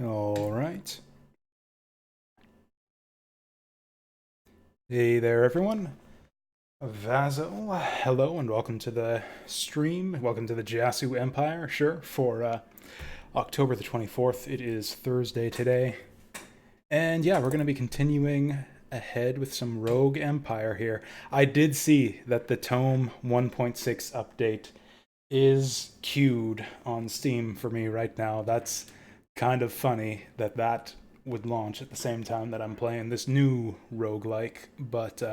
All right. Hey there, everyone. Vazel, hello, and welcome to the stream. Welcome to the Jiasu Empire, sure, for October the 24th. It is Thursday today. And yeah, we're going to be continuing ahead with some Rogue Empire here. I did see that the Tome 1.6 update is queued on Steam for me right now. That's kind of funny that that would launch at the same time that I'm playing this new roguelike. But,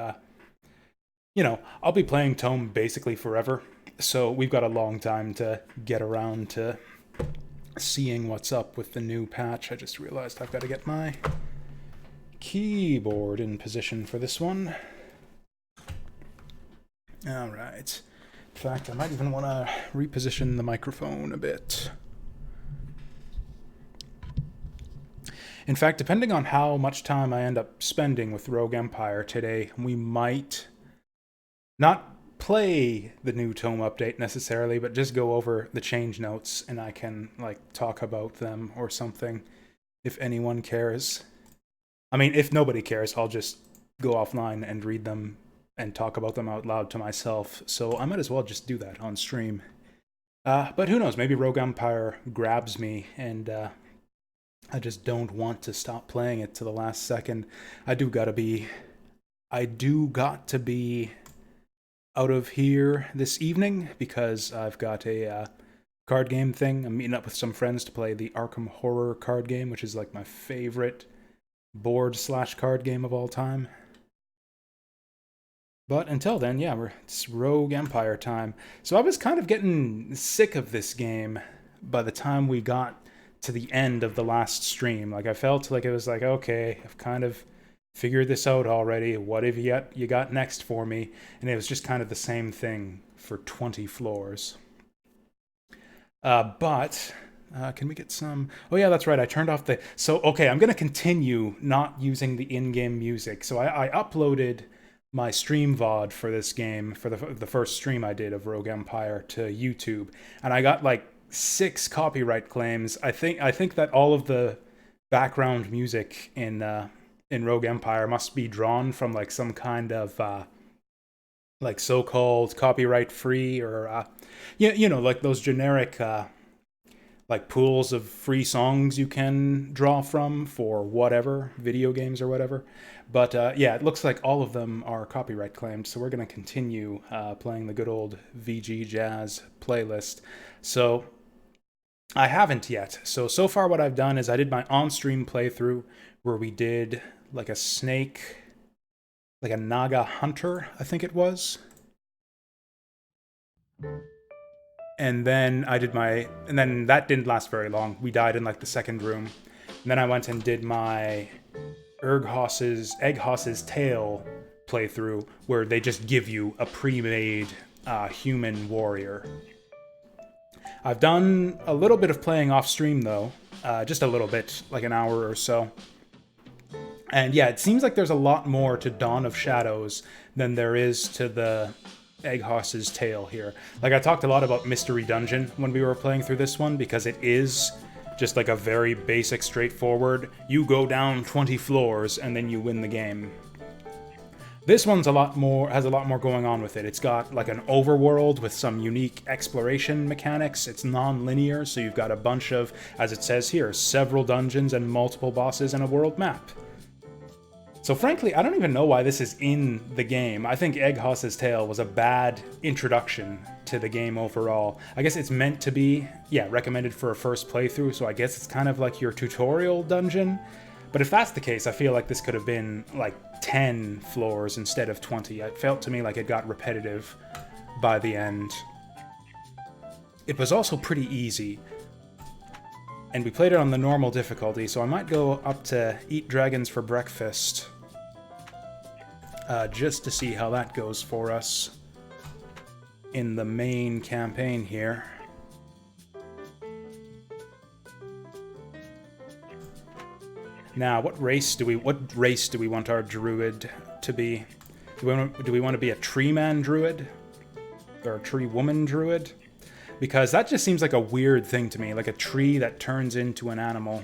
I'll be playing Tome basically forever. So we've got a long time to get around to seeing what's up with the new patch. I just realized I've got to get my keyboard in position for this one. All right. In fact, I might even want to reposition the microphone a bit. In fact, depending on how much time I end up spending with Rogue Empire today, we might not play the new Tome update necessarily, but just go over the change notes and I can talk about them or something if anyone cares. I mean, if nobody cares, I'll just go offline and read them and talk about them out loud to myself. So I might as well just do that on stream. But who knows? Maybe Rogue Empire grabs me and I just don't want to stop playing it to the last second. I do got to be out of here this evening because I've got a card game thing. I'm meeting up with some friends to play the Arkham Horror card game, which is like my favorite board/card game of all time. But until then, yeah, it's Rogue Empire time. So I was kind of getting sick of this game by the time we got to the end of the last stream. Like I felt like it was like, okay, I've kind of figured this out already. What have you got next for me? And it was just kind of the same thing for 20 floors. But can we get some? Oh yeah, that's right. I turned off the. So okay, I'm gonna continue not using the in-game music. So I uploaded my stream VOD for this game for the first stream I did of Rogue Empire to YouTube, and I got like 6 copyright claims. I think that all of the background music in Rogue Empire must be drawn from like some kind of like so-called copyright free or like those generic like pools of free songs you can draw from for whatever video games or whatever. But yeah, it looks like all of them are copyright claimed, so we're going to continue playing the good old VG Jazz playlist. So I haven't yet. So far what I've done is I did my on-stream playthrough where we did like a snake, like a Naga hunter, I think it was. And then and then that didn't last very long. We died in like the second room. And then I went and did my Egghos's Tail playthrough where they just give you a pre-made human warrior. I've done a little bit of playing off stream though, just a little bit, like an hour or so. And yeah, it seems like there's a lot more to Dawn of Shadows than there is to the Egghos's Tale here. Like I talked a lot about Mystery Dungeon when we were playing through this one because it is just like a very basic, straightforward, you go down 20 floors and then you win the game. This one's has a lot more going on with it. It's got like an overworld with some unique exploration mechanics. It's non-linear, so you've got a bunch of, as it says here, several dungeons and multiple bosses and a world map. So frankly, I don't even know why this is in the game. I think Egghos's Tale was a bad introduction to the game overall. I guess it's meant to be, yeah, recommended for a first playthrough, so I guess it's kind of like your tutorial dungeon. But if that's the case, I feel like this could have been like 10 floors instead of 20. It felt to me like it got repetitive by the end. It was also pretty easy. And we played it on the normal difficulty, so I might go up to Eat Dragons for Breakfast just to see how that goes for us in the main campaign here. Now, what race do we want our druid to be? Do we want to be a tree man druid? Or a tree woman druid? Because that just seems like a weird thing to me, like a tree that turns into an animal.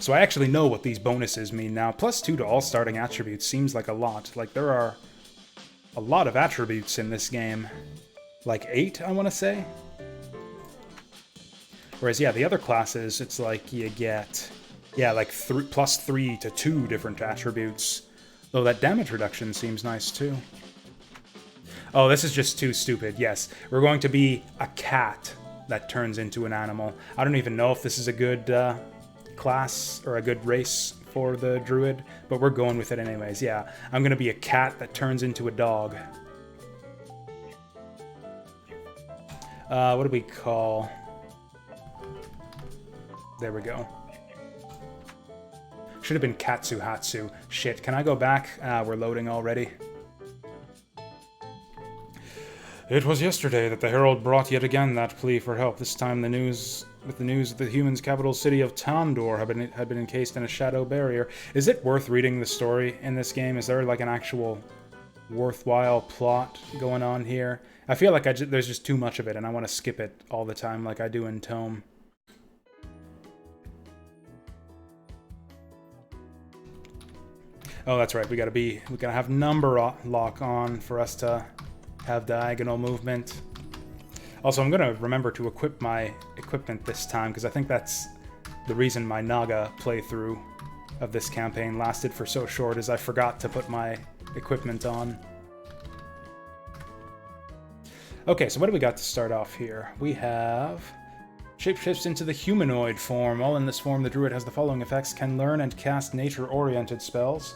So I actually know what these bonuses mean now. +2 to all starting attributes seems like a lot. Like, there are a lot of attributes in this game. Like 8, I want to say? Whereas, yeah, the other classes, it's like you get, yeah, like +3 to 2 different attributes. Though that damage reduction seems nice, too. Oh, this is just too stupid. Yes, we're going to be a cat that turns into an animal. I don't even know if this is a good class or a good race for the druid, but we're going with it anyways. Yeah, I'm going to be a cat that turns into a dog. What do we call... There we go. Should have been Katsuhatsu. Shit, can I go back? We're loading already. It was yesterday that the Herald brought yet again that plea for help. This time the news that the humans' capital city of Tandor had been encased in a shadow barrier. Is it worth reading the story in this game? Is there like an actual worthwhile plot going on here? I feel like there's just too much of it and I want to skip it all the time like I do in Tome. Oh, that's right. We gotta have number lock on for us to have diagonal movement. Also, I'm gonna remember to equip my equipment this time because I think that's the reason my Naga playthrough of this campaign lasted for so short, is I forgot to put my equipment on. Okay, so what do we got to start off here? We have shapeshifts into the humanoid form. While in this form, the druid has the following effects: can learn and cast nature-oriented spells.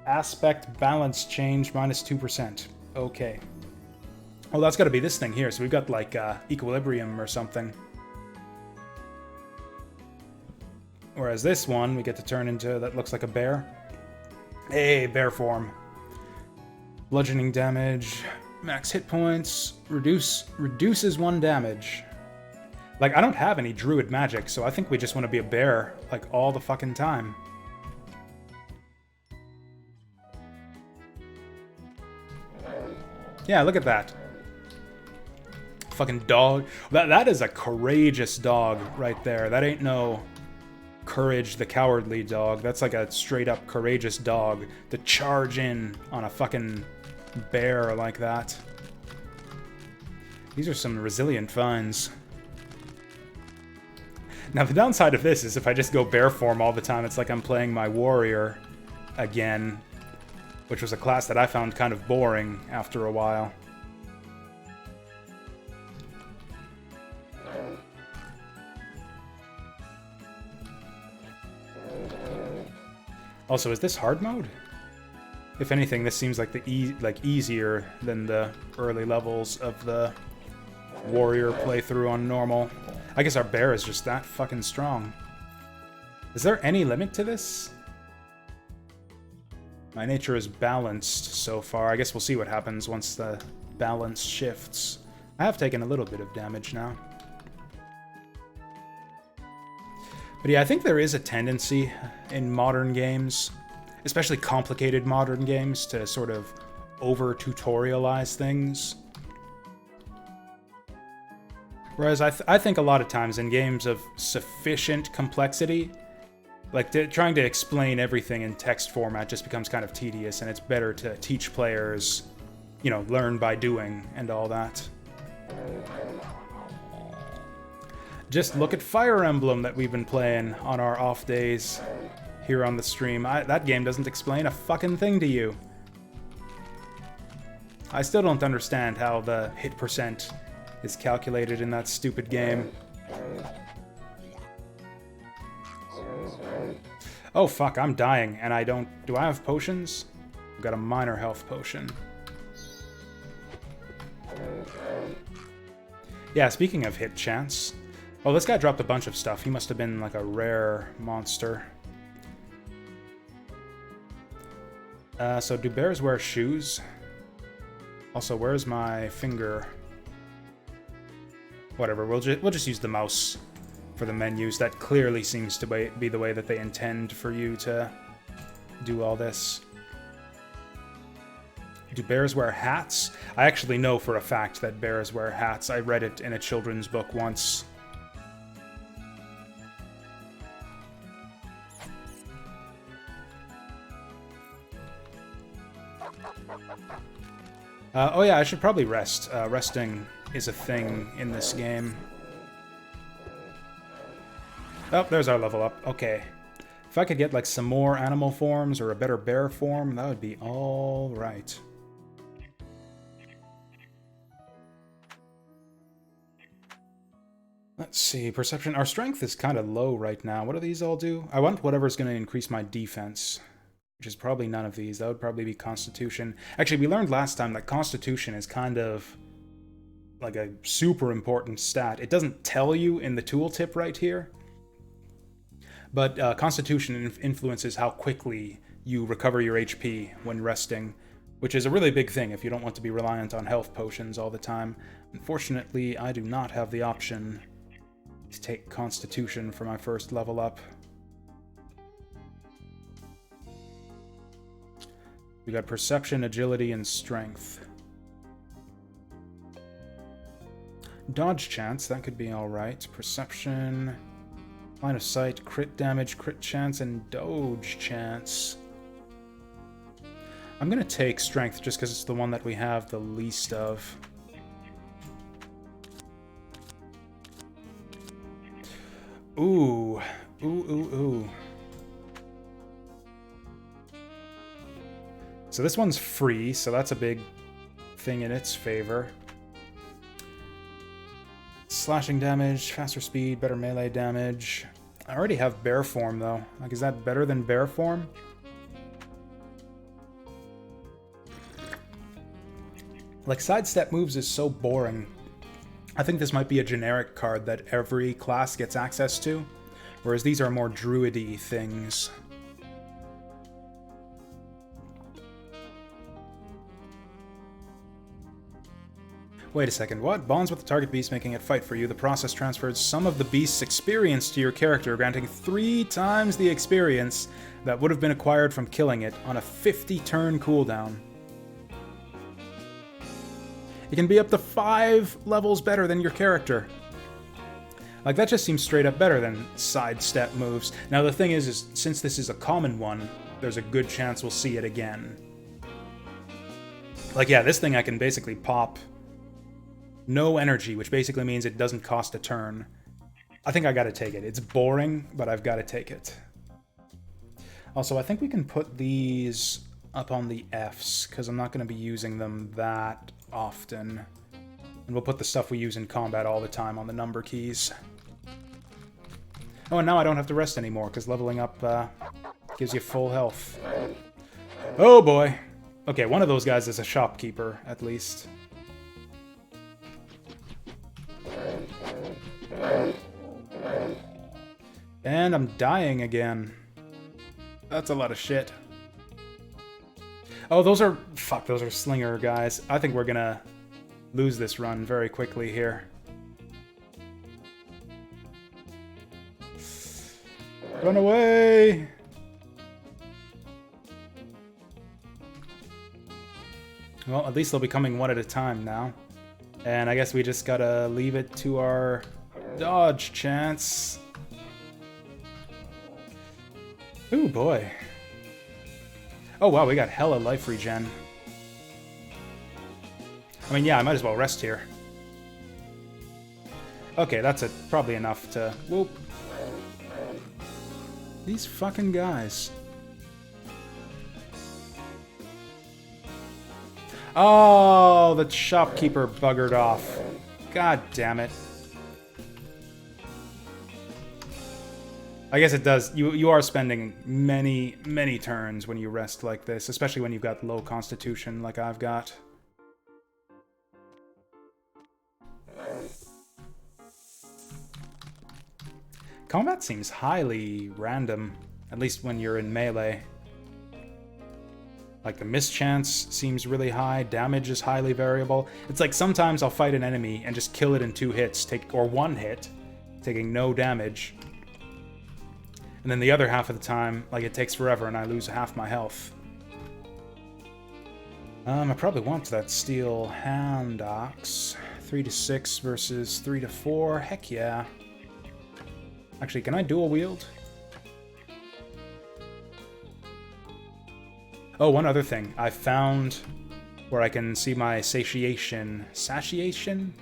Aspect balance change -2%. Okay. Well, that's got to be this thing here. So we've got like equilibrium or something. Whereas this one, we get to turn into, that looks like a bear. Hey, bear form. Bludgeoning damage, max hit points, reduces 1 damage. Like, I don't have any druid magic, so I think we just want to be a bear, like, all the fucking time. Yeah, look at that. Fucking dog. That is a courageous dog right there. That ain't no Courage the Cowardly dog. That's like a straight up courageous dog to charge in on a fucking bear like that. These are some resilient finds. Now the downside of this is if I just go bear form all the time, it's like I'm playing my warrior again, which was a class that I found kind of boring after a while. Also, is this hard mode? If anything, this seems like easier than the early levels of the warrior playthrough on normal. I guess our bear is just that fucking strong. Is there any limit to this? My nature is balanced so far. I guess we'll see what happens once the balance shifts. I have taken a little bit of damage now. But yeah, I think there is a tendency in modern games, especially complicated modern games, to sort of over-tutorialize things. Whereas I think a lot of times in games of sufficient complexity, like trying to explain everything in text format just becomes kind of tedious, and it's better to teach players, you know, learn by doing and all that. Just look at Fire Emblem that we've been playing on our off days here on the stream. That game doesn't explain a fucking thing to you. I still don't understand how the hit percent is calculated in that stupid game. Oh fuck, I'm dying, and I don't... Do I have potions? I've got a minor health potion. Yeah, speaking of hit chance... Oh, this guy dropped a bunch of stuff. He must have been like a rare monster. So do bears wear shoes? Also, where's my finger? Whatever, we'll just use the mouse for the menus. That clearly seems to be the way that they intend for you to do all this. Do bears wear hats? I actually know for a fact that bears wear hats. I read it in a children's book once. Oh yeah, I should probably rest. Resting is a thing in this game. Oh, there's our level up. Okay. If I could get like some more animal forms or a better bear form, that would be all right. Let's see, perception. Our strength is kind of low right now. What do these all do? I want whatever's going to increase my defense, which is probably none of these. That would probably be Constitution. Actually, we learned last time that Constitution is kind of like a super important stat. It doesn't tell you in the tooltip right here, but Constitution influences how quickly you recover your HP when resting, which is a really big thing if you don't want to be reliant on health potions all the time. Unfortunately, I do not have the option to take Constitution for my first level up. We got Perception, Agility, and Strength. Dodge chance, that could be alright. Perception, Line of Sight, crit damage, crit chance, and Doge chance. I'm gonna take Strength just because it's the one that we have the least of. Ooh. Ooh. So this one's free, so that's a big thing in its favor. Slashing damage, faster speed, better melee damage. I already have bear form, though. Like, is that better than bear form? Like, sidestep moves is so boring. I think this might be a generic card that every class gets access to, whereas these are more druid-y things. Wait a second, what? Bonds with the target beast, making it fight for you. The process transfers some of the beast's experience to your character, granting 3 times the experience that would have been acquired from killing it on a 50-turn cooldown. It can be up to 5 levels better than your character. Like, that just seems straight up better than sidestep moves. Now, the thing is since this is a common one, there's a good chance we'll see it again. Like, yeah, this thing I can basically pop no energy, which basically means it doesn't cost a turn. I think I gotta take it. It's boring, but I've gotta take it. Also, I think we can put these up on the Fs, because I'm not gonna be using them that often. And we'll put the stuff we use in combat all the time on the number keys. Oh, and now I don't have to rest anymore, because leveling up gives you full health. Oh boy! Okay, one of those guys is a shopkeeper, at least. And I'm dying again. That's a lot of shit. Oh, those are... Fuck, those are slinger guys. I think we're gonna lose this run very quickly here. Run away! Well, at least they'll be coming one at a time now. And I guess we just gotta leave it to our dodge chance. Ooh, boy. Oh, wow, we got hella life regen. I mean, yeah, I might as well rest here. Okay, that's probably enough to... Whoop. These fucking guys. Oh, the shopkeeper buggered off. God damn it. I guess it does. You are spending many, many turns when you rest like this, especially when you've got low constitution like I've got. Combat seems highly random, at least when you're in melee. Like, the mischance seems really high, damage is highly variable. It's like sometimes I'll fight an enemy and just kill it in 2 hits, or 1 hit, taking no damage. And then the other half of the time, like, it takes forever and I lose half my health. I probably want that steel hand axe. 3 to 6 versus 3 to 4. Heck yeah. Actually, can I dual wield? Oh, one other thing. I found where I can see my satiation. Satiation?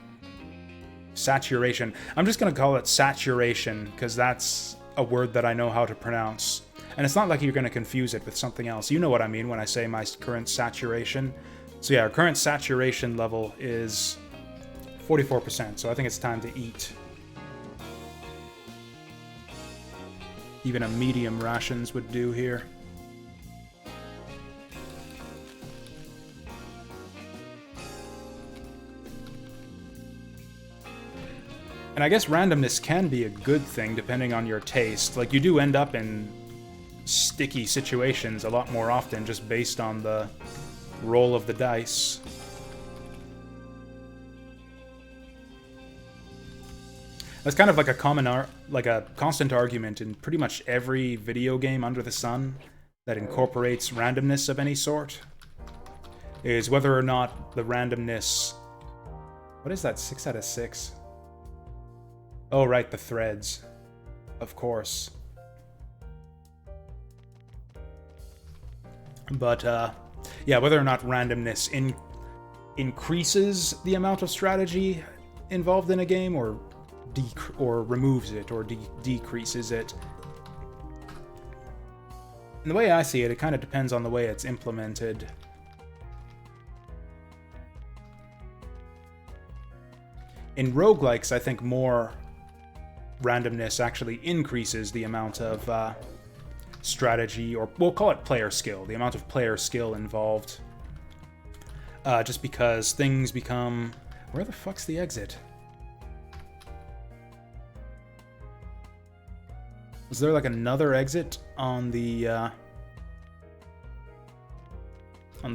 Saturation. I'm just going to call it saturation, because that's a word that I know how to pronounce. And it's not like you're going to confuse it with something else. You know what I mean when I say my current saturation. So yeah, our current saturation level is 44%, so I think it's time to eat. Even a medium rations would do here. And I guess randomness can be a good thing depending on your taste. Like, you do end up in sticky situations a lot more often just based on the roll of the dice. That's kind of like a constant argument in pretty much every video game under the sun that incorporates randomness of any sort, is whether or not the randomness... What is that, 6 out of 6? Oh, right, the threads. Of course. But, yeah, whether or not randomness increases the amount of strategy involved in a game, or removes it, or decreases it. And the way I see it, it kind of depends on the way it's implemented. In roguelikes, I think more randomness actually increases the amount of strategy, or we'll call it player skill, the amount of player skill involved. Just because things become... Where the fuck's the exit? Was there like another exit on the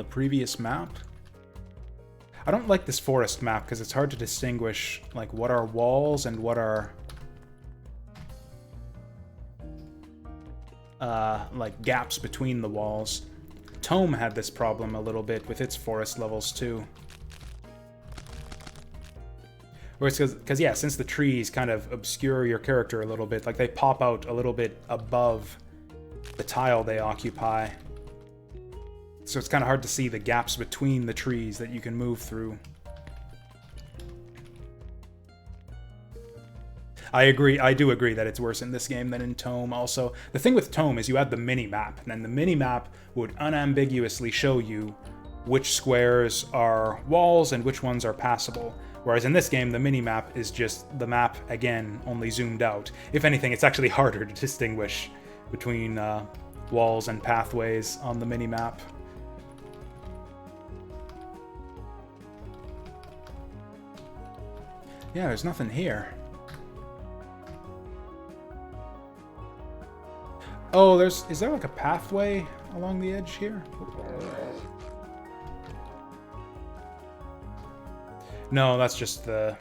previous map? I don't like this forest map because it's hard to distinguish like what are walls and what are like gaps between the walls. Tome had this problem a little bit with its forest levels too. Or it's because, yeah, since the trees kind of obscure your character a little bit, like they pop out a little bit above the tile they occupy. So it's kind of hard to see the gaps between the trees that you can move through. I agree. I do agree that it's worse in this game than in Tome also. The thing with Tome is you had the mini-map, and then the mini-map would unambiguously show you which squares are walls and which ones are passable. Whereas in this game, the mini-map is just the map, again, only zoomed out. If anything, it's actually harder to distinguish between walls and pathways on the mini-map. Yeah, there's nothing here. Oh, is there like a pathway along the edge here? No, that's just the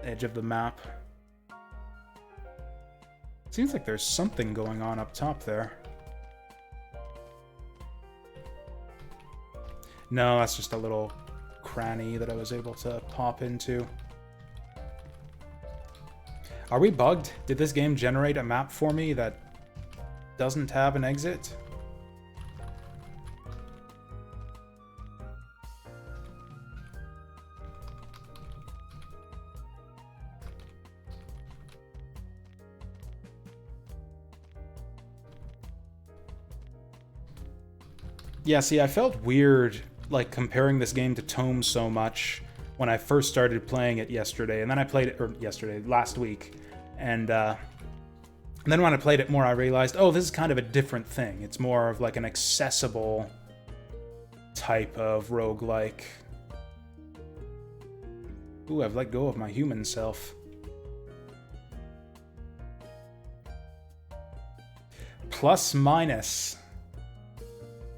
edge of the map. Seems like there's something going on up top there. No, that's just a little cranny that I was able to pop into. Are we bugged? Did this game generate a map for me that doesn't have an exit? Yeah, see, I felt weird, like, comparing this game to Tome so much when I first started playing it yesterday, and then I played it, last week, and then when I played it more, I realized, oh, this is kind of a different thing. It's more of, like, an accessible type of roguelike. Ooh, I've let go of my human self. Plus minus.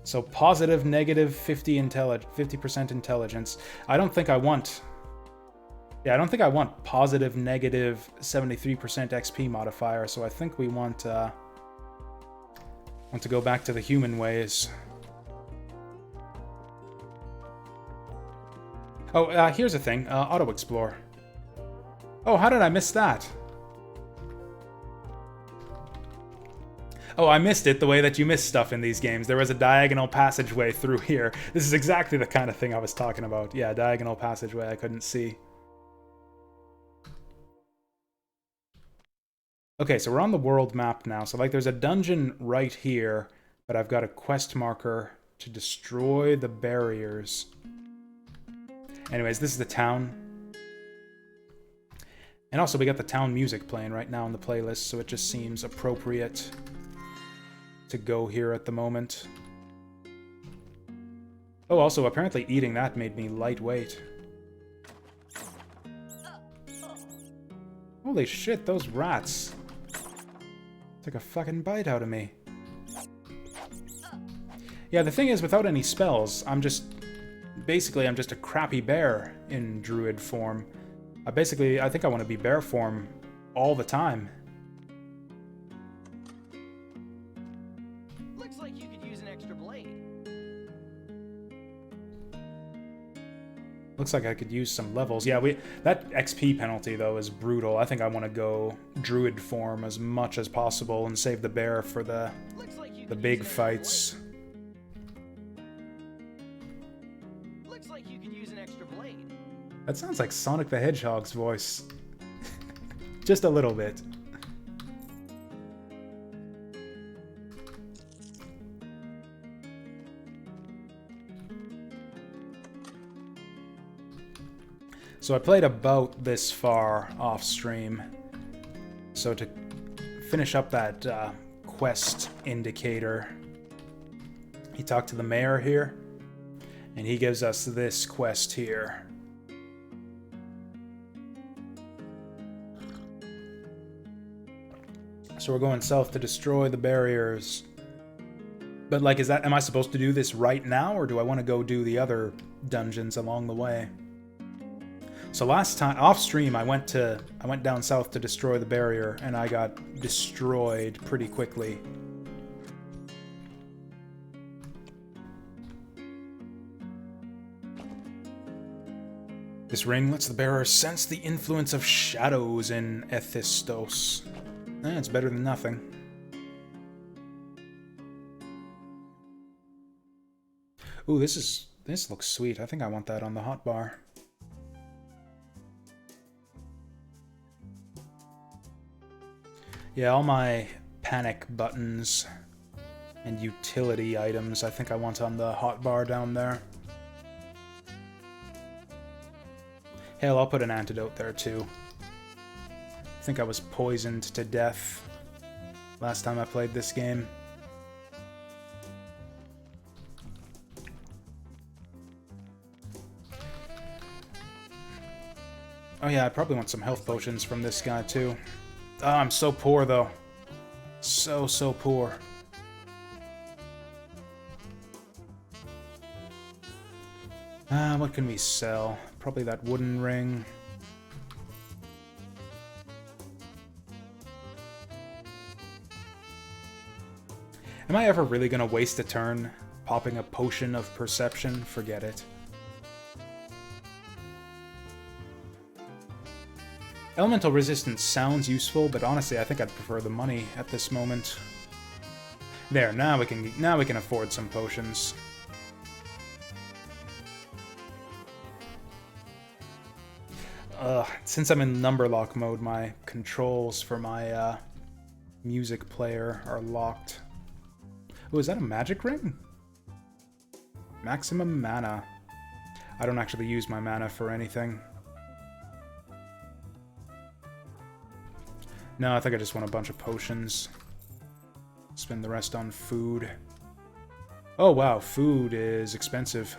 So positive, negative, 50% intelligence. I don't think I want positive, negative, 73% XP modifier. So I think we want to go back to the human ways. Oh, here's the thing. Auto explore. Oh, how did I miss that? Oh, I missed it the way that you miss stuff in these games. There was a diagonal passageway through here. This is exactly the kind of thing I was talking about. Yeah, diagonal passageway I couldn't see. Okay, so we're on the world map now. So, like, there's a dungeon right here, but I've got a quest marker to destroy the barriers. Anyways, this is the town. And also, we got the town music playing right now on the playlist, so it just seems appropriate to go here at the moment. Oh, also, apparently eating that made me lightweight. Holy shit, those rats took a fucking bite out of me. Yeah, the thing is, without any spells, I'm just a crappy bear in druid form. I think I want to be bear form all the time. Looks like you could use an extra blade. Looks like I could use some levels. Yeah, that XP penalty, though, is brutal. I think I want to go druid form as much as possible and save the bear for the big fights. Looks like you could use an extra blade. That sounds like Sonic the Hedgehog's voice. Just a little bit. So I played about this far off stream. So to finish up that quest indicator, he talked to the mayor here, and he gives us this quest here. So we're going south to destroy the barriers. But like, am I supposed to do this right now, or do I want to go do the other dungeons along the way? So last time, off stream, I went down south to destroy the barrier, and I got destroyed pretty quickly. This ring lets the bearer sense the influence of shadows in Ethistos. It's better than nothing. Ooh, this looks sweet. I think I want that on the hotbar. Yeah, all my panic buttons and utility items I think I want on the hotbar down there. Hell, I'll put an antidote there too. I think I was poisoned to death last time I played this game. Oh yeah, I probably want some health potions from this guy too. Oh, I'm so poor though. So poor. What can we sell? Probably that wooden ring. Am I ever really gonna waste a turn popping a potion of perception? Forget it. Elemental resistance sounds useful, but honestly, I think I'd prefer the money at this moment. There, now we can afford some potions. Since I'm in number lock mode, my controls for my music player are locked. Oh, is that a magic ring? Maximum mana. I don't actually use my mana for anything. No, I think I just want a bunch of potions. Spend the rest on food. Oh wow, food is expensive.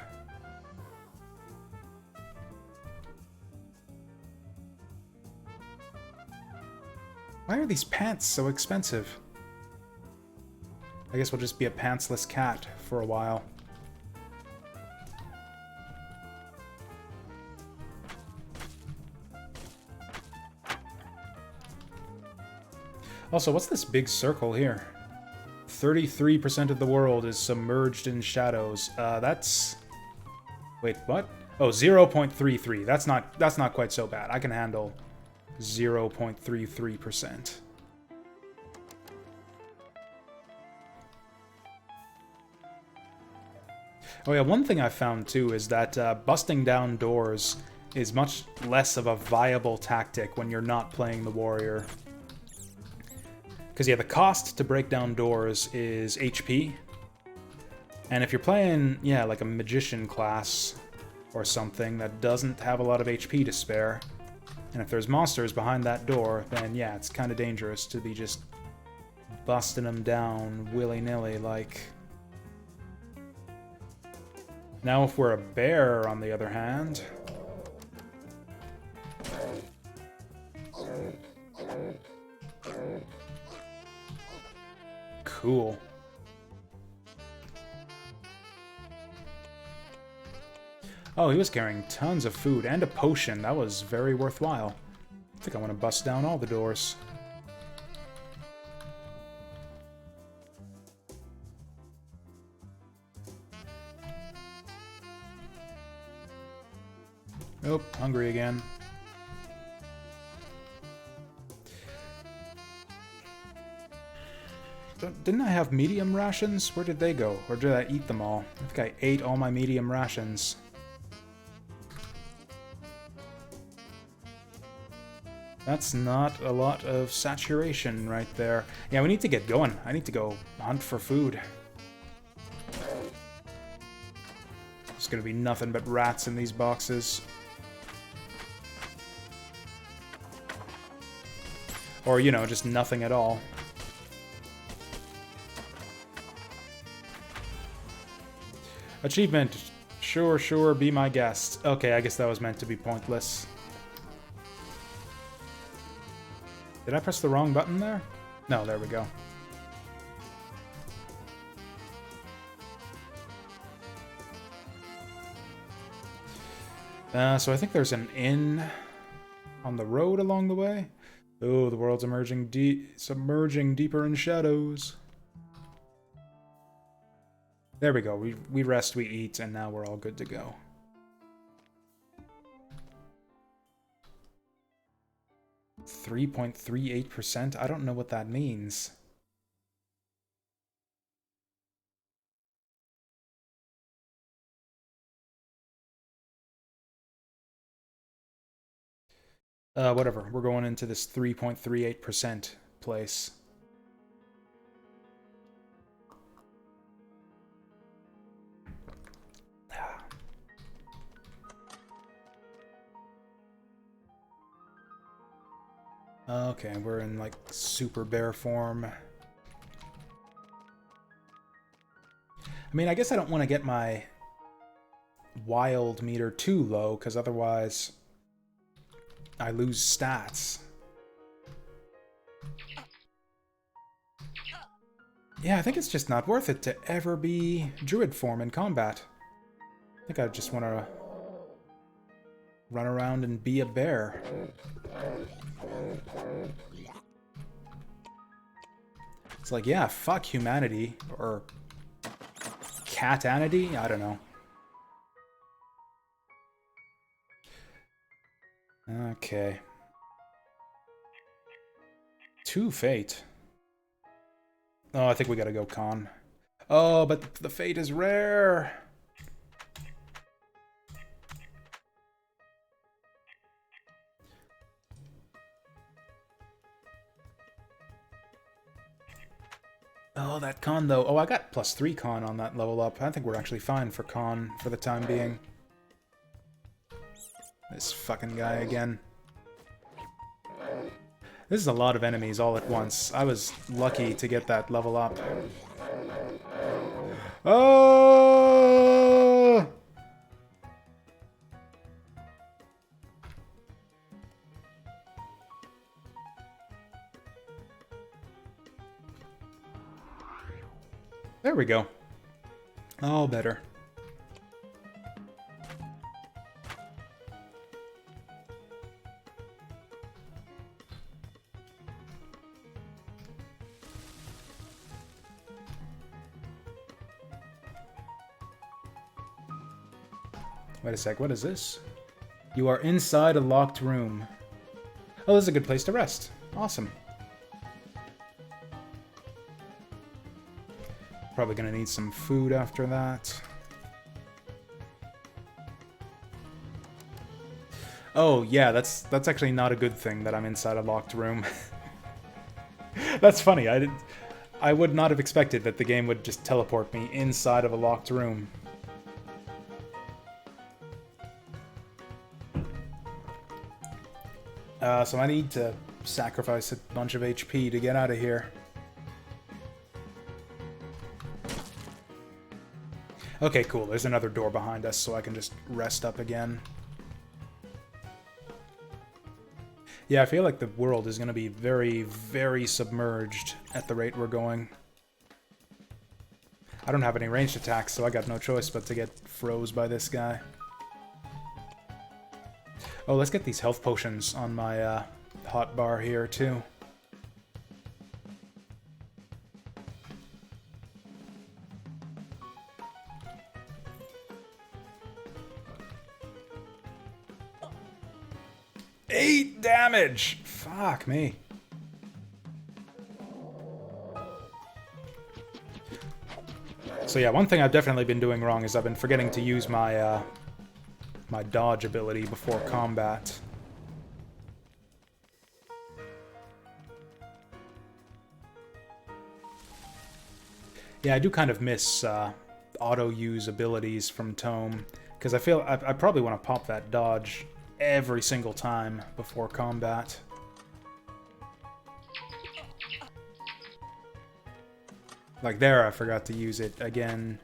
Why are these pants so expensive? I guess we'll just be a pantsless cat for a while. Also, what's this big circle here? 33% of the world is submerged in shadows. That's... Wait, what? Oh, 0.33. That's not quite so bad. I can handle 0.33%. Oh yeah, one thing I found too is that busting down doors is much less of a viable tactic when you're not playing the warrior. Because yeah, the cost to break down doors is HP. And if you're playing, yeah, like a magician class or something that doesn't have a lot of HP to spare, and if there's monsters behind that door, then yeah, it's kind of dangerous to be just busting them down willy-nilly like... Now if we're a bear, on the other hand... Cool. Oh, he was carrying tons of food and a potion. That was very worthwhile. I think I want to bust down all the doors. Oh, hungry again. Didn't I have medium rations? Where did they go? Or did I eat them all? I think I ate all my medium rations. That's not a lot of saturation right there. Yeah, we need to get going. I need to go hunt for food. There's gonna be nothing but rats in these boxes. Or, you know, just nothing at all. Achievement. Sure, sure, be my guest. Okay, I guess that was meant to be pointless. Did I press the wrong button there? No, there we go. So I think there's an inn on the road along the way. Oh, the world's submerging deeper in shadows. There we go. We rest, we eat, and now we're all good to go. .38%? I don't know what that means. Whatever. We're going into this 3.38% place. Okay, we're in, like, super bear form. I mean, I guess I don't want to get my wild meter too low, because otherwise I lose stats. Yeah, I think it's just not worth it to ever be druid form in combat. I think I just want to run around and be a bear. It's like, yeah, fuck humanity, or catanity? I don't know. Okay. 2 fate. Oh, I think we gotta go con. Oh, but the fate is rare! Oh, that con, though. Oh, I got +3 con on that level up. I think we're actually fine for con for the time being. This fucking guy again. This is a lot of enemies all at once. I was lucky to get that level up. Oh! There we go. All better. Wait a sec, what is this? You are inside a locked room. Oh, this is a good place to rest. Awesome. Probably gonna need some food after that. Oh, yeah, that's actually not a good thing that I'm inside a locked room. That's funny. I would not have expected that the game would just teleport me inside of a locked room. So I need to sacrifice a bunch of HP to get out of here. Okay, cool. There's another door behind us, so I can just rest up again. Yeah, I feel like the world is going to be very, very submerged at the rate we're going. I don't have any ranged attacks, so I got no choice but to get froze by this guy. Oh, let's get these health potions on my hot bar here, too. Eight damage! Fuck me. So yeah, one thing I've definitely been doing wrong is I've been forgetting to use my my dodge ability before combat. Yeah, I do kind of miss auto-use abilities from Tome, because I feel I probably want to pop that dodge every single time before combat. Like there, I forgot to use it again.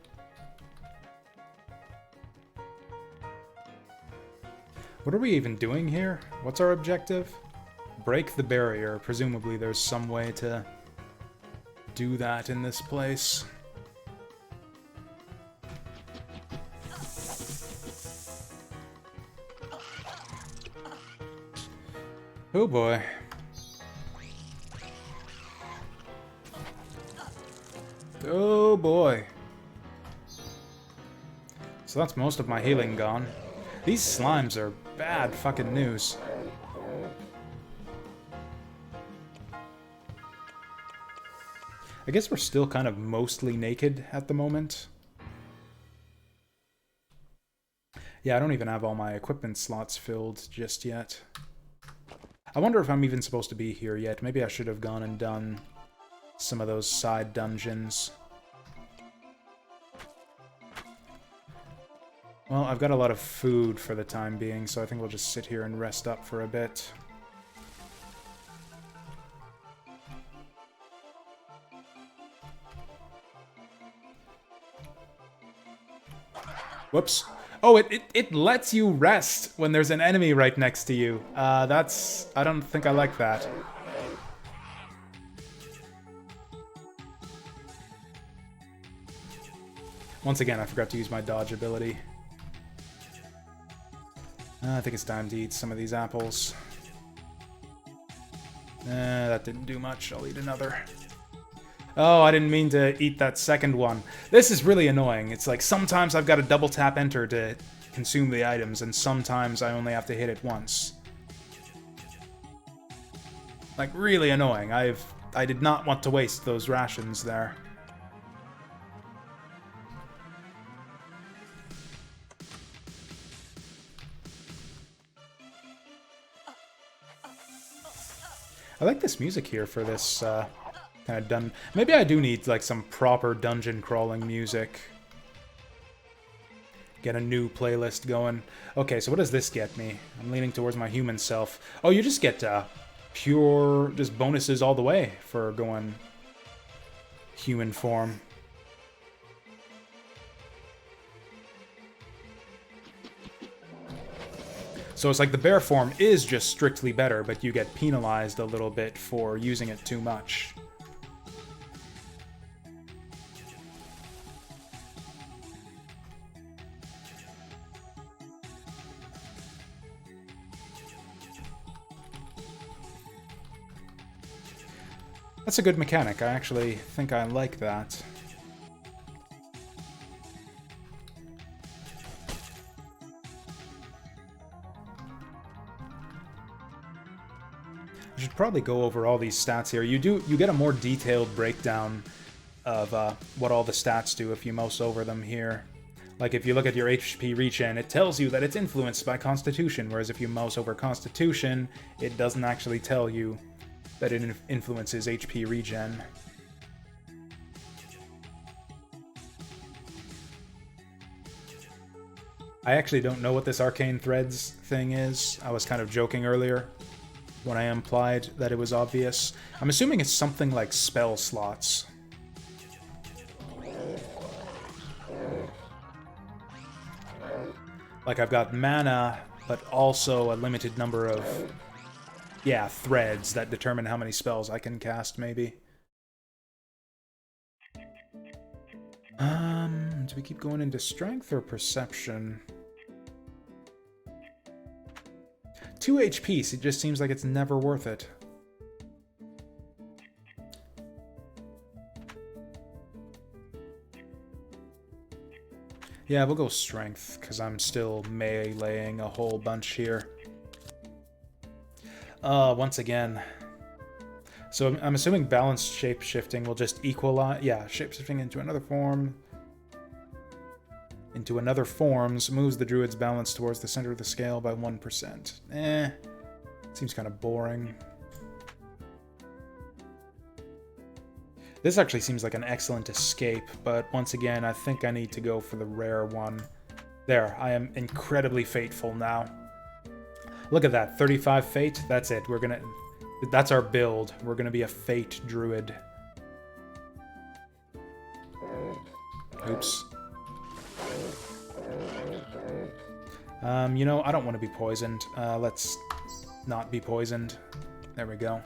What are we even doing here? What's our objective? Break the barrier. Presumably there's some way to do that in this place. Oh boy. Oh boy. So that's most of my healing gone. These slimes are bad fucking news. I guess we're still kind of mostly naked at the moment. Yeah, I don't even have all my equipment slots filled just yet. I wonder if I'm even supposed to be here yet. Maybe I should have gone and done some of those side dungeons. Well, I've got a lot of food for the time being, so I think we'll just sit here and rest up for a bit. Whoops. Oh, it lets you rest when there's an enemy right next to you. I don't think I like that. Once again, I forgot to use my dodge ability. I think it's time to eat some of these apples. That didn't do much. I'll eat another. Oh, I didn't mean to eat that second one. This is really annoying. It's like sometimes I've got to double tap enter to consume the items, and sometimes I only have to hit it once. Like, really annoying. I did not want to waste those rations there. I like this music here for this kind of dun. Maybe I do need like some proper dungeon crawling music. Get a new playlist going. Okay, so what does this get me? I'm leaning towards my human self. Oh, you just get pure just bonuses all the way for going human form. So it's like the bear form is just strictly better, but you get penalized a little bit for using it too much. That's a good mechanic. I actually think I like that. I should probably go over all these stats here. You get a more detailed breakdown of what all the stats do if you mouse over them here. Like, if you look at your HP regen, it tells you that it's influenced by Constitution, whereas if you mouse over Constitution, it doesn't actually tell you that it influences HP regen. I actually don't know what this Arcane Threads thing is. I was kind of joking earlier when I implied that it was obvious. I'm assuming it's something like spell slots. Like, I've got mana, but also a limited number of, yeah, threads that determine how many spells I can cast, maybe. Do we keep going into strength or perception? 2 HP, so it just seems like it's never worth it. Yeah, we'll go strength, because I'm still meleeing a whole bunch here. Once again. So I'm assuming balanced shape-shifting will just equalize... Yeah, shape-shifting into another form. Into another forms moves the druid's balance towards the center of the scale by 1%. Seems kind of boring. This actually seems like an excellent escape, but once again, I think I need to go for the rare one. There, I am incredibly fateful now. Look at that, 35 fate, that's it. That's our build. We're gonna be a fate druid. Oops. You know, I don't want to be poisoned. Let's not be poisoned. There we go.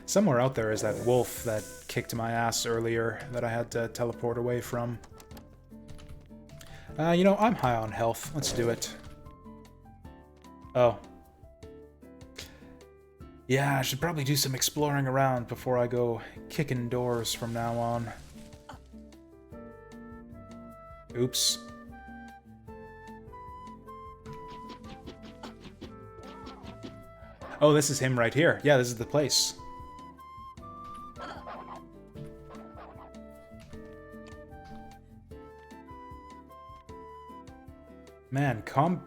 Somewhere out there is that wolf that kicked my ass earlier that I had to teleport away from. You know, I'm high on health. Let's do it. Oh. Yeah, I should probably do some exploring around before I go kicking doors from now on. Oops. Oh, this is him right here. Yeah, this is the place. Man,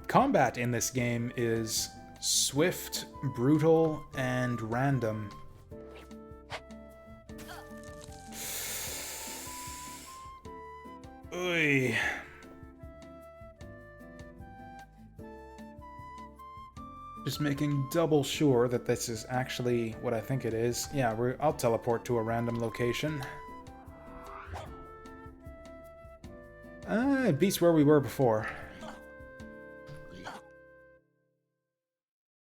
combat in this game is swift, brutal, and random. Oy. Just making double sure that this is actually what I think it is. Yeah, I'll teleport to a random location. It beats where we were before.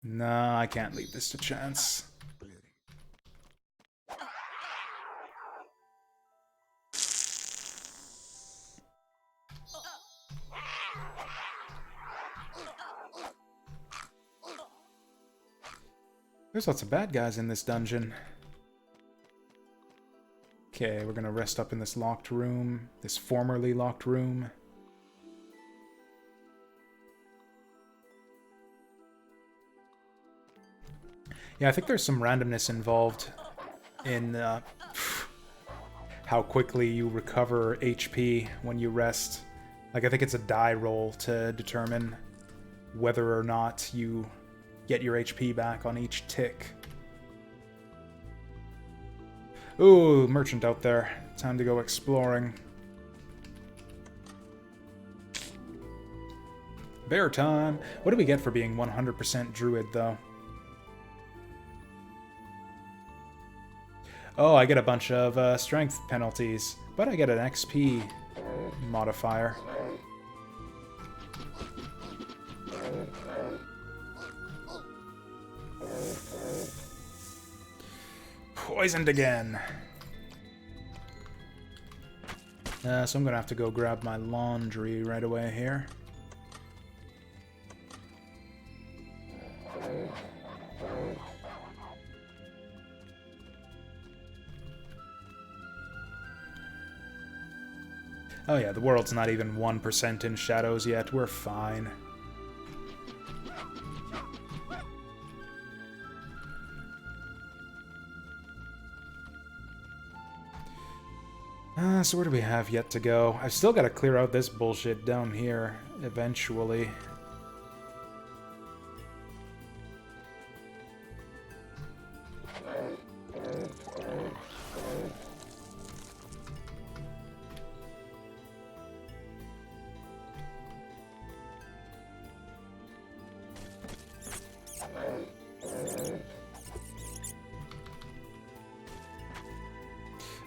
Nah, I can't leave this to chance. There's lots of bad guys in this dungeon. Okay, we're gonna rest up in this locked room. This formerly locked room. Yeah, I think there's some randomness involved in how quickly you recover HP when you rest. Like, I think it's a die roll to determine whether or not you get your HP back on each tick. Ooh, merchant out there. Time to go exploring. Bear time. What do we get for being 100% druid, though? Oh, I get a bunch of strength penalties, but I get an XP modifier. Poisoned again. So I'm gonna have to go grab my laundry right away here. Oh yeah, the world's not even 1% in shadows yet. We're fine. So where do we have yet to go? I've still got to clear out this bullshit down here eventually.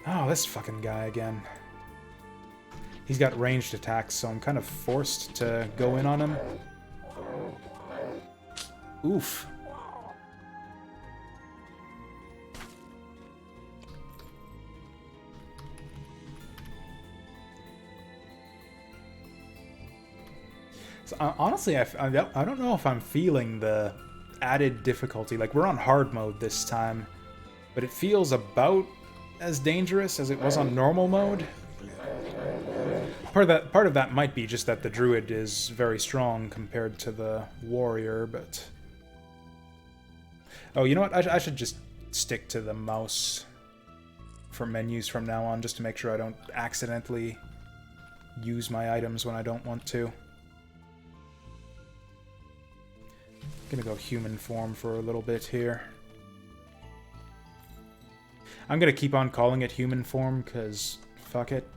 Oh, this fucking guy again. He's got ranged attacks, so I'm kind of forced to go in on him. Oof. So, honestly, I don't know if I'm feeling the added difficulty. Like, we're on hard mode this time, but it feels about as dangerous as it was on normal mode. Part of that might be just that the druid is very strong compared to the warrior, but... Oh, you know what? I should just stick to the mouse for menus from now on, just to make sure I don't accidentally use my items when I don't want to. Gonna go human form for a little bit here. I'm gonna keep on calling it human form, because fuck it.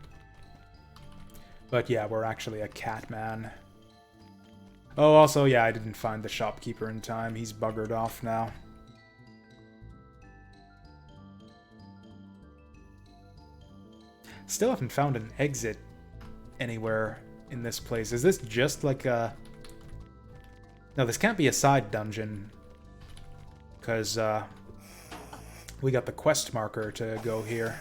But yeah, we're actually a cat man. Oh, also, yeah, I didn't find the shopkeeper in time. He's buggered off now. Still haven't found an exit anywhere in this place. Is this just like a... No, this can't be a side dungeon. Because, we got the quest marker to go here.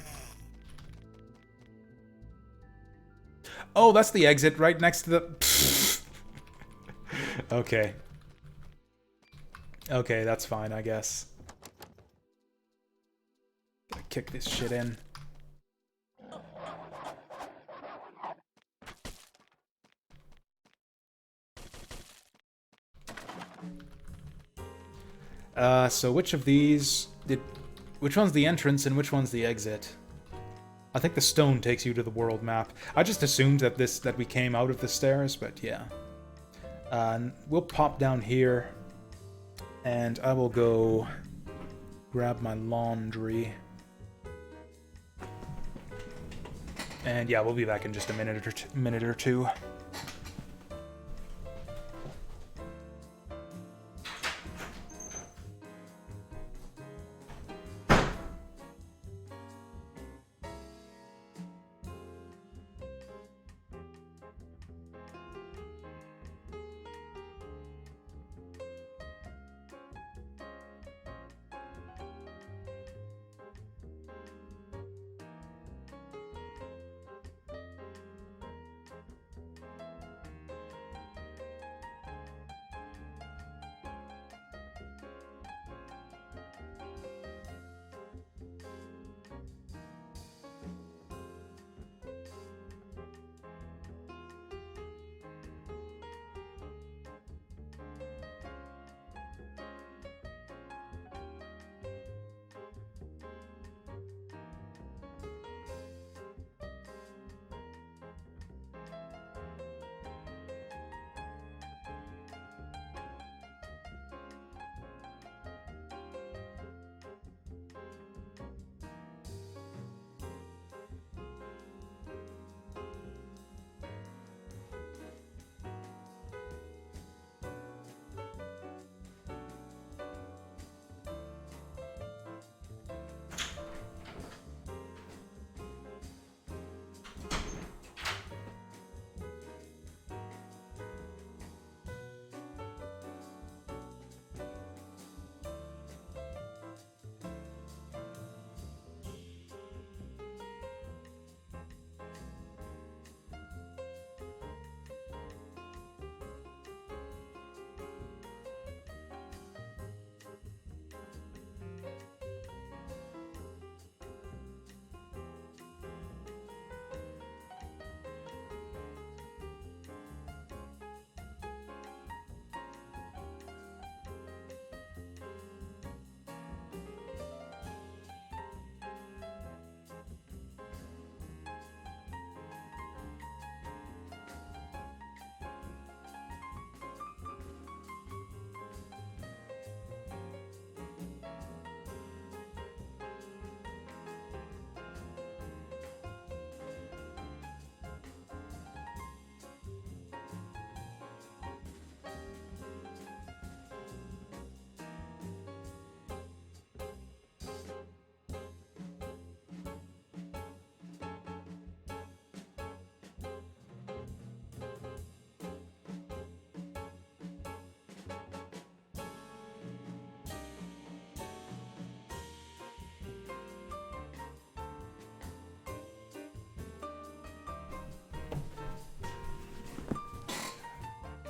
Oh, that's the exit right next to the... Okay. Okay, that's fine, I guess. Gonna kick this shit in. So which of these did... Which one's the entrance and which one's the exit? I think the stone takes you to the world map. I just assumed that we came out of the stairs, but yeah. We'll pop down here, and I will go grab my laundry. And yeah, we'll be back in just a minute or two.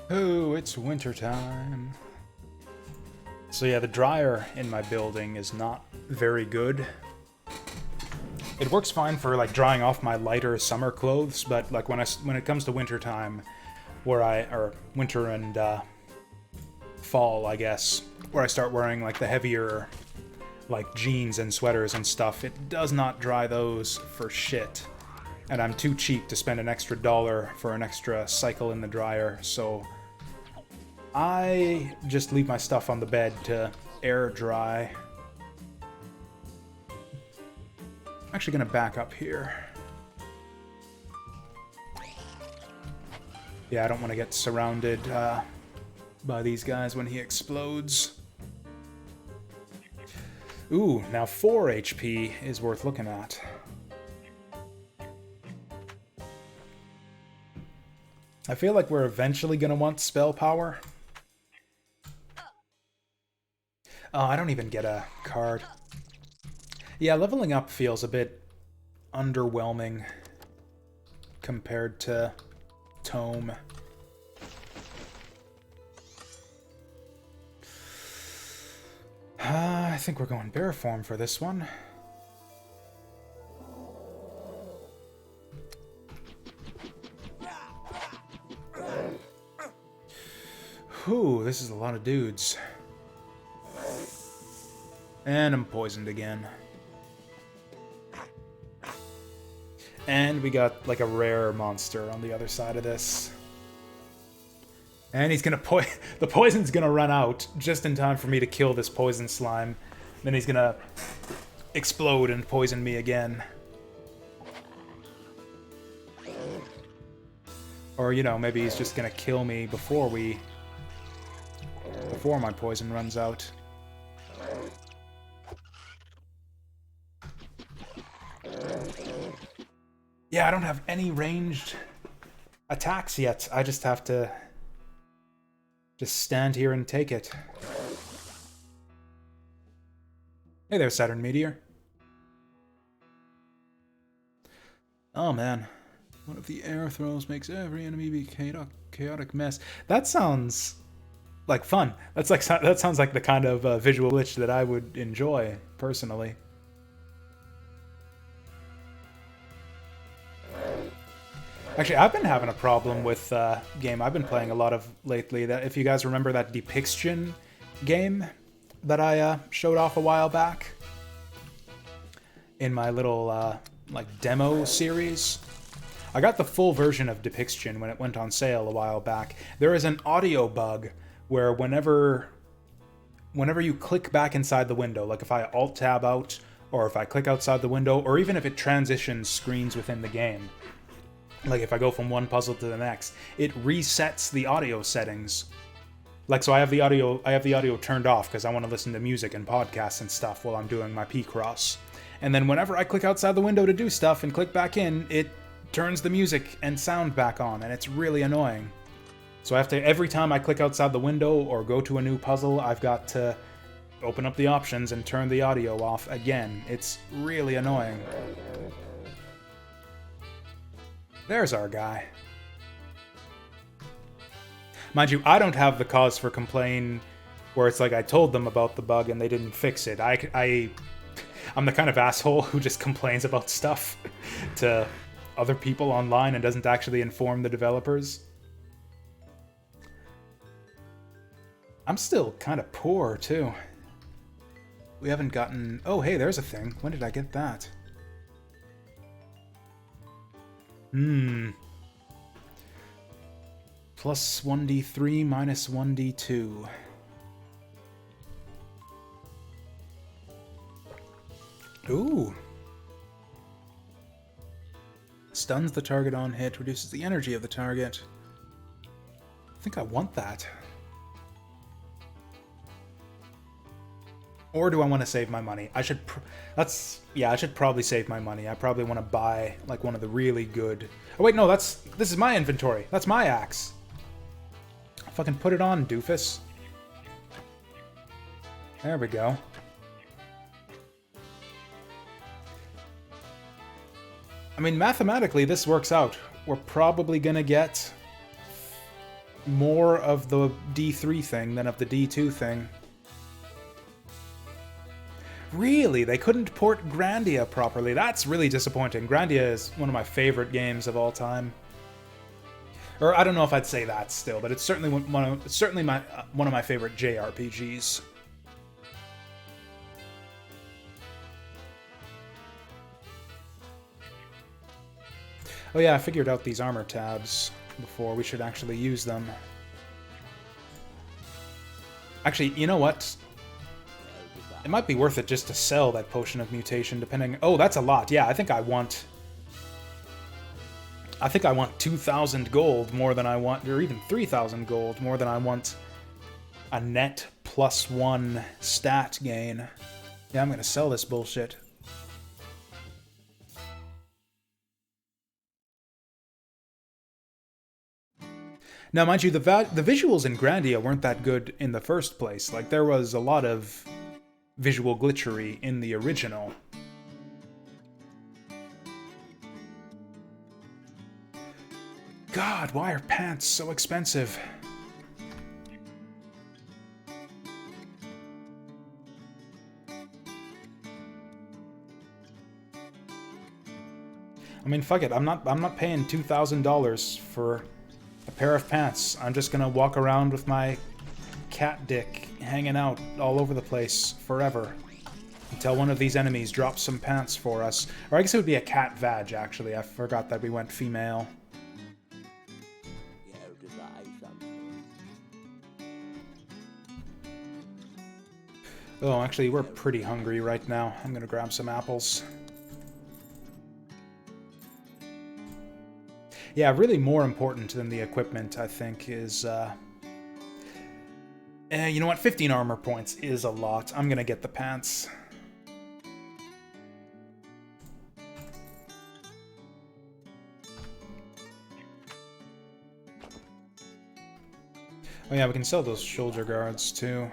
Oh, it's wintertime. So yeah, the dryer in my building is not very good. It works fine for like drying off my lighter summer clothes, but like when it comes to wintertime, or winter and fall, I guess, where I start wearing like the heavier like jeans and sweaters and stuff, it does not dry those for shit. And I'm too cheap to spend an extra $1 for an extra cycle in the dryer, so I just leave my stuff on the bed to air dry. I'm actually gonna back up here. Yeah, I don't want to get surrounded by these guys when he explodes. Ooh, now 4 HP is worth looking at. I feel like we're eventually gonna want spell power. Oh, I don't even get a card. Yeah, leveling up feels a bit underwhelming compared to Tome. I think we're going bear form for this one. Whew, this is a lot of dudes. And I'm poisoned again. And we got like a rare monster on the other side of this. And he's gonna the poison's gonna run out just in time for me to kill this poison slime. Then he's gonna explode and poison me again. Or, you know, maybe he's just gonna kill me before my poison runs out. Yeah, I don't have any ranged attacks yet. I just have to just stand here and take it. Hey there, Saturn Meteor. Oh man. One of the air throws makes every enemy be chaotic mess. That sounds like fun. That sounds like the kind of visual glitch that I would enjoy personally. Actually, I've been having a problem with game I've been playing a lot of lately. That if you guys remember that Depiction game that I showed off a while back in my little like demo series. I got the full version of Depiction when it went on sale a while back. There is an audio bug where whenever you click back inside the window, like if I Alt-Tab out, or if I click outside the window, or even if it transitions screens within the game, like if I go from one puzzle to the next, it resets the audio settings. Like, so I have the audio turned off because I want to listen to music and podcasts and stuff while I'm doing my P-Cross. And then whenever I click outside the window to do stuff and click back in, it turns the music and sound back on, and it's really annoying. So I have to, every time I click outside the window or go to a new puzzle, I've got to open up the options and turn the audio off again. It's really annoying. There's our guy. Mind you, I don't have the cause for complaint where it's like I told them about the bug and they didn't fix it. I'm the kind of asshole who just complains about stuff to other people online and doesn't actually inform the developers. I'm still kind of poor, too. We haven't gotten... Oh, hey, there's a thing. When did I get that? Plus 1d3 minus 1d2. Ooh. Stuns the target on hit, reduces the energy of the target. I think I want that. Or do I want to save my money? I should I should probably save my money. I probably want to buy like one of the really good... Oh wait, no, this is my inventory. That's my axe. Fucking put it on, doofus. There we go. I mean, mathematically, this works out. We're probably gonna get more of the D3 thing than of the D2 thing. Really? They couldn't port Grandia properly? That's really disappointing. Grandia is one of my favorite games of all time. Or I don't know if I'd say that still, but it's certainly one of my favorite JRPGs. Oh yeah, I figured out these armor tabs before. We should actually use them. Actually, you know what? It might be worth it just to sell that potion of mutation, depending... Oh, that's a lot. Yeah, I think I want 2,000 gold more than I want, or even 3,000 gold more than I want a net +1 stat gain. Yeah, I'm gonna sell this bullshit. Now, mind you, the visuals in Grandia weren't that good in the first place. Like, there was a lot of visual glitchery in the original. God, why are pants so expensive? I mean, fuck it. I'm not paying $2,000 for a pair of pants. I'm just gonna walk around with my cat dick hanging out all over the place forever until one of these enemies drops some pants for us. Or I guess it would be a cat vag, actually. I forgot that we went female. Oh, actually, we're pretty hungry right now. I'm gonna grab some apples. Yeah, really more important than the equipment, I think, is... you know what? 15 armor points is a lot. I'm gonna get the pants. Oh yeah, we can sell those shoulder guards, too.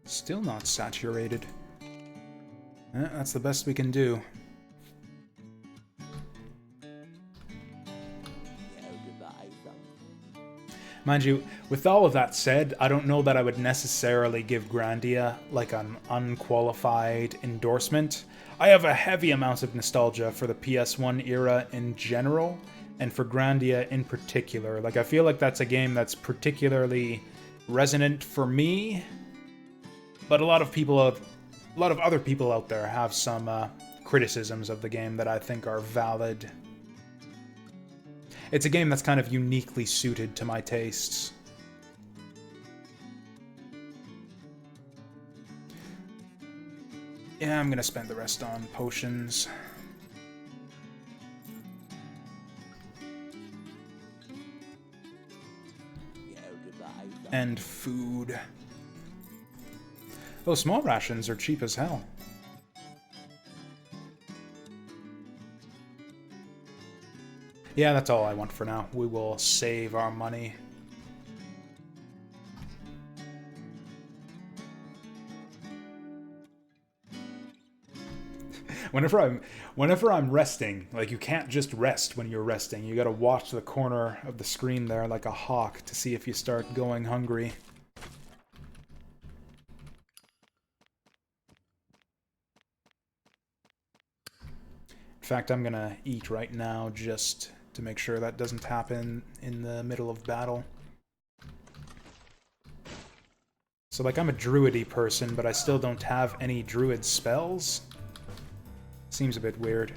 Still not saturated. That's the best we can do. Mind you, with all of that said, I don't know that I would necessarily give Grandia like an unqualified endorsement. I have a heavy amount of nostalgia for the PS1 era in general, and for Grandia in particular. Like, I feel like that's a game that's particularly resonant for me. But a lot of other people out there have some criticisms of the game that I think are valid. It's a game that's kind of uniquely suited to my tastes. Yeah, I'm gonna spend the rest on potions. And food. Oh, small rations are cheap as hell. Yeah, that's all I want for now. We will save our money. Whenever I'm resting, like, you can't just rest when you're resting. You gotta watch the corner of the screen there like a hawk to see if you start going hungry. In fact, I'm gonna eat right now just to make sure that doesn't happen in the middle of battle. So, like, I'm a druidy person, but I still don't have any druid spells? Seems a bit weird.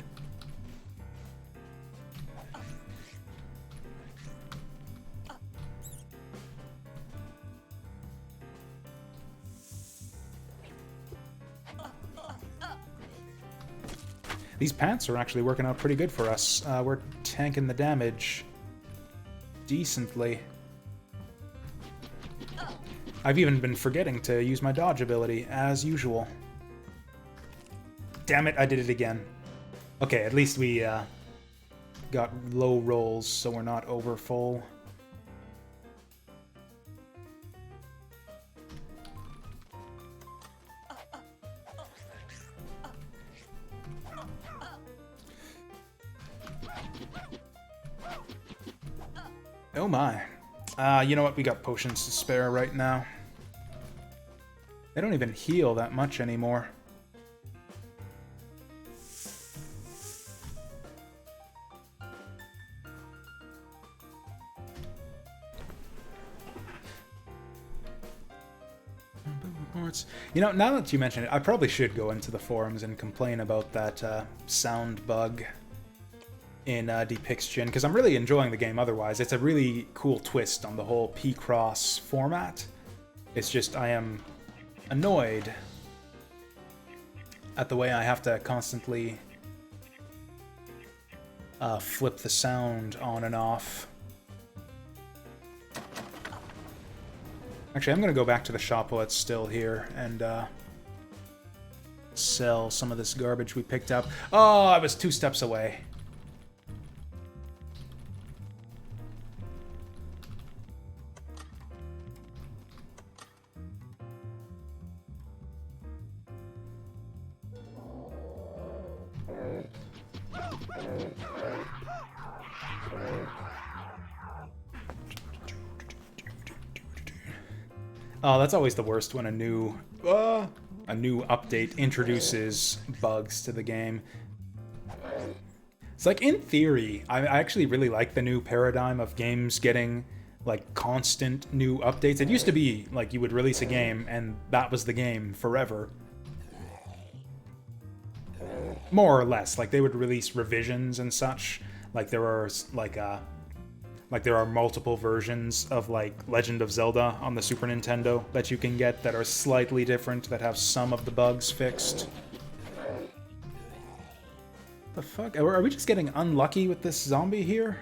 These pants are actually working out pretty good for us. We're tanking the damage decently. I've even been forgetting to use my dodge ability, as usual. Damn it, I did it again. Okay, at least we got low rolls, so we're not over full. Oh my. You know what? We got potions to spare right now. They don't even heal that much anymore. You know, now that you mention it, I probably should go into the forums and complain about that sound bug in Depiction, because I'm really enjoying the game otherwise. It's a really cool twist on the whole P-Cross format. It's just, I am annoyed at the way I have to constantly flip the sound on and off. Actually, I'm going to go back to the shop while it's still here and sell some of this garbage we picked up. Oh, I was 2 steps away. Oh, that's always the worst when a new update introduces bugs to the game. It's like, in theory, I actually really like the new paradigm of games getting like constant new updates. It used to be like you would release a game and that was the game forever. More or less, like they would release revisions and such. Like there are there are multiple versions of like Legend of Zelda on the Super Nintendo that you can get that are slightly different, that have some of the bugs fixed. The fuck? Are we just getting unlucky with this zombie here?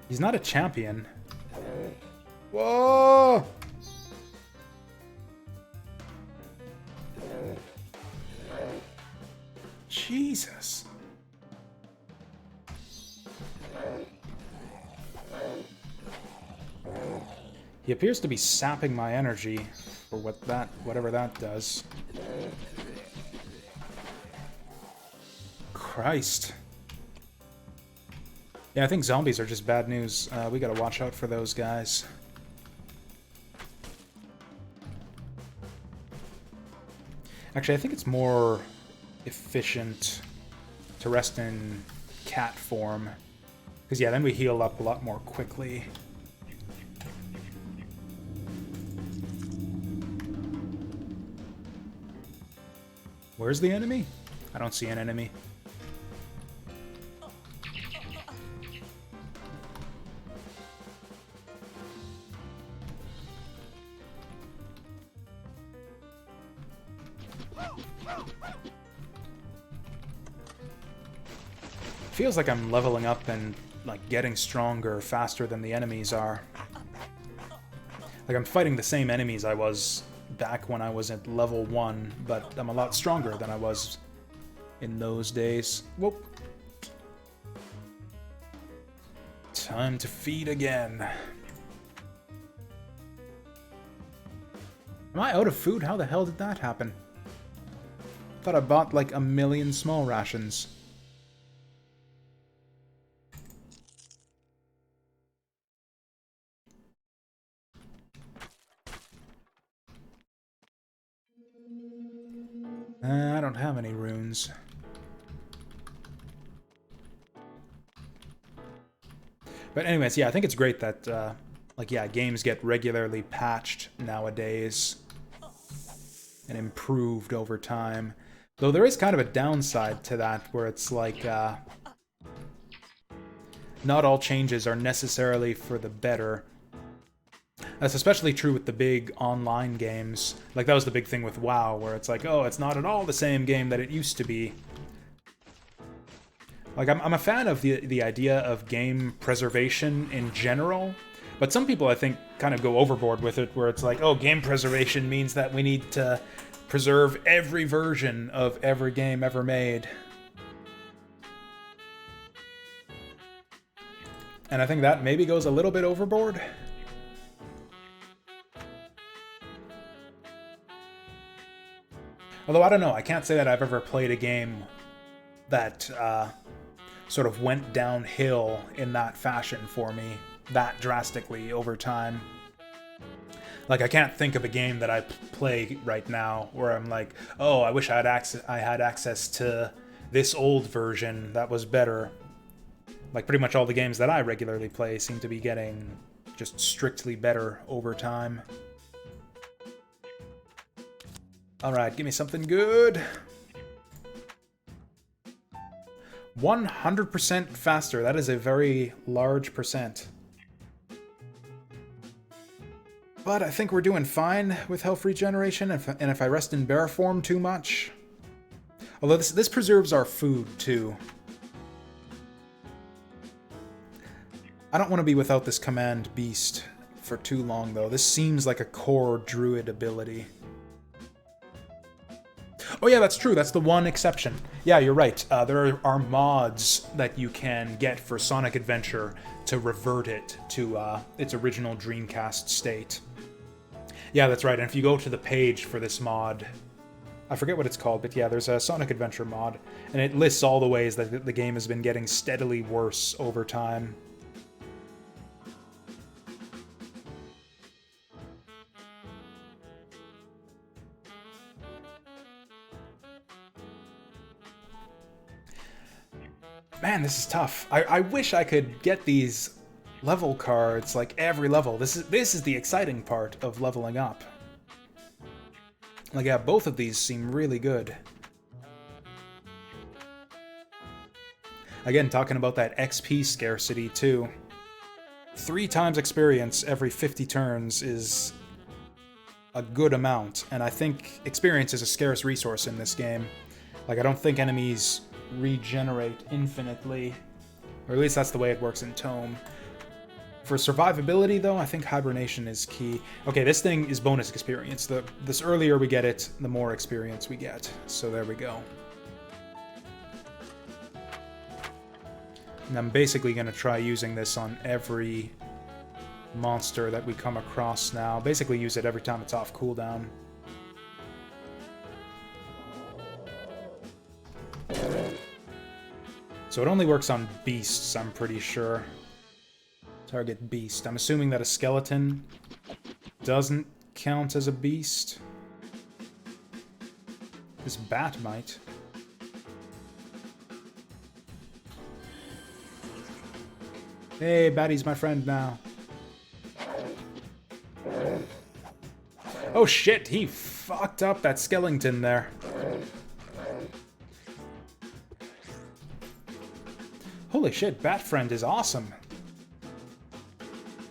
He's not a champion. Whoa! Jesus. He appears to be sapping my energy for whatever that does. Christ. Yeah, I think zombies are just bad news. We gotta watch out for those guys. Actually, I think it's more efficient to rest in cat form. Because, yeah, then we heal up a lot more quickly. Where's the enemy? I don't see an enemy. Feels like I'm leveling up and like getting stronger faster than the enemies are. Like I'm fighting the same enemies I was back when I was at level 1, but I'm a lot stronger than I was in those days. Whoop. Time to feed again. Am I out of food? How the hell did that happen? Thought I bought like 1,000,000 small rations. I don't have any runes. But anyways, yeah, I think it's great that, like, yeah, games get regularly patched nowadays and improved over time. Though there is kind of a downside to that, where it's like, not all changes are necessarily for the better. That's especially true with the big online games. Like, that was the big thing with WoW, where it's like, oh, it's not at all the same game that it used to be. Like, I'm a fan of the idea of game preservation in general, but some people, I think, kind of go overboard with it, where it's like, oh, game preservation means that we need to preserve every version of every game ever made. And I think that maybe goes a little bit overboard. Although, I don't know, I can't say that I've ever played a game that sort of went downhill in that fashion for me. that drastically over time. Like, I can't think of a game that I play right now where I'm like, oh, I wish I had access to this old version that was better. Like, pretty much all the games that I regularly play seem to be getting just strictly better over time. Alright, give me something good. 100% faster. That is a very large percent. But I think we're doing fine with health regeneration, and if I rest in bear form too much... Although this preserves our food, too. I don't want to be without this command beast for too long, though. This seems like a core druid ability. Oh yeah, that's true. That's the one exception. Yeah, you're right. There are mods that you can get for Sonic Adventure to revert it to its original Dreamcast state. Yeah, that's right. And if you go to the page for this mod, I forget what it's called, but yeah, there's a Sonic Adventure mod, and it lists all the ways that the game has been getting steadily worse over time. Man, this is tough. I wish I could get these level cards like every level. This is the exciting part of leveling up. Like, yeah, both of these seem really good. Again, talking about that XP scarcity too. 3 times experience every 50 turns is a good amount, and I think experience is a scarce resource in this game. Like, I don't think enemies regenerate infinitely, or at least that's the way it works in Tome. For survivability, though, I think hibernation is key. Okay, this thing is bonus experience. This earlier we get it, the more experience we get. So there we go. And I'm basically going to try using this on every monster that we come across now. Basically use it every time it's off cooldown. So it only works on beasts, I'm pretty sure. Target beast. I'm assuming that a skeleton doesn't count as a beast. This bat might. Hey, Batty's my friend now. Oh shit, he fucked up that skeleton there. Holy shit, Bat Friend is awesome.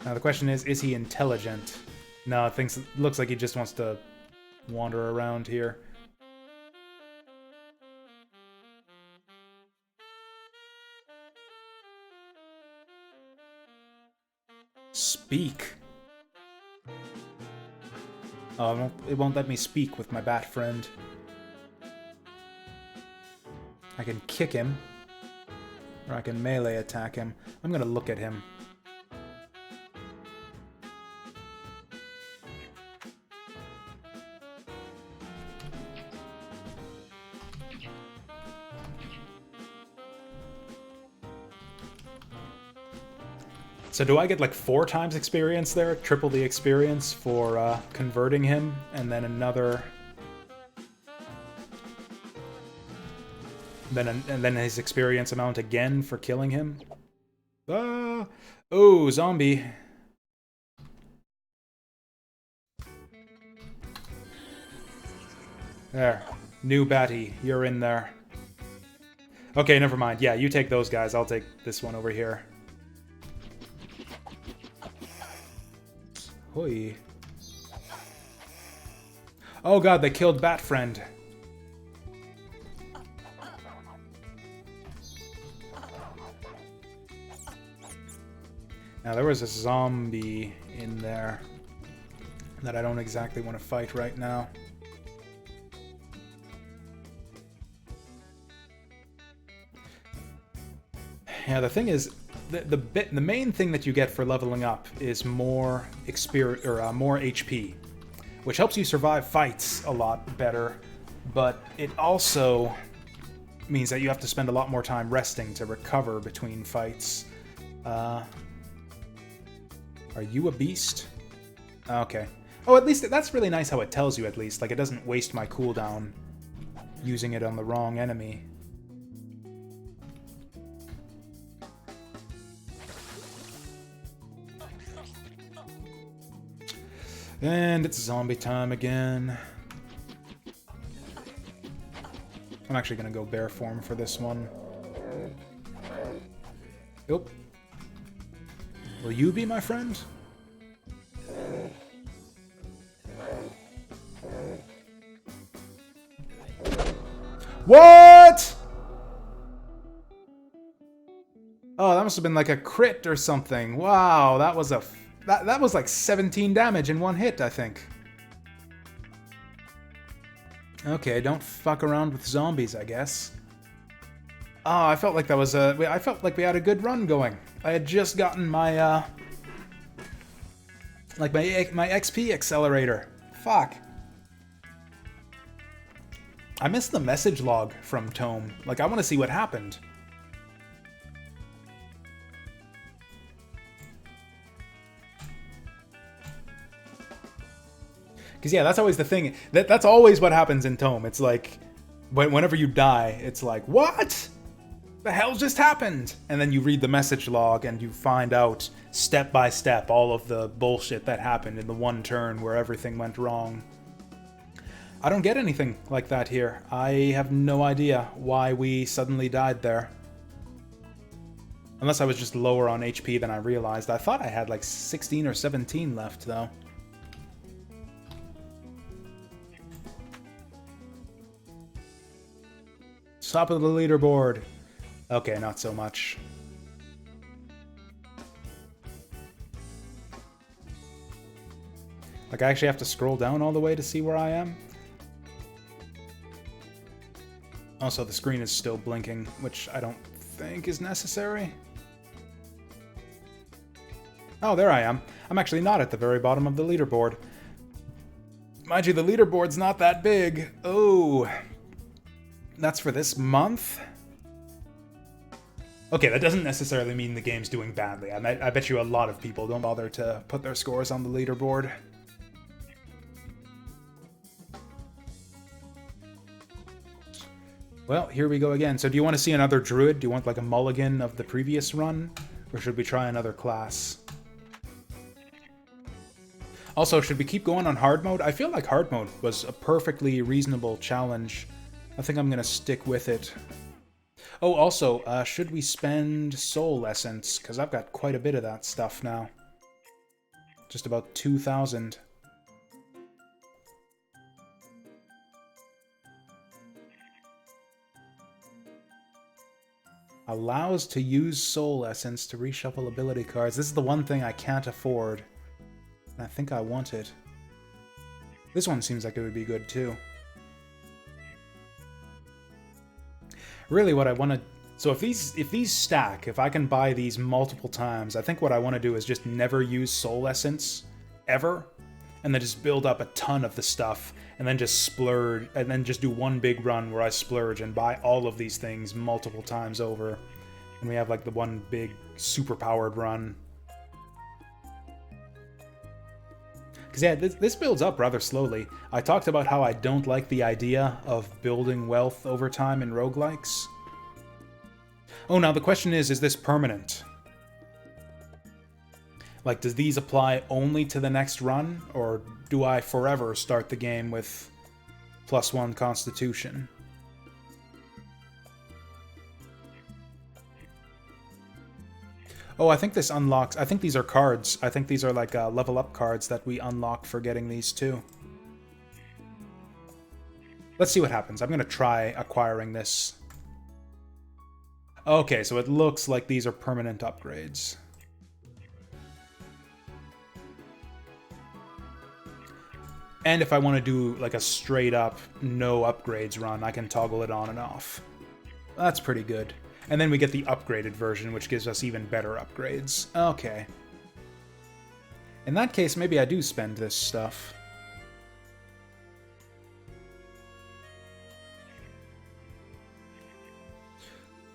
Now the question is he intelligent? No, it looks like he just wants to wander around here. Speak. Oh, it won't let me speak with my bat friend. I can kick him. Or I can melee attack him. I'm gonna look at him. So do I get like 4 times experience there? Triple the experience for converting him, and then another... and then his experience amount again for killing him? Oh, zombie. There. New Batty, you're in there. Okay, never mind. Yeah, you take those guys. I'll take this one over here. Hoi. Oh god, they killed Bat Friend. Now, there was a zombie in there that I don't exactly want to fight right now. Yeah, the thing is, the main thing that you get for leveling up is more experience, or more HP, which helps you survive fights a lot better, but it also means that you have to spend a lot more time resting to recover between fights. Are you a beast? Okay. Oh, at least that's really nice how it tells you, at least. Like, it doesn't waste my cooldown using it on the wrong enemy. And it's zombie time again. I'm actually going to go bear form for this one. Nope. Will you be my friend? What? Oh, that must have been like a crit or something. Wow, that was that was like 17 damage in one hit, I think. Okay, don't fuck around with zombies, I guess. Oh, I felt like that was I felt like we had a good run going. I had just gotten my like my XP accelerator. Fuck. I missed the message log from Tome. Like, I want to see what happened. Because, yeah, that's always the thing. That's always what happens in Tome. It's like, whenever you die, it's like, what? The hell just happened? And then you read the message log and you find out, step by step, all of the bullshit that happened in the one turn where everything went wrong. I don't get anything like that here. I have no idea why we suddenly died there. Unless I was just lower on HP than I realized. I thought I had like 16 or 17 left, though. Top of the leaderboard. Okay, not so much. Like, I actually have to scroll down all the way to see where I am. Also, the screen is still blinking, which I don't think is necessary. Oh, there I am. I'm actually not at the very bottom of the leaderboard. Mind you, the leaderboard's not that big. Oh, that's for this month? Okay, that doesn't necessarily mean the game's doing badly. I bet you a lot of people don't bother to put their scores on the leaderboard. Well, here we go again. So do you want to see another druid? Do you want like a mulligan of the previous run? Or should we try another class? Also, should we keep going on hard mode? I feel like hard mode was a perfectly reasonable challenge. I think I'm going to stick with it. Oh, also, should we spend soul essence? Because I've got quite a bit of that stuff now. Just about 2,000. Allows to use soul essence to reshuffle ability cards. This is the one thing I can't afford. And I think I want it. This one seems like it would be good too. Really what I want to... So if these stack, if I can buy these multiple times, I think what I want to do is just never use soul essence ever. And then just build up a ton of the stuff. And then just splurge, and then just do one big run where I splurge and buy all of these things multiple times over. And we have like the one big super powered run. Because yeah, this builds up rather slowly. I talked about how I don't like the idea of building wealth over time in roguelikes. Oh, now the question is this permanent? Like, does these apply only to the next run, or do I forever start the game with +1 Constitution? Oh, I think this unlocks... I think these are cards. I think these are like level up cards that we unlock for getting these too. Let's see what happens. I'm going to try acquiring this. Okay, so it looks like these are permanent upgrades. And if I want to do like a straight up no upgrades run, I can toggle it on and off. That's pretty good. And then we get the upgraded version, which gives us even better upgrades. Okay. In that case, maybe I do spend this stuff.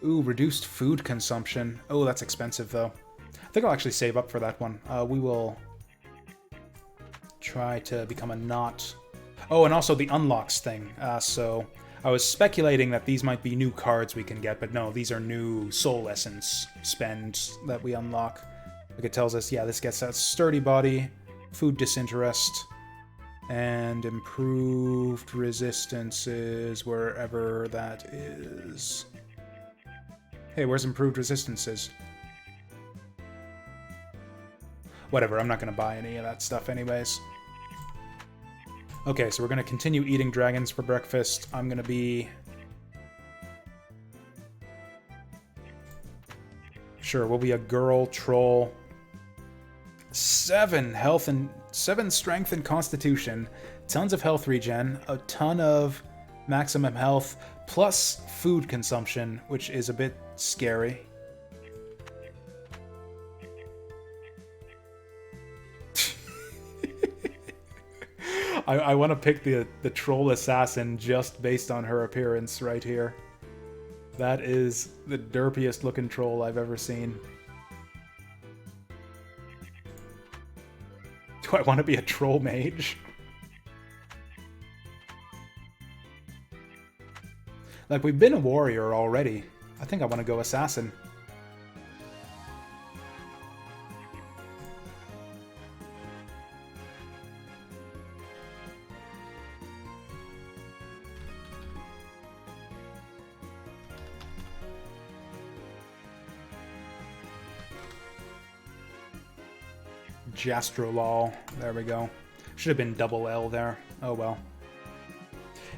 Ooh, reduced food consumption. Oh, that's expensive though. I think I'll actually save up for that one. We will try to become a knot. Oh, and also the unlocks thing. So I was speculating that these might be new cards we can get, but no, these are new soul essence spends that we unlock. Like it tells us, yeah, this gets that sturdy body, food disinterest, and improved resistances wherever that is. Hey, where's improved resistances? Whatever, I'm not going to buy any of that stuff anyways. Okay, so we're going to continue eating dragons for breakfast. I'm going to be... Sure, we'll be a girl troll. 7 health and 7 strength and constitution. Tons of health regen. A ton of maximum health. Plus food consumption, which is a bit scary. I want to pick the troll assassin just based on her appearance right here. That is the derpiest looking troll I've ever seen. Do I want to be a troll mage? Like, we've been a warrior already. I think I want to go assassin. Jastrolol. There we go. Should have been double L there. Oh well.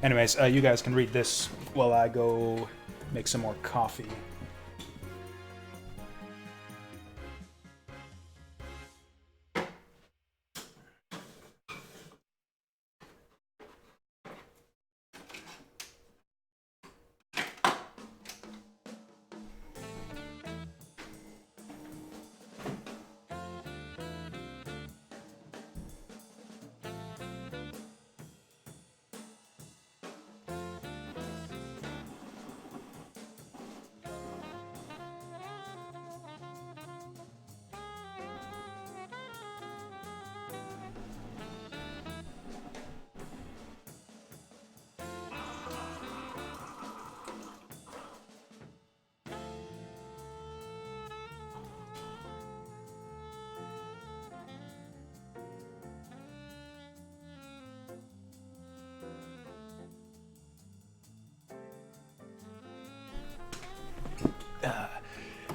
Anyways, you guys can read this while I go make some more coffee.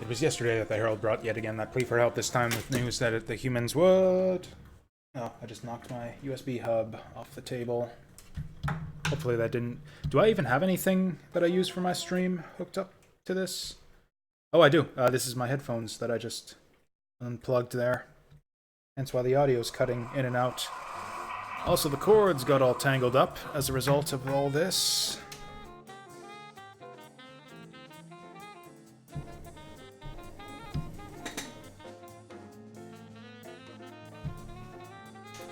It was yesterday that the Herald brought yet again that plea for help, this time with news that the humans would... Oh, I just knocked my USB hub off the table. Hopefully that didn't... Do I even have anything that I use for my stream hooked up to this? Oh, I do. This is my headphones that I just unplugged there. Hence why the audio's cutting in and out. Also, the cords got all tangled up as a result of all this.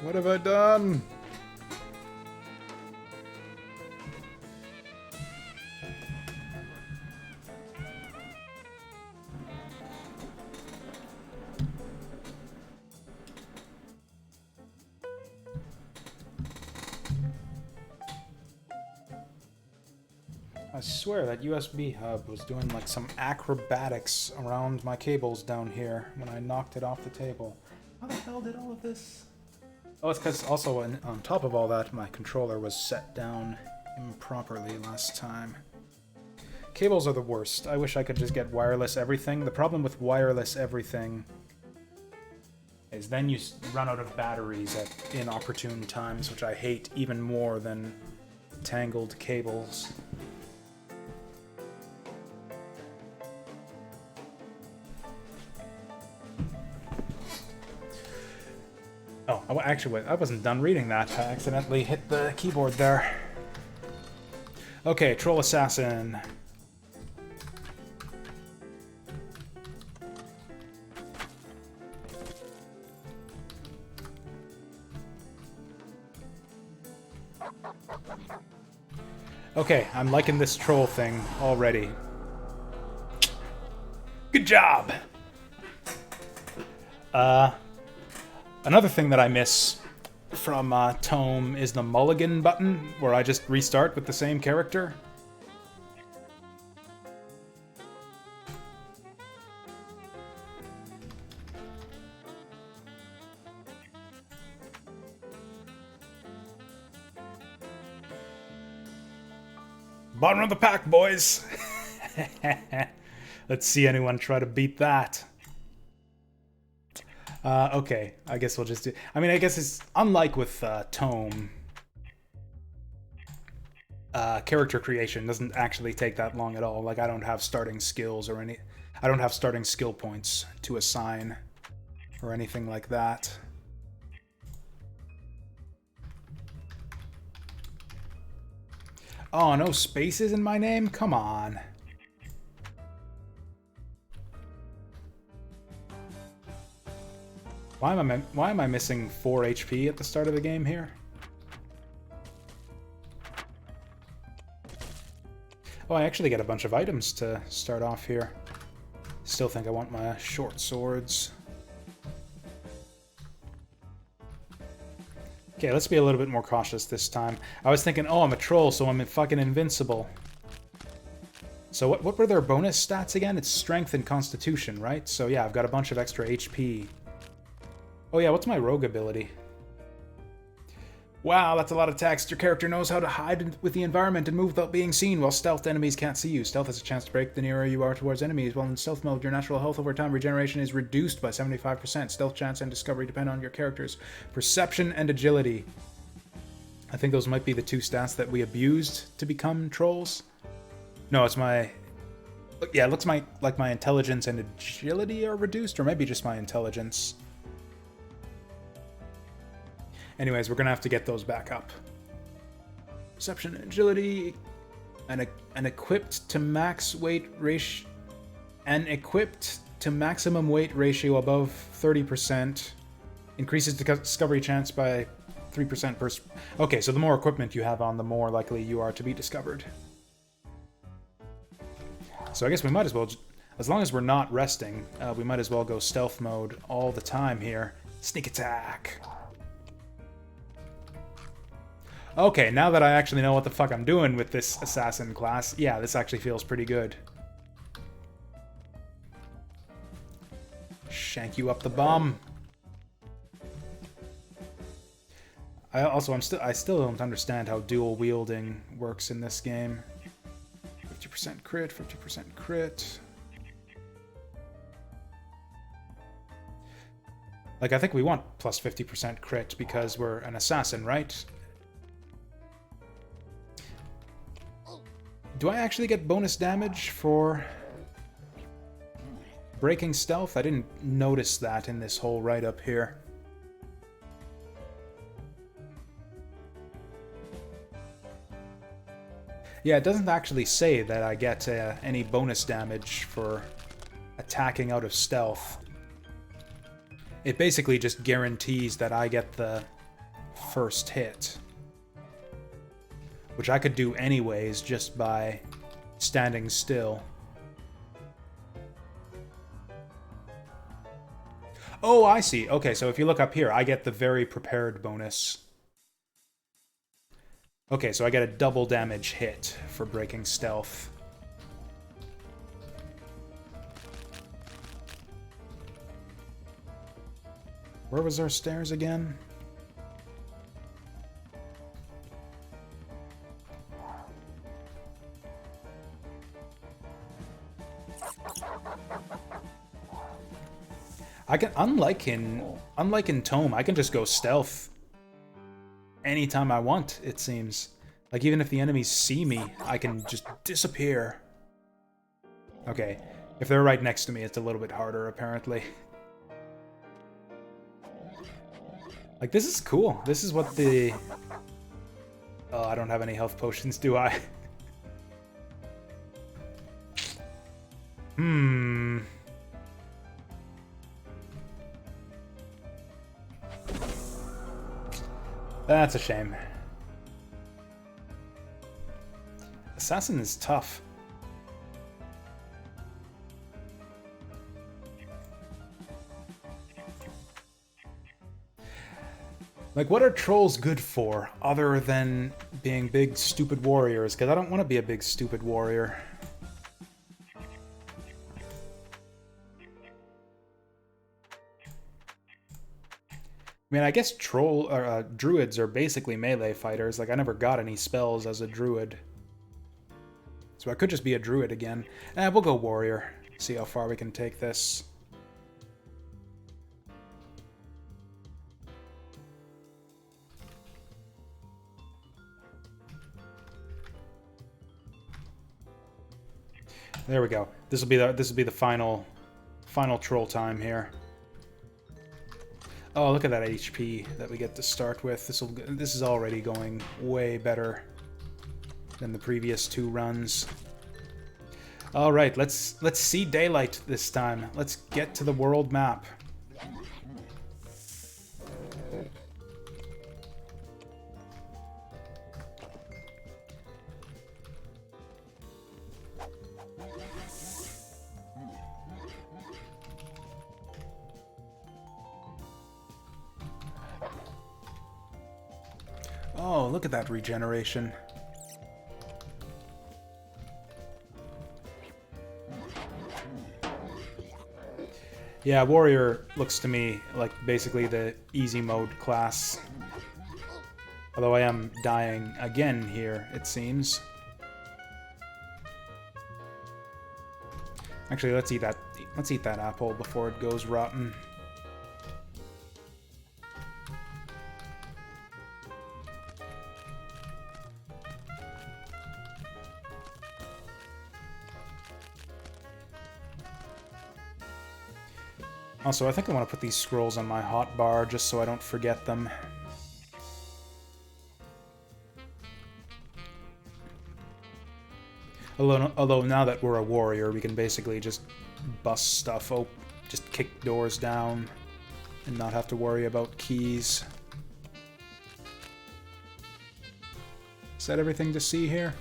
What have I done? I swear that USB hub was doing like some acrobatics around my cables down here when I knocked it off the table. How the hell did all of this... Oh, it's because also on top of all that, my controller was set down improperly last time. Cables are the worst. I wish I could just get wireless everything. The problem with wireless everything is then you run out of batteries at inopportune times, which I hate even more than tangled cables. Oh, actually, I wasn't done reading that. I accidentally hit the keyboard there. Okay, Troll Assassin. Okay, I'm liking this troll thing already. Good job! Another thing that I miss from Tome is the mulligan button, where I just restart with the same character. Bottom of the pack, boys! Let's see anyone try to beat that. Okay, I guess we'll just do... I mean, I guess it's... Unlike with Tome, character creation doesn't actually take that long at all. Like, I don't have starting skills or any... I don't have starting skill points to assign or anything like that. Oh, no spaces in my name? Come on. Why am I missing 4 HP at the start of the game here? Oh, I actually get a bunch of items to start off here. Still think I want my short swords. Okay, let's be a little bit more cautious this time. I was thinking, oh, I'm a troll, so I'm fucking invincible. So what were their bonus stats again? It's strength and constitution, right? So yeah, I've got a bunch of extra HP. Oh yeah, what's my rogue ability? Wow, that's a lot of text. Your character knows how to hide with the environment and move without being seen, while stealthed enemies can't see you. Stealth has a chance to break the nearer you are towards enemies. While in stealth mode, your natural health over time regeneration is reduced by 75%. Stealth chance and discovery depend on your character's perception and agility. I think those might be the 2 stats that we abused to become trolls. No, it's my... Yeah, it looks like my intelligence and agility are reduced, or maybe just my intelligence. Anyways, we're gonna have to get those back up. Perception and agility, and equipped to max weight ratio, and equipped to maximum weight ratio above 30%, increases the discovery chance by 3% per. Okay, so the more equipment you have on, the more likely you are to be discovered. So I guess we might as well, as long as we're not resting, we might as well go stealth mode all the time here. Sneak attack. Okay, now that I actually know what the fuck I'm doing with this assassin class, yeah, this actually feels pretty good. Shank you up the bum. I still don't understand how dual wielding works in this game. 50% crit, 50% crit. Like, I think we want plus 50% crit because we're an assassin, right? Do I actually get bonus damage for breaking stealth? I didn't notice that in this whole write-up here. Yeah, it doesn't actually say that I get any bonus damage for attacking out of stealth. It basically just guarantees that I get the first hit. Which I could do anyways, just by standing still. Oh, I see. Okay, so if you look up here, I get the very prepared bonus. Okay, so I get a double damage hit for breaking stealth. Where was our stairs again? I can, unlike in Tome, I can just go stealth anytime I want, it seems. Like, even if the enemies see me, I can just disappear. Okay, if they're right next to me, it's a little bit harder, apparently. Like, this is cool. This is what the... Oh, I don't have any health potions, do I? That's a shame. Assassin is tough. Like, what are trolls good for, other than being big, stupid warriors? Because I don't want to be a big, stupid warrior. I mean, I guess druids are basically melee fighters. Like, I never got any spells as a druid. So I could just be a druid again. We'll go warrior. See how far we can take this. There we go. This will be the final troll time here. Oh, look at that HP that we get to start with. This is already going way better than the previous 2 runs. All right, let's see daylight this time. Let's get to the world map. Oh, look at that regeneration. Yeah, warrior looks to me like basically the easy mode class. Although I am dying again here, it seems. Actually, let's eat that apple before it goes rotten. Also, I think I want to put these scrolls on my hotbar just so I don't forget them. Although now that we're a warrior, we can basically just bust stuff open, just kick doors down, and not have to worry about keys. Is that everything to see here?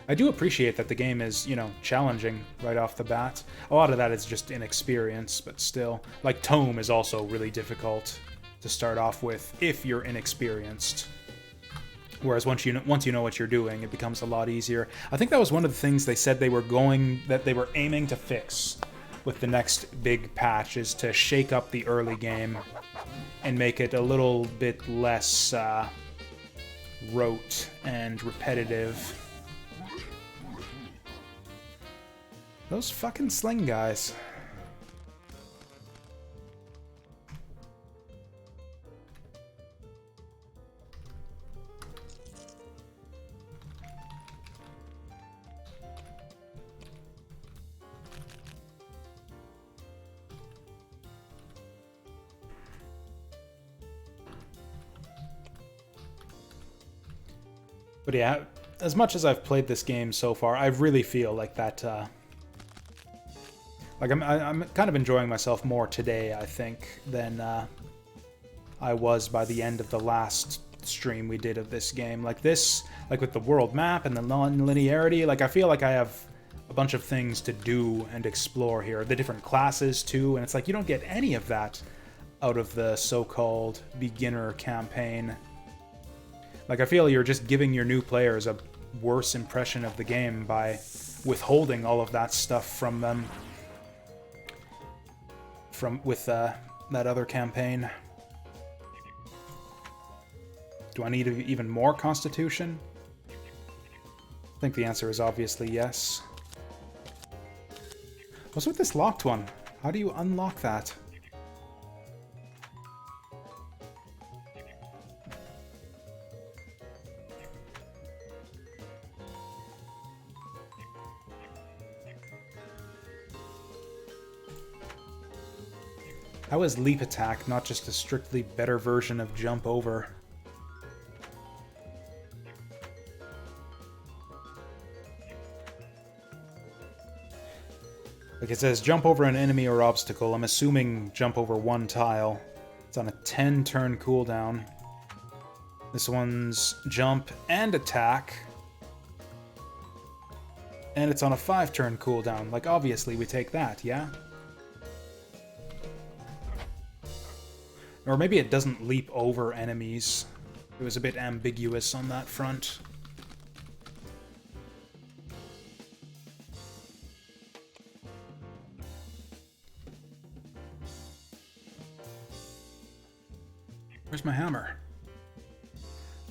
I do appreciate that the game is, you know, challenging right off the bat. A lot of that is just inexperience, but still. Like, Tome is also really difficult to start off with if you're inexperienced. Whereas once you know what you're doing, it becomes a lot easier. I think that was one of the things they said they were aiming to fix with the next big patch, is to shake up the early game and make it a little bit less rote and repetitive. Those fucking sling guys. But yeah, as much as I've played this game so far, I really feel like that... Like, I'm kind of enjoying myself more today, I think, than I was by the end of the last stream we did of this game. Like with the world map and the non-linearity, like, I feel like I have a bunch of things to do and explore here. The different classes, too, and it's like you don't get any of that out of the so-called beginner campaign. Like, I feel you're just giving your new players a worse impression of the game by withholding all of that stuff from them. With that other campaign. Do I need even more Constitution? I think the answer is obviously yes. What's with this locked one? How do you unlock that? How is leap attack not just a strictly better version of jump over? Like, it says jump over an enemy or obstacle. I'm assuming jump over one tile. It's on a 10-turn cooldown. This one's jump and attack. And it's on a 5-turn cooldown. Like, obviously we take that, yeah? Or maybe it doesn't leap over enemies. It was a bit ambiguous on that front. Where's my hammer?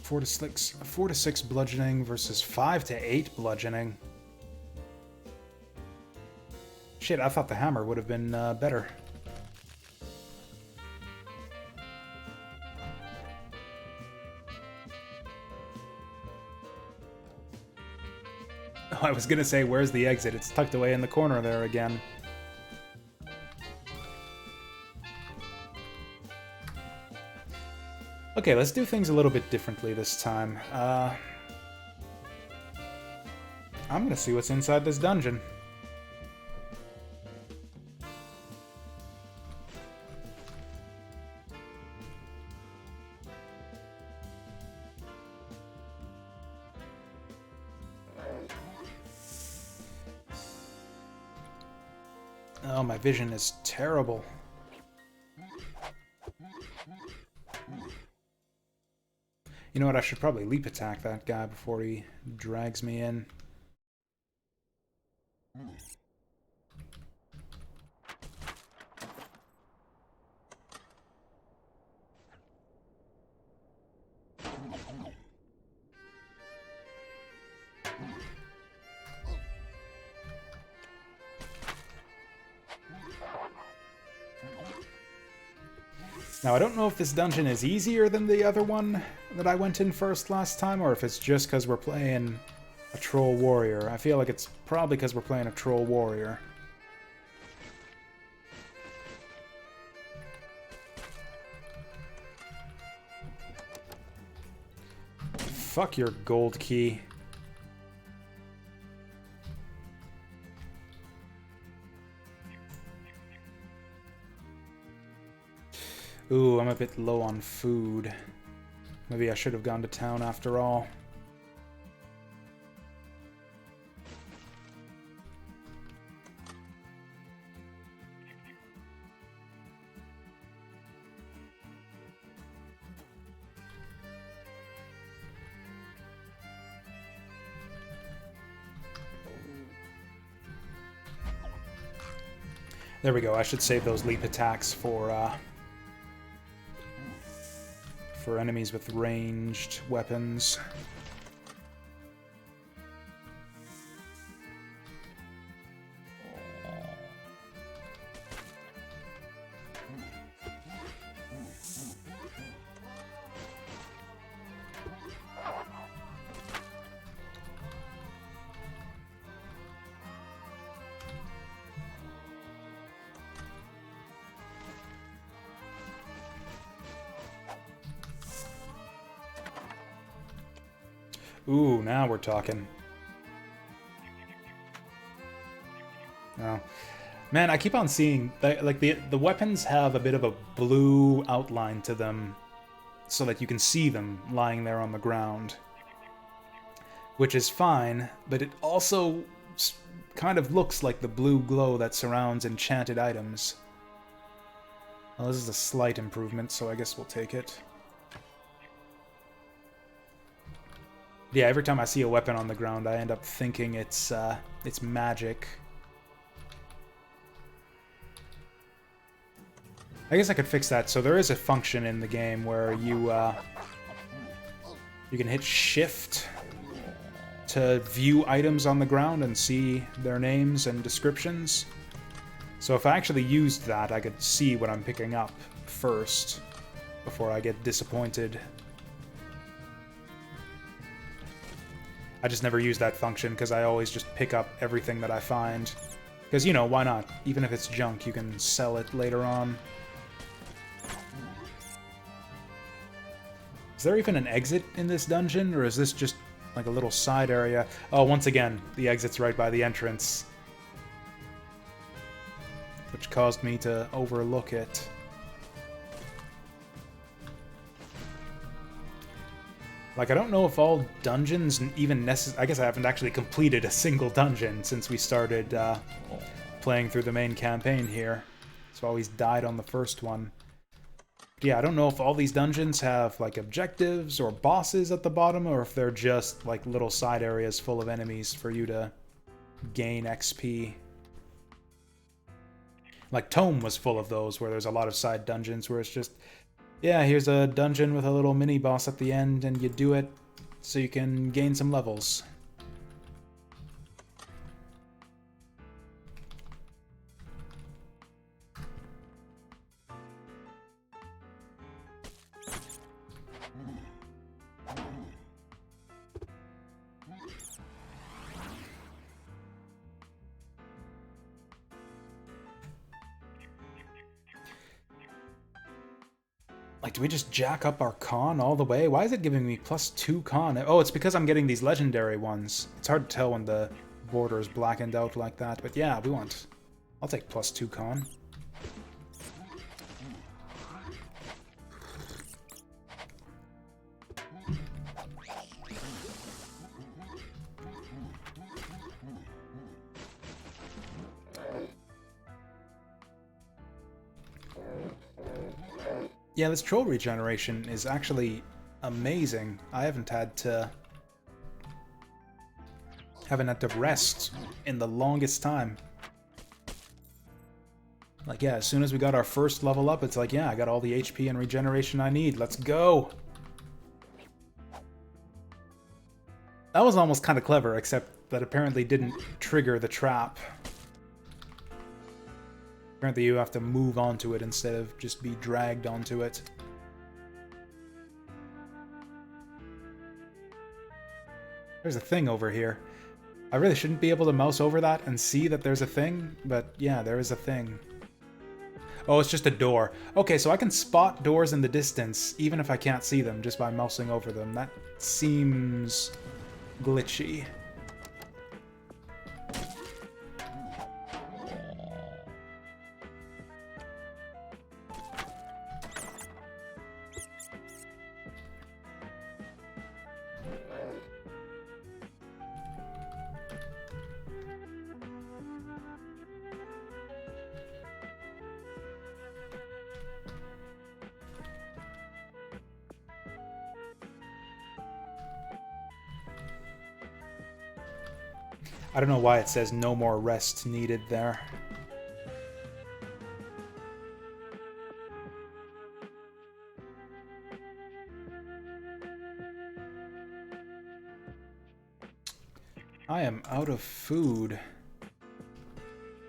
4 to 6 bludgeoning versus 5 to 8 bludgeoning. Shit, I thought the hammer would have been better. Oh, I was gonna say, where's the exit? It's tucked away in the corner there again. Okay, let's do things a little bit differently this time. I'm gonna see what's inside this dungeon. Oh, my vision is terrible. You know what, I should probably leap attack that guy before he drags me in. Now, I don't know if this dungeon is easier than the other one that I went in first last time, or if it's just because we're playing a troll warrior. I feel like it's probably because we're playing a troll warrior. Fuck your gold key. Ooh, I'm a bit low on food. Maybe I should have gone to town after all. There we go. I should save those leap attacks for enemies with ranged weapons. Ooh, now we're talking. Oh. Man, I keep on seeing, like, the weapons have a bit of a blue outline to them so that you can see them lying there on the ground. Which is fine, but it also kind of looks like the blue glow that surrounds enchanted items. Well, this is a slight improvement, so I guess we'll take it. Yeah, every time I see a weapon on the ground, I end up thinking it's magic. I guess I could fix that. So there is a function in the game where you can hit Shift to view items on the ground and see their names and descriptions. So if I actually used that, I could see what I'm picking up first before I get disappointed. I just never use that function because I always just pick up everything that I find. Because, you know, why not? Even if it's junk, you can sell it later on. Is there even an exit in this dungeon, or is this just like a little side area? Oh, once again, the exit's right by the entrance. Which caused me to overlook it. Like, I don't know if all dungeons even I guess I haven't actually completed a single dungeon since we started playing through the main campaign here. So I always died on the first one. Yeah, I don't know if all these dungeons have like objectives or bosses at the bottom, or if they're just like little side areas full of enemies for you to gain XP. Like Tome was full of those, where there's a lot of side dungeons where it's just, yeah, here's a dungeon with a little mini boss at the end, and you do it so you can gain some levels. Like, do we just jack up our con all the way? Why is it giving me +2 con? Oh, it's because I'm getting these legendary ones. It's hard to tell when the border is blackened out like that. But yeah, we want... I'll take +2 con. Yeah, this troll regeneration is actually amazing. I haven't had to rest in the longest time. Like, yeah, as soon as we got our first level up, it's like, yeah, I got all the HP and regeneration I need. Let's go! That was almost kind of clever, except that apparently didn't trigger the trap. Apparently you have to move onto it instead of just be dragged onto it. There's a thing over here. I really shouldn't be able to mouse over that and see that there's a thing, but yeah, there is a thing. Oh, it's just a door. Okay, so I can spot doors in the distance, even if I can't see them, just by mousing over them. That seems glitchy. I don't know why it says no more rest needed there. I am out of food.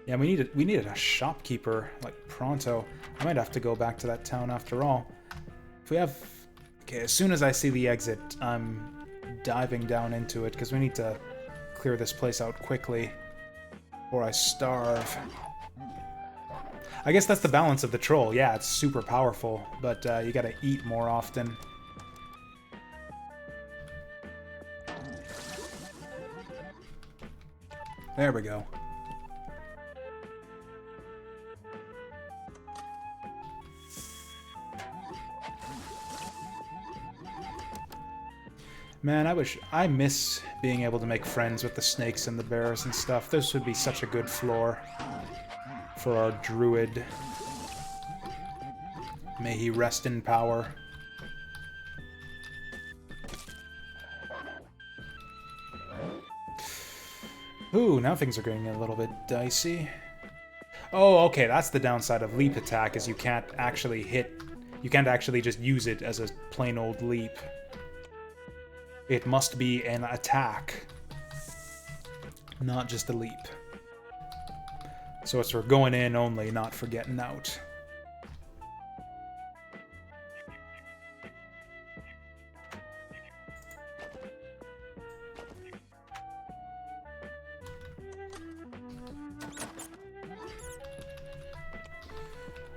Yeah, we needed a shopkeeper, like, pronto. I might have to go back to that town after all. If we have... Okay, as soon as I see the exit, I'm diving down into it, because we need to clear this place out quickly before I starve. I guess that's the balance of the troll. Yeah, it's super powerful, but you gotta eat more often. There we go. Man, I miss being able to make friends with the snakes and the bears and stuff. This would be such a good floor for our druid. May he rest in power. Ooh, now things are getting a little bit dicey. Oh, okay, that's the downside of leap attack, is you can't actually just use it as a plain old leap. It must be an attack, not just a leap. So it's for going in only, not for getting out.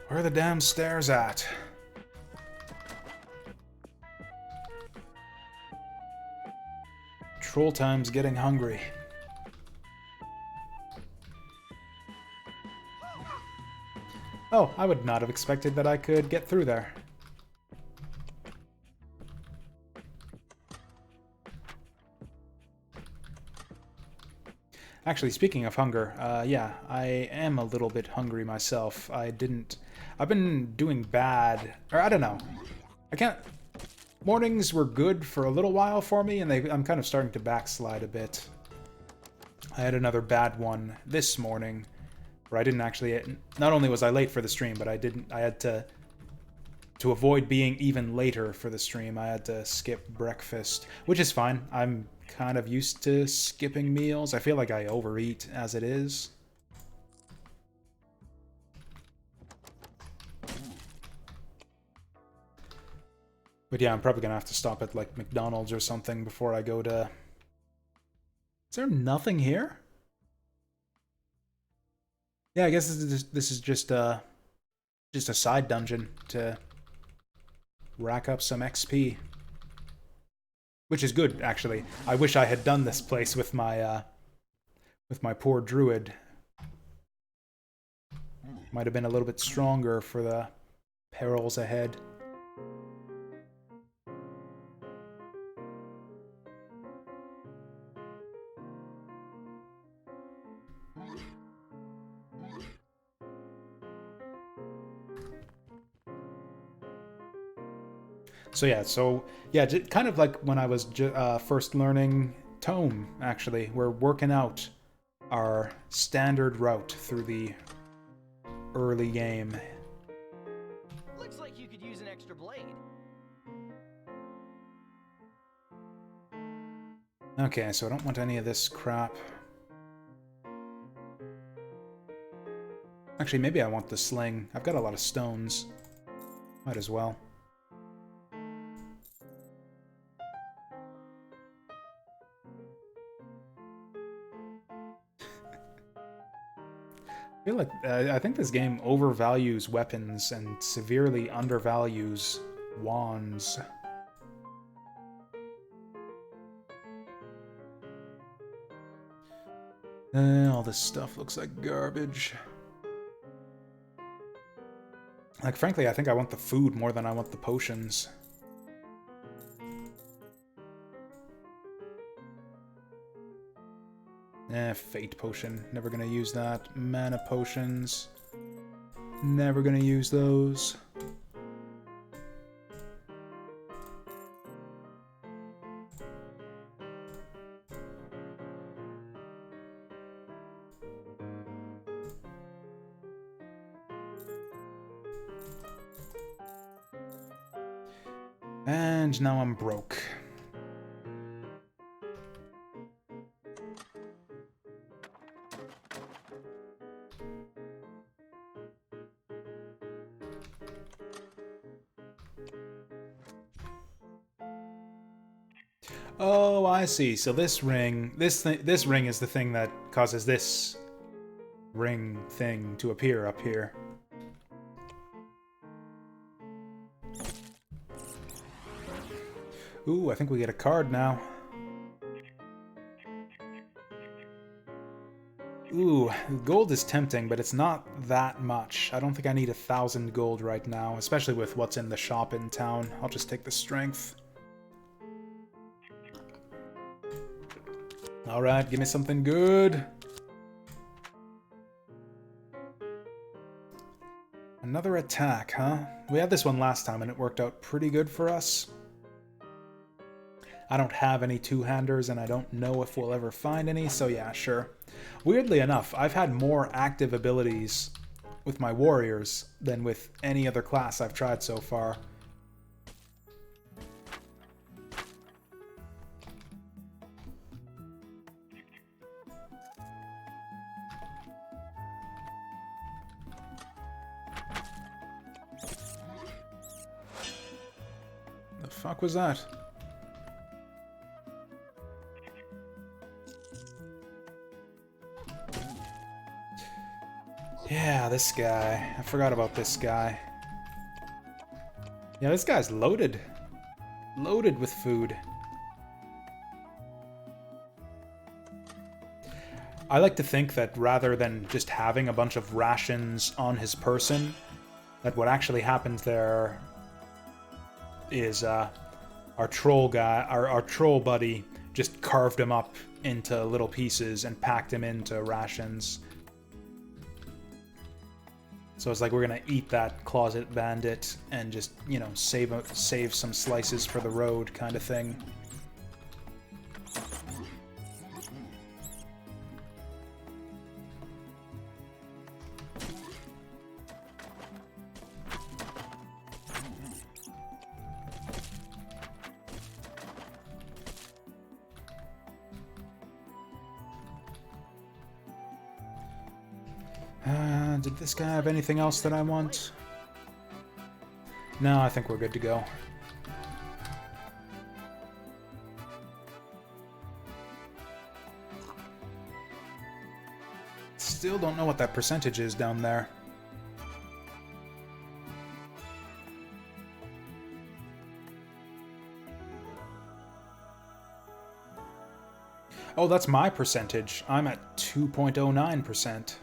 Where are the damn stairs at? Troll time's getting hungry. Oh, I would not have expected that I could get through there. Actually, speaking of hunger, yeah, I am a little bit hungry myself. I I've been doing bad, or I don't know. I can't... Mornings were good for a little while for me, and I'm kind of starting to backslide a bit. I had another bad one this morning, where I didn't actually... Not only was I late for the stream, but I had to... To avoid being even later for the stream, I had to skip breakfast, which is fine. I'm kind of used to skipping meals. I feel like I overeat as it is. But yeah, I'm probably gonna have to stop at like McDonald's or something before I go to... Is there nothing here? Yeah, I guess this is just a side dungeon to rack up some XP. Which is good, actually. I wish I had done this place with my poor druid. Might have been a little bit stronger for the perils ahead. So yeah, kind of like when I was first learning Tome, actually. We're working out our standard route through the early game. Looks like you could use an extra blade. Okay, so I don't want any of this crap. Actually, maybe I want the sling. I've got a lot of stones. Might as well. I feel like I think this game overvalues weapons and severely undervalues wands. All this stuff looks like garbage. Like, frankly, I think I want the food more than I want the potions. Fate potion. Never gonna use that. Mana potions. Never gonna use those. And now I'm broke. Oh, I see. So this ring, this ring is the thing that causes this ring thing to appear up here. Ooh, I think we get a card now. Ooh, gold is tempting, but it's not that much. I don't think I need 1,000 gold right now, especially with what's in the shop in town. I'll just take the strength. Alright, give me something good. Another attack, huh? We had this one last time and it worked out pretty good for us. I don't have any two-handers and I don't know if we'll ever find any, so yeah, sure. Weirdly enough, I've had more active abilities with my warriors than with any other class I've tried so far. The fuck was that? Yeah, this guy. I forgot about this guy. Yeah, this guy's loaded. Loaded with food. I like to think that rather than just having a bunch of rations on his person, that what actually happened there is our troll guy, our troll buddy, just carved him up into little pieces and packed him into rations. So it's like we're gonna eat that closet bandit and just, you know, save some slices for the road kind of thing. Did this guy have anything else that I want? No, I think we're good to go. Still don't know what that percentage is down there. Oh, that's my percentage. I'm at 2.09%.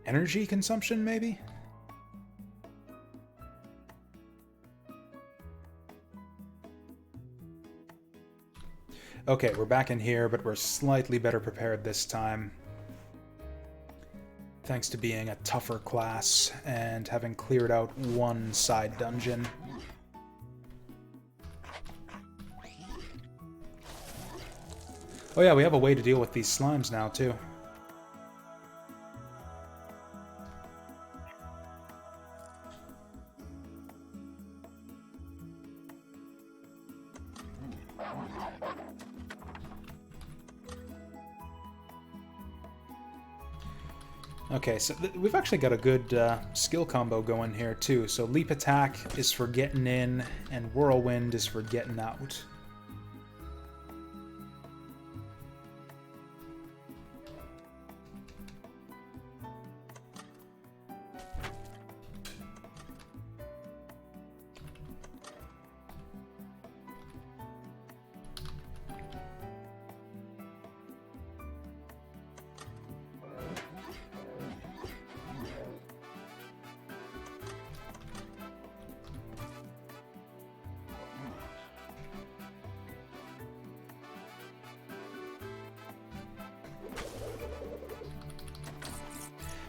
Energy consumption, maybe? Okay, we're back in here, but we're slightly better prepared this time. Thanks to being a tougher class and having cleared out one side dungeon. Oh yeah, we have a way to deal with these slimes now, too. Okay, so we've actually got a good skill combo going here, too. So Leap Attack is for getting in, and Whirlwind is for getting out.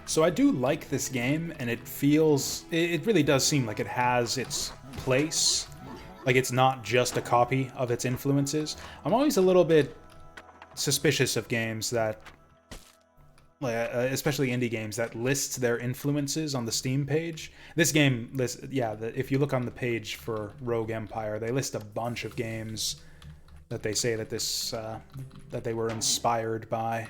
So I do like this game, and it really does seem like it has its place. Like it's not just a copy of its influences. I'm always a little bit suspicious of games that, especially indie games, that lists their influences on the Steam page. This game lists, yeah, if you look on the page for Rogue Empire, they list a bunch of games that they say that that they were inspired by.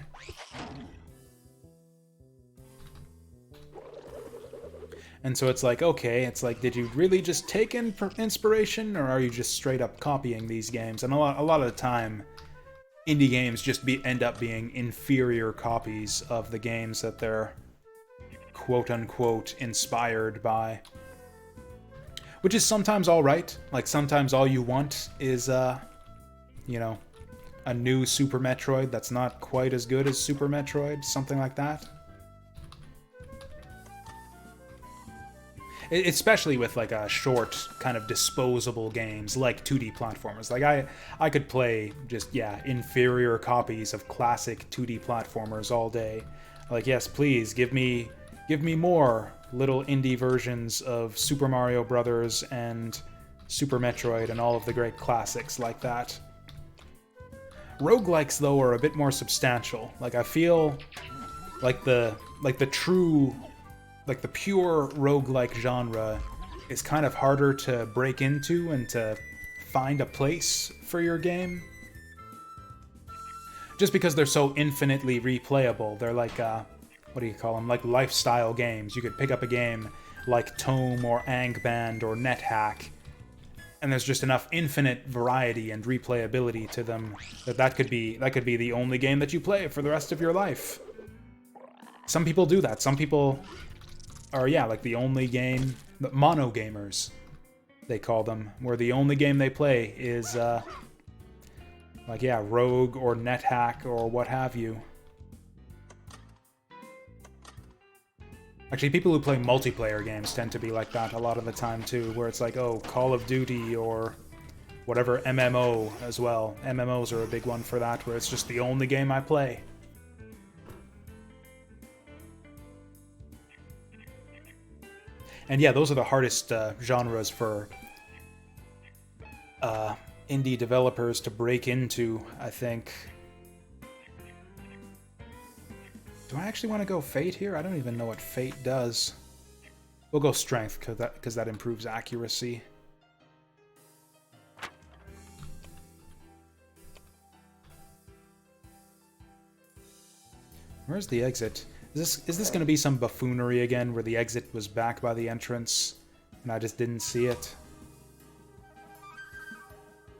And so it's like, okay, it's like, did you really just take inspiration, or are you just straight up copying these games? And a lot of the time, indie games just end up being inferior copies of the games that they're quote-unquote inspired by. Which is sometimes all right. Like, sometimes all you want is, you know, a new Super Metroid that's not quite as good as Super Metroid, something like that. Especially with like a short kind of disposable games like 2D platformers. Like I could play just, yeah, inferior copies of classic 2D platformers all day. Like, yes, please give me more little indie versions of Super Mario Brothers and Super Metroid and all of the great classics like that. Roguelikes though are a bit more substantial. Like I feel like the pure roguelike genre is kind of harder to break into and to find a place for your game. Just because they're so infinitely replayable. They're like, what do you call them? Like lifestyle games. You could pick up a game like Tome or Angband or NetHack, and there's just enough infinite variety and replayability to them that could be the only game that you play for the rest of your life. Some people do that. Some people are, yeah, like the only game, the mono gamers, they call them, where the only game they play is, like, yeah, Rogue or NetHack or what have you. Actually, people who play multiplayer games tend to be like that a lot of the time, too, where it's like, oh, Call of Duty or whatever MMO as well. MMOs are a big one for that, where it's just the only game I play. And yeah, those are the hardest genres for indie developers to break into, I think. Do I actually want to go Fate here? I don't even know what Fate does. We'll go Strength, because that improves accuracy. Where's the exit? Is this going to be some buffoonery again, where the exit was back by the entrance, and I just didn't see it?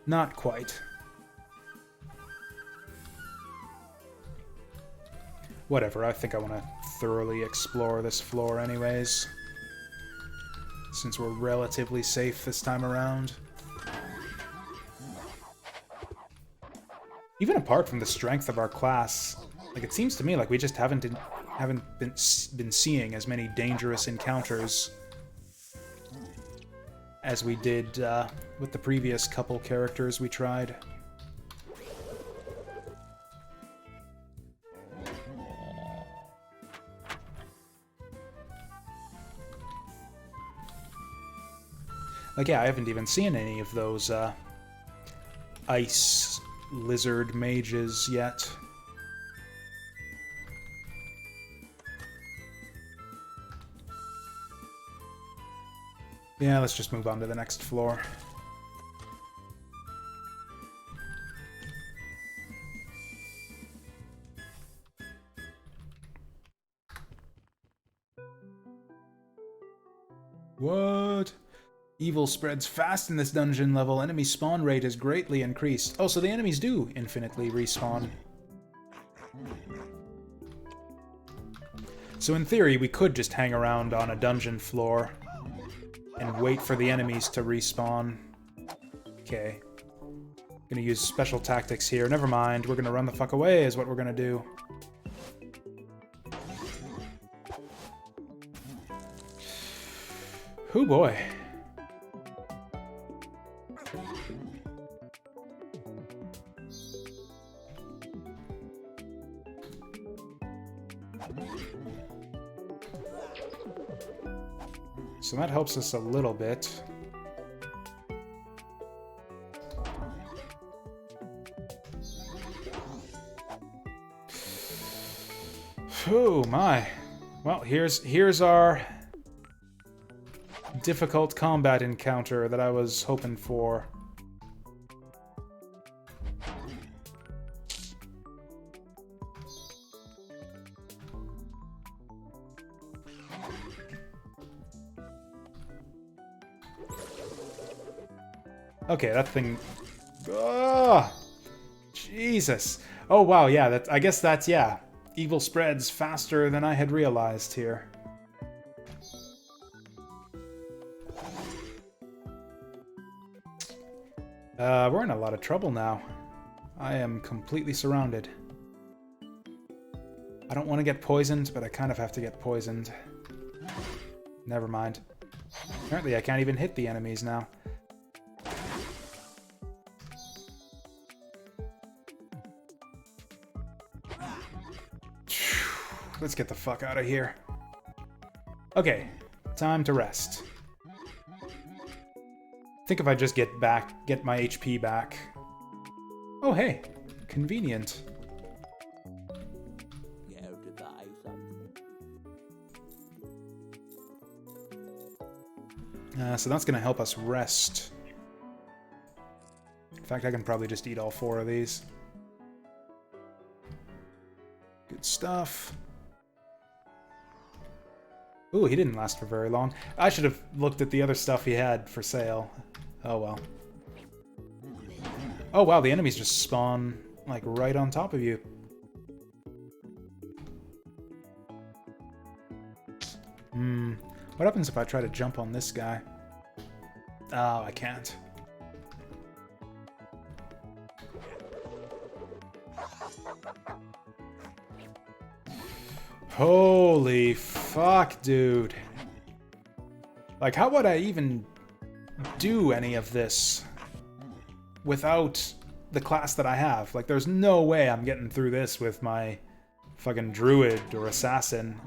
Not quite. Whatever, I think I want to thoroughly explore this floor anyways, since we're relatively safe this time around. Even apart from the strength of our class, like, it seems to me like we just haven't been seeing as many dangerous encounters as we did with the previous couple characters we tried. Like, yeah, I haven't even seen any of those ice lizard mages yet. Yeah, let's just move on to the next floor. What? Evil spreads fast in this dungeon level. Enemy spawn rate is greatly increased. Oh, so the enemies do infinitely respawn. So in theory, we could just hang around on a dungeon floor and wait for the enemies to respawn. Okay. Gonna use special tactics here. Never mind. We're gonna run the fuck away is what we're gonna do. Oh boy. So that helps us a little bit. Oh my. Well, here's our difficult combat encounter that I was hoping for. Okay, that thing... Oh, Jesus. Oh, wow, yeah, I guess that's, yeah. Evil spreads faster than I had realized here. We're in a lot of trouble now. I am completely surrounded. I don't want to get poisoned, but I kind of have to get poisoned. Never mind. Apparently I can't even hit the enemies now. Let's get the fuck out of here. Okay, time to rest. I think if I just get my HP back. Oh hey, convenient. So that's gonna help us rest. In fact, I can probably just eat all 4 of these. Good stuff. Ooh, he didn't last for very long. I should have looked at the other stuff he had for sale. Oh well. Oh wow, the enemies just spawn, like, right on top of you. What happens if I try to jump on this guy? Oh, I can't. Holy fuck, dude. Like, how would I even do any of this? without the class that I have. Like, there's no way I'm getting through this with my fucking druid or assassin.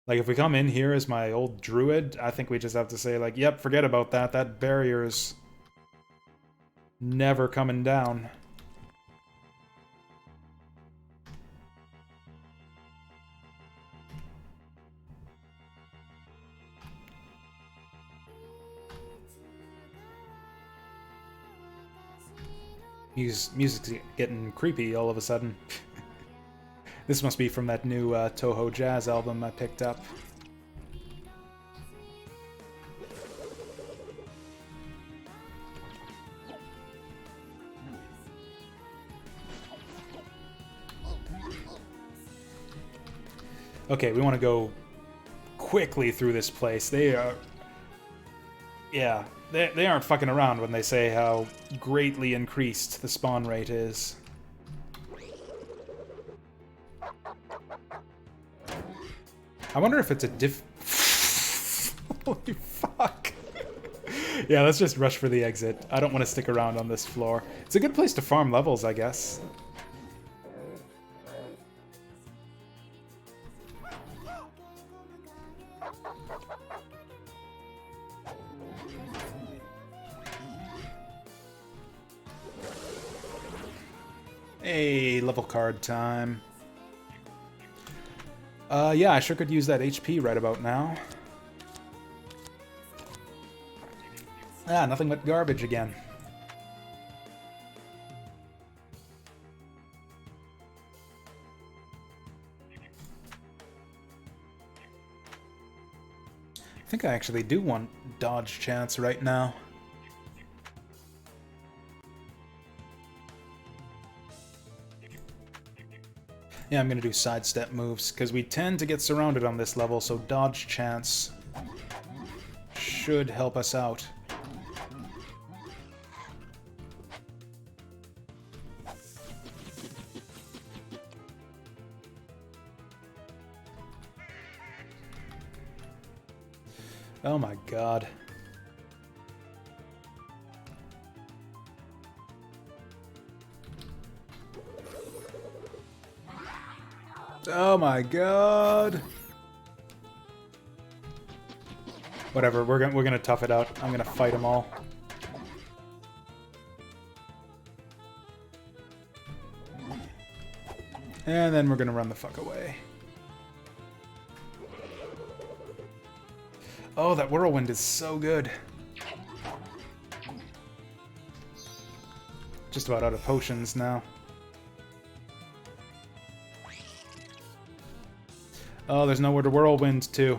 Like, if we come in here as my old druid, I think we just have to say, like, yep, forget about that. That barrier's never coming down. Music's getting creepy all of a sudden. This must be from that new Toho Jazz album I picked up. Okay, we want to go quickly through this place. They are... Yeah, they aren't fucking around when they say how greatly increased the spawn rate is. I wonder if it's a Holy fuck. Yeah, let's just rush for the exit. I don't want to stick around on this floor. It's a good place to farm levels, I guess. Hey, level card time. Yeah, I sure could use that HP right about now. Ah, nothing but garbage again. I think I actually do want dodge chance right now. Yeah, I'm gonna do sidestep moves, because we tend to get surrounded on this level, so dodge chance should help us out. Oh my god. Oh my god. Whatever, we're gonna tough it out. I'm gonna fight them all. And then we're gonna run the fuck away. Oh, that whirlwind is so good. Just about out of potions now. Oh, there's nowhere to whirlwind to.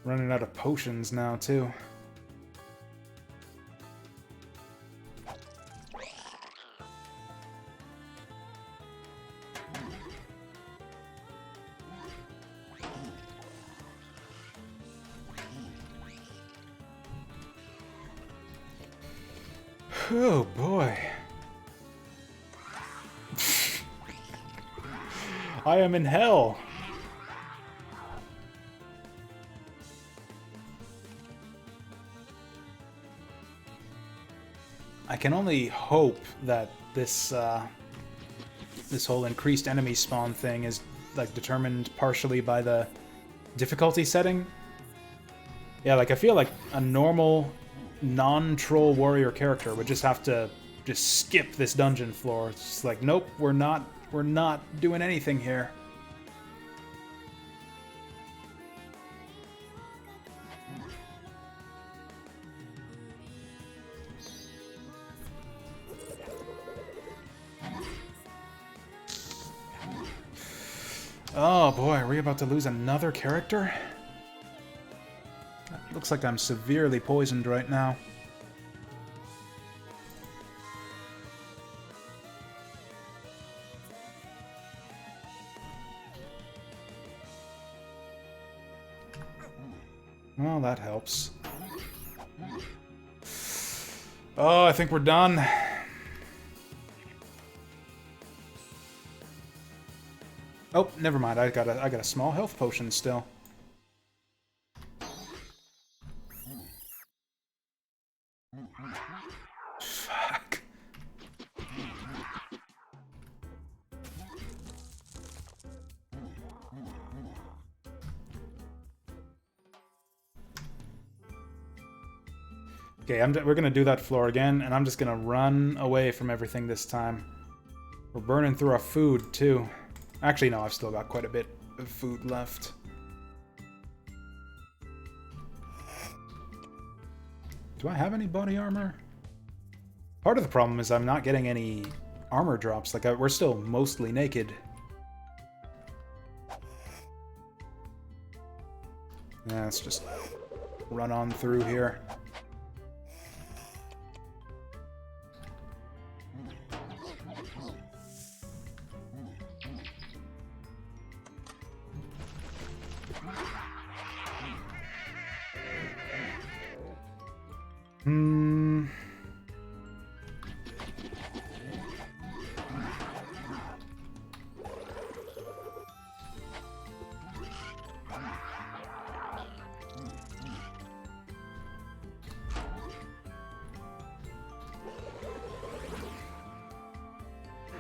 Running out of potions now, too. Oh boy. I am in hell. I can only hope that this this whole increased enemy spawn thing is like determined partially by the difficulty setting. Yeah, like I feel like a normal non-troll warrior character would just have to just skip this dungeon floor. It's just like, nope, we're not doing anything here. Oh boy, are we about to lose another character? Looks like I'm severely poisoned right now. Well, that helps. Oh, I think we're done. Oh, never mind. I got a small health potion still. Fuck. Okay, we're gonna do that floor again, and I'm just gonna run away from everything this time. We're burning through our food, too. Actually, no, I've still got quite a bit of food left. Do I have any body armor? Part of the problem is I'm not getting any armor drops. Like, we're still mostly naked. Yeah, let's just run on through here.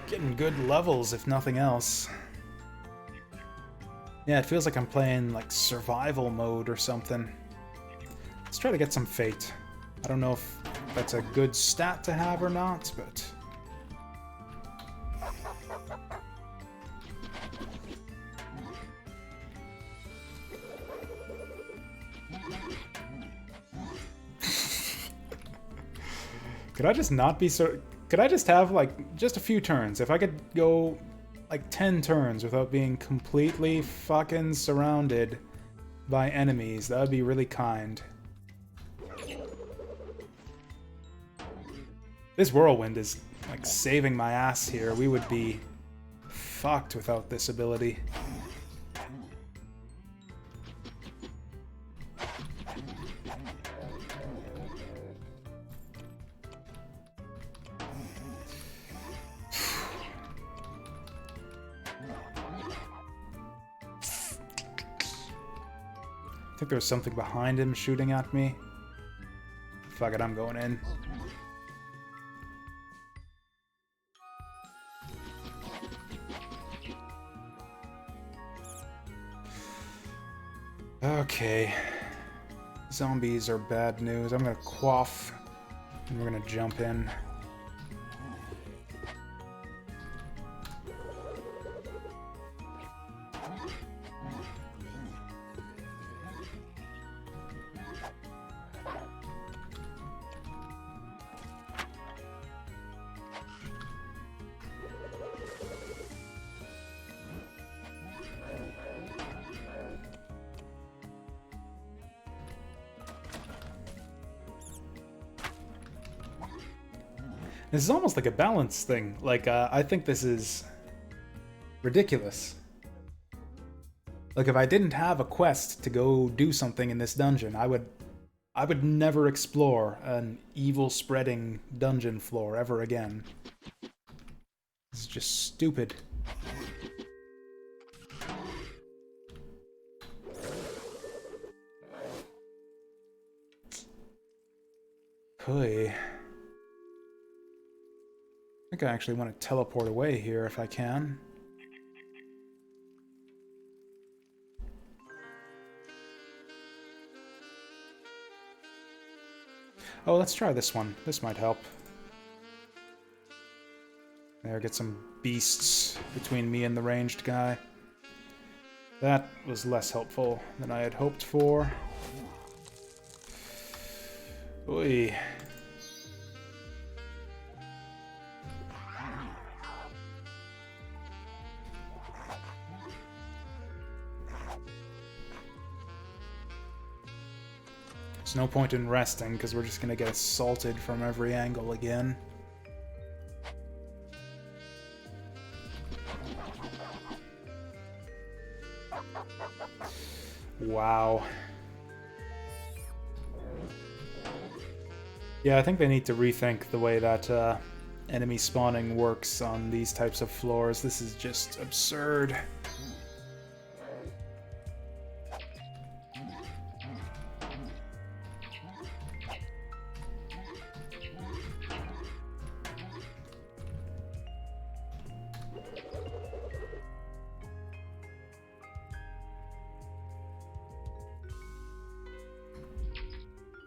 Getting good levels, if nothing else. Yeah, it feels like I'm playing, like, survival mode or something. Let's try to get some fate. I don't know if that's a good stat to have or not, but... Could I just not be so... Could I just have, like, just a few turns? If I could go, like, 10 turns without being completely fucking surrounded by enemies, that would be really kind. This whirlwind is, like, saving my ass here. We would be fucked without this ability. I think there was something behind him shooting at me. Fuck it, I'm going in. Okay. Zombies are bad news. I'm gonna quaff, and we're gonna jump in. This is almost like a balance thing. Like, I think this is ridiculous. Like, if I didn't have a quest to go do something in this dungeon, I would never explore an evil-spreading dungeon floor ever again. This is just stupid. Hey. I think I actually want to teleport away here if I can. Oh, let's try this one. This might help. There, get some beasts between me and the ranged guy. That was less helpful than I had hoped for. Oy. There's no point in resting, because we're just gonna get assaulted from every angle again. Wow. Yeah, I think they need to rethink the way that enemy spawning works on these types of floors. This is just absurd.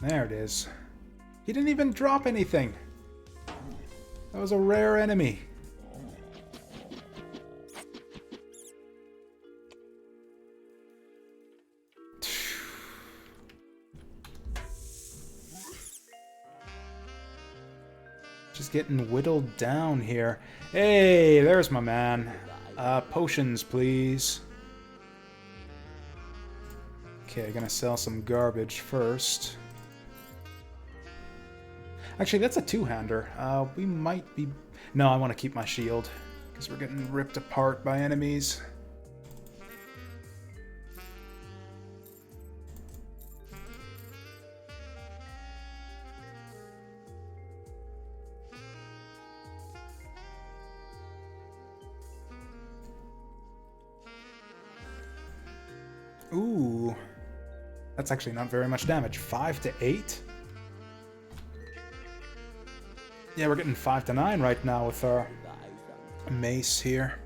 There it is. He didn't even drop anything. That was a rare enemy. Just getting whittled down here. Hey, there's my man. Potions, please. Okay, gonna sell some garbage first. Actually, that's a two-hander. We might be... No, I want to keep my shield, because we're getting ripped apart by enemies. Ooh. That's actually not very much damage. 5 to 8? Yeah, we're getting 5 to 9 right now with our mace here.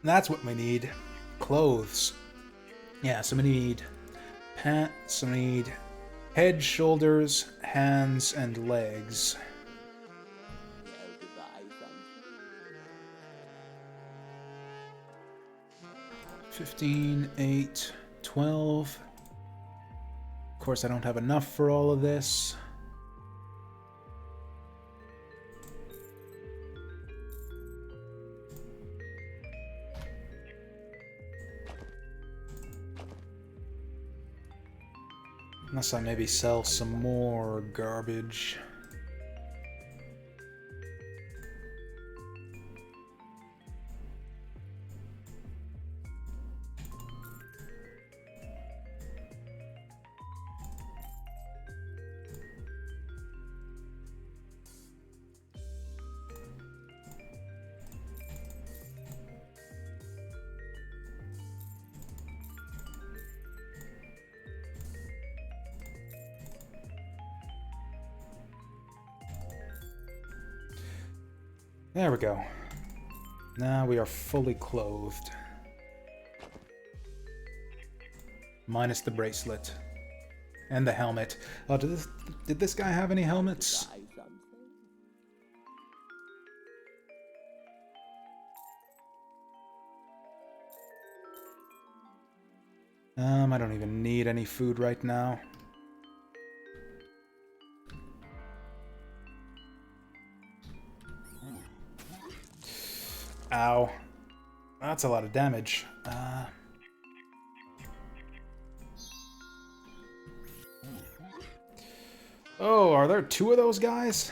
That's what we need. Clothes. Yeah, so we need pants, so we need head, shoulders, hands, and legs. 15, 8, 12. Of course, I don't have enough for all of this. Unless I maybe sell some more garbage. There we go. Now we are fully clothed. Minus the bracelet. And the helmet. Oh, did this guy have any helmets? I don't even need any food right now. Ow. That's a lot of damage. Oh, are there two of those guys?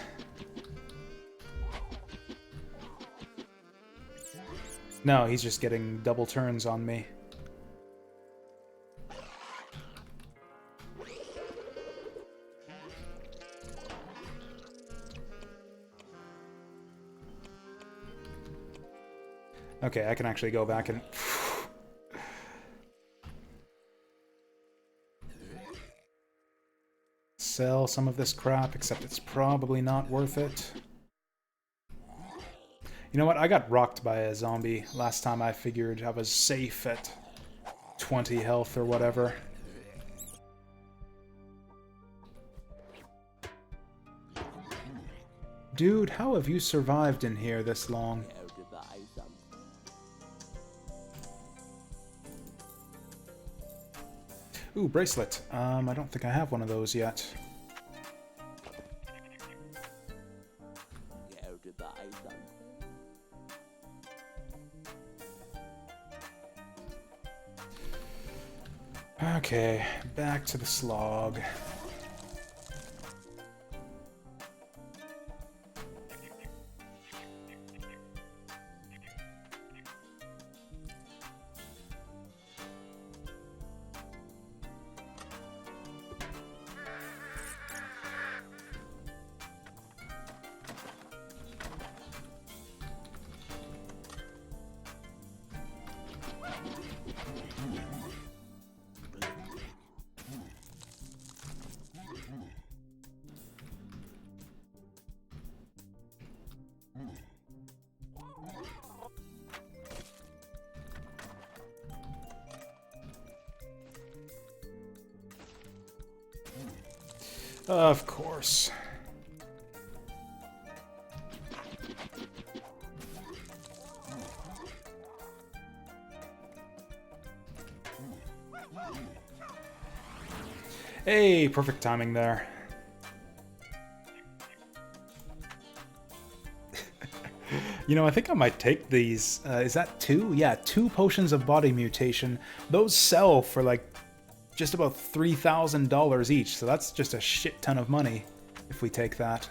No, he's just getting double turns on me. Okay, I can actually go back and... sell some of this crap, except it's probably not worth it. You know what? I got rocked by a zombie last time. I figured I was safe at 20 health or whatever. Dude, how have you survived in here this long? Ooh, bracelet. I don't think I have one of those yet. Okay, back to the slog. Of course. Hey, perfect timing there. You know, I think I might take these. Is that 2? Yeah, 2 potions of body mutation. Those sell for like just about $3,000 each, so that's just a shit ton of money if we take that.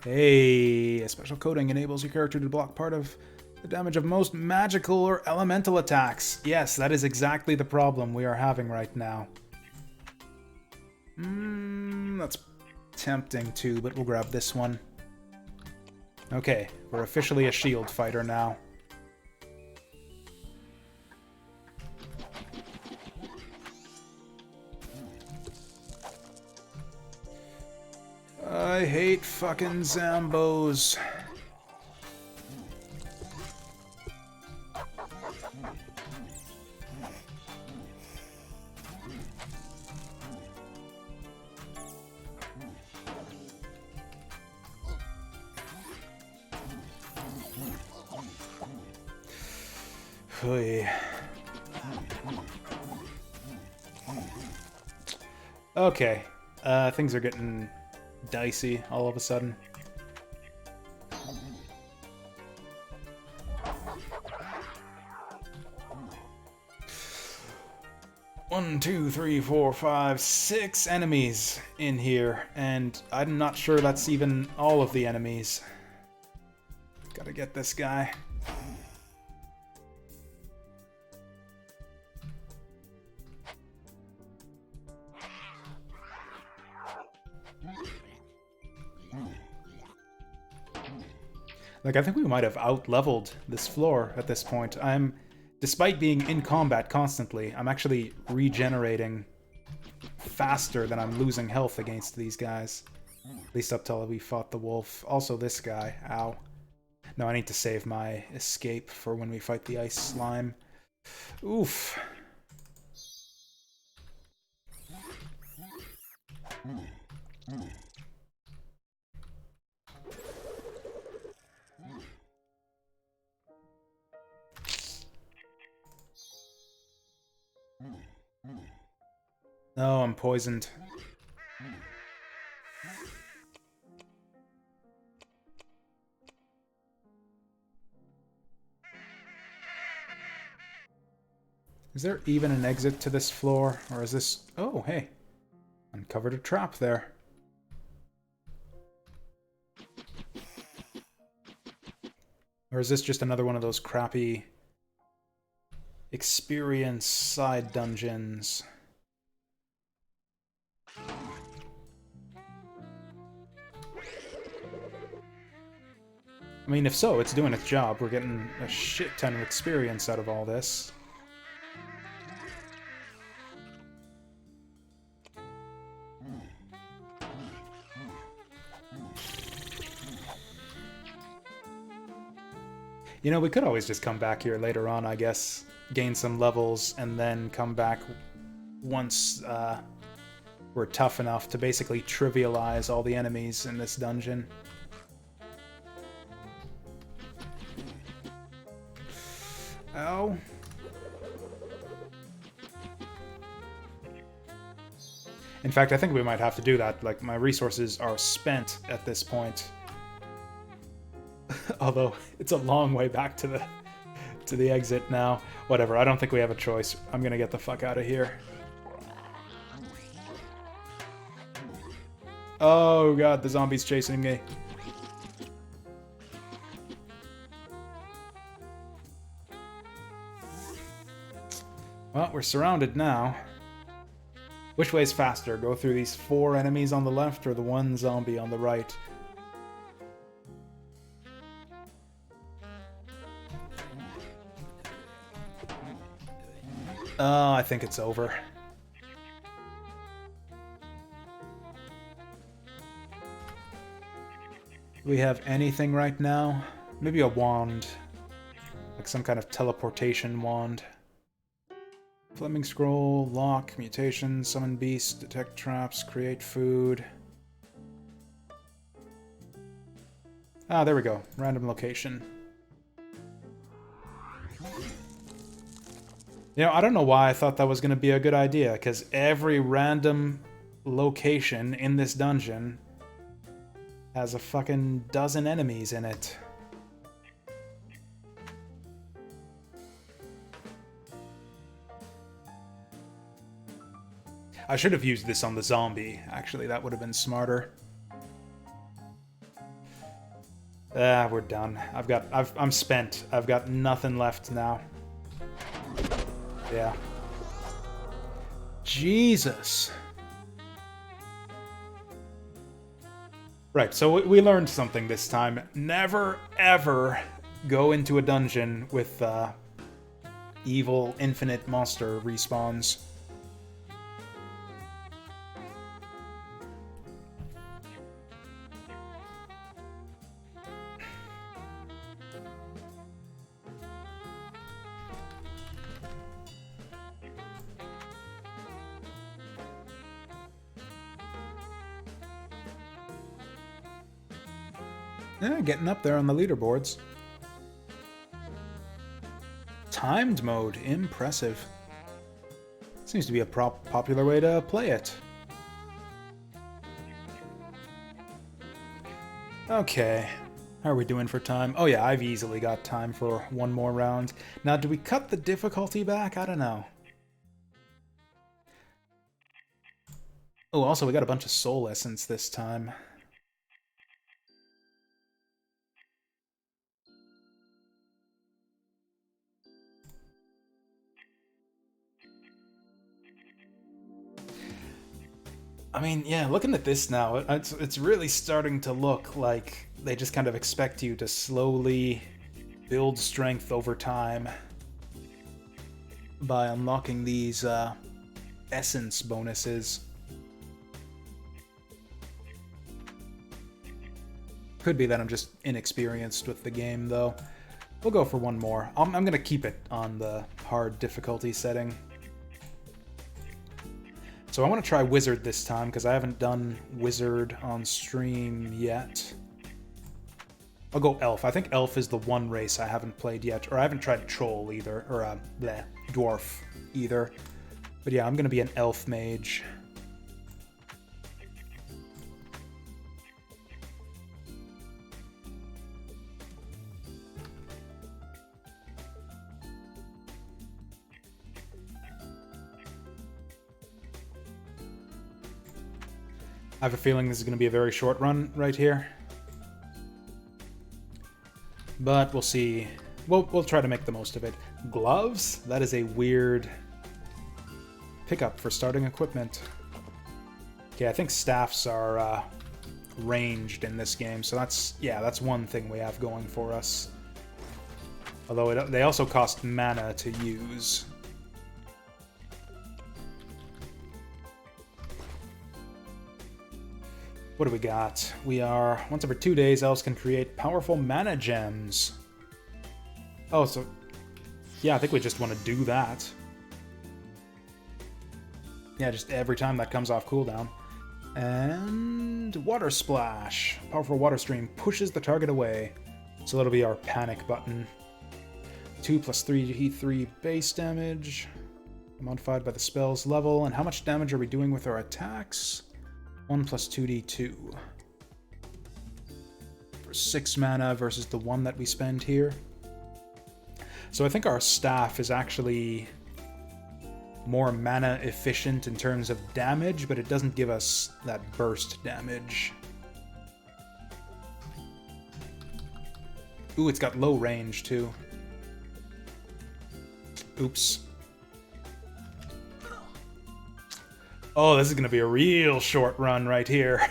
Hey, a special coating enables your character to block part of the damage of most magical or elemental attacks. Yes, that is exactly the problem we are having right now. That's tempting too, but we'll grab this one. Okay, we're officially a shield fighter now. I hate fucking Zambos. Okay, things are getting dicey all of a sudden. One, two, three, four, five, 6 enemies in here, and I'm not sure that's even all of the enemies. Gotta get this guy. Like, I think we might have out-leveled this floor at this point. Despite being in combat constantly, I'm actually regenerating faster than I'm losing health against these guys. At least up till we fought the wolf. Also this guy. Ow. No, I need to save my escape for when we fight the ice slime. Oof. Oh, I'm poisoned. Is there even an exit to this floor? Or is this... Oh, hey. Uncovered a trap there. Or is this just another one of those crappy experience side dungeons? I mean, if so, it's doing its job. We're getting a shit ton of experience out of all this. You know, we could always just come back here later on, I guess. Gain some levels, and then come back once we're tough enough to basically trivialize all the enemies in this dungeon. Ow. In fact, I think we might have to do that. Like, my resources are spent at this point. Although, it's a long way back to the exit now. Whatever, I don't think we have a choice. I'm gonna get the fuck out of here. Oh god, the zombie's chasing me. Well, we're surrounded now. Which way's faster? Go through these 4 enemies on the left or the 1 zombie on the right? I think it's over. Do we have anything right now? Maybe a wand. Like some kind of teleportation wand. Fleming scroll, lock, mutation, summon beast, detect traps, create food. Ah, there we go. Random location. You know, I don't know why I thought that was going to be a good idea, because every random location in this dungeon has a fucking dozen enemies in it. I should have used this on the zombie, actually. That would have been smarter. Ah, we're done. I'm spent. I've got nothing left now. Yeah. Jesus. Right, so we learned something this time. Never, ever go into a dungeon with evil, infinite monster respawns. Yeah, getting up there on the leaderboards. Timed mode, impressive. Seems to be a popular way to play it. Okay, how are we doing for time? Oh yeah, I've easily got time for one more round. Now, do we cut the difficulty back? I don't know. Oh, also, we got a bunch of soul essence this time. I mean, yeah, looking at this now, it's really starting to look like they just kind of expect you to slowly build strength over time by unlocking these essence bonuses. Could be that I'm just inexperienced with the game, though. We'll go for one more. I'm going to keep it on the hard difficulty setting. So I want to try Wizard this time, because I haven't done Wizard on stream yet. I'll go Elf. I think Elf is the one race I haven't played yet, or I haven't tried Troll either, or Dwarf either. But yeah, I'm going to be an Elf mage. I have a feeling this is going to be a very short run right here. But we'll see. We'll try to make the most of it. Gloves? That is a weird pickup for starting equipment. Okay, I think staffs are ranged in this game, so that's one thing we have going for us. Although they also cost mana to use. What do we got? We are, once every 2 days, elves can create powerful mana gems. Oh, so, yeah, I think we just want to do that. Yeah, just every time that comes off cooldown. And Water Splash. Powerful water stream pushes the target away. So that'll be our panic button. 2 + 3 base damage. Modified by the spell's level. And how much damage are we doing with our attacks? 1 + 2d2. For 6 mana versus the 1 that we spend here. So I think our staff is actually more mana efficient in terms of damage, but it doesn't give us that burst damage. Ooh, it's got low range too. Oops. Oh, this is going to be a real short run right here.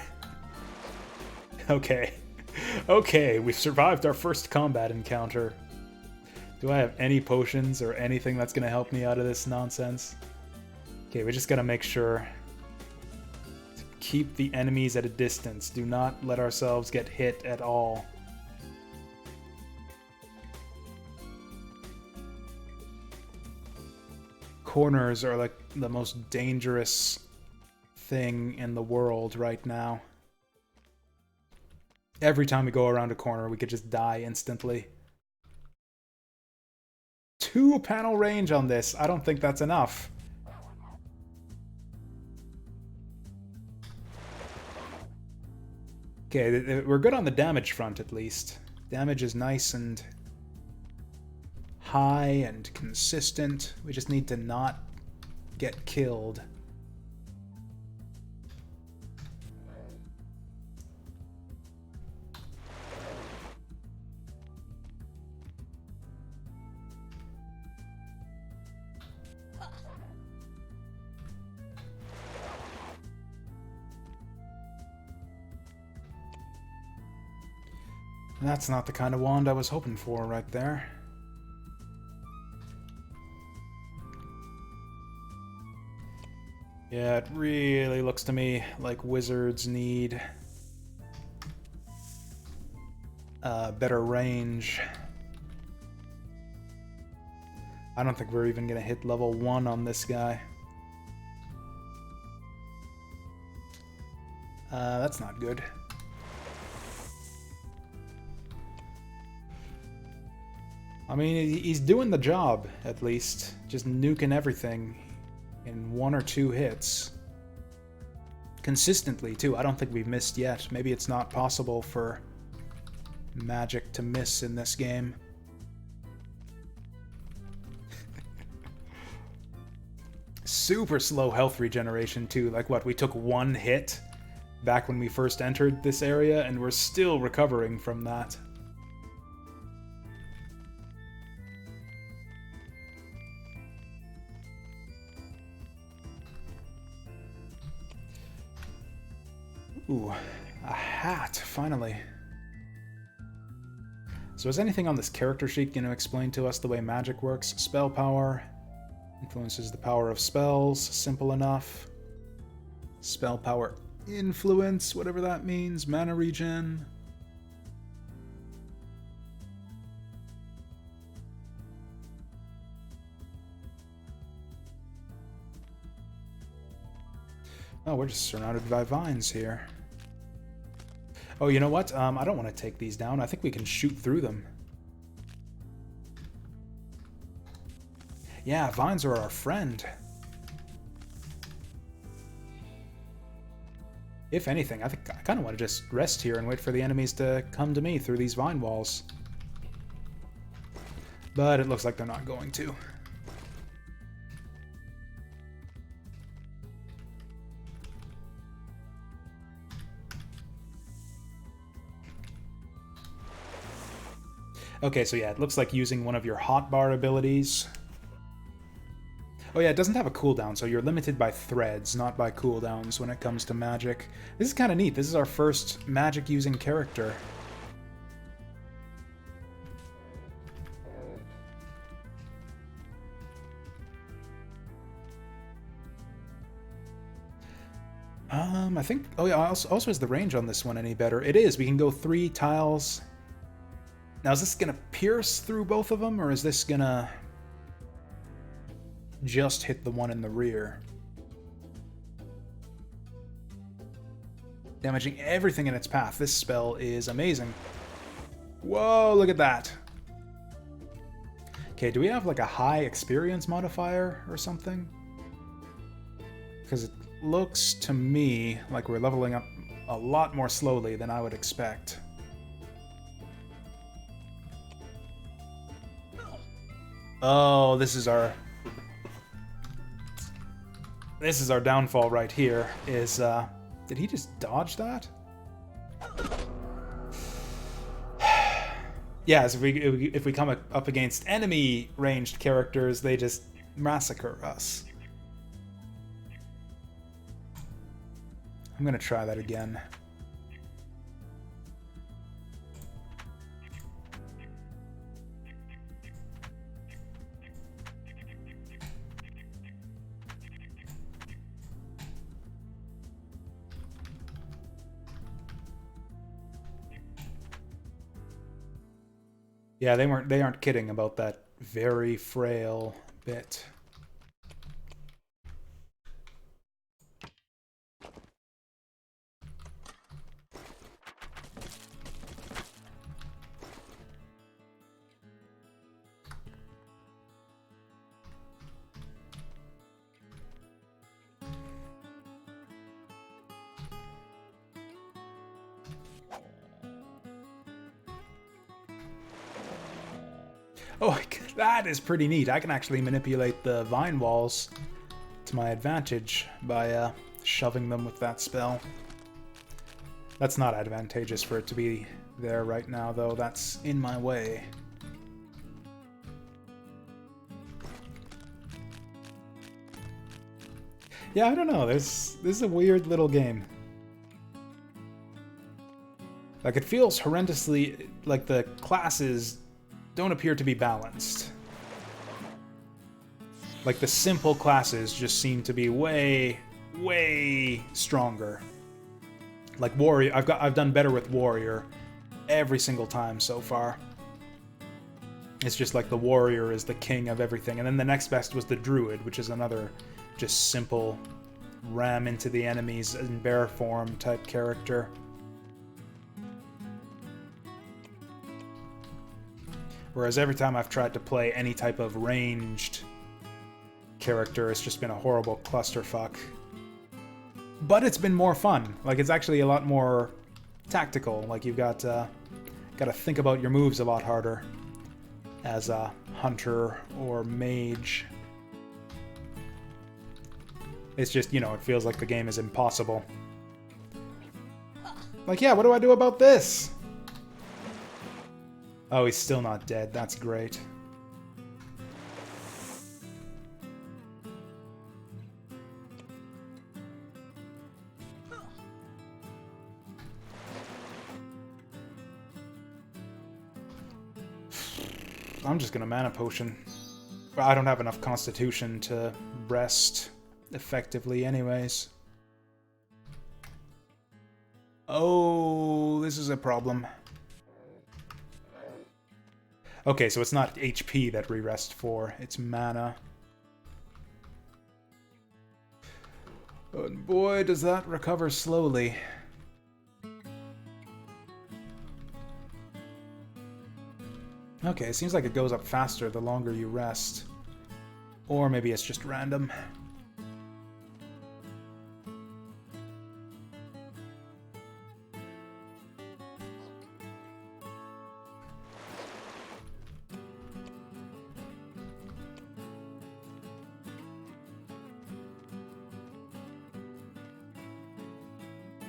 Okay. Okay, we've survived our first combat encounter. Do I have any potions or anything that's going to help me out of this nonsense? Okay, we just got to make sure to keep the enemies at a distance. Do not let ourselves get hit at all. Corners are like the most dangerous thing in the world right now. Every time we go around a corner, we could just die instantly. 2-panel range on this. I don't think that's enough. Okay, we're good on the damage front at least. Damage is nice and high and consistent. We just need to not get killed. That's not the kind of wand I was hoping for right there. Yeah, it really looks to me like wizards need better range. I don't think we're even gonna hit level 1 on this guy. That's not good. I mean, he's doing the job, at least. Just nuking everything in 1 or 2 hits. Consistently, too. I don't think we've missed yet. Maybe it's not possible for magic to miss in this game. Super slow health regeneration, too. Like, what, we took 1 hit back when we first entered this area, and we're still recovering from that. Ooh, a hat, finally. So is anything on this character sheet going to explain to us the way magic works? Spell power influences the power of spells, simple enough. Spell power influence, whatever that means, mana regen. Oh, we're just surrounded by vines here. Oh, you know what? I don't want to take these down. I think we can shoot through them. Yeah, vines are our friend. If anything, I think I kind of want to just rest here and wait for the enemies to come to me through these vine walls. But it looks like they're not going to. Okay, so yeah, it looks like using one of your hotbar abilities. Oh yeah, it doesn't have a cooldown, so you're limited by threads, not by cooldowns when it comes to magic. This is kind of neat. This is our first magic-using character. I think... Oh yeah, also is the range on this one any better? It is. We can go 3 tiles... Now, is this going to pierce through both of them, or is this going to just hit the one in the rear? Damaging everything in its path. This spell is amazing. Whoa, look at that. Okay, do we have like a high experience modifier or something? Because it looks to me like we're leveling up a lot more slowly than I would expect. Oh, this is our downfall right here. Is did he just dodge that? Yeah, so if we come up against enemy ranged characters, they just massacre us. I'm gonna try that again. Yeah, they aren't kidding about that very frail bit. Oh, that is pretty neat. I can actually manipulate the vine walls to my advantage by shoving them with that spell. That's not advantageous for it to be there right now, though. That's in my way. Yeah, I don't know. This is a weird little game. Like, it feels horrendously like the classes don't appear to be balanced. Like, the simple classes just seem to be way, way stronger. Like Warrior, I've done better with Warrior every single time so far. It's just like the Warrior is the king of everything, and then the next best was the Druid, which is another just simple ram into the enemies in bear form type character. Whereas every time I've tried to play any type of ranged character, it's just been a horrible clusterfuck. But it's been more fun. Like, it's actually a lot more tactical. Like, you've got to think about your moves a lot harder as a hunter or mage. It's just, you know, it feels like the game is impossible. Like, yeah, what do I do about this? Oh, he's still not dead. That's great. I'm just gonna mana potion. I don't have enough constitution to rest effectively anyways. Oh, this is a problem. Okay, so it's not HP that we rest for, it's mana. And boy, does that recover slowly. Okay, it seems like it goes up faster the longer you rest. Or maybe it's just random.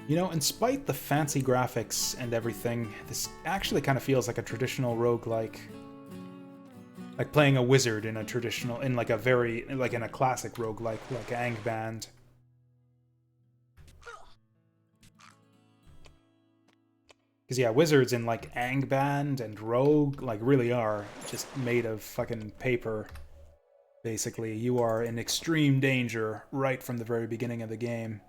You know, in spite the fancy graphics and everything, this actually kind of feels like a traditional roguelike. Like playing a wizard in a traditional, in like a very, like in a classic roguelike, like Angband. Because yeah, wizards in like Angband and Rogue, like really are just made of fucking paper. Basically, you are in extreme danger right from the very beginning of the game.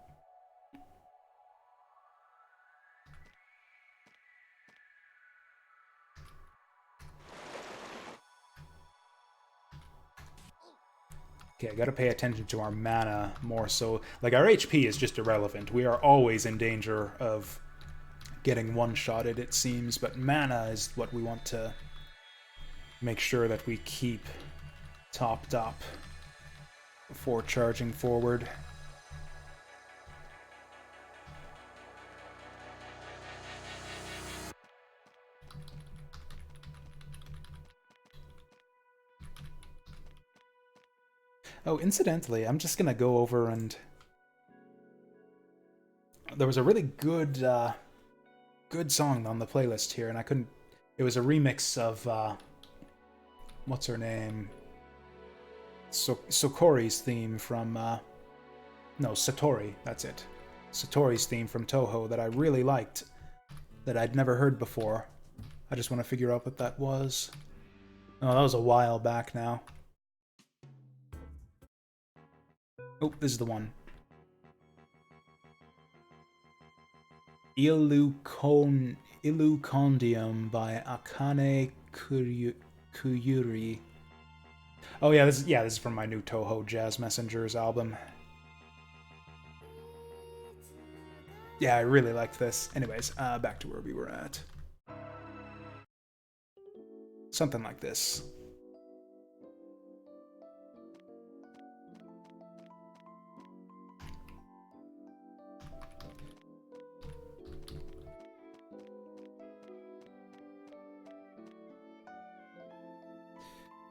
Okay, I gotta pay attention to our mana more so. Like, our HP is just irrelevant. We are always in danger of getting one-shotted, it seems, but mana is what we want to make sure that we keep topped up before charging forward. Oh, incidentally, I'm just gonna go over and... There was a really good, good song on the playlist here, and I couldn't... It was a remix of, what's her name? Sokori's theme from, no, Satori, that's it. Satori's theme from Toho that I really liked, that I'd never heard before. I just want to figure out what that was. Oh, that was a while back now. Oh, this is the one. Illucondium by Akane Kuyuri. Oh yeah, this is from my new Toho Jazz Messengers album. Yeah, I really liked this. Anyways, back to where we were at. Something like this.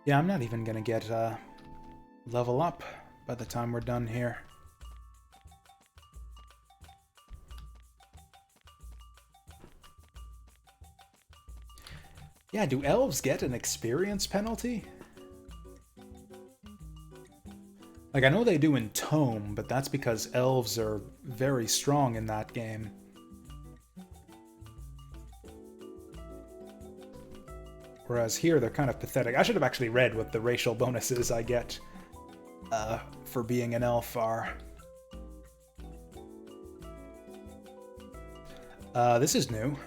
Yeah, I'm not even gonna get level up by the time we're done here. Yeah, do elves get an experience penalty? Like, I know they do in Tome, but that's because elves are very strong in that game. Whereas here, they're kind of pathetic. I should have actually read what the racial bonuses I get for being an elf are. This is new.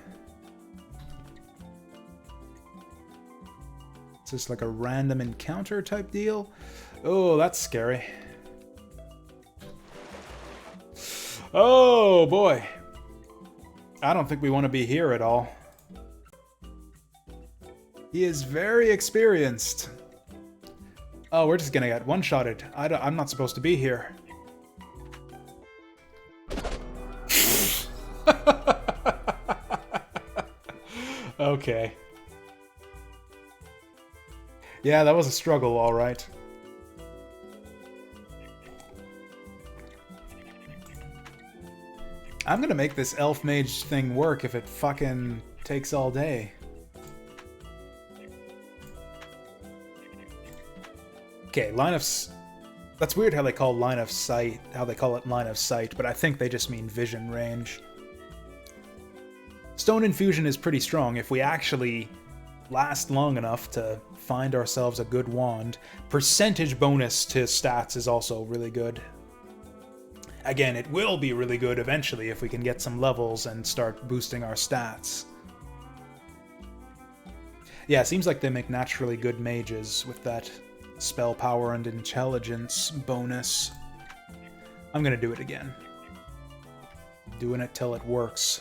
Is this like a random encounter type deal? Oh, that's scary. Oh, boy. I don't think we want to be here at all. He is very experienced. Oh, we're just gonna get one-shotted. I'm not supposed to be here. Okay. Yeah, that was a struggle, all right. I'm gonna make this elf mage thing work if it fucking takes all day. Okay, that's weird how they call line of sight, how they call it line of sight, but I think they just mean vision range. Stone Infusion is pretty strong if we actually last long enough to find ourselves a good wand. Percentage bonus to stats is also really good. Again, it will be really good eventually if we can get some levels and start boosting our stats. Yeah, it seems like they make naturally good mages with that spell power and intelligence bonus. I'm gonna do it again. Doing it till it works.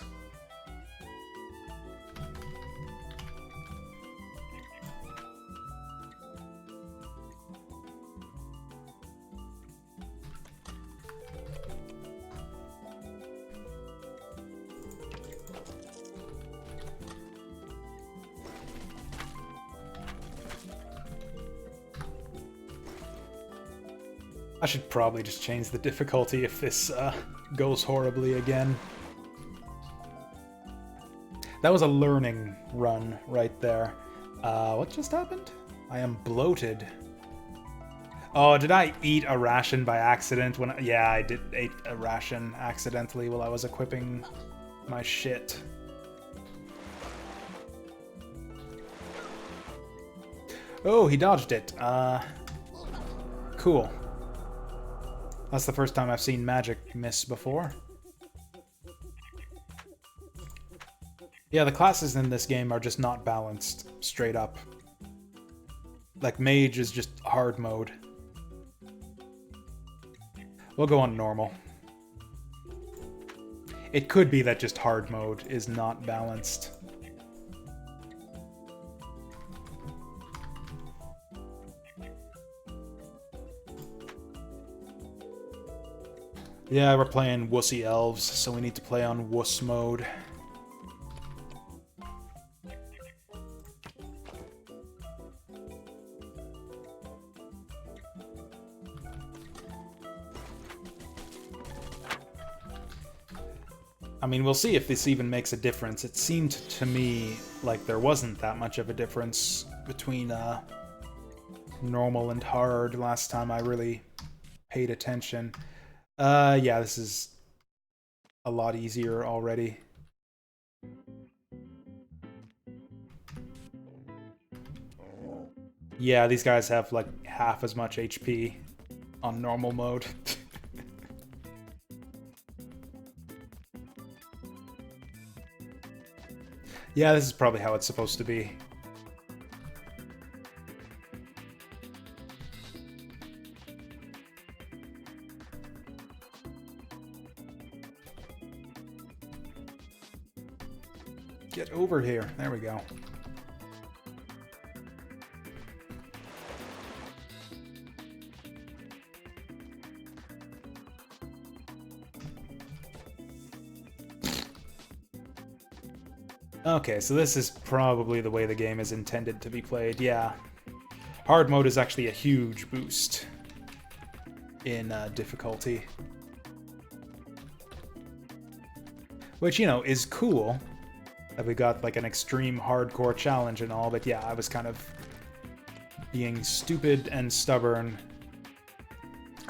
I should probably just change the difficulty if this goes horribly again. That was a learning run right there. What just happened? I am bloated. Oh, did I eat a ration by accident? Yeah, I did eat a ration accidentally while I was equipping my shit. Oh, he dodged it. Cool. That's the first time I've seen magic miss before. Yeah, the classes in this game are just not balanced, straight up. Like, mage is just hard mode. We'll go on normal. It could be that just hard mode is not balanced. Yeah, we're playing wussy elves, so we need to play on wuss mode. I mean, we'll see if this even makes a difference. It seemed to me like there wasn't that much of a difference between normal and hard last time I really paid attention. Yeah, this is a lot easier already. Yeah, these guys have like half as much HP on normal mode. Yeah, this is probably how it's supposed to be. Get over here. There we go. Okay, so this is probably the way the game is intended to be played, yeah. Hard mode is actually a huge boost in difficulty. Which, you know, is cool that we got like an extreme hardcore challenge and all, but yeah, I was kind of being stupid and stubborn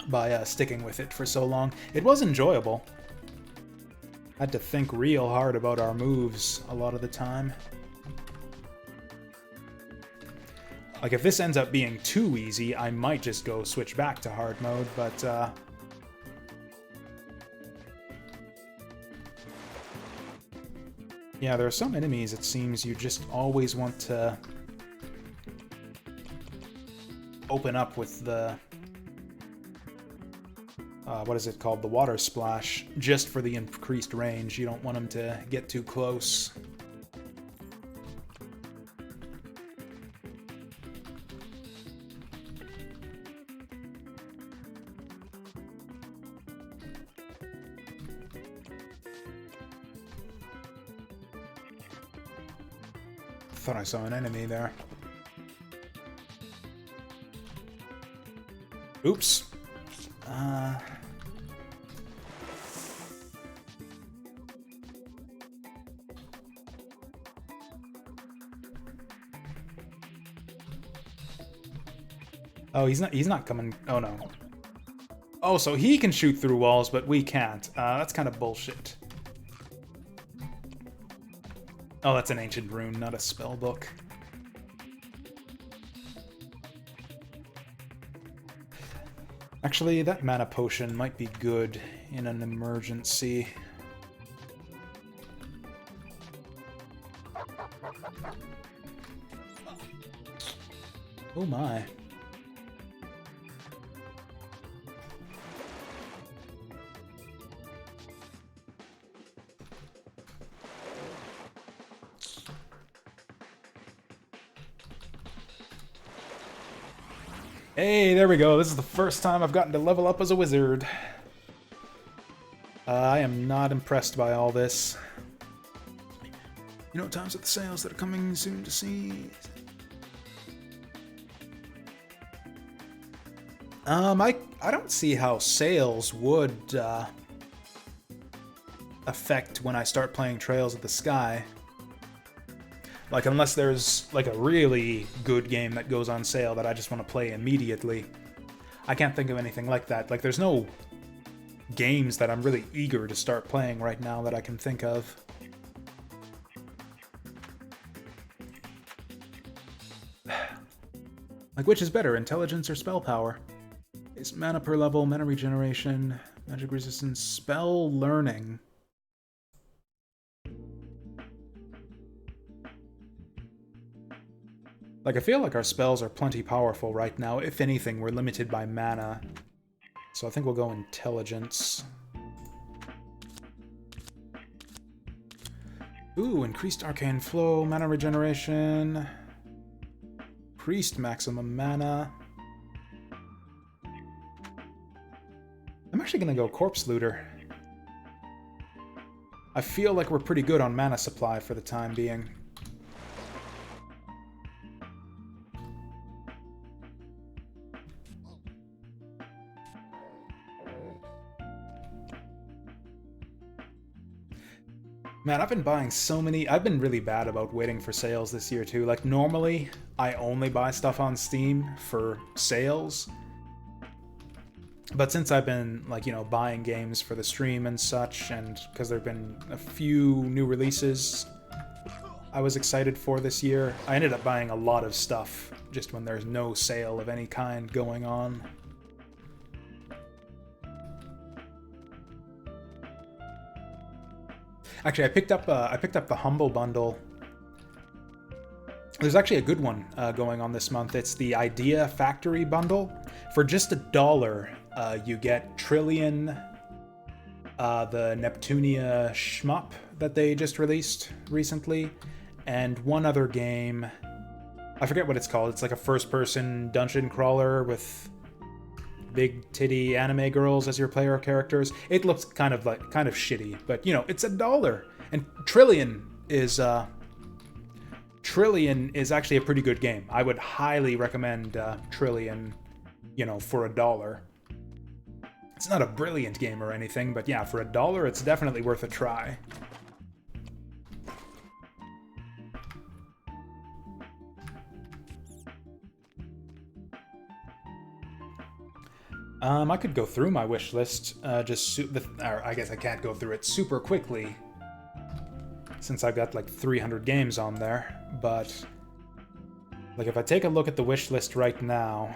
by sticking with it for so long. It was enjoyable. I had to think real hard about our moves a lot of the time. Like, if this ends up being too easy, I might just go switch back to hard mode, but yeah, there are some enemies, it seems, you just always want to open up with the what is it called? The water splash, just for the increased range. You don't want them to get too close. Thought I saw an enemy there. Oops. Oh, he's not coming. Oh, no. Oh, so he can shoot through walls, but we can't. That's kind of bullshit. Oh, that's an ancient rune, not a spell book. Actually, that mana potion might be good in an emergency. Oh my. Hey, there we go. This is the first time I've gotten to level up as a wizard. I am not impressed by all this. You know, times at the sales that are coming soon to see. I don't see how sales would affect when I start playing Trails of the Sky. Like, unless there's, like, a really good game that goes on sale that I just want to play immediately. I can't think of anything like that. Like, there's no games that I'm really eager to start playing right now that I can think of. Like, which is better, intelligence or spell power? Is mana per level, mana regeneration, magic resistance, spell learning. Like, I feel like our spells are plenty powerful right now. If anything, we're limited by mana. So I think we'll go intelligence. Ooh, increased arcane flow, mana regeneration. Increased maximum mana. I'm actually gonna go corpse looter. I feel like we're pretty good on mana supply for the time being. Man, I've been buying so many... I've been really bad about waiting for sales this year, too. Like, normally, I only buy stuff on Steam for sales. But since I've been, like, you know, buying games for the stream and such, and because there have been a few new releases I was excited for this year, I ended up buying a lot of stuff just when there's no sale of any kind going on. Actually, I picked up the Humble Bundle. There's actually a good one going on this month. It's the Idea Factory Bundle. For just $1, you get Trillion, the Neptunia shmup that they just released recently, and one other game. I forget what it's called. It's like a first-person dungeon crawler with big titty anime girls as your player characters. It looks kind of shitty, but you know, it's $1. And Trillion is Trillion is actually a pretty good game. I would highly recommend Trillion, you know, for $1. It's not a brilliant game or anything, but yeah, for $1, it's definitely worth a try. I could go through my wish list, or I guess I can't go through it super quickly, since I've got like 300 games on there, but like if I take a look at the wish list right now,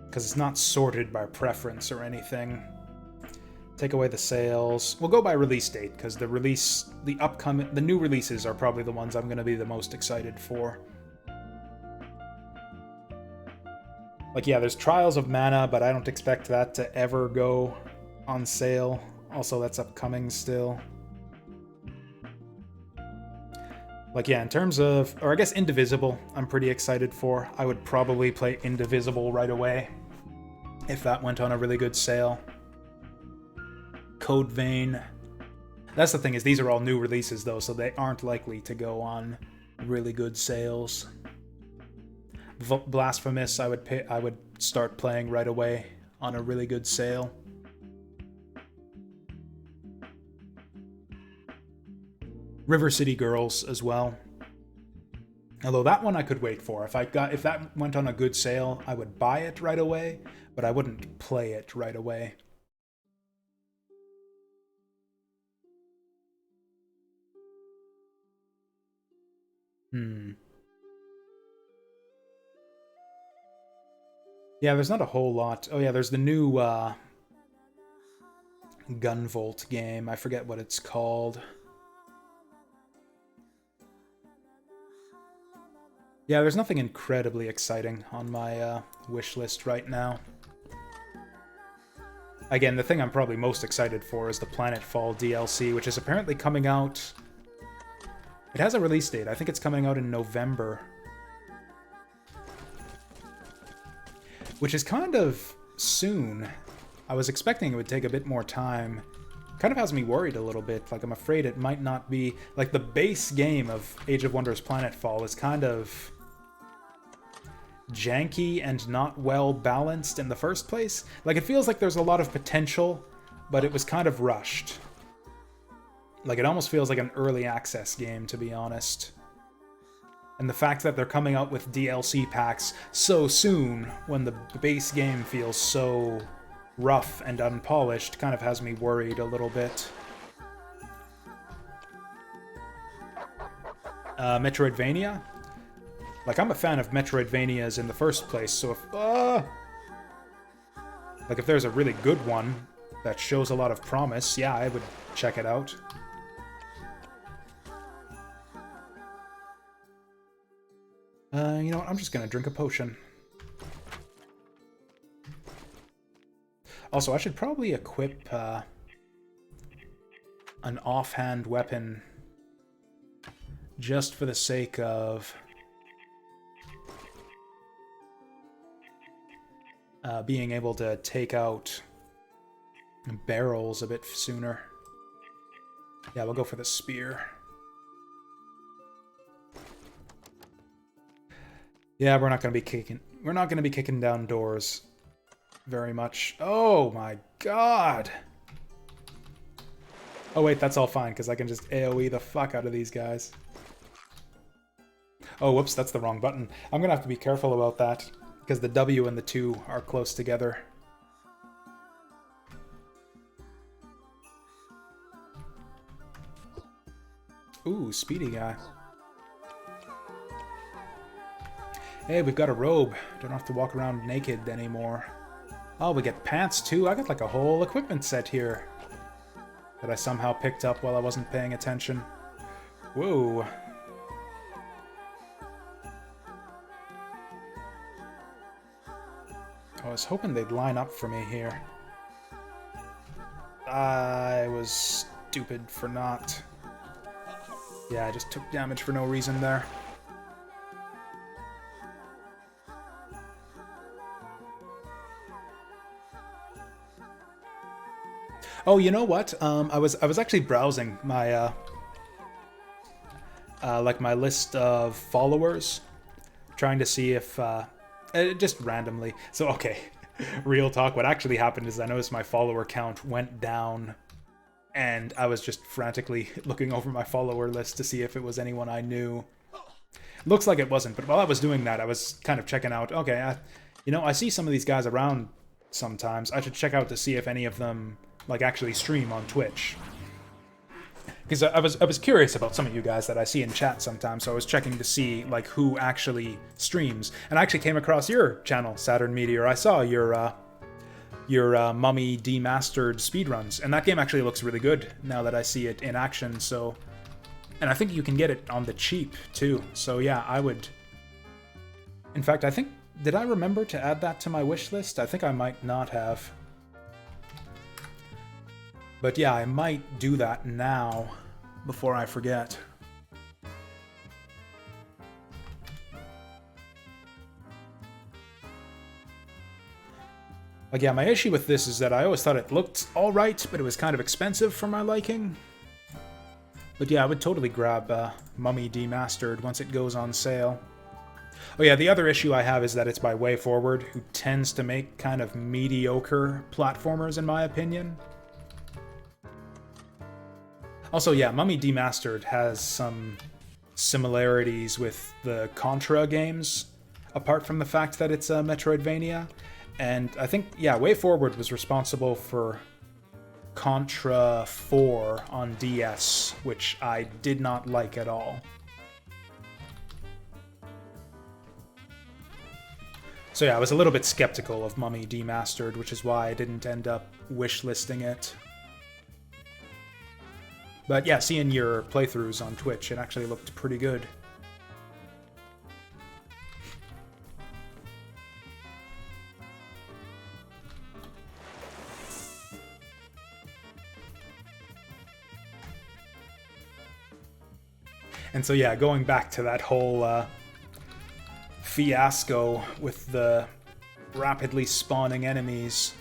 because it's not sorted by preference or anything. Take away the sales. We'll go by release date, because the new releases are probably the ones I'm going to be the most excited for. Like, yeah, there's Trials of Mana, but I don't expect that to ever go on sale. Also, that's upcoming still. Like, yeah, in terms of... Or I guess Indivisible, I'm pretty excited for. I would probably play Indivisible right away if that went on a really good sale. Code Vein. That's the thing, is these are all new releases, though, so they aren't likely to go on really good sales. Blasphemous, I would start playing right away on a really good sale. River City Girls as well. Although that one I could wait for. If that went on a good sale, I would buy it right away, but I wouldn't play it right away. Yeah, there's not a whole lot. Oh yeah, there's the new Gunvolt game. I forget what it's called. Yeah, there's nothing incredibly exciting on my wish list right now. Again, the thing I'm probably most excited for is the Planetfall DLC, which is apparently coming out... It has a release date. I think it's coming out in November. Which is kind of soon. I was expecting it would take a bit more time. Kind of has me worried a little bit. Like, I'm afraid it might not be... Like, the base game of Age of Wonders Planetfall is kind of janky and not well balanced in the first place. Like, it feels like there's a lot of potential, but it was kind of rushed. Like, it almost feels like an early access game, to be honest. And the fact that they're coming out with DLC packs so soon, when the base game feels so rough and unpolished, kind of has me worried a little bit. Metroidvania? Like, I'm a fan of Metroidvanias in the first place, so if... Like, if there's a really good one that shows a lot of promise, yeah, I would check it out. You know what? I'm just gonna drink a potion. Also, I should probably equip an offhand weapon just for the sake of being able to take out barrels a bit sooner. Yeah, we'll go for the spear. Yeah, we're not gonna be kicking down doors very much. Oh my god! Oh wait, that's all fine, because I can just AoE the fuck out of these guys. Oh, whoops, that's the wrong button. I'm gonna have to be careful about that, because the W and the 2 are close together. Ooh, speedy guy. Hey, we've got a robe. Don't have to walk around naked anymore. Oh, we get pants too. I got like a whole equipment set here that I somehow picked up while I wasn't paying attention. Whoa. I was hoping they'd line up for me here. I was stupid for not. Yeah, I just took damage for no reason there. Oh, you know what? I was actually browsing my like my list of followers, trying to see if just randomly. So okay, real talk. What actually happened is I noticed my follower count went down, and I was just frantically looking over my follower list to see if it was anyone I knew. Looks like it wasn't, but while I was doing that, I was kind of checking out. Okay, I see some of these guys around sometimes. I should check out to see if any of them like actually stream on Twitch. Because I was curious about some of you guys that I see in chat sometimes, so I was checking to see like who actually streams, and I actually came across your channel, Saturn Meteor. I saw your Mummy Demastered speedruns, and that game actually looks really good now that I see it in action. So, and I think you can get it on the cheap too. So yeah, I would. In fact, I think, did I remember to add that to my wish list? I think I might not have. But yeah, I might do that now before I forget. Like, yeah, my issue with this is that I always thought it looked alright, but it was kind of expensive for my liking. But yeah, I would totally grab Mummy Demastered once it goes on sale. Oh yeah, the other issue I have is that it's by WayForward, who tends to make kind of mediocre platformers, in my opinion. Also, yeah, Mummy Demastered has some similarities with the Contra games, apart from the fact that it's a Metroidvania. And I think, yeah, WayForward was responsible for Contra 4 on DS, which I did not like at all. So yeah, I was a little bit skeptical of Mummy Demastered, which is why I didn't end up wishlisting it. But yeah, seeing your playthroughs on Twitch, it actually looked pretty good. And so yeah, going back to that whole fiasco with the rapidly spawning enemies.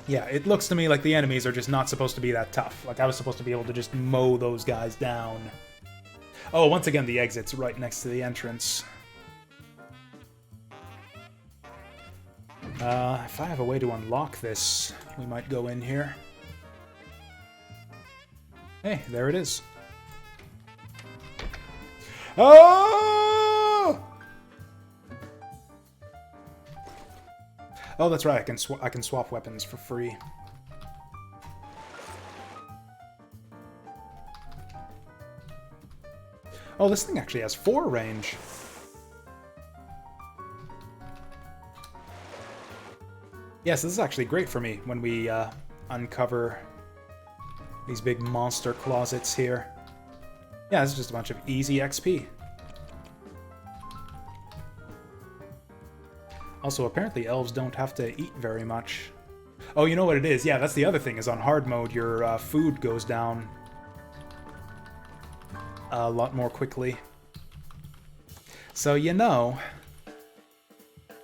Yeah, it looks to me like the enemies are just not supposed to be that tough. Like, I was supposed to be able to just mow those guys down. Oh, once again, the exit's right next to the entrance. If I have a way to unlock this, we might go in here. Hey, there it is. Oh! Oh, that's right. I can swap weapons for free. Oh, this thing actually has 4 range. Yes, this is actually great for me when we uncover these big monster closets here. Yeah, this is just a bunch of easy XP. Also, apparently elves don't have to eat very much. Oh, you know what it is? Yeah, that's the other thing, is on hard mode, your food goes down a lot more quickly. So, you know,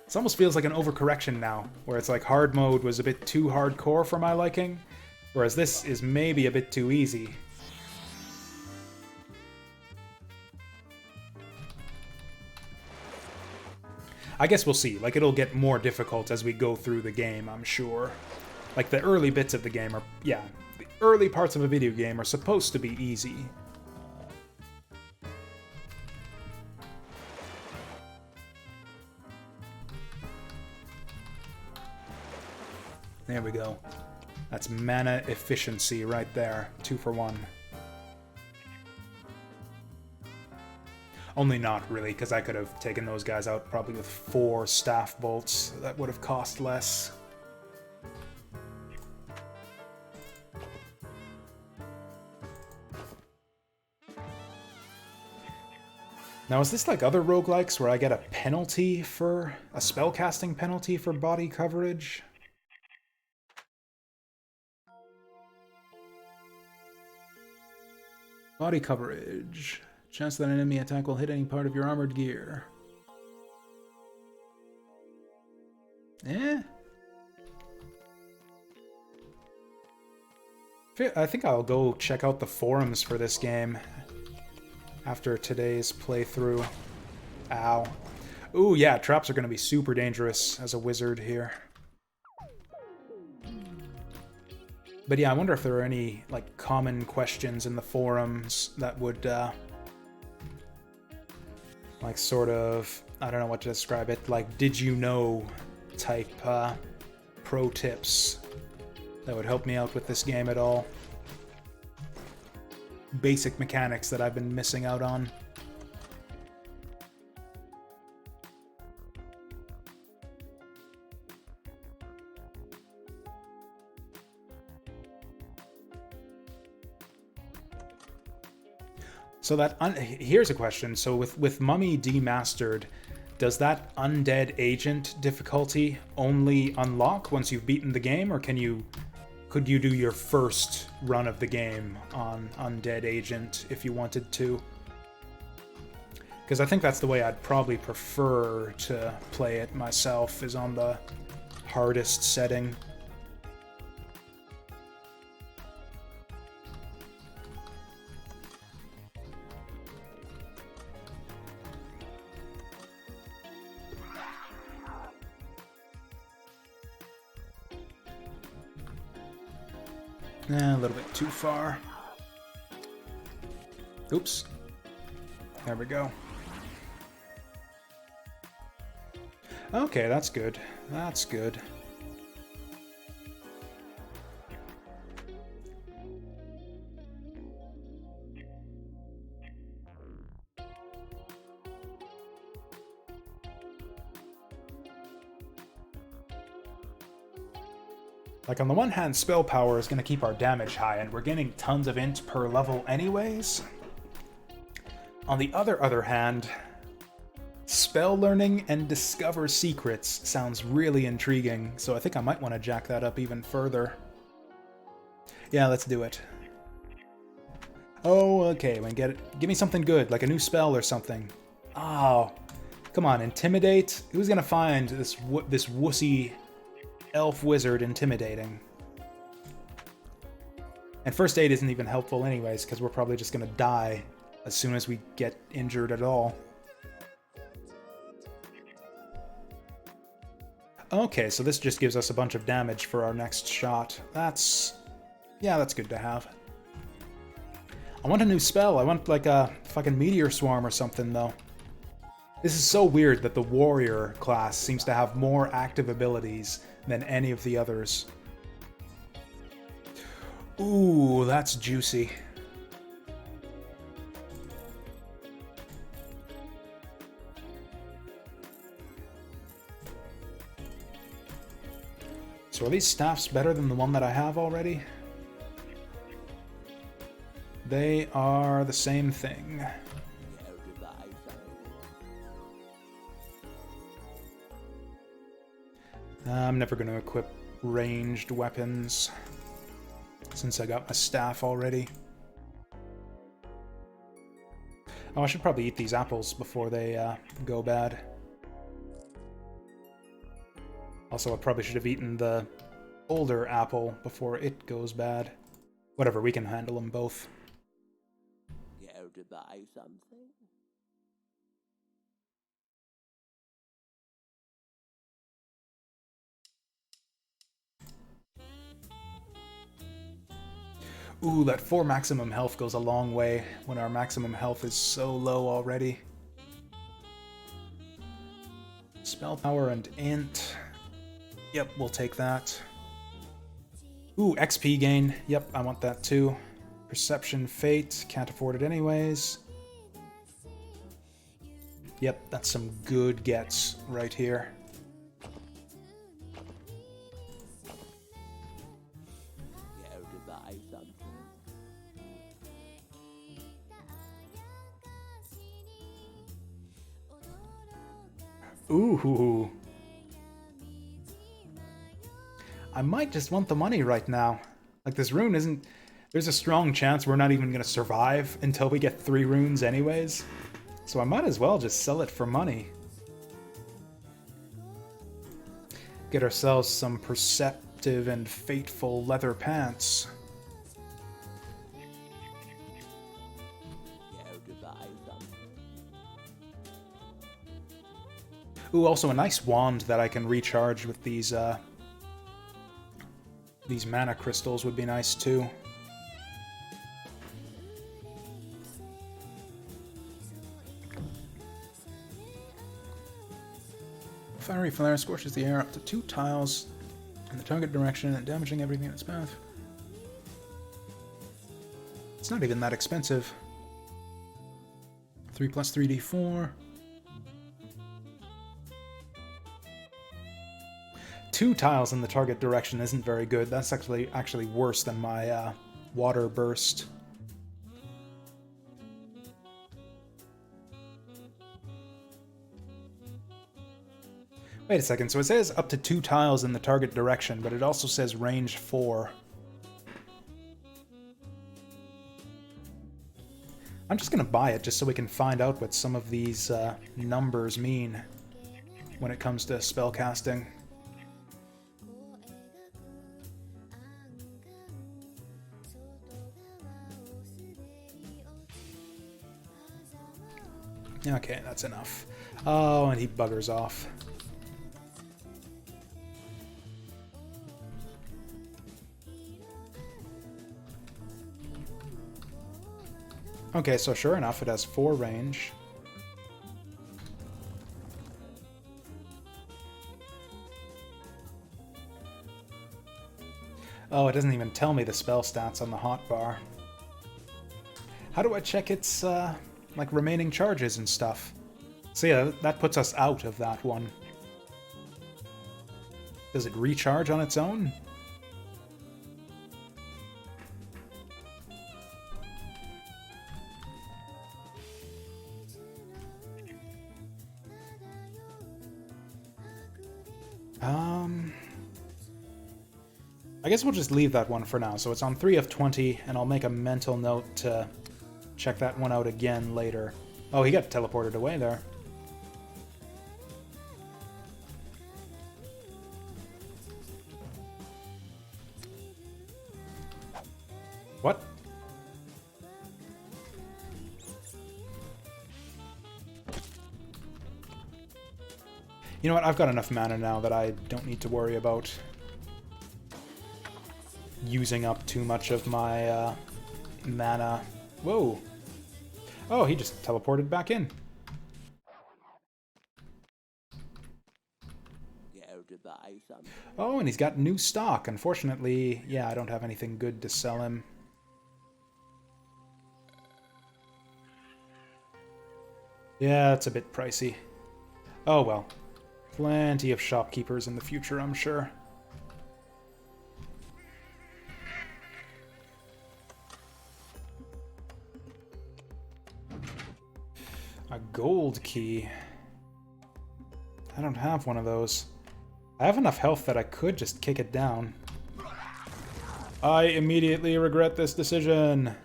this almost feels like an overcorrection now, where it's like hard mode was a bit too hardcore for my liking, whereas this is maybe a bit too easy. I guess we'll see. Like, it'll get more difficult as we go through the game, I'm sure. Like, the early bits of the game are... Yeah, the early parts of a video game are supposed to be easy. There we go. That's mana efficiency right there. 2 for 1. Only not really, because I could have taken those guys out probably with 4 staff bolts. That would have cost less. Now, is this like other roguelikes where I get a penalty for... a spellcasting penalty for body coverage? Body coverage. Chance that an enemy attack will hit any part of your armored gear. Eh? I think I'll go check out the forums for this game after today's playthrough. Ow. Ooh, yeah, traps are going to be super dangerous as a wizard here. But yeah, I wonder if there are any, like, common questions in the forums that would, like, sort of, I don't know what to describe it, like, did you know type, pro tips that would help me out with this game at all. Basic mechanics that I've been missing out on. So that here's a question. So with Mummy Demastered, does that undead agent difficulty only unlock once you've beaten the game, or could you do your first run of the game on undead agent if you wanted to? Because I think that's the way I'd probably prefer to play it myself, is on the hardest setting. A little bit too far. Oops. There we go. Okay, that's good. That's good. Like, on the one hand, spell power is going to keep our damage high, and we're getting tons of int per level anyways. On the other hand, spell learning and discover secrets sounds really intriguing, so I think I might want to jack that up even further. Yeah, let's do it. Oh, okay, give me something good, like a new spell or something. Oh, come on, intimidate? Who's going to find this wussy elf wizard intimidating? And first aid isn't even helpful anyways, because we're probably just gonna die as soon as we get injured at all. Okay, so this just gives us a bunch of damage for our next shot. That's good to have. I want a new spell. I want like a fucking meteor swarm or something though. This is so weird that the warrior class seems to have more active abilities than any of the others. Ooh, that's juicy. So are these staffs better than the one that I have already? They are the same thing. I'm never going to equip ranged weapons since I got my staff already. Oh, I should probably eat these apples before they go bad. Also, I probably should have eaten the older apple before it goes bad. Whatever, we can handle them both. Care to buy something? Ooh, that 4 maximum health goes a long way when our maximum health is so low already. Spell power and int. Yep, we'll take that. Ooh, XP gain. Yep, I want that too. Perception, fate. Can't afford it anyways. Yep, that's some good gets right here. Ooh. I might just want the money right now. Like, this rune isn't... There's a strong chance we're not even going to survive until we get 3 runes anyways. So I might as well just sell it for money. Get ourselves some perceptive and fateful leather pants. Ooh, also a nice wand that I can recharge with these mana crystals would be nice too. Fiery flare scorches the air up to 2 tiles in the target direction and damaging everything in its path. It's not even that expensive. 3 plus 3d4. 2 tiles in the target direction isn't very good. That's actually worse than my water burst. Wait a second, so it says up to 2 tiles in the target direction, but it also says range 4. I'm just gonna buy it just so we can find out what some of these numbers mean when it comes to spellcasting. Okay, that's enough. Oh, and he buggers off. Okay, so sure enough, it has 4 range. Oh, it doesn't even tell me the spell stats on the hotbar. How do I check its, like, remaining charges and stuff? So yeah, that puts us out of that one. Does it recharge on its own? I guess we'll just leave that one for now. So it's on 3 of 20, and I'll make a mental note to check that one out again later. Oh, he got teleported away there. What? You know what? I've got enough mana now that I don't need to worry about using up too much of my mana. Whoa. Oh, he just teleported back in. Oh, and he's got new stock. Unfortunately, yeah, I don't have anything good to sell him. Yeah, it's a bit pricey. Oh well. Plenty of shopkeepers in the future, I'm sure. A gold key. I don't have one of those. I have enough health that I could just kick it down. I immediately regret this decision.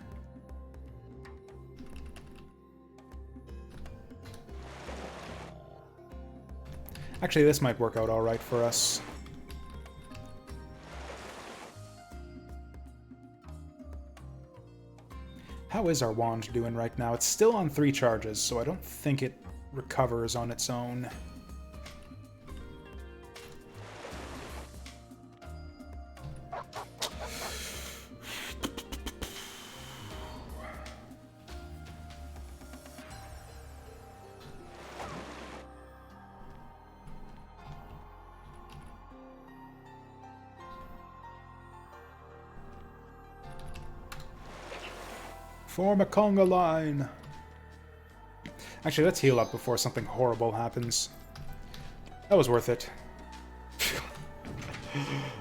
Actually, this might work out alright for us. How is our wand doing right now? It's still on 3 charges, so I don't think it recovers on its own. Form a conga line! Actually, let's heal up before something horrible happens. That was worth it.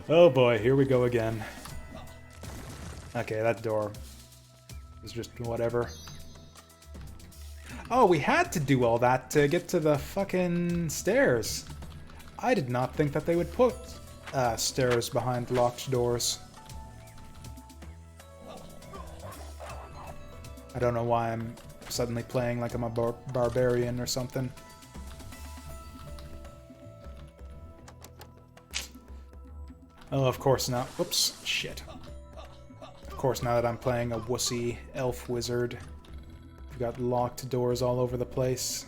Oh boy, here we go again. Okay, that door is just whatever. Oh, we had to do all that to get to the fucking stairs. I did not think that they would put stairs behind locked doors. I don't know why I'm suddenly playing like I'm a barbarian or something. Oh, of course now. Whoops. Shit. Of course, now that I'm playing a wussy elf wizard, we've got locked doors all over the place.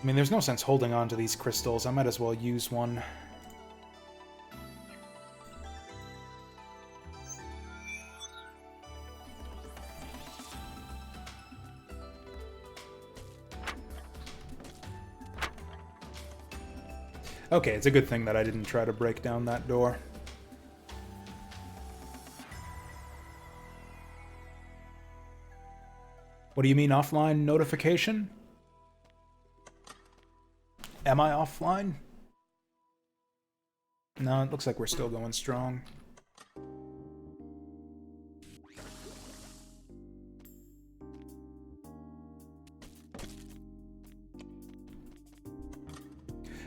I mean, there's no sense holding on to these crystals. I might as well use one. Okay, it's a good thing that I didn't try to break down that door. What do you mean offline notification? Am I offline? No, it looks like we're still going strong.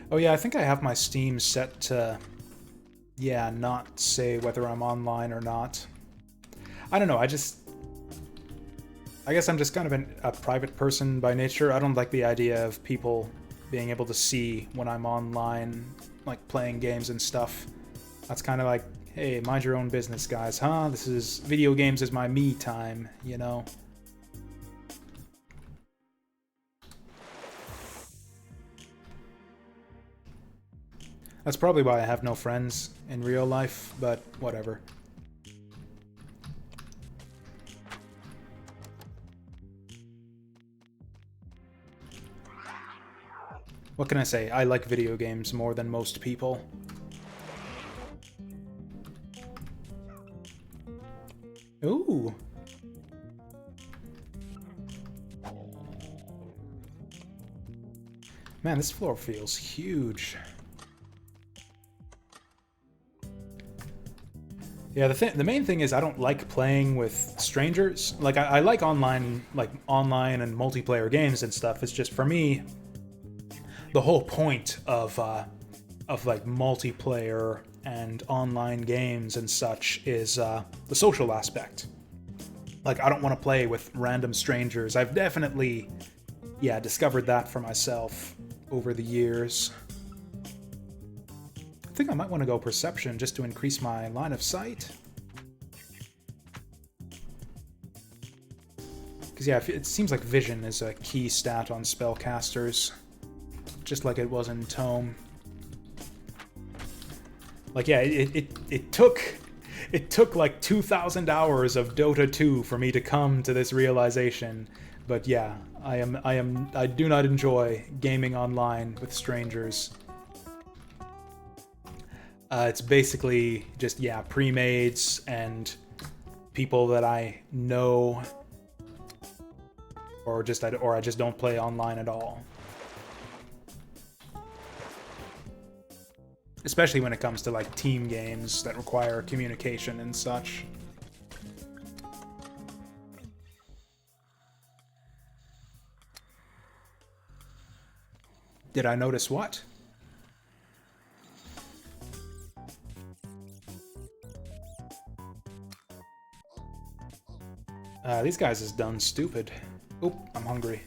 Oh yeah, I think I have my Steam set to, yeah, not say whether I'm online or not. I don't know, I guess I'm just kind of a private person by nature. I don't like the idea of people being able to see when I'm online, like playing games and stuff. That's kind of like, hey, mind your own business, guys, huh? Video games is my me time, you know? That's probably why I have no friends in real life, but whatever. What can I say? I like video games more than most people. Ooh. Man, this floor feels huge. Yeah, the main thing is I don't like playing with strangers. Like I like online and multiplayer games and stuff. It's just for me, the whole point of like multiplayer and online games and such is the social aspect. Like I don't want to play with random strangers. I've definitely, yeah, discovered that for myself over the years. I think I might want to go perception just to increase my line of sight. Because yeah, it seems like vision is a key stat on spellcasters. Just like it was in Tome. Like yeah, it took like 2,000 hours of Dota 2 for me to come to this realization. But yeah, I do not enjoy gaming online with strangers. It's basically just, yeah, pre-mades and people that I know, or I just don't play online at all. Especially when it comes to like team games that require communication and such. Did I notice what? These guys is done stupid. Oop, I'm hungry.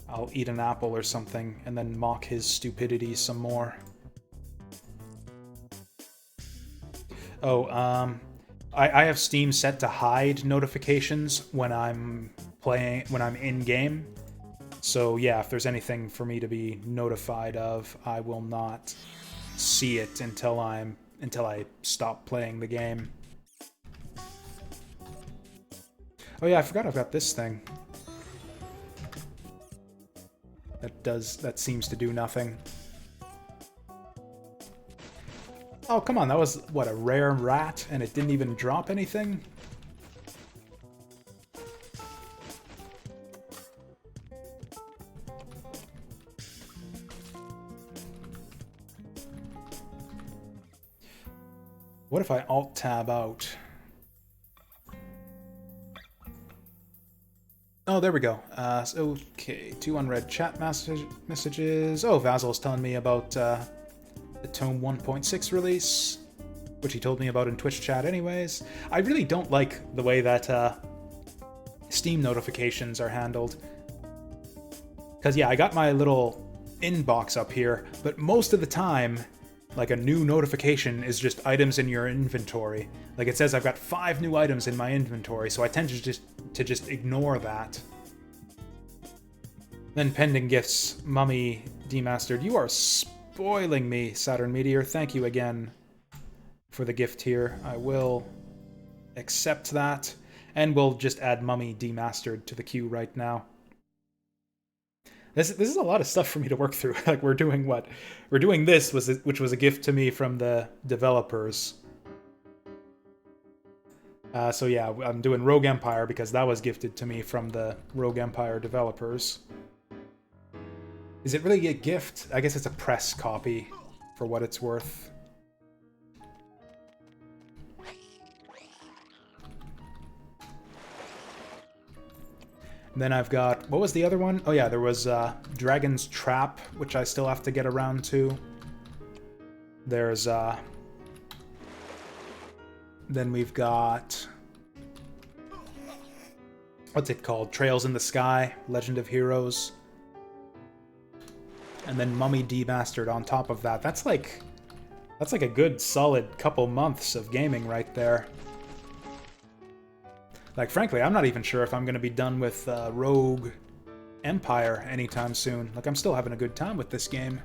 I'll eat an apple or something and then mock his stupidity some more. Oh, I have Steam set to hide notifications when I'm in game. So yeah, if there's anything for me to be notified of, I will not see it until I stop playing the game. Oh yeah, I forgot I've got this thing. That seems to do nothing. Oh, come on, that was, what, a rare rat, and it didn't even drop anything? What if I Alt-Tab out? Oh, there we go. Okay, 2 unread chat messages. Oh, Vasil's telling me about the Tome 1.6 release, which he told me about in Twitch chat anyways. I really don't like the way that Steam notifications are handled. Because, yeah, I got my little inbox up here, but most of the time, like, a new notification is just items in your inventory. Like, it says I've got 5 new items in my inventory, so I tend to just ignore that. Then pending gifts, Mummy Demastered. You are spoiling me, Saturn Meteor. Thank you again for the gift here. I will accept that. And we'll just add Mummy Demastered to the queue right now. This is a lot of stuff for me to work through. Like, we're doing what? We're doing this, which was a gift to me from the developers. So yeah, I'm doing Rogue Empire because that was gifted to me from the Rogue Empire developers. Is it really a gift? I guess it's a press copy for what it's worth. And then I've got, what was the other one? Oh yeah, there was Dragon's Trap, which I still have to get around to. There's, then we've got, what's it called? Trails in the Sky, Legend of Heroes. And then Mummy Demastered on top of that. That's like a good solid couple months of gaming right there. Like, frankly, I'm not even sure if I'm going to be done with Rogue Empire anytime soon. Like, I'm still having a good time with this game.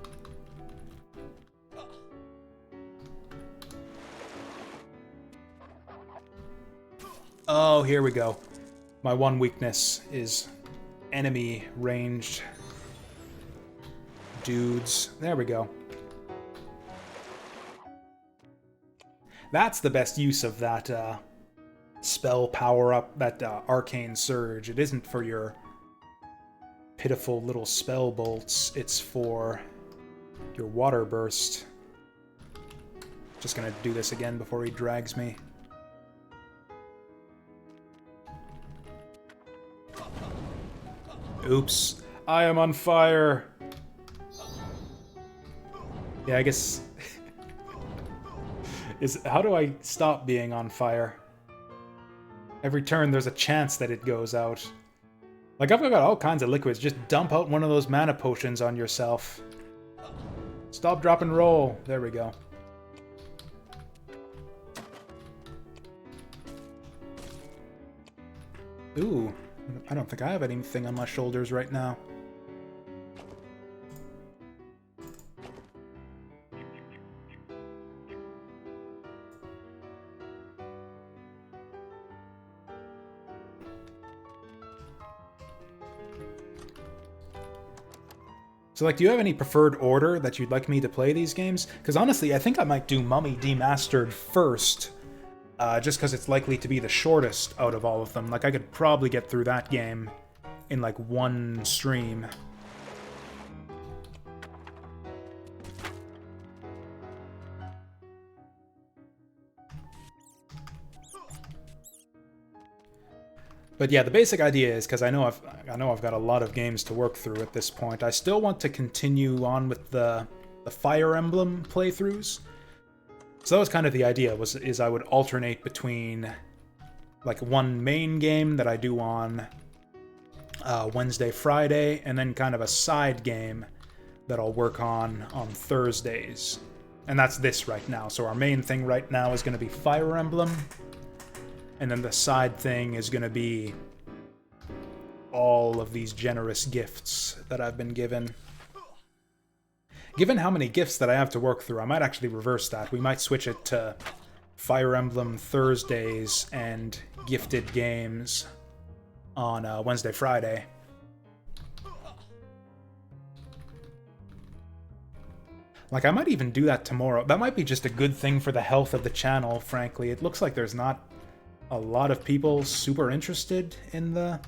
Oh, here we go. My one weakness is enemy ranged dudes. There we go. That's the best use of that spell power-up, that arcane surge. It isn't for your pitiful little spell bolts, it's for your water burst. Just gonna do this again before he drags me. Oops. I am on fire! Yeah, I guess... How do I stop being on fire? Every turn, there's a chance that it goes out. Like, I've got all kinds of liquids. Just dump out one of those mana potions on yourself. Stop, drop, and roll. There we go. Ooh. I don't think I have anything on my shoulders right now. So, like, do you have any preferred order that you'd like me to play these games? Because honestly, I think I might do Mummy Demastered first, just because it's likely to be the shortest out of all of them. Like, I could probably get through that game in, like, one stream. But yeah, the basic idea is, because I know I've got a lot of games to work through at this point. I still want to continue on with the Fire Emblem playthroughs. So that was kind of the idea, is I would alternate between like one main game that I do on Wednesday, Friday, and then kind of a side game that I'll work on Thursdays. And that's this right now. So our main thing right now is going to be Fire Emblem. And then the side thing is going to be all of these generous gifts that I've been given. Given how many gifts that I have to work through, I might actually reverse that. We might switch it to Fire Emblem Thursdays and gifted games on Wednesday, Friday. Like, I might even do that tomorrow. That might be just a good thing for the health of the channel, frankly. It looks like there's not a lot of people super interested in the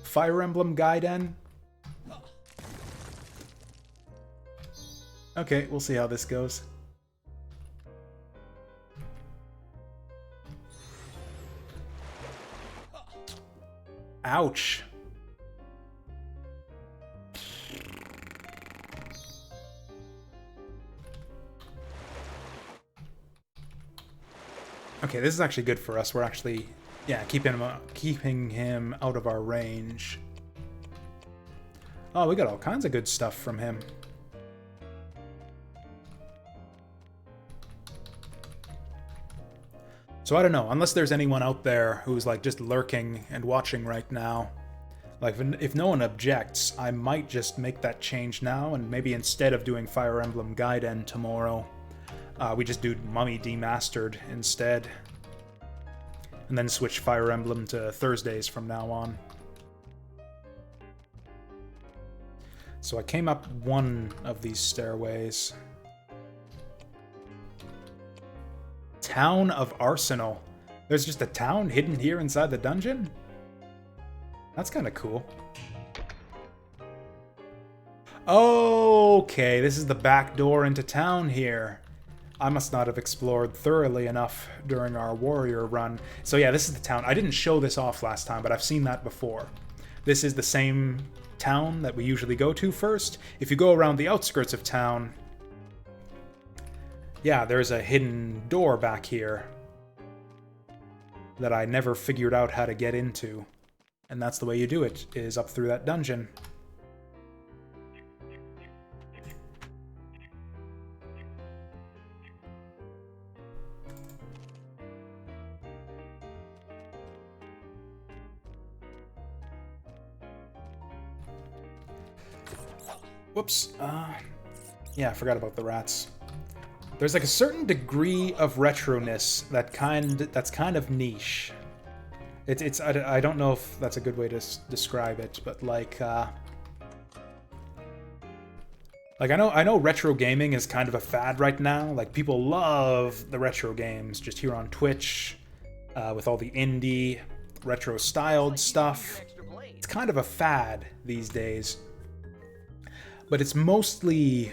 Fire Emblem Gaiden. Okay, we'll see how this goes. Ouch. Okay, this is actually good for us. We're actually, yeah, keeping him out of our range. Oh, we got all kinds of good stuff from him. So I don't know, unless there's anyone out there who's like just lurking and watching right now, Like, if no one objects, I might just make that change now, and maybe instead of doing Fire Emblem Gaiden tomorrow, we just do Mummy Demastered instead. And then switch Fire Emblem to Thursdays from now on. So I came up one of these stairways. Town of Arsenal. There's just a town hidden here inside the dungeon? That's kind of cool. Okay, this is the back door into town here. I must not have explored thoroughly enough during our warrior run. So yeah, this is the town. I didn't show this off last time, but I've seen that before. This is the same town that we usually go to first. If you go around the outskirts of town, yeah, there's a hidden door back here that I never figured out how to get into. And that's the way you do it, is up through that dungeon. Whoops. Yeah, I forgot about the rats. There's like a certain degree of retroness that's kind of niche. I don't know if that's a good way to describe it, but like I know retro gaming is kind of a fad right now. Like, people love the retro games just here on Twitch, with all the indie retro styled stuff. It's kind of a fad these days. But it's mostly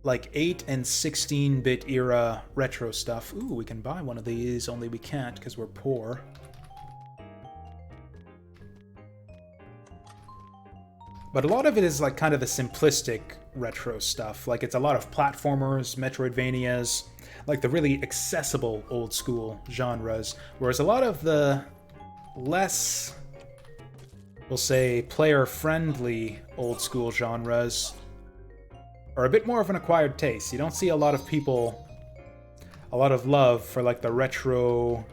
like 8 and 16-bit era retro stuff. Ooh, we can buy one of these, only we can't because we're poor. But a lot of it is like kind of the simplistic retro stuff. Like, it's a lot of platformers, Metroidvanias, like the really accessible old school genres. Whereas a lot of the less, we'll say, player-friendly old school genres are a bit more of an acquired taste. You don't see a lot of people, a lot of love for like the retro,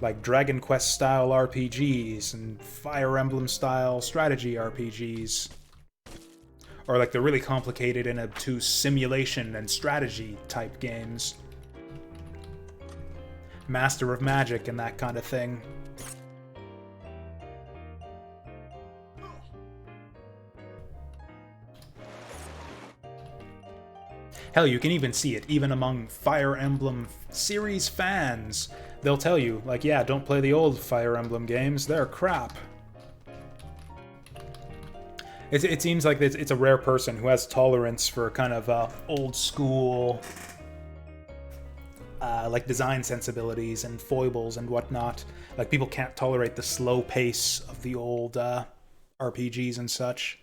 like Dragon Quest style RPGs and Fire Emblem style strategy RPGs. Or like the really complicated and obtuse simulation and strategy type games. Master of Magic and that kind of thing. Hell, you can even see it, even among Fire Emblem series fans. They'll tell you, like, yeah, don't play the old Fire Emblem games, they're crap. It seems like it's a rare person who has tolerance for kind of old school, like design sensibilities and foibles and whatnot. Like, people can't tolerate the slow pace of the old RPGs and such.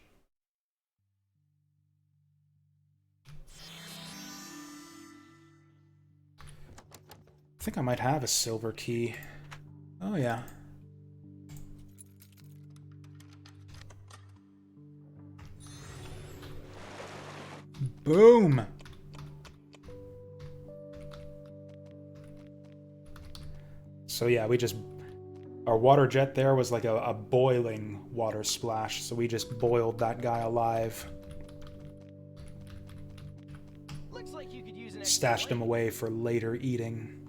I think I might have a silver key. Oh, yeah. Boom! So yeah, our water jet there was like a boiling water splash, so we just boiled that guy alive. Looks like you could use an Stashed him away for later eating.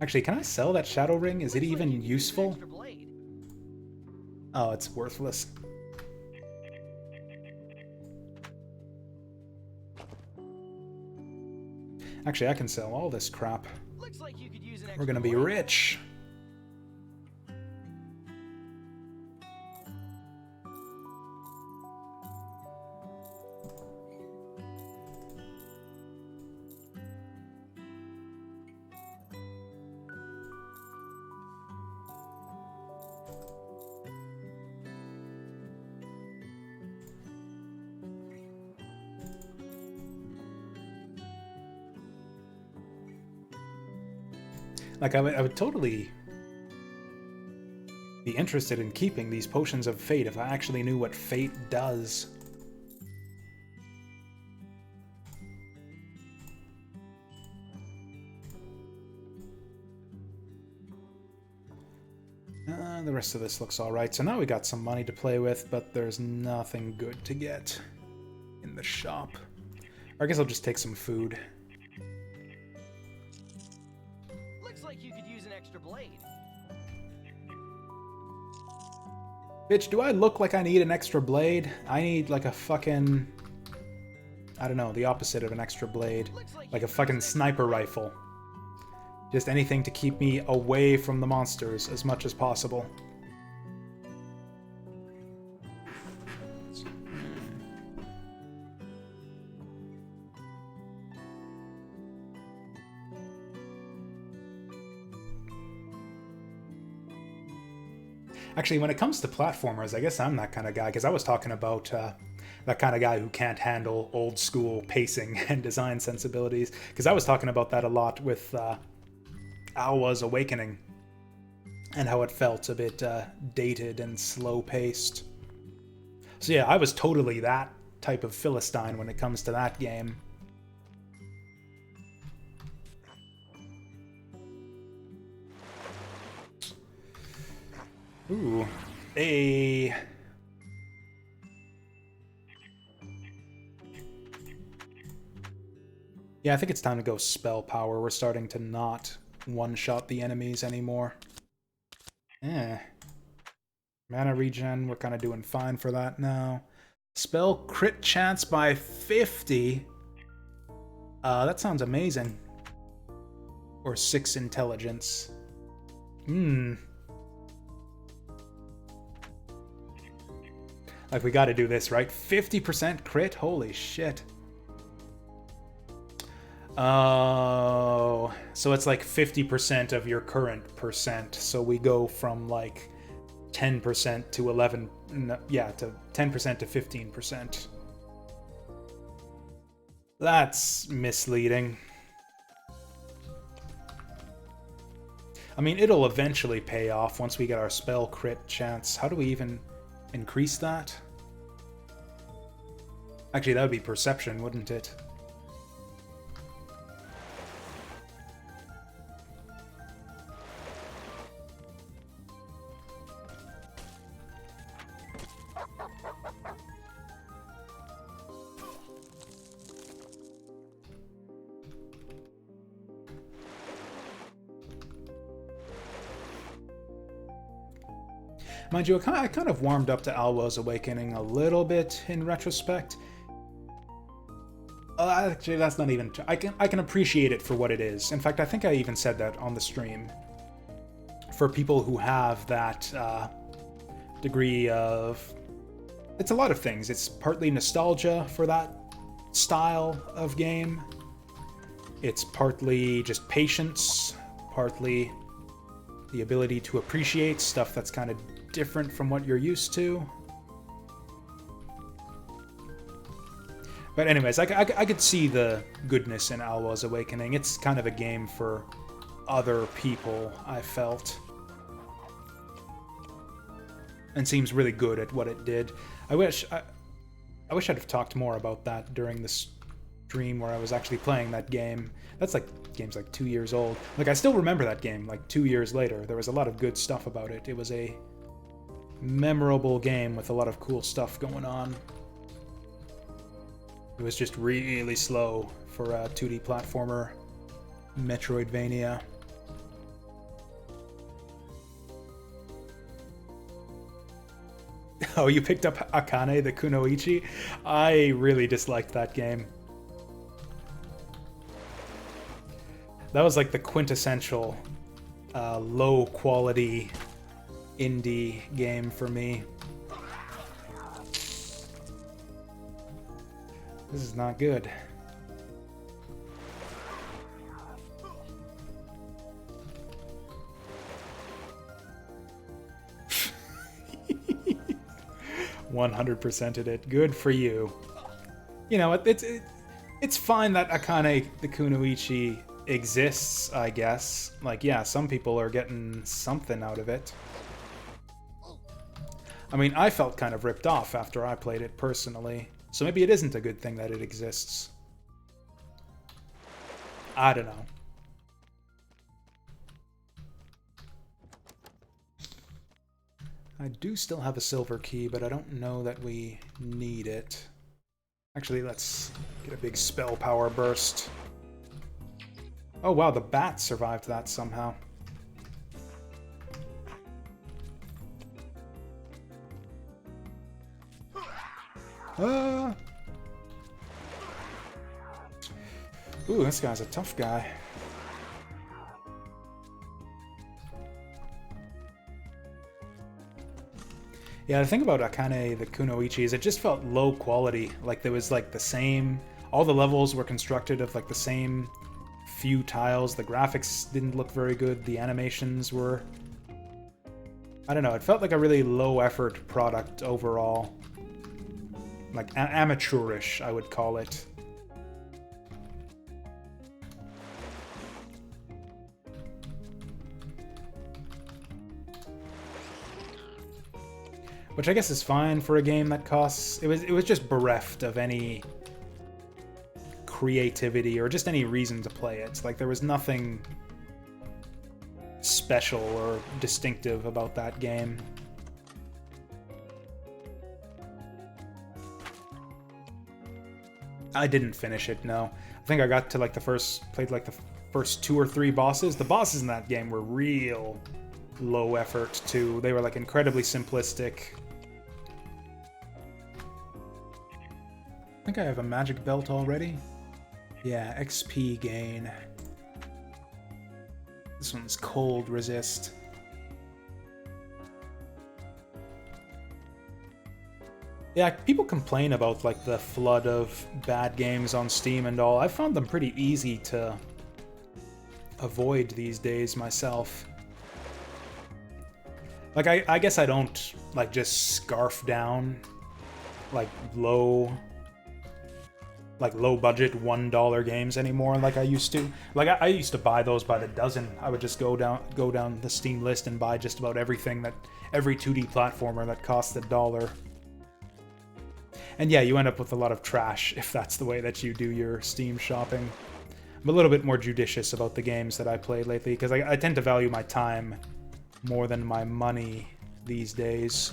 Actually, can I sell that shadow ring? Is it even useful? Oh, it's worthless. Actually, I can sell all this crap. Looks like you could use an We're gonna be rich. Like, I would totally be interested in keeping these potions of fate if I actually knew what fate does. The rest of this looks alright. So now we got some money to play with, but there's nothing good to get in the shop. Or I guess I'll just take some food. Looks like you could use an extra blade. Bitch, do I look like I need an extra blade? I need like a fucking... I don't know, the opposite of an extra blade. Like a fucking sniper rifle. Just anything to keep me away from the monsters as much as possible. Actually, when it comes to platformers, I guess I'm that kind of guy, because I was talking about that kind of guy who can't handle old school pacing and design sensibilities, because I was talking about that a lot with Alwa's Awakening, and how it felt a bit dated and slow-paced. So yeah, I was totally that type of Philistine when it comes to that game. Ooh, a... Yeah, I think it's time to go spell power. We're starting to not one-shot the enemies anymore. Mana regen, we're kind of doing fine for that now. Spell crit chance by 50. That sounds amazing. Or 6 intelligence. Like, we gotta do this, right? 50% crit? Holy shit. Oh, so it's like 50% of your current percent. So we go from like 10% to 11, yeah, to 10% to 15%. That's misleading. I mean, it'll eventually pay off once we get our spell crit chance. How do we even increase that? Actually, that would be perception, wouldn't it? Mind you, I kind of warmed up to Alwa's Awakening a little bit in retrospect. Actually, that's not even... I can appreciate it for what it is. In fact, I think I even said that on the stream. For people who have that degree of... It's a lot of things. It's partly nostalgia for that style of game. It's partly just patience, partly the ability to appreciate stuff that's kind of different from what you're used to. But anyways, I could see the goodness in Alwa's Awakening. It's kind of a game for other people, I felt. And seems really good at what it did. I wish I'd have talked more about that during the stream where I was actually playing that game. That's like, game's like 2 years old. Like, I still remember that game, like 2 years later. There was a lot of good stuff about it. It was a memorable game with a lot of cool stuff going on. It was just really slow for a 2D platformer, Metroidvania. Oh, you picked up Akane, the Kunoichi? I really disliked that game. That was like the quintessential low-quality indie game for me. This is not good. (100%ed it. Good for you. You know, it's fine that Akane the Kunoichi exists, I guess. Like, yeah, some people are getting something out of it. I mean, I felt kind of ripped off after I played it personally. So maybe it isn't a good thing that it exists. I don't know. I do still have a silver key, but I don't know that we need it. Actually, let's get a big spell power burst. Oh wow, the bat survived that somehow. Ooh, this guy's a tough guy. Yeah, the thing about Akane the Kunoichi is it just felt low quality. Like there was like the same... All the levels were constructed of like the same few tiles. The graphics didn't look very good. The animations were... I don't know, it felt like a really low effort product overall. Like amateurish, I would call it. Which I guess is fine for a game that costs... It was just bereft of any creativity or just any reason to play it. Like there was nothing special or distinctive about that game. I didn't finish it, no. I think I got to like played like the first 2 or 3 bosses. The bosses in that game were real low effort too. They were like incredibly simplistic. I think I have a magic belt already. Yeah, XP gain. This one's cold resist. Yeah, people complain about like the flood of bad games on Steam and all. I found them pretty easy to avoid these days myself. Like I guess I don't like just scarf down like low budget $1 games anymore like I used to. Like I used to buy those by the dozen. I would just go down the Steam list and buy just about everything every 2D platformer that cost $1. And yeah, you end up with a lot of trash if that's the way that you do your Steam shopping. I'm a little bit more judicious about the games that I play lately because I tend to value my time more than my money these days.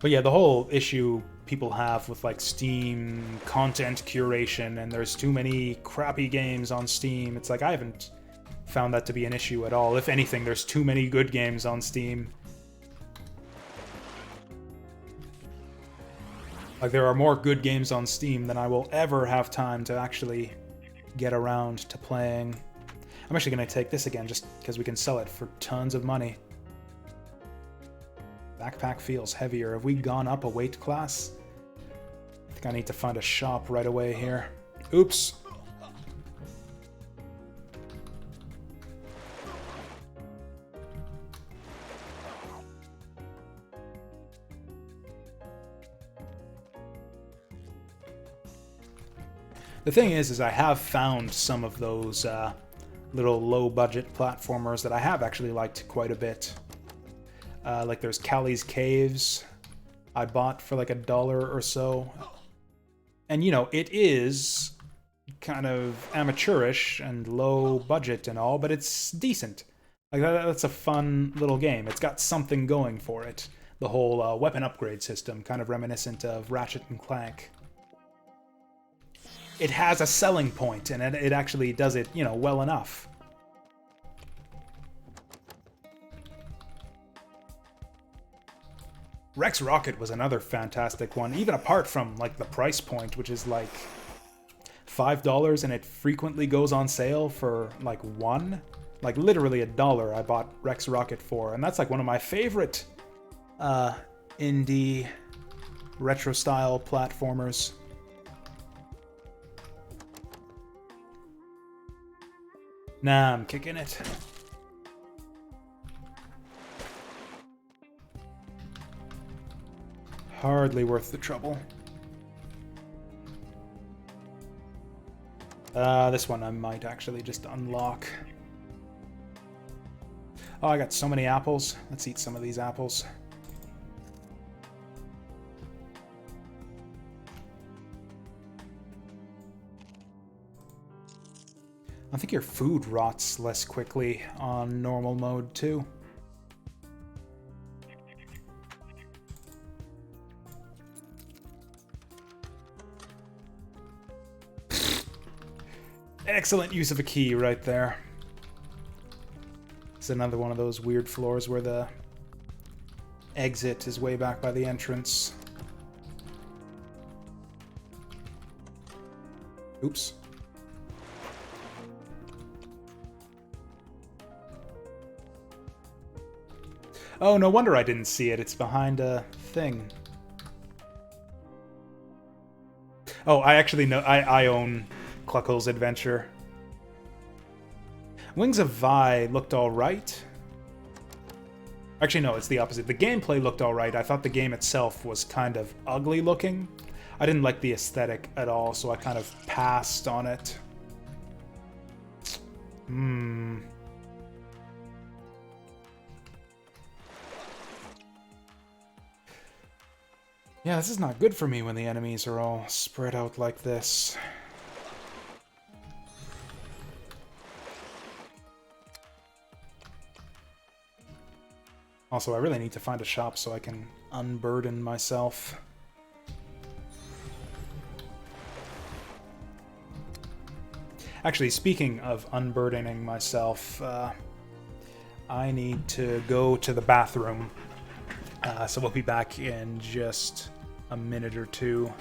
But yeah, the whole issue people have with like Steam content curation and there's too many crappy games on Steam, it's like I haven't found that to be an issue at all. If anything, there's too many good games on Steam. Like there are more good games on Steam than I will ever have time to actually get around to playing. I'm actually going to take this again just because we can sell it for tons of money. Backpack feels heavier. Have we gone up a weight class? I think I need to find a shop right away here. Oops. The thing is I have found some of those little low-budget platformers that I have actually liked quite a bit. Like there's Callie's Caves I bought for like $1 or so. And you know, it is kind of amateurish and low budget and all, but it's decent. Like that's a fun little game. It's got something going for it. The whole weapon upgrade system, kind of reminiscent of Ratchet and Clank. It has a selling point, and it actually does it, you know, well enough. Rex Rocket was another fantastic one, even apart from like the price point, which is like $5, and it frequently goes on sale for like $1. Like literally $1 I bought Rex Rocket for, and that's like one of my favorite indie retro style platformers. Nah, I'm kicking it. Hardly worth the trouble. This one I might actually just unlock. Oh, I got so many apples. Let's eat some of these apples. I think your food rots less quickly on normal mode, too. Excellent use of a key right there. It's another one of those weird floors where the exit is way back by the entrance. Oops. Oh, no wonder I didn't see it. It's behind a thing. Oh, I actually know. I own Cluckle's Adventure. Wings of Vi looked alright. Actually, no, it's the opposite. The gameplay looked alright. I thought the game itself was kind of ugly looking. I didn't like the aesthetic at all, so I kind of passed on it. Yeah, this is not good for me when the enemies are all spread out like this. Also, I really need to find a shop so I can unburden myself. Actually, speaking of unburdening myself, I need to go to the bathroom. So we'll be back in just a minute or two.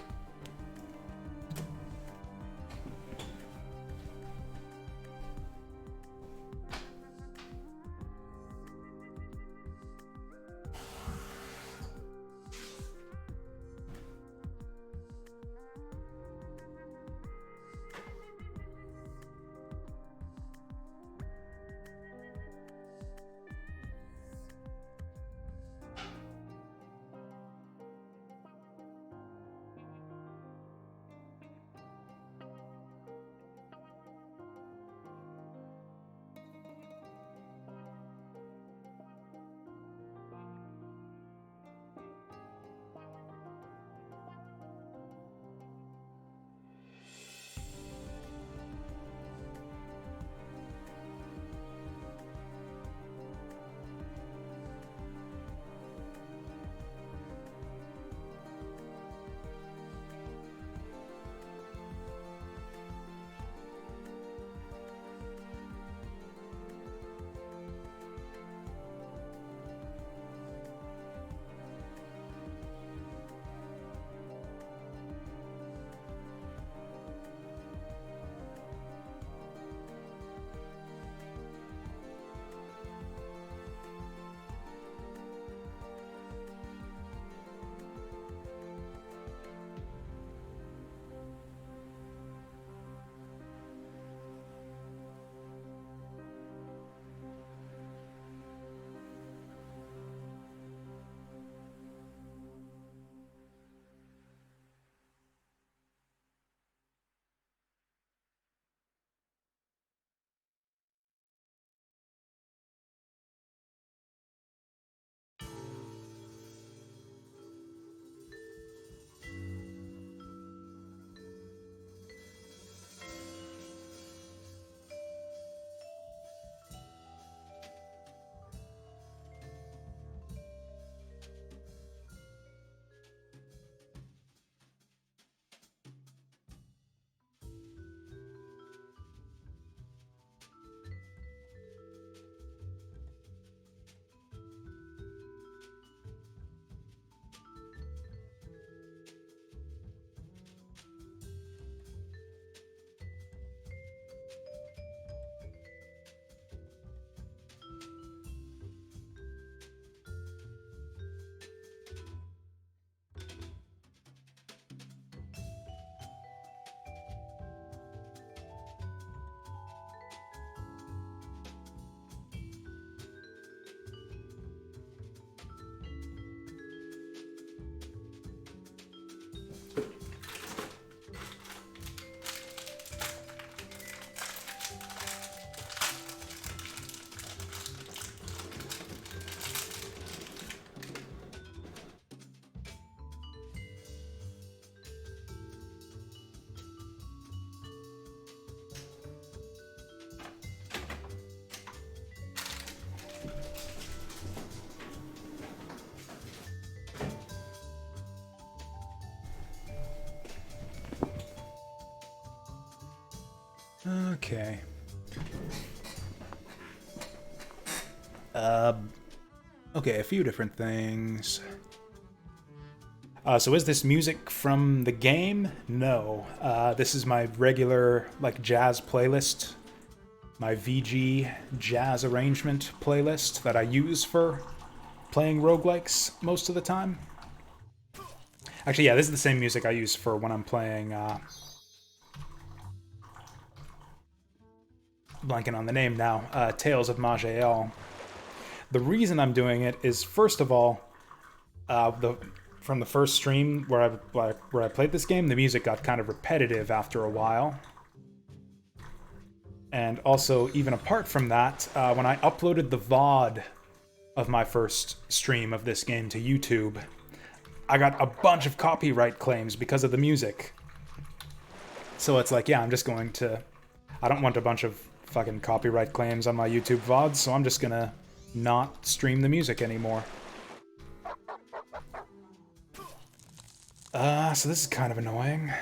Okay. Okay, a few different things. So is this music from the game? No. This is my regular, like, jazz playlist. My VG jazz arrangement playlist that I use for playing roguelikes most of the time. Actually, yeah, this is the same music I use for when I'm playing, blanking on the name now, Tales of Maj'El. The reason I'm doing it is, first of all, from the first stream where I played this game, the music got kind of repetitive after a while. And also, even apart from that, when I uploaded the VOD of my first stream of this game to YouTube, I got a bunch of copyright claims because of the music. So it's like, yeah, I'm just going to... I don't want a bunch of fucking copyright claims on my YouTube VODs, so I'm just gonna not stream the music anymore. So this is kind of annoying.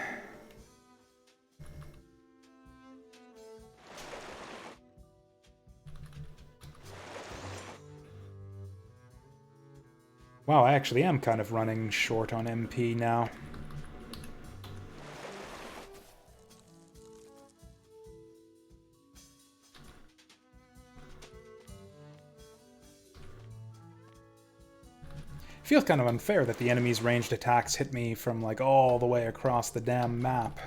Wow, I actually am kind of running short on MP now. Feels kind of unfair that the enemy's ranged attacks hit me from, like, all the way across the damn map.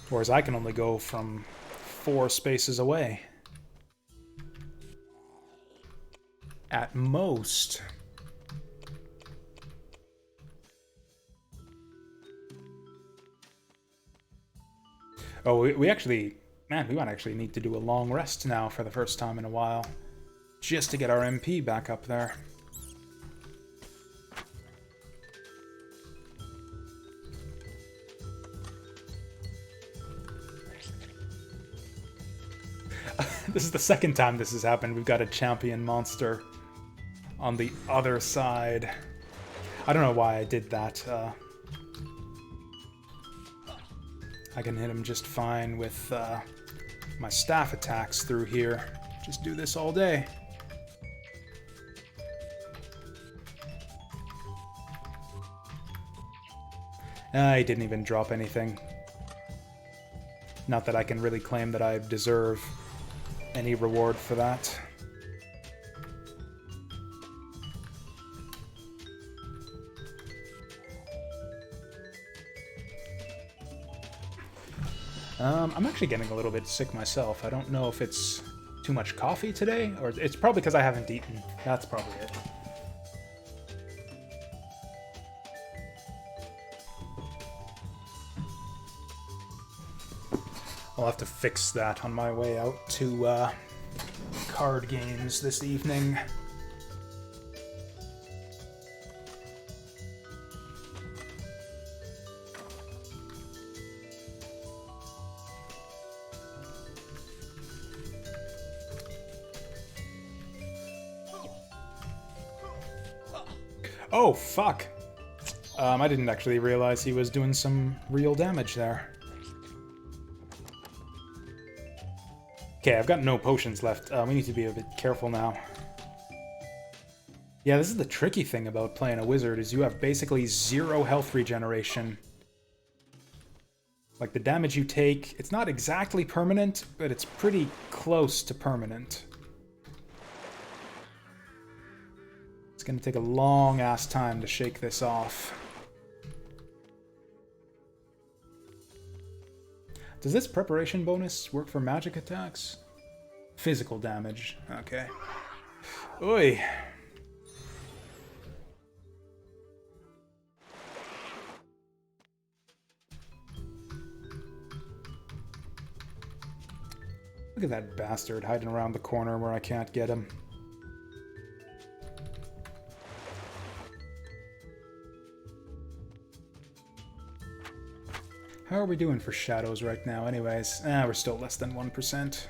Whereas I can only go from 4 spaces away. At most. Oh, we actually... Man, we might actually need to do a long rest now for the first time in a while. Just to get our MP back up there. This is the second time this has happened. We've got a champion monster on the other side. I don't know why I did that. I can hit him just fine with my staff attacks through here. Just do this all day. He didn't even drop anything. Not that I can really claim that I deserve any reward for that. I'm actually getting a little bit sick myself. I don't know if it's too much coffee today, or it's probably because I haven't eaten. That's probably it. I'll have to fix that on my way out to card games this evening. Oh, fuck! I didn't actually realize he was doing some real damage there. Okay, I've got no potions left. We need to be a bit careful now. Yeah, this is the tricky thing about playing a wizard, is you have basically 0 health regeneration. Like, the damage you take, it's not exactly permanent, but it's pretty close to permanent. It's gonna take a long-ass time to shake this off. Does this preparation bonus work for magic attacks? Physical damage. Okay. Oi. Look at that bastard hiding around the corner where I can't get him. How are we doing for shadows right now anyways? We're still less than 1%.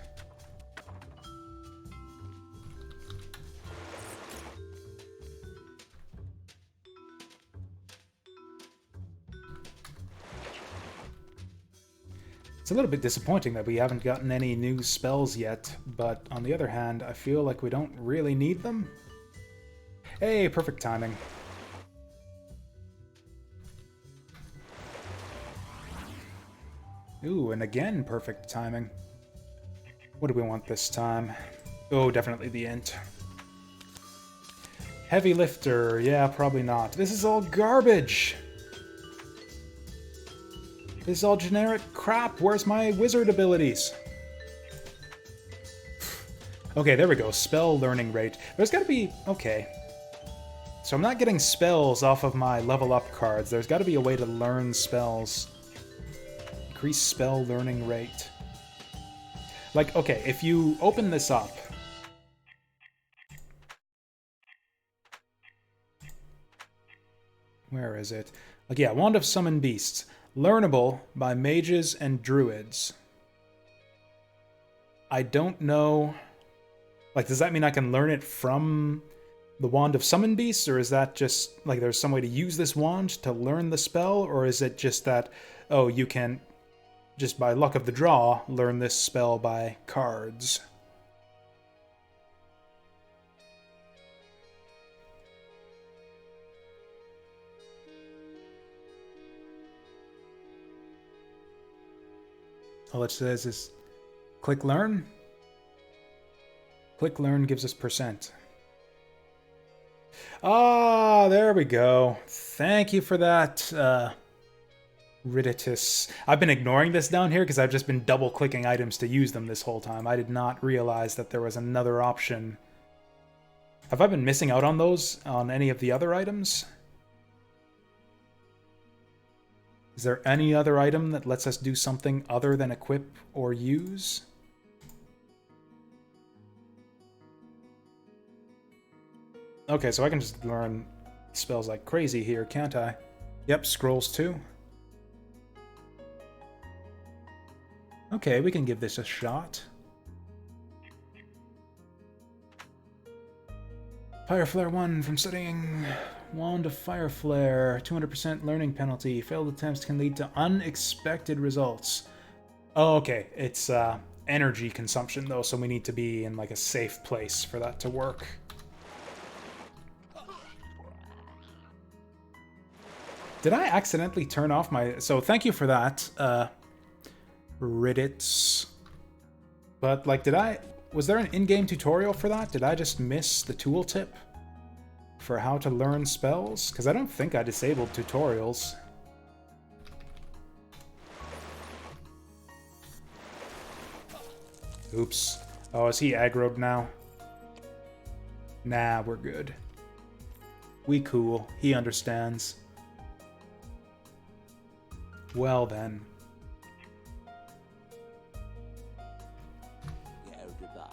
It's a little bit disappointing that we haven't gotten any new spells yet, but on the other hand, I feel like we don't really need them. Hey, perfect timing. Ooh, and again, perfect timing. What do we want this time? Oh, definitely the int. Heavy lifter, yeah, probably not. This is all garbage! This is all generic crap. Where's my wizard abilities? Okay, there we go. Spell learning rate. There's gotta be... Okay. So I'm not getting spells off of my level up cards. There's gotta be a way to learn spells. Increase spell learning rate. Like, okay, if you open this up... Where is it? Like, yeah, Wand of Summon Beasts. Learnable by mages and druids. I don't know... Like, does that mean I can learn it from the Wand of Summon Beasts? Or is that just, like, there's some way to use this wand to learn the spell? Or is it just that, oh, you can, just by luck of the draw, learn this spell by cards? All it says is click learn. Click learn gives us percent. Ah, there we go. Thank you for that, Riditus. I've been ignoring this down here because I've just been double-clicking items to use them this whole time. I did not realize that there was another option. Have I been missing out on those on any of the other items? Is there any other item that lets us do something other than equip or use? Okay, so I can just learn spells like crazy here, can't I? Yep, scrolls too. Okay, we can give this a shot. Fire Flare 1 from studying Wand of Fire Flare. 200% learning penalty. Failed attempts can lead to unexpected results. Oh, okay. It's energy consumption, though, so we need to be in like a safe place for that to work. Did I accidentally turn off my... So thank you for that, Riddits. But, like, did I... Was there an in-game tutorial for that? Did I just miss the tooltip for how to learn spells? Because I don't think I disabled tutorials. Oops. Oh, is he aggroed now? Nah, we're good. We cool. He understands. Well then.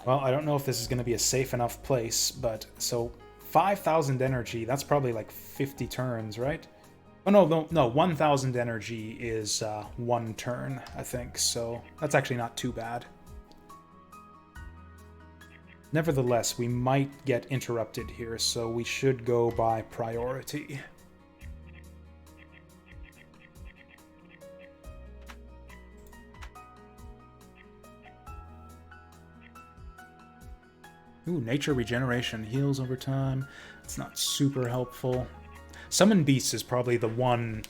Well, I don't know if this is going to be a safe enough place, but so 5,000 energy, that's probably like 50 turns, right? Oh no, 1,000 energy is 1 turn, I think, so that's actually not too bad. Nevertheless, we might get interrupted here, so we should go by priority. Ooh, nature regeneration heals over time. It's not super helpful. Summon Beasts is probably the one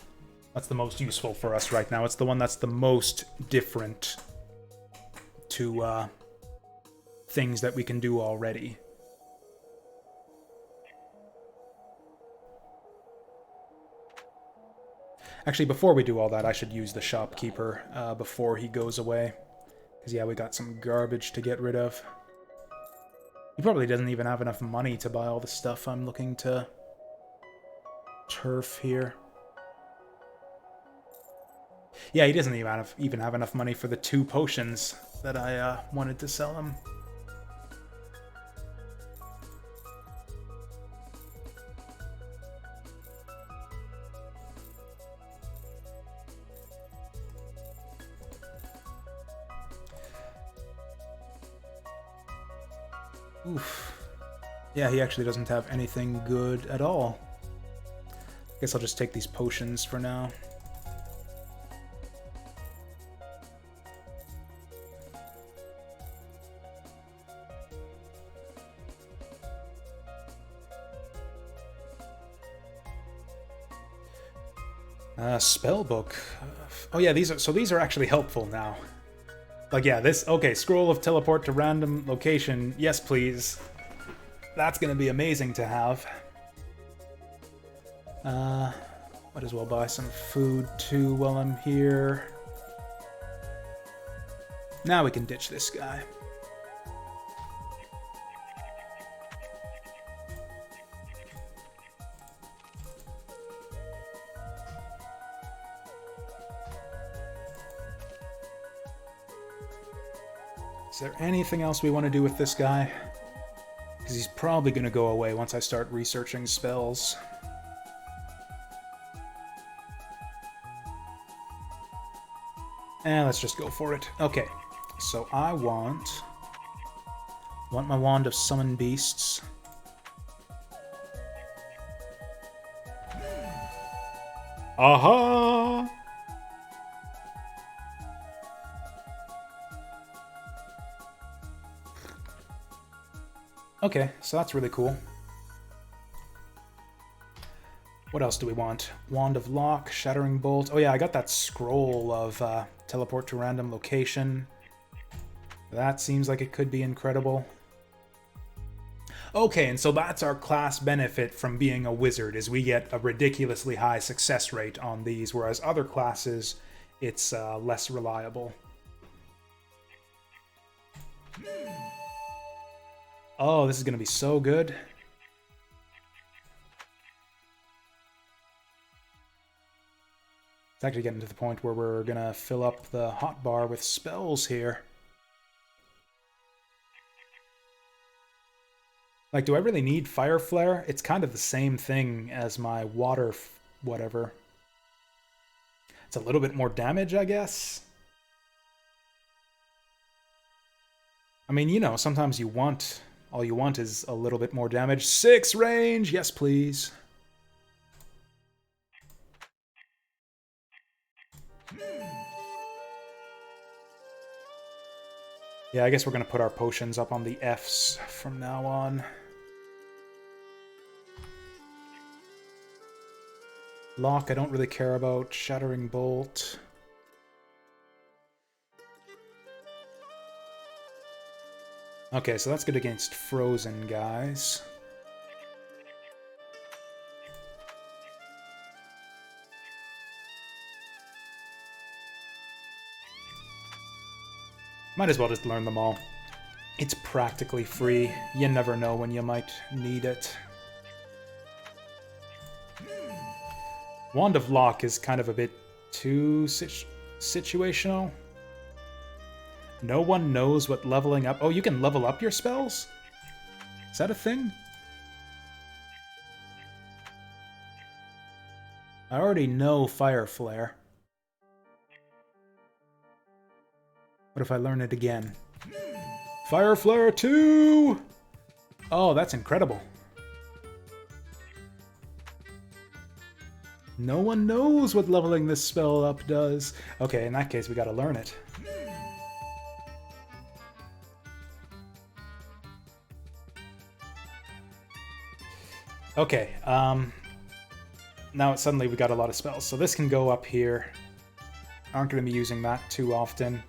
that's the most useful for us right now. It's the one that's the most different to things that we can do already. Actually, before we do all that, I should use the shopkeeper before he goes away. Because, yeah, we got some garbage to get rid of. He probably doesn't even have enough money to buy all the stuff I'm looking to turf here. Yeah, he doesn't even have enough money for the 2 potions that I wanted to sell him. Oof. Yeah, he actually doesn't have anything good at all. Guess I'll just take these potions for now. Spell book. Oh yeah, these are actually helpful now. Like, yeah, okay, scroll of teleport to random location. Yes, please. That's gonna be amazing to have. Might as well buy some food too while I'm here. Now we can ditch this guy. Is there anything else we want to do with this guy? Because he's probably going to go away once I start researching spells. Let's just go for it. Okay, so I want my wand of summon beasts. Aha! Okay, so that's really cool. What else do we want? Wand of Lock, Shattering Bolt. Oh yeah, I got that scroll of teleport to random location. That seems like it could be incredible. Okay, and so that's our class benefit from being a wizard, is we get a ridiculously high success rate on these, whereas other classes, it's less reliable. Oh, this is going to be so good. It's actually getting to the point where we're going to fill up the hotbar with spells here. Like, do I really need Fire Flare? It's kind of the same thing as my water whatever. It's a little bit more damage, I guess. I mean, you know, sometimes you want... all you want is a little bit more damage. 6 range! Yes, please. Yeah, I guess we're going to put our potions up on the Fs from now on. Lock, I don't really care about. Shattering Bolt. Okay, so that's good against frozen guys. Might as well just learn them all. It's practically free. You never know when you might need it. Wand of Lock is kind of a bit too situational. No one knows what leveling up... Oh, you can level up your spells? Is that a thing? I already know Fire Flare. What if I learn it again? Fire Flare 2! Oh, that's incredible. No one knows what leveling this spell up does. Okay, in that case, we gotta learn it. Okay, now suddenly we got a lot of spells. So this can go up here. Aren't going to be using that too often.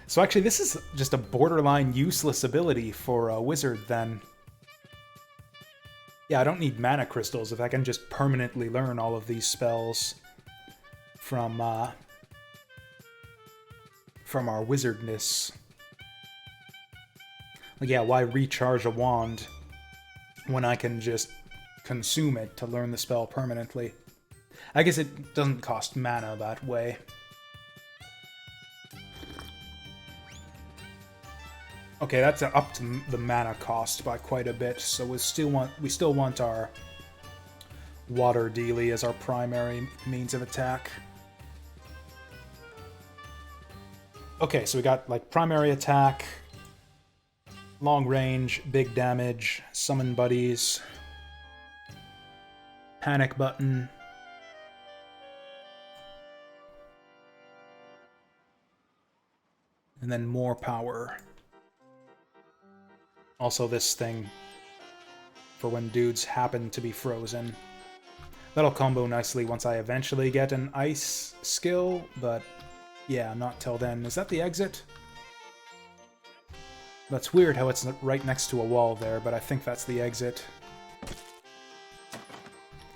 So actually this is just a borderline useless ability for a wizard then. Yeah, I don't need mana crystals if I can just permanently learn all of these spells from our wizardness. Like, yeah, why recharge a wand when I can just consume it to learn the spell permanently? I guess it doesn't cost mana that way. Okay, that's up to the mana cost by quite a bit, so we still want our water dealy as our primary means of attack. Okay, so we got like primary attack, long range, big damage, summon buddies, panic button, and then more power. Also this thing for when dudes happen to be frozen. That'll combo nicely once I eventually get an ice skill, but yeah, not till then. Is that the exit? That's weird how it's right next to a wall there, but I think that's the exit.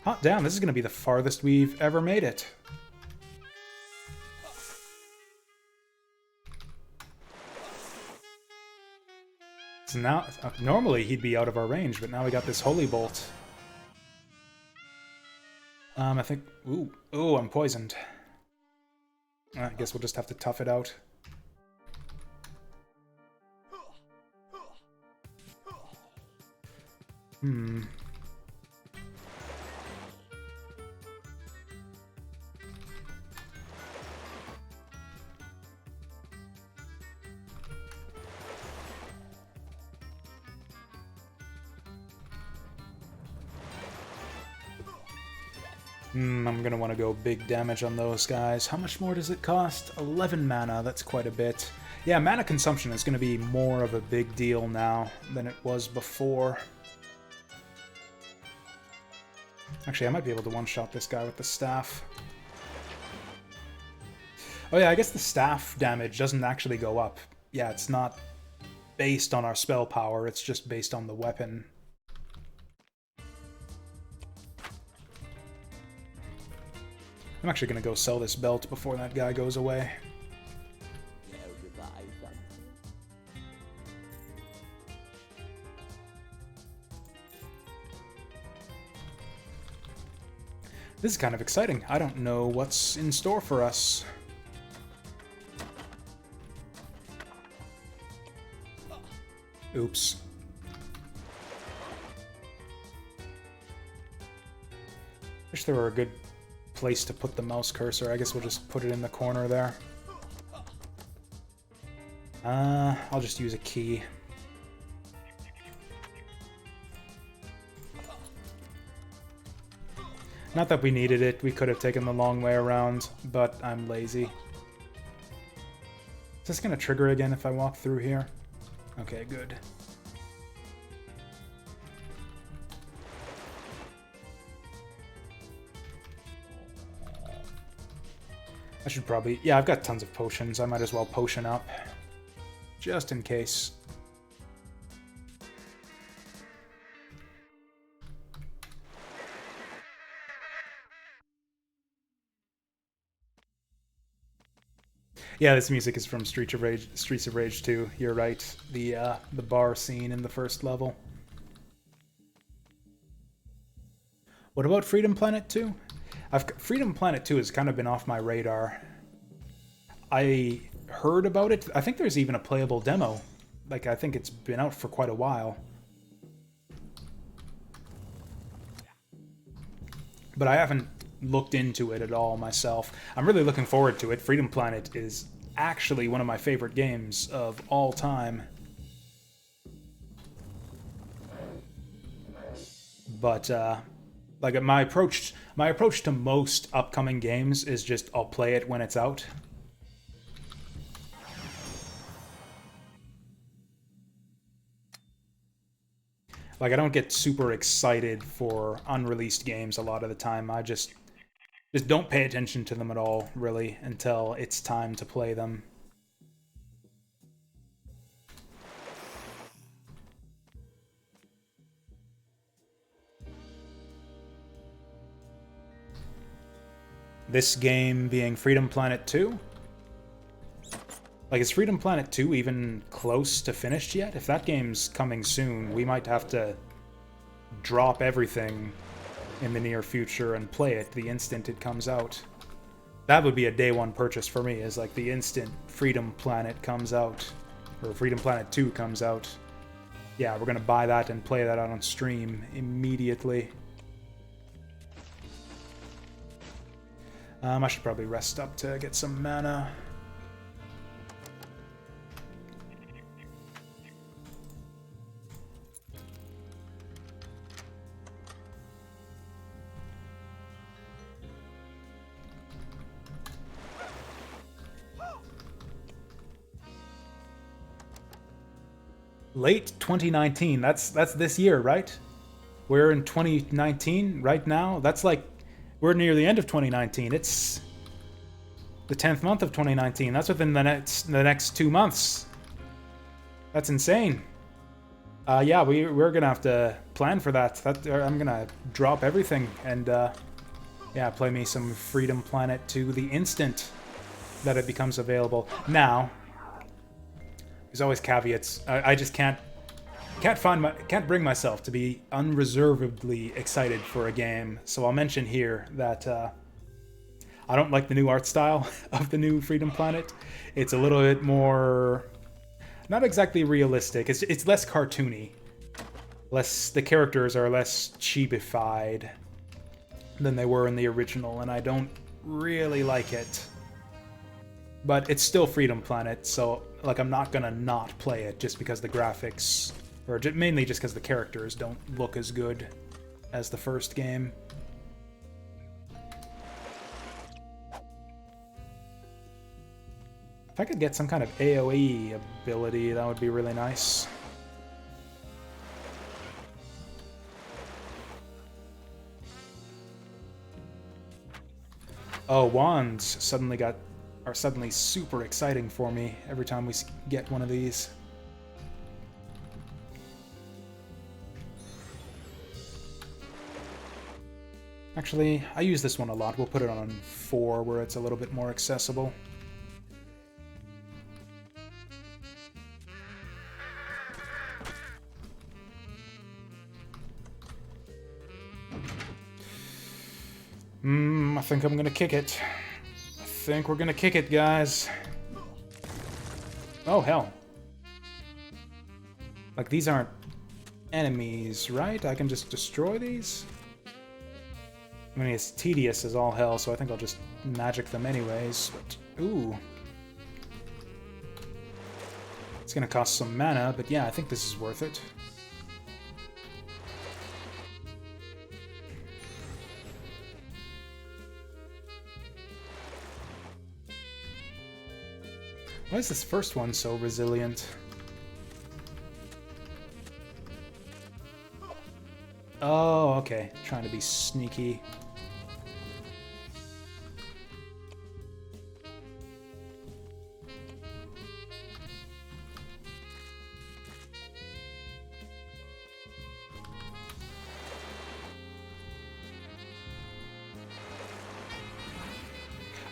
Hot damn, this is going to be the farthest we've ever made it. So now, normally he'd be out of our range, but now we got this Holy Bolt. I think... Ooh, I'm poisoned. I guess we'll just have to tough it out. I'm gonna want to go big damage on those guys. How much more does it cost? 11 mana, that's quite a bit. Yeah, mana consumption is gonna be more of a big deal now than it was before. Actually, I might be able to one-shot this guy with the staff. Oh yeah, I guess the staff damage doesn't actually go up. Yeah, it's not based on our spell power, it's just based on the weapon. I'm actually going to go sell this belt before that guy goes away. This is kind of exciting. I don't know what's in store for us. Oops. Wish there were a good place to put the mouse cursor. I guess we'll just put it in the corner there. I'll just use a key. Not that we needed it, we could have taken the long way around, but I'm lazy. Is this gonna trigger again if I walk through here? Okay, good. I should probably... Yeah, I've got tons of potions. I might as well potion up. Just in case. Yeah, this music is from Streets of Rage 2. You're right. The bar scene in the first level. What about Freedom Planet 2? Freedom Planet 2 has kind of been off my radar. I heard about it. I think there's even a playable demo. Like, I think it's been out for quite a while. But I haven't looked into it at all myself. I'm really looking forward to it. Freedom Planet is actually one of my favorite games of all time. But, like, my approach to most upcoming games is just I'll play it when it's out. Like, I don't get super excited for unreleased games a lot of the time. I just don't pay attention to them at all, really, until it's time to play them. This game being Freedom Planet 2? Like, is Freedom Planet 2 even close to finished yet? If that game's coming soon, we might have to drop everything in the near future and play it the instant it comes out. That would be a day one purchase for me, is like the instant Freedom Planet comes out, or Freedom Planet 2 comes out. Yeah, we're gonna buy that and play that out on stream immediately. I should probably rest up to get some mana. Late 2019, that's this year, right? We're in 2019 right now. That's like We're near the end of 2019. It's the 10th month of 2019. That's within the next 2 months. That's insane. Yeah, we're gonna have to plan for that. I'm gonna drop everything and yeah, play me some Freedom Planet to the instant that it becomes available. Now, there's always caveats. I just can't bring myself to be unreservedly excited for a game. So I'll mention here that I don't like the new art style of the new Freedom Planet. It's a little bit more, not exactly realistic. It's less cartoony. The characters are less cheapified than they were in the original, and I don't really like it. But it's still Freedom Planet, so like I'm not gonna not play it just because the graphics, or mainly just because the characters don't look as good as the first game. If I could get some kind of AoE ability, that would be really nice. Oh, wands are suddenly super exciting for me every time we get one of these. Actually, I use this one a lot. We'll put it on 4 where it's a little bit more accessible. I think I'm gonna kick it. I think we're gonna kick it, guys. Oh, hell. Like, these aren't enemies, right? I can just destroy these? I mean, it's tedious as all hell, so I think I'll just magic them anyways. But, ooh. It's gonna cost some mana, but yeah, I think this is worth it. Why is this first one so resilient? Oh, okay. Trying to be sneaky.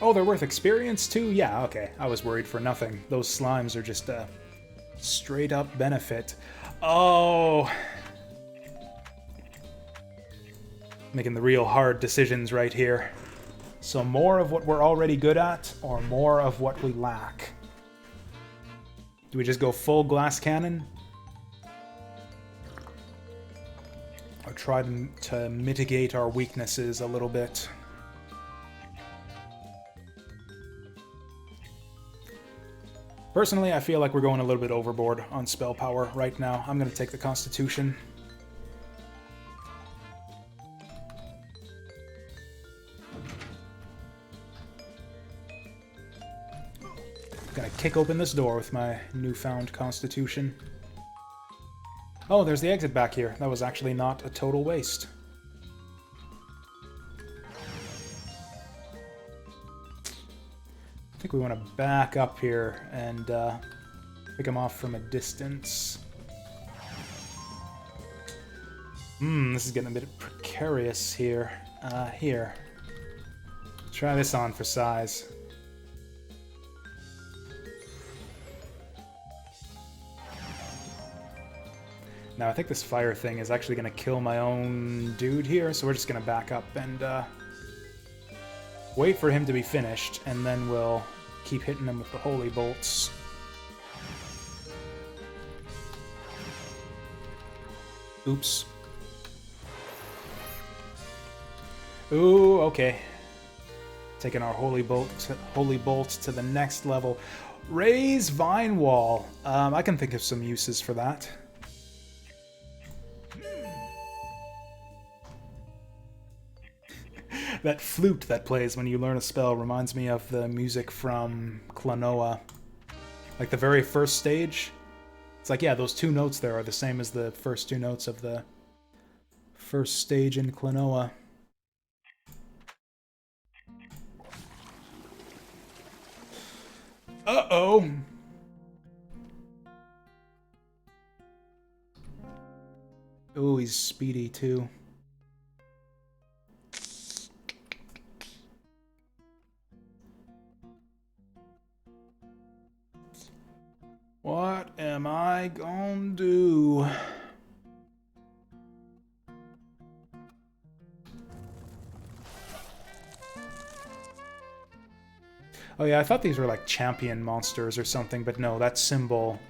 Oh, they're worth experience too? Yeah, okay. I was worried for nothing. Those slimes are just a straight up benefit. Oh! Making the real hard decisions right here. So more of what we're already good at, or more of what we lack? Do we just go full glass cannon? Or try to mitigate our weaknesses a little bit? Personally, I feel like we're going a little bit overboard on spell power right now. I'm going to take the Constitution. Gonna kick open this door with my newfound Constitution. Oh, there's the exit back here. That was actually not a total waste. I think we want to back up here and pick him off from a distance. This is getting a bit precarious here. Here. Try this on for size. Now, I think this fire thing is actually going to kill my own dude here, so we're just going to back up and wait for him to be finished, and then we'll keep hitting him with the holy bolts. Oops. Ooh, okay. Taking our holy bolt to the next level. Raise Vine Wall. I can think of some uses for that. That flute that plays when you learn a spell reminds me of the music from Klonoa. Like the very first stage. It's like, yeah, those 2 notes there are the same as the first 2 notes of the first stage in Klonoa. Oh, he's speedy too. What am I gonna do? Oh yeah, I thought these were like champion monsters or something, but no, that symbol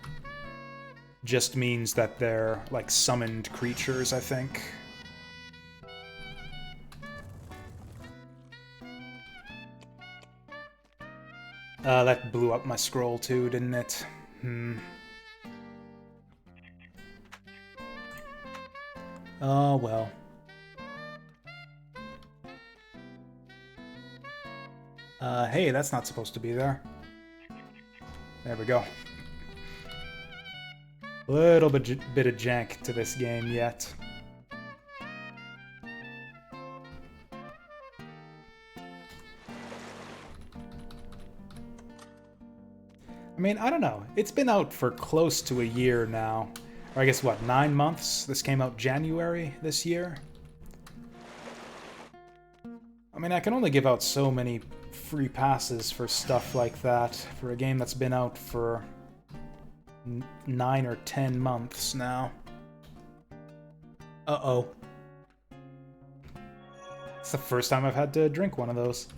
just means that they're like summoned creatures, I think. That blew up my scroll too, didn't it? Oh well. Hey, that's not supposed to be there. There we go. Little bit of jank to this game yet. I mean, I don't know. It's been out for close to a year now. Or I guess, what, 9 months? This came out January this year? I mean, I can only give out so many free passes for stuff like that for a game that's been out for 9 or 10 months now. Uh-oh. It's the first time I've had to drink one of those.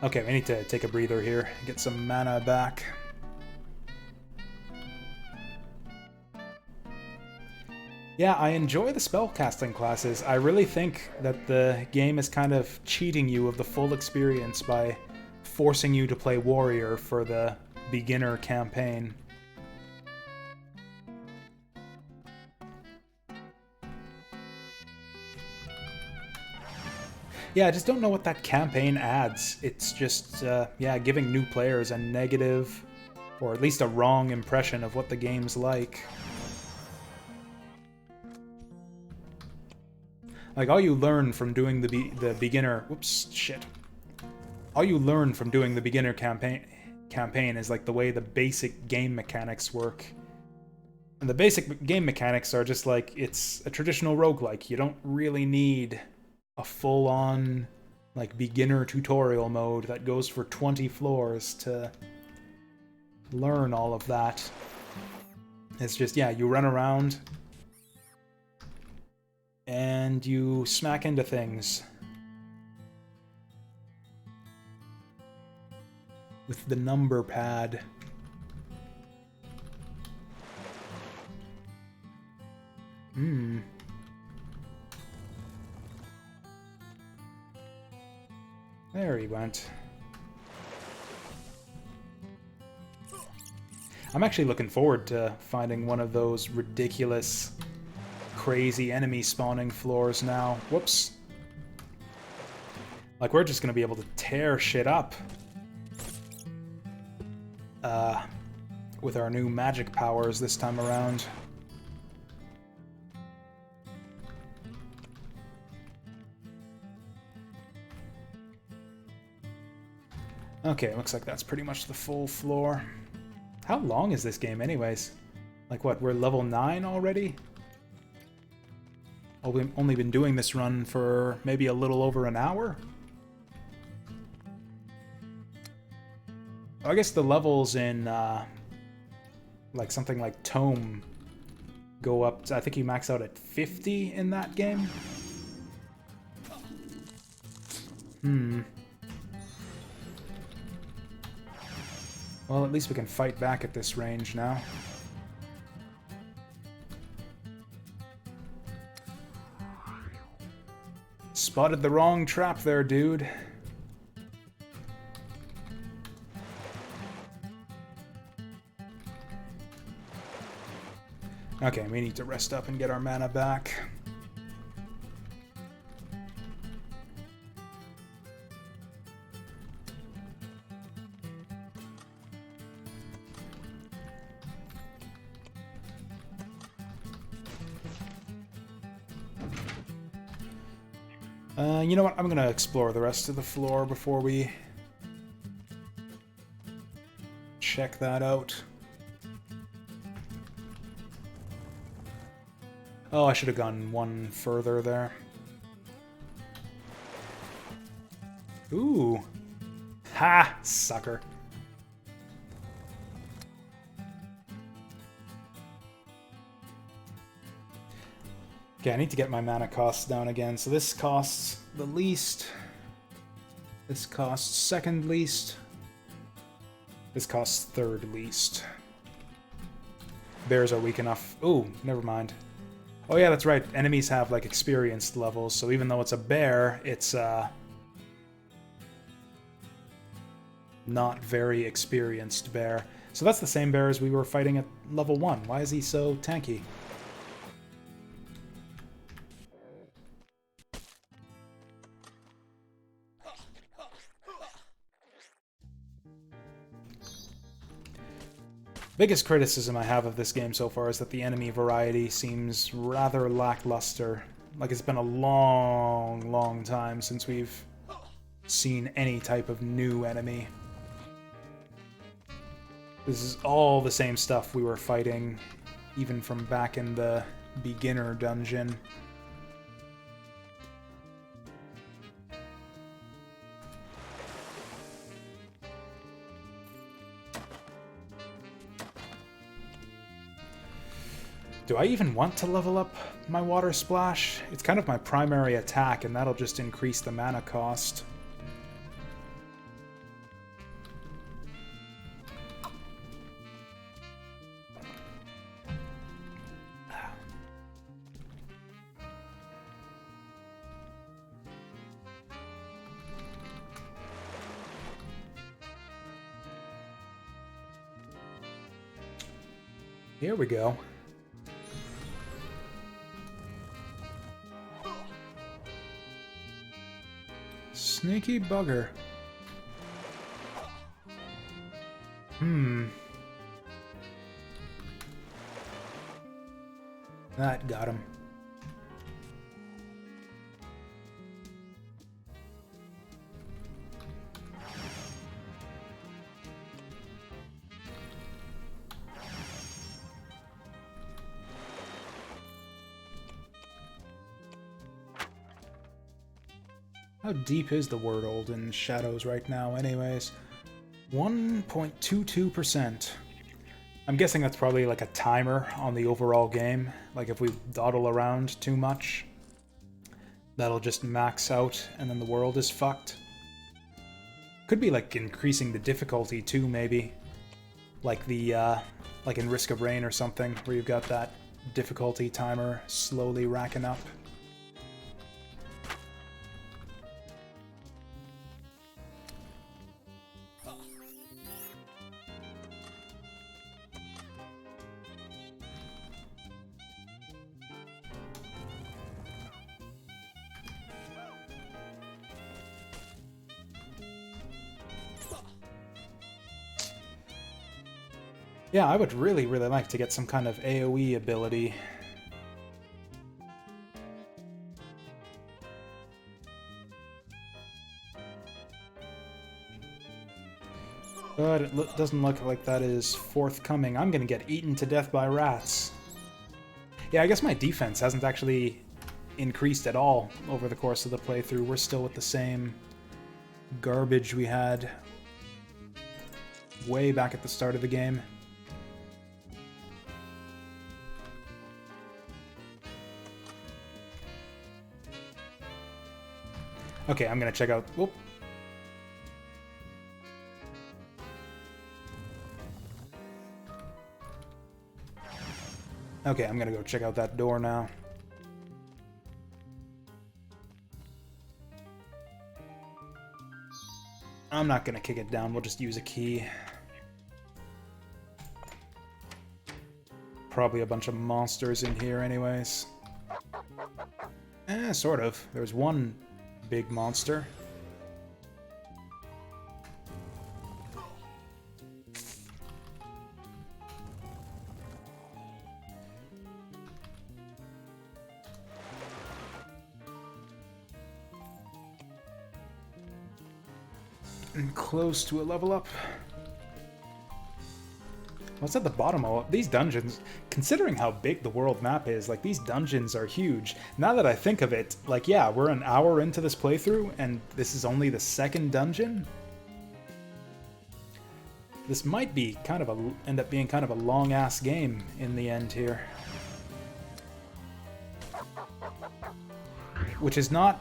Okay, we need to take a breather here, get some mana back. Yeah, I enjoy the spellcasting classes. I really think that the game is kind of cheating you of the full experience by forcing you to play warrior for the beginner campaign. Yeah, I just don't know what that campaign adds. It's just, yeah, giving new players a negative, or at least a wrong impression of what the game's like. Like, all you learn from doing the beginner... Whoops, shit. All you learn from doing the beginner campaign is, like, the way the basic game mechanics work. And the basic game mechanics are just like, it's a traditional roguelike. You don't really need a full-on, like, beginner tutorial mode that goes for 20 floors to learn all of that. It's just, yeah, you run around and you smack into things with the number pad. There he went. I'm actually looking forward to finding one of those ridiculous, crazy enemy spawning floors now. Whoops. Like, we're just gonna be able to tear shit up. With our new magic powers this time around. Okay, looks like that's pretty much the full floor. How long is this game anyways? Like what, we're level 9 already? Oh, we've only been doing this run for maybe a little over an hour? I guess the levels in, like something like Tome go up to, I think you max out at 50 in that game? Well, at least we can fight back at this range now. Spotted the wrong trap there, dude. Okay, we need to rest up and get our mana back. You know what? I'm gonna explore the rest of the floor before we check that out. Oh, I should have gone one further there. Ooh. Ha! Sucker. Okay, I need to get my mana costs down again. So this costs the least. This costs second least. This costs third least. Bears are weak enough. Ooh, never mind. Oh yeah, that's right. Enemies have like experienced levels, so even though it's a bear, it's not very experienced bear. So that's the same bear as we were fighting at level 1. Why is he so tanky? Biggest criticism I have of this game so far is that the enemy variety seems rather lackluster. Like it's been a long time since we've seen any type of new enemy. This is all the same stuff we were fighting, even from back in the beginner dungeon. Do I even want to level up my Water Splash? It's kind of my primary attack, and that'll just increase the mana cost. Here we go. Sneaky bugger. That got him. How deep is the world in Shadows right now anyways? 1.22%. I'm guessing that's probably like a timer on the overall game. Like if we dawdle around too much, that'll just max out and then the world is fucked. Could be like increasing the difficulty too, maybe. Like the, like in Risk of Rain or something, where you've got that difficulty timer slowly racking up. Yeah, I would really like to get some kind of AoE ability. But it doesn't look like that is forthcoming. I'm gonna get eaten to death by rats. Yeah, I guess my defense hasn't actually increased at all over the course of the playthrough. We're still with the same garbage we had way back at the start of the game. Okay, I'm gonna check out... Whoop. Okay, I'm gonna go check out that door now. I'm not gonna kick it down, we'll just use a key. Probably a bunch of monsters in here anyways. Sort of. There's one big monster. getting close to a level up. What's at the bottom of these dungeons? Considering how big the world map is, like, these dungeons are huge. Now that I think of it, like, yeah, we're an hour into this playthrough, and this is only the second dungeon? This might be kind of end up being kind of a long-ass game in the end here. Which is not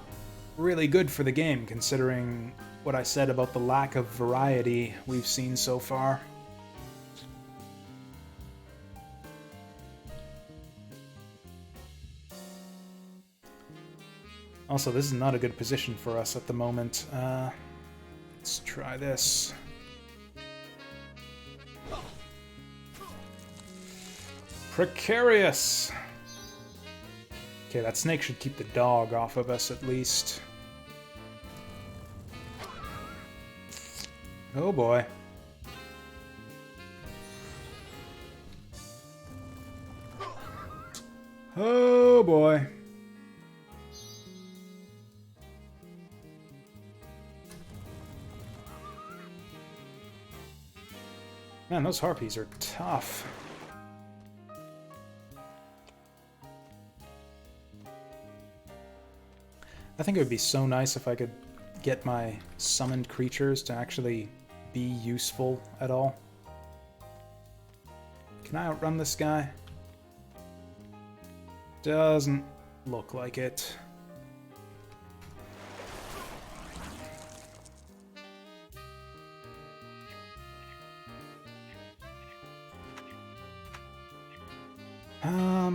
really good for the game, considering what I said about the lack of variety we've seen so far. Also, this is not a good position for us at the moment. Let's try this. Precarious! Okay, that snake should keep the dog off of us at least. Oh boy. Oh boy. Man, those harpies are tough. I think it would be so nice if I could get my summoned creatures to actually be useful at all. Can I outrun this guy? Doesn't look like it.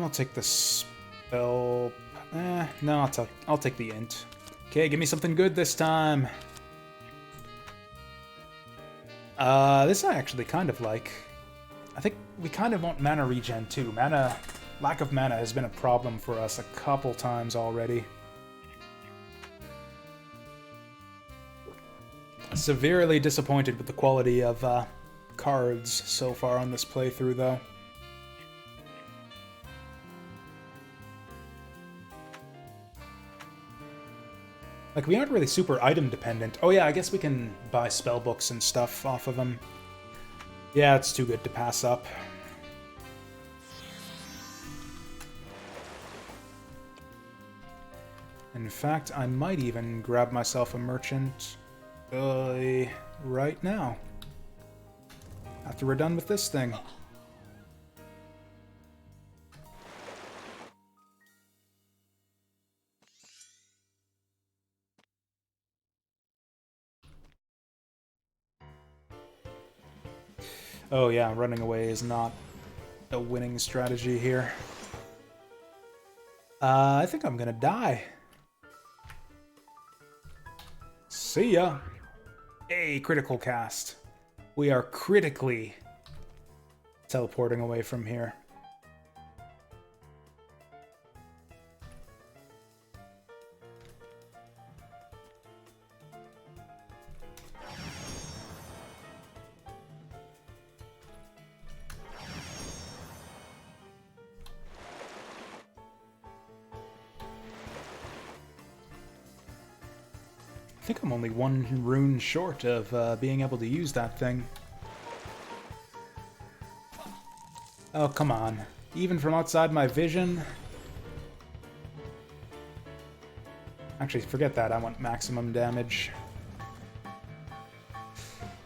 I'll take the spell. No, I'll take the int. Okay, give me something good this time. This I actually kind of like. I think we kind of want mana regen too. Lack of mana has been a problem for us a couple times already. Severely disappointed with the quality of cards so far on this playthrough, though. Like, we aren't really super item dependent. Oh yeah, I guess we can buy spellbooks and stuff off of them. Yeah, it's too good to pass up. In fact, I might even grab myself a merchant right now. After we're done with this thing. Oh yeah, running away is not a winning strategy here. I think I'm gonna die. See ya. Hey, critical cast. We are critically teleporting away from here. I think I'm only one rune short of being able to use that thing. Oh, come on. Even from outside my vision? Actually, forget that. I want maximum damage.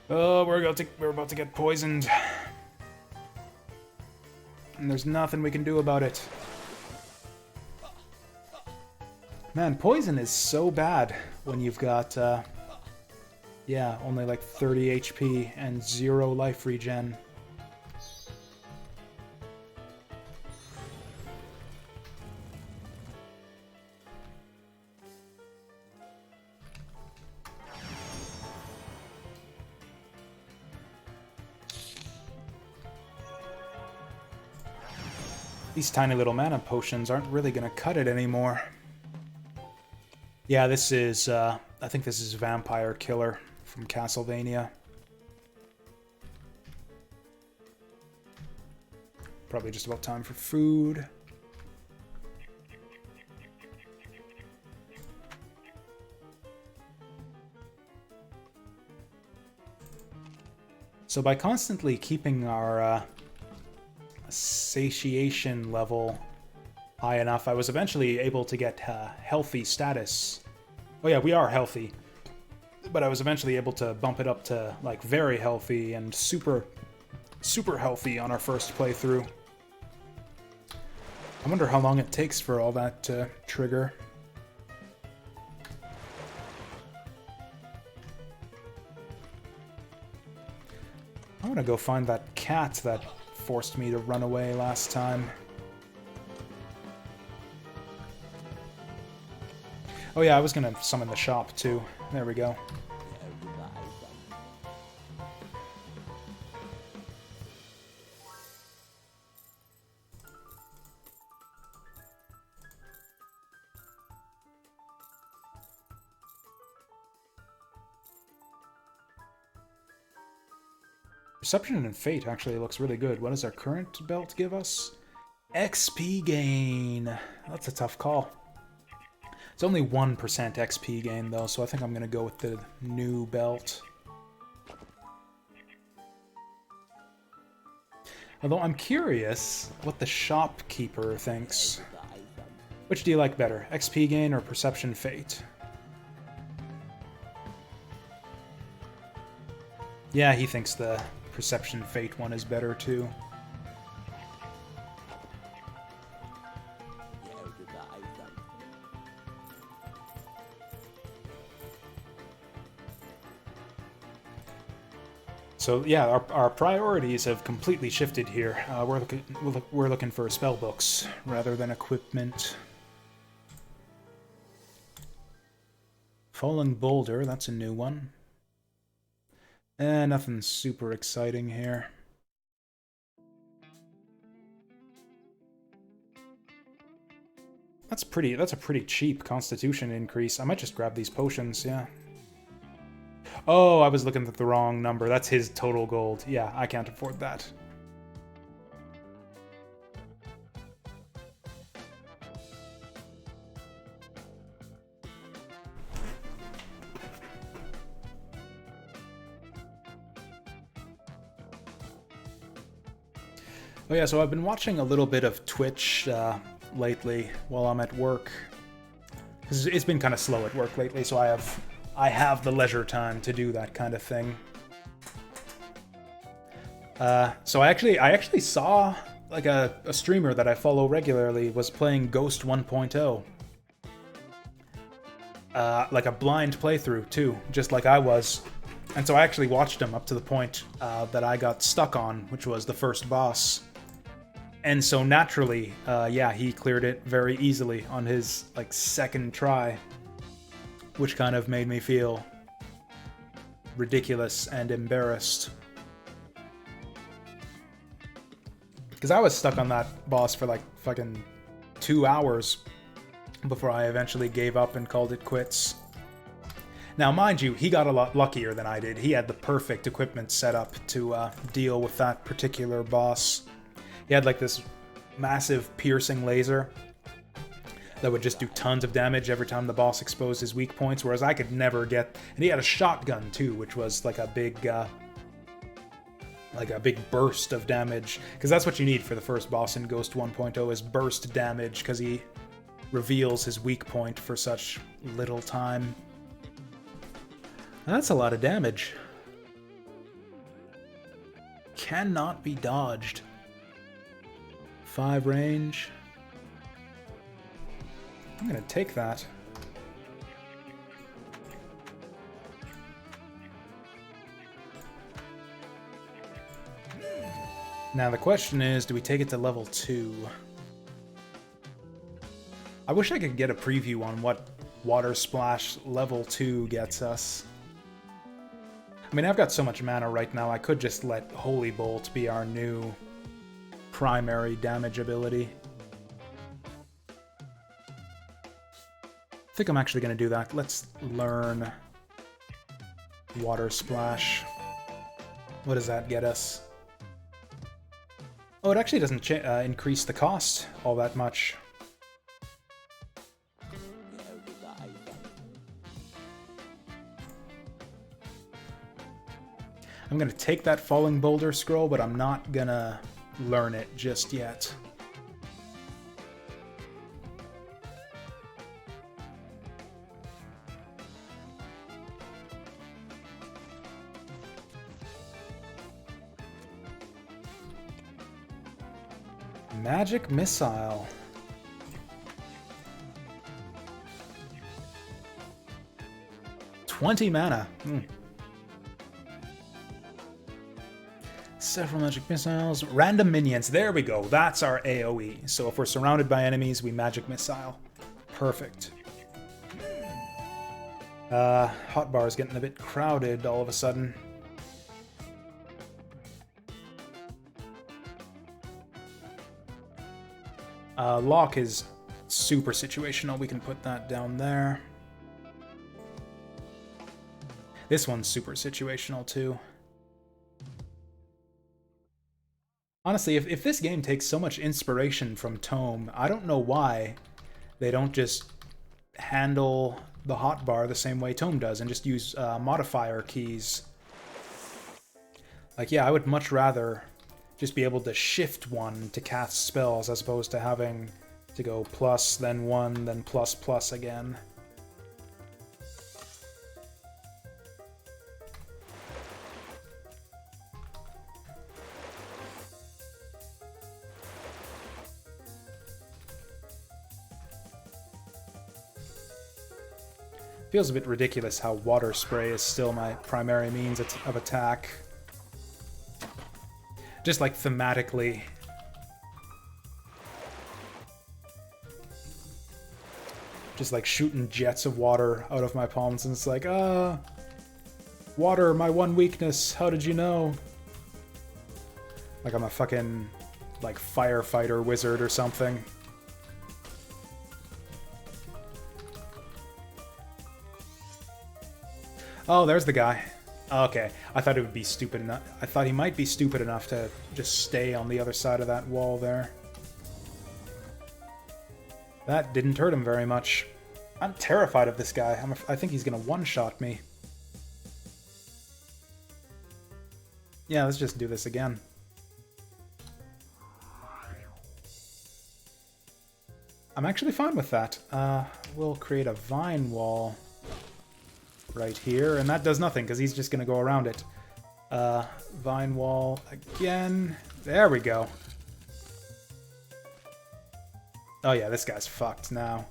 Oh, we're about to get poisoned. And there's nothing we can do about it. Man, poison is so bad when you've got, yeah, only like 30 HP and 0 life regen. These tiny little mana potions aren't really gonna cut it anymore. Yeah, this is, I think this is Vampire Killer from Castlevania. Probably just about time for food. So by constantly keeping our satiation level high enough, I was eventually able to get healthy status. Oh yeah, we are healthy. But I was eventually able to bump it up to like very healthy and super healthy on our first playthrough. I wonder how long it takes for all that to trigger. I want to go find that cat that forced me to run away last time. Oh yeah, I was gonna summon the shop too. There we go. Perception and Fate actually looks really good. What does our current belt give us? XP gain. That's a tough call. It's only 1% XP gain though, so I think I'm going to go with the new belt. Although I'm curious what the shopkeeper thinks. Which do you like better, XP gain or Perception Fate? Yeah, he thinks the Perception Fate one is better too. So yeah, our priorities have completely shifted here. We're looking for spell books rather than equipment. Falling Boulder, that's a new one. Nothing super exciting here. That's a pretty cheap Constitution increase. I might just grab these potions, yeah. Oh, I was looking at the wrong number. That's his total gold. Yeah, I can't afford that. Oh yeah, so I've been watching a little bit of Twitch lately while I'm at work. Because it's been kind of slow at work lately, so I have the leisure time to do that kind of thing. So I actually saw like a streamer that I follow regularly was playing Ghost 1.0. Like a blind playthrough too, just like I was. And so I actually watched him up to the point that I got stuck on, which was the first boss. And so naturally, yeah, he cleared it very easily on his like second try, which kind of made me feel ridiculous and embarrassed. Because I was stuck on that boss for like fucking 2 hours before I eventually gave up and called it quits. Now, mind you, he got a lot luckier than I did. He had the perfect equipment set up to deal with that particular boss. He had like this massive piercing laser that would just do tons of damage every time the boss exposed his weak points, whereas I could never get... And he had a shotgun too, which was like a big burst of damage. Because that's what you need for the first boss in Ghost 1.0 is burst damage, because he reveals his weak point for such little time. That's a lot of damage. Cannot be dodged. 5 range. I'm gonna take that. Now the question is, do we take it to level 2? I wish I could get a preview on what Water Splash level 2 gets us. I mean, I've got so much mana right now, I could just let Holy Bolt be our new primary damage ability. I think I'm actually going to do that. Let's learn Water Splash. What does that get us? Oh, it actually doesn't increase the cost all that much. I'm gonna take that Falling Boulder scroll, but I'm not gonna learn it just yet. Magic Missile. $20 mana. Several magic missiles. Random minions. There we go. That's our AoE. So if we're surrounded by enemies, we magic missile. Perfect. Hotbar's getting a bit crowded all of a sudden. Lock is super situational. We can put that down there. This one's super situational too. Honestly, if this game takes so much inspiration from Tome, I don't know why they don't just handle the hotbar the same way Tome does and just use modifier keys. Like, yeah, I would much rather just be able to shift one to cast spells as opposed to having to go plus, then one, then plus plus again. Feels a bit ridiculous how water spray is still my primary means of attack. Just like thematically. Just like shooting jets of water out of my palms, and it's like, water, my one weakness, how did you know? Like I'm a fucking, like, firefighter wizard or something. Oh, there's the guy. Okay, I thought it would be stupid enough. I thought he might be stupid enough to just stay on the other side of that wall there. That didn't hurt him very much. I'm terrified of this guy. I think he's gonna one-shot me. Yeah, let's just do this again. I'm actually fine with that. We'll create a vine wall right here, and that does nothing because he's just gonna go around it. Vine wall again. There we go. Oh yeah, this guy's fucked now.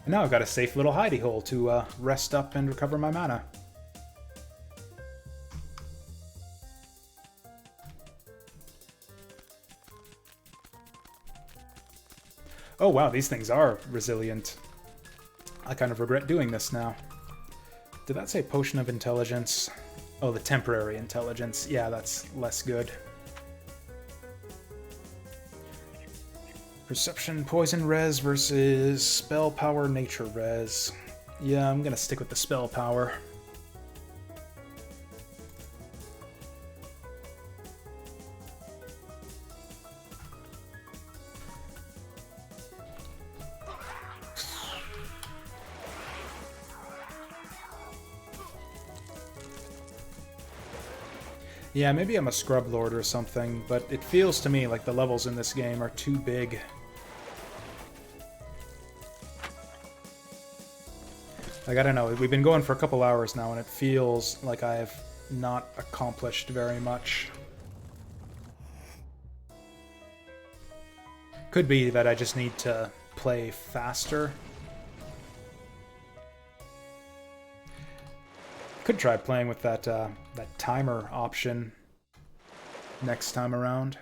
And now I've got a safe little hidey hole to rest up and recover my mana. Oh wow, these things are resilient. I kind of regret doing this now. Did that say Potion of Intelligence? Oh, the temporary intelligence. Yeah, that's less good. Perception Poison Res versus Spell Power Nature Res. Yeah, I'm gonna stick with the Spell Power. Yeah, maybe I'm a scrub lord or something, but it feels to me like the levels in this game are too big. Like, I don't know, we've been going for a couple hours now, and it feels like I've not accomplished very much. Could be that I just need to play faster. Could try playing with that that timer option next time around.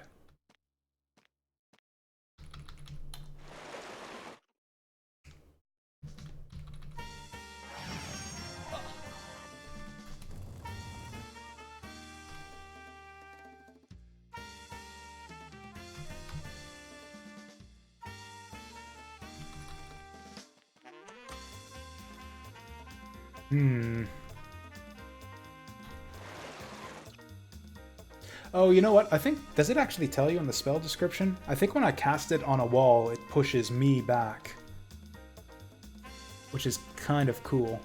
Oh, you know what? I think... Does it actually tell you in the spell description? I think when I cast it on a wall, it pushes me back. Which is kind of cool.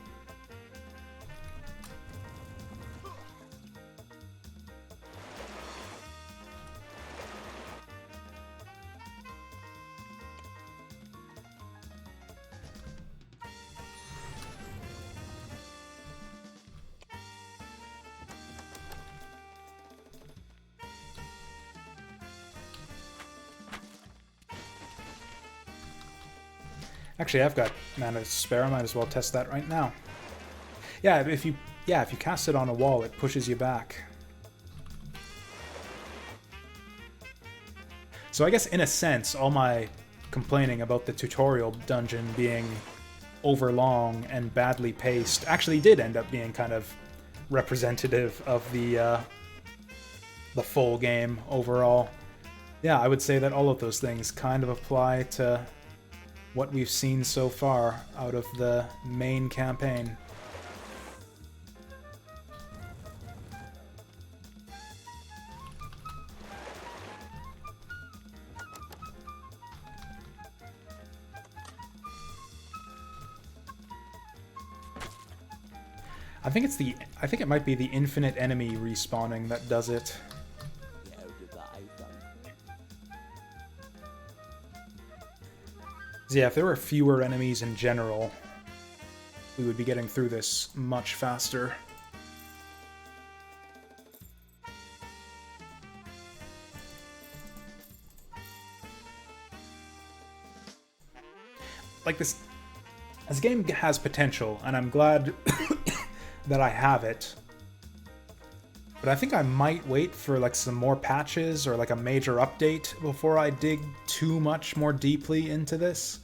Actually, I've got mana to spare. I might as well test that right now. Yeah, if you cast it on a wall, it pushes you back. So I guess in a sense, all my complaining about the tutorial dungeon being overlong and badly paced actually did end up being kind of representative of the full game overall. Yeah, I would say that all of those things kind of apply to what we've seen so far out of the main campaign. I think it might be the infinite enemy respawning that does it. Yeah, if there were fewer enemies in general, we would be getting through this much faster. Like this game has potential, and I'm glad that I have it. But I think I might wait for like some more patches or like a major update before I dig too much more deeply into this.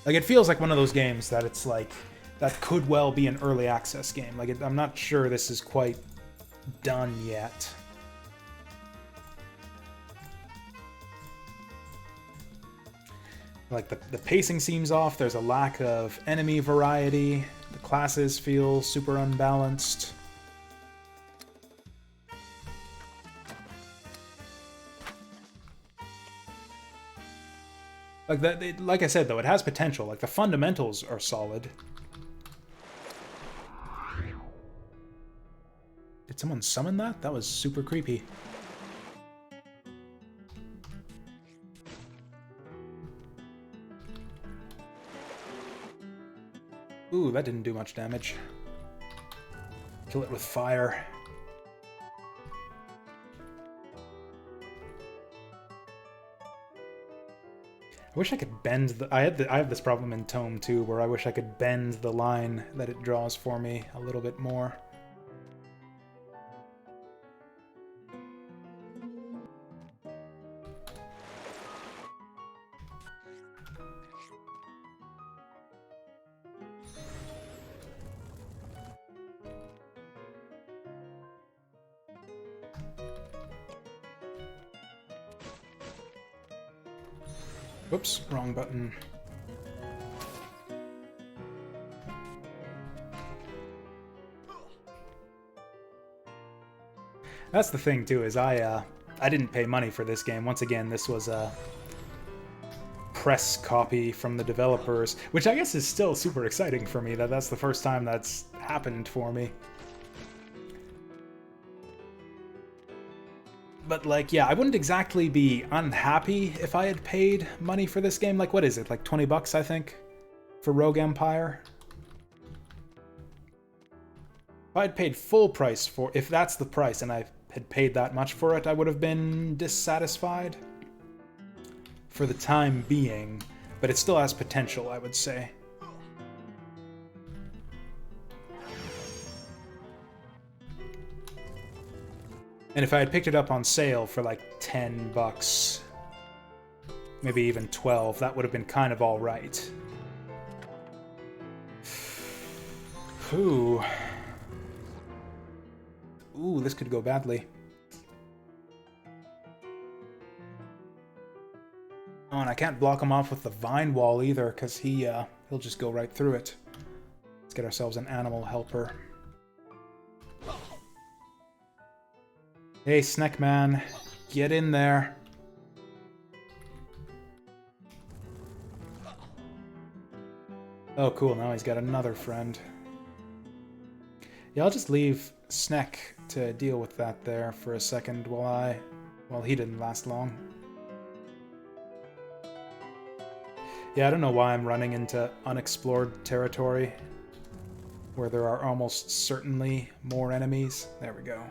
Like, it feels like one of those games that it's like, that could well be an early access game. Like, I'm not sure this is quite done yet. Like, the pacing seems off, there's a lack of enemy variety, the classes feel super unbalanced. Like that, like I said though, it has potential. Like the fundamentals are solid. Did someone summon that? That was super creepy. Ooh, that didn't do much damage. Kill it with fire. I wish I could bend the... I have this problem in Tome too, where I wish I could bend the line that it draws for me a little bit more. Whoops, wrong button. That's the thing too, is I didn't pay money for this game. Once again, this was a press copy from the developers, which I guess is still super exciting for me, that's the first time that's happened for me. But, like, yeah, I wouldn't exactly be unhappy if I had paid money for this game. Like, what is it? Like 20 bucks, I think, for Rogue Empire? If I had paid full price for... If that's the price and I had paid that much for it, I would have been dissatisfied for the time being. But it still has potential, I would say. And if I had picked it up on sale for like 10 bucks, maybe even 12, that would have been kind of all right. Ooh. Ooh, this could go badly. Oh, and I can't block him off with the vine wall either, because he'll just go right through it. Let's get ourselves an animal helper. Hey, Snack Man, get in there. Oh, cool, now he's got another friend. Yeah, I'll just leave Snack to deal with that there for a second while he didn't last long. Yeah, I don't know why I'm running into unexplored territory where there are almost certainly more enemies. There we go.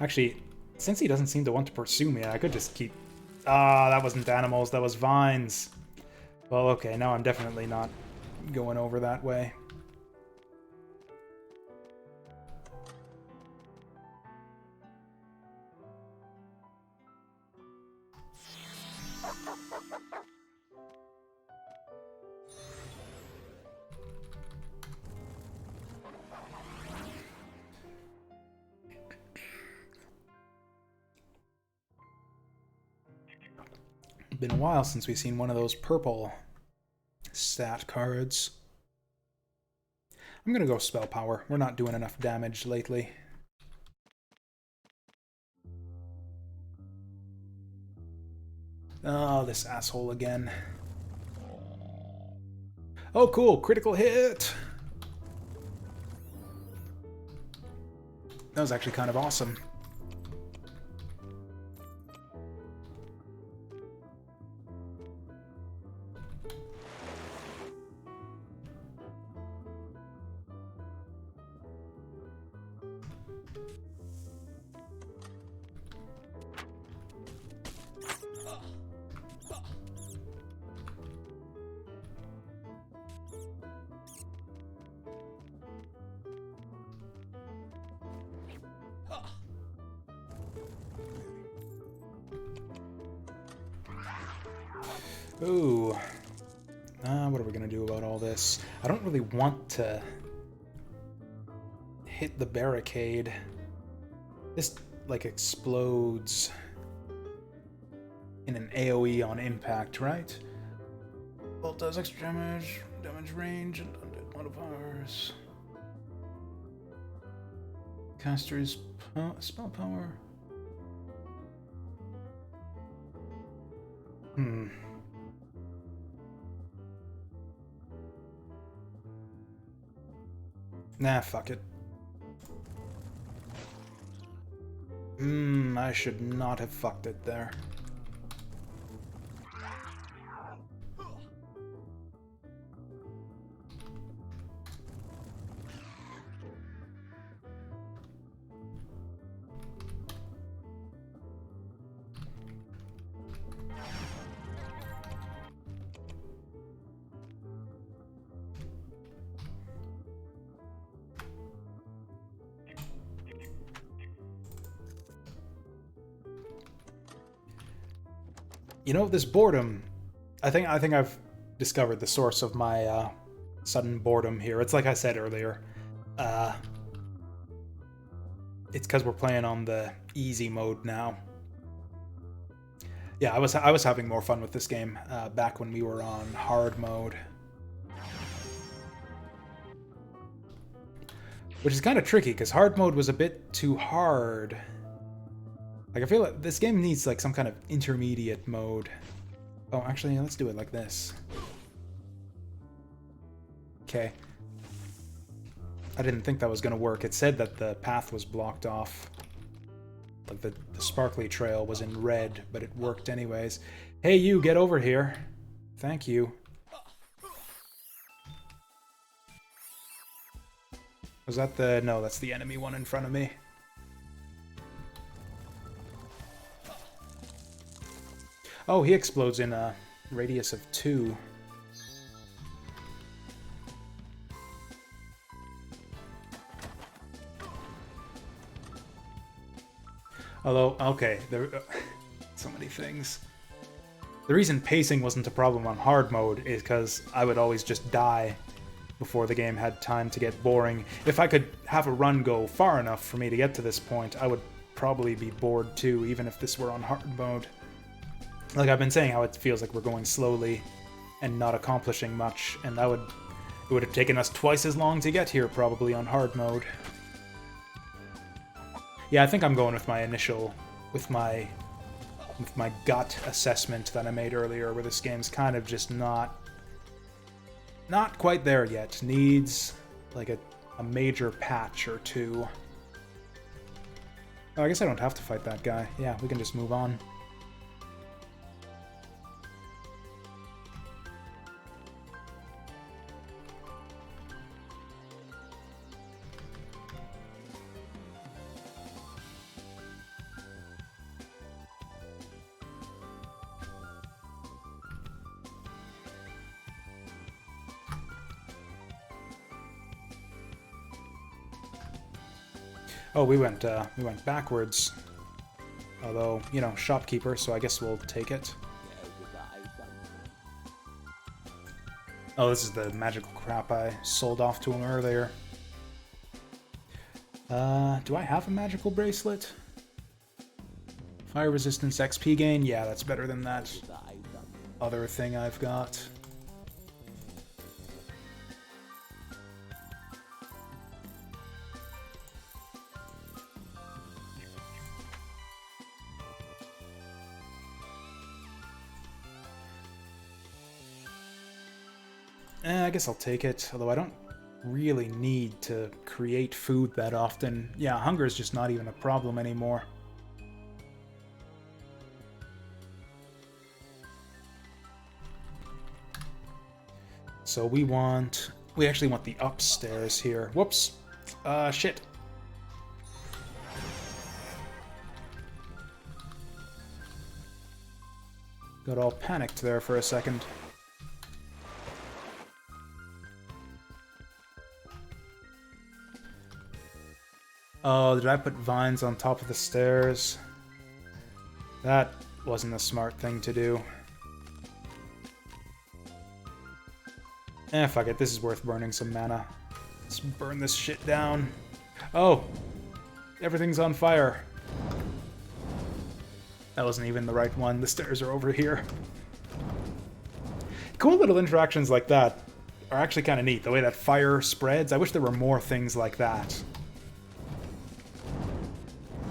Actually, since he doesn't seem to want to pursue me, I could just keep... Ah, that wasn't animals, that was vines. Well, okay, now I'm definitely not going over that way. Been a while since we've seen one of those purple stat cards. I'm gonna go spell power. We're not doing enough damage lately. Oh, this asshole again. Oh, cool. Critical hit. That was actually kind of awesome. Ooh. What are we gonna do about all this? I don't really want to hit the barricade. This, like, explodes in an AoE on impact, right? Bolt does extra damage, damage range, and undead modifiers. Caster's spell power. Nah, fuck it. I should not have fucked it there. You know, this boredom, I think I've discovered the source of my sudden boredom here. It's like I said earlier. It's because we're playing on the easy mode now. Yeah, I was having more fun with this game back when we were on hard mode. Which is kind of tricky, because hard mode was a bit too hard. Like, I feel like this game needs, like, some kind of intermediate mode. Oh, actually, let's do it like this. Okay. I didn't think that was going to work. It said that the path was blocked off. Like, the sparkly trail was in red, but it worked anyways. Hey, you, get over here. Thank you. Was that the... No, that's the enemy one in front of me. Oh, he explodes in a radius of 2. Although, okay, there so many things. The reason pacing wasn't a problem on hard mode is because I would always just die before the game had time to get boring. If I could have a run go far enough for me to get to this point, I would probably be bored too, even if this were on hard mode. Like I've been saying, how it feels like we're going slowly and not accomplishing much, and that would It would have taken us twice as long to get here, probably, on hard mode. Yeah, I think I'm going with my initial... with my gut assessment that I made earlier, where this game's kind of just not quite there yet. Needs, like, a major patch or two. Oh, I guess I don't have to fight that guy. Yeah, we can just move on. Oh, we went backwards. Although, you know, shopkeeper, so I guess we'll take it. Oh, this is the magical crap I sold off to him earlier. Do I have a magical bracelet? Fire resistance XP gain? Yeah, that's better than that other thing I've got. I guess I'll take it, although I don't really need to create food that often. Yeah, hunger is just not even a problem anymore. So we actually want the upstairs here. Whoops. Shit. Got all panicked there for a second. Oh, did I put vines on top of the stairs? That wasn't a smart thing to do. Fuck it, this is worth burning some mana. Let's burn this shit down. Oh! Everything's on fire. That wasn't even the right one. The stairs are over here. Cool little interactions like that are actually kind of neat. The way that fire spreads. I wish there were more things like that.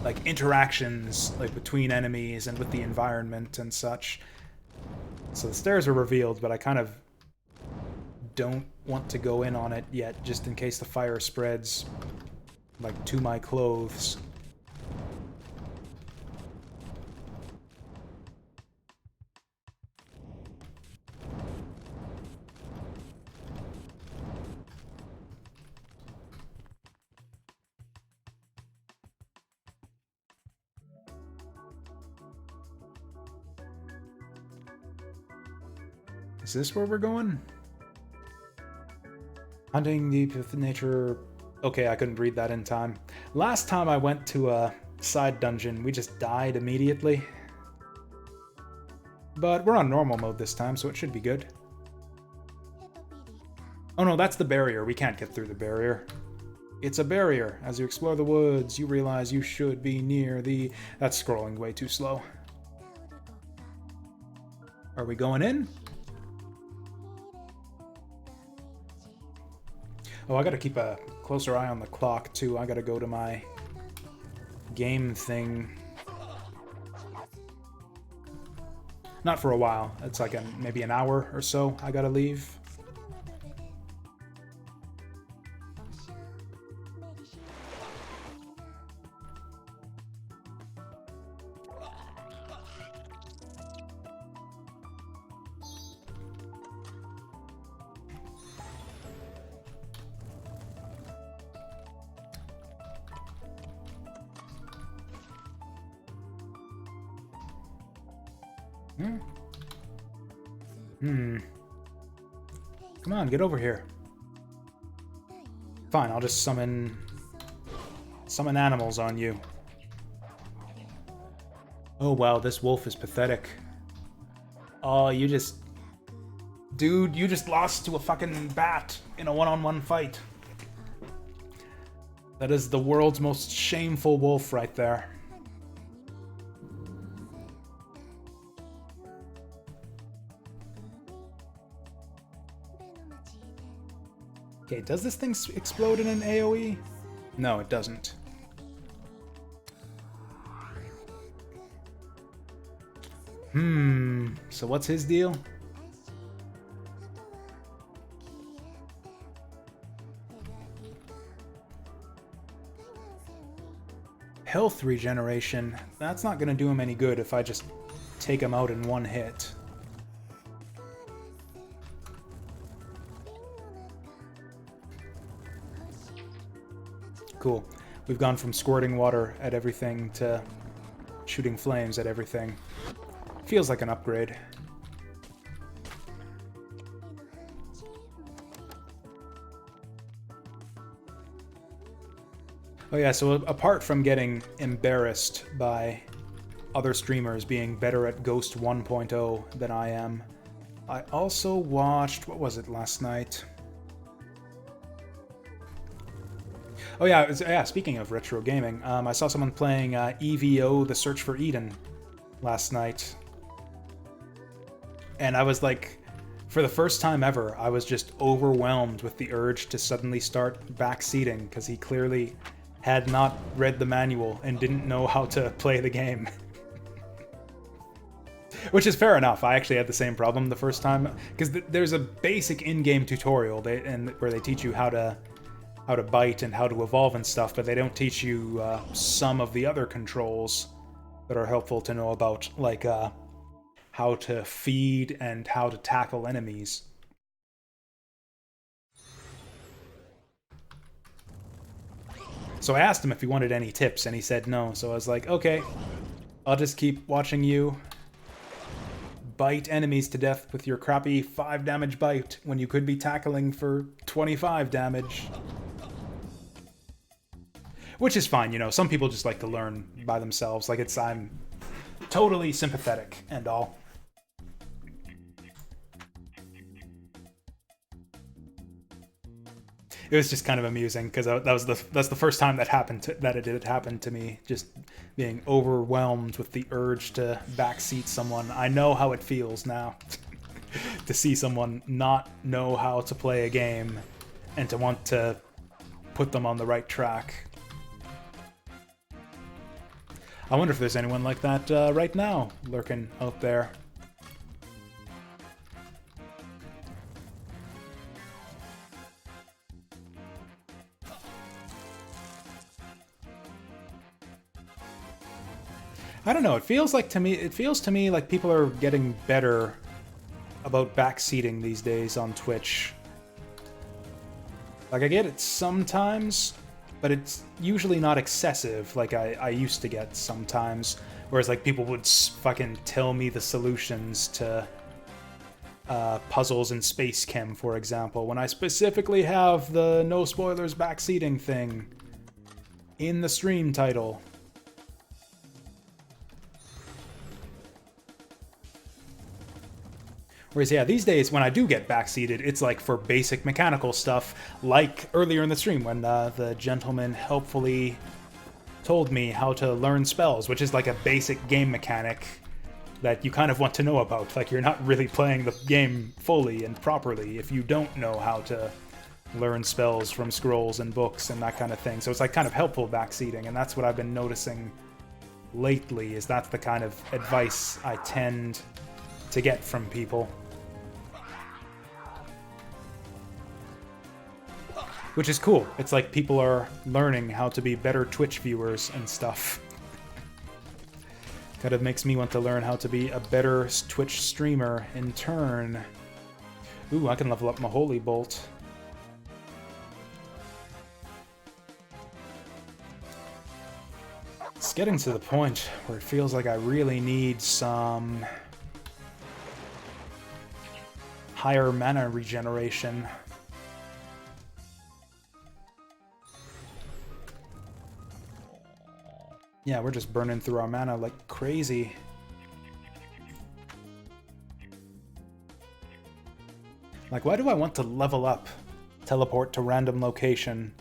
Like interactions like between enemies and with the environment and such. So the stairs are revealed, but I kind of don't want to go in on it yet, just in case the fire spreads like to my clothes. Is this where we're going? Hunting the nature... Okay, I couldn't read that in time. Last time I went to a side dungeon, we just died immediately. But we're on normal mode this time, so it should be good. Oh no, that's the barrier. We can't get through the barrier. It's a barrier. As you explore the woods, you realize you should be near the... That's scrolling way too slow. Are we going in? Oh, I gotta keep a closer eye on the clock, too. I gotta go to my game thing. Not for a while. It's like maybe an hour or so I gotta leave. Come on, get over here. Fine, I'll just summon animals on you. Oh wow, this wolf is pathetic. Oh, you just... Dude, you just lost to a fucking bat in a one-on-one fight. That is the world's most shameful wolf right there. Okay, does this thing explode in an AoE? No, it doesn't. So what's his deal? Health regeneration. That's not going to do him any good if I just take him out in one hit. Cool. We've gone from squirting water at everything to shooting flames at everything. Feels like an upgrade. Oh yeah, so apart from getting embarrassed by other streamers being better at Ghost 1.0 than I am, I also watched, what was it last night? Oh yeah, speaking of retro gaming, I saw someone playing EVO: The Search for Eden last night. And I was like, for the first time ever, I was just overwhelmed with the urge to suddenly start backseating, because he clearly had not read the manual and didn't know how to play the game. Which is fair enough. I actually had the same problem the first time, because there's a basic in-game tutorial where they teach you how to bite and how to evolve and stuff, but they don't teach you some of the other controls that are helpful to know about, like how to feed and how to tackle enemies. So I asked him if he wanted any tips, and he said no. So I was like, okay, I'll just keep watching you bite enemies to death with your crappy 5 damage bite when you could be tackling for 25 damage. Which is fine, you know, some people just like to learn by themselves. Like, I'm totally sympathetic and all. It was just kind of amusing because that's the first time that it had happened to me. Just being overwhelmed with the urge to backseat someone. I know how it feels now to see someone not know how to play a game and to want to put them on the right track. I wonder if there's anyone like that right now lurking out there. I don't know, it feels to me like people are getting better about backseating these days on Twitch. Like, I get it sometimes, but it's usually not excessive like I used to get sometimes. Whereas, like, people would fucking tell me the solutions to puzzles in Space Chem, for example, when I specifically have the no spoilers backseating thing in the stream title. Whereas, yeah, these days, when I do get backseated, it's like for basic mechanical stuff, like earlier in the stream when the gentleman helpfully told me how to learn spells, which is like a basic game mechanic that you kind of want to know about. Like, you're not really playing the game fully and properly if you don't know how to learn spells from scrolls and books and that kind of thing. So it's like kind of helpful backseating, and that's what I've been noticing lately, is that's the kind of advice I tend to get from people. Which is cool. It's like people are learning how to be better Twitch viewers and stuff. Kind of makes me want to learn how to be a better Twitch streamer in turn. Ooh, I can level up my Holy Bolt. It's getting to the point where it feels like I really need some higher mana regeneration. Yeah, we're just burning through our mana like crazy. Like, why do I want to level up? Teleport to random location.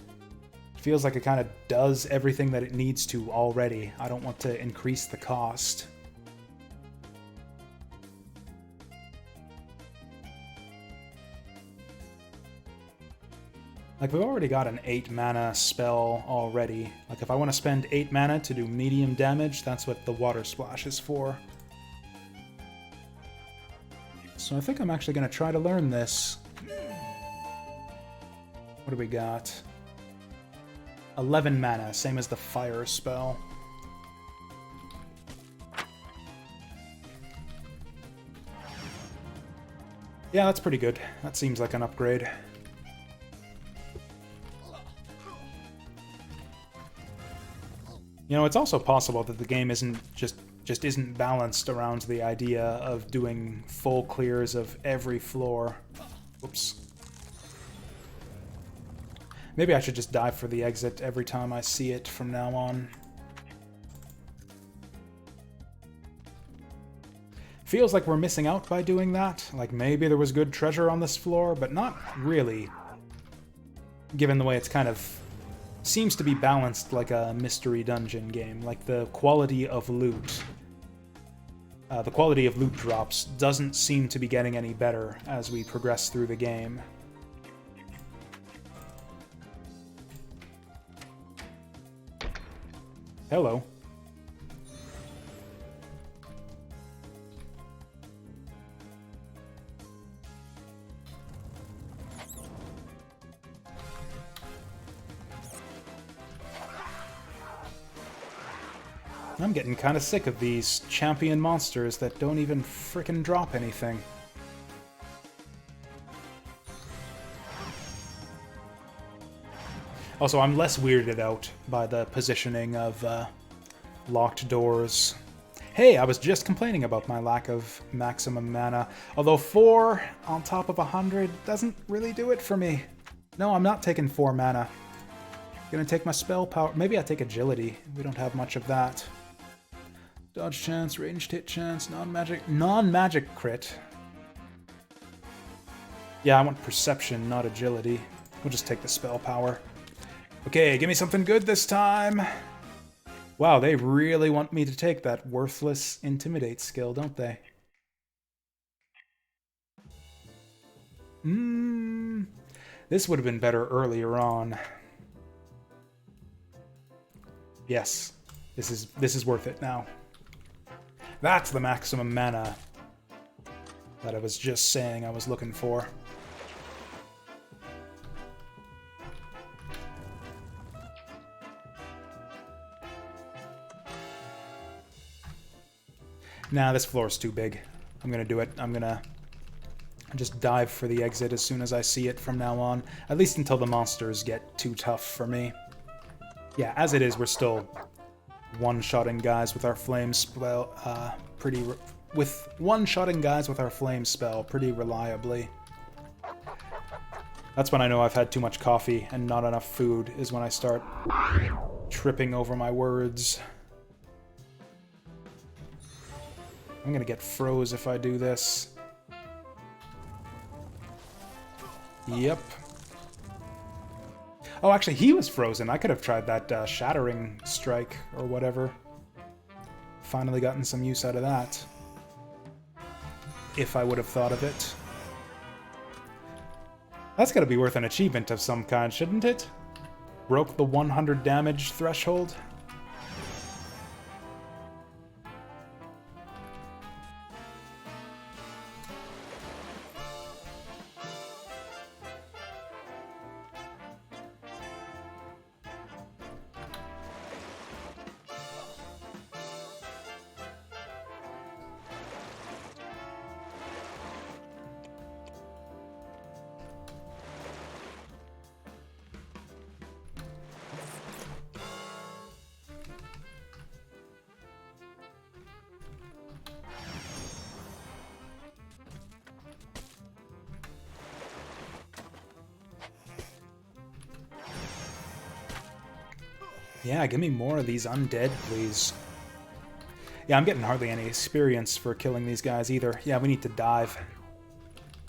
It feels like it kind of does everything that it needs to already. I don't want to increase the cost. Like, we've already got an 8 mana spell already. Like, if I want to spend 8 mana to do medium damage, that's what the Water Splash is for. So I think I'm actually going to try to learn this. What do we got? 11 mana, same as the Fire spell. Yeah, that's pretty good. That seems like an upgrade. You know, it's also possible that the game isn't just isn't balanced around the idea of doing full clears of every floor. Oops. Maybe I should just dive for the exit every time I see it from now on. Feels like we're missing out by doing that. Like, maybe there was good treasure on this floor, but not really. Given the way it's kind of seems to be balanced like a mystery dungeon game. Like, the quality of loot. The quality of loot drops doesn't seem to be getting any better as we progress through the game. Hello. I'm getting kind of sick of these champion monsters that don't even frickin' drop anything. Also, I'm less weirded out by the positioning of locked doors. Hey, I was just complaining about my lack of maximum mana, although 4 on top of 100 doesn't really do it for me. No, I'm not taking 4 mana. I'm gonna take my spell power. Maybe I take agility. We don't have much of that. Dodge chance, ranged hit chance, non-magic crit. Yeah, I want perception, not agility. We'll just take the spell power. Okay, give me something good this time. Wow, they really want me to take that worthless intimidate skill, don't they? This would have been better earlier on. Yes, this is worth it now. That's the maximum mana that I was just saying I was looking for. Nah, this floor is too big. I'm gonna do it. I'm gonna just dive for the exit as soon as I see it from now on. At least until the monsters get too tough for me. Yeah, as it is, we're still one-shotting guys with our flame spell pretty reliably. That's when I know I've had too much coffee and not enough food, is when I start tripping over my words. I'm gonna get froze if I do this. Yep. Oh, actually, he was frozen. I could have tried that shattering strike or whatever. Finally gotten some use out of that. If I would have thought of it. That's gotta be worth an achievement of some kind, shouldn't it? Broke the 100 damage threshold. Yeah, give me more of these undead, please. Yeah, I'm getting hardly any experience for killing these guys either. Yeah, we need to dive.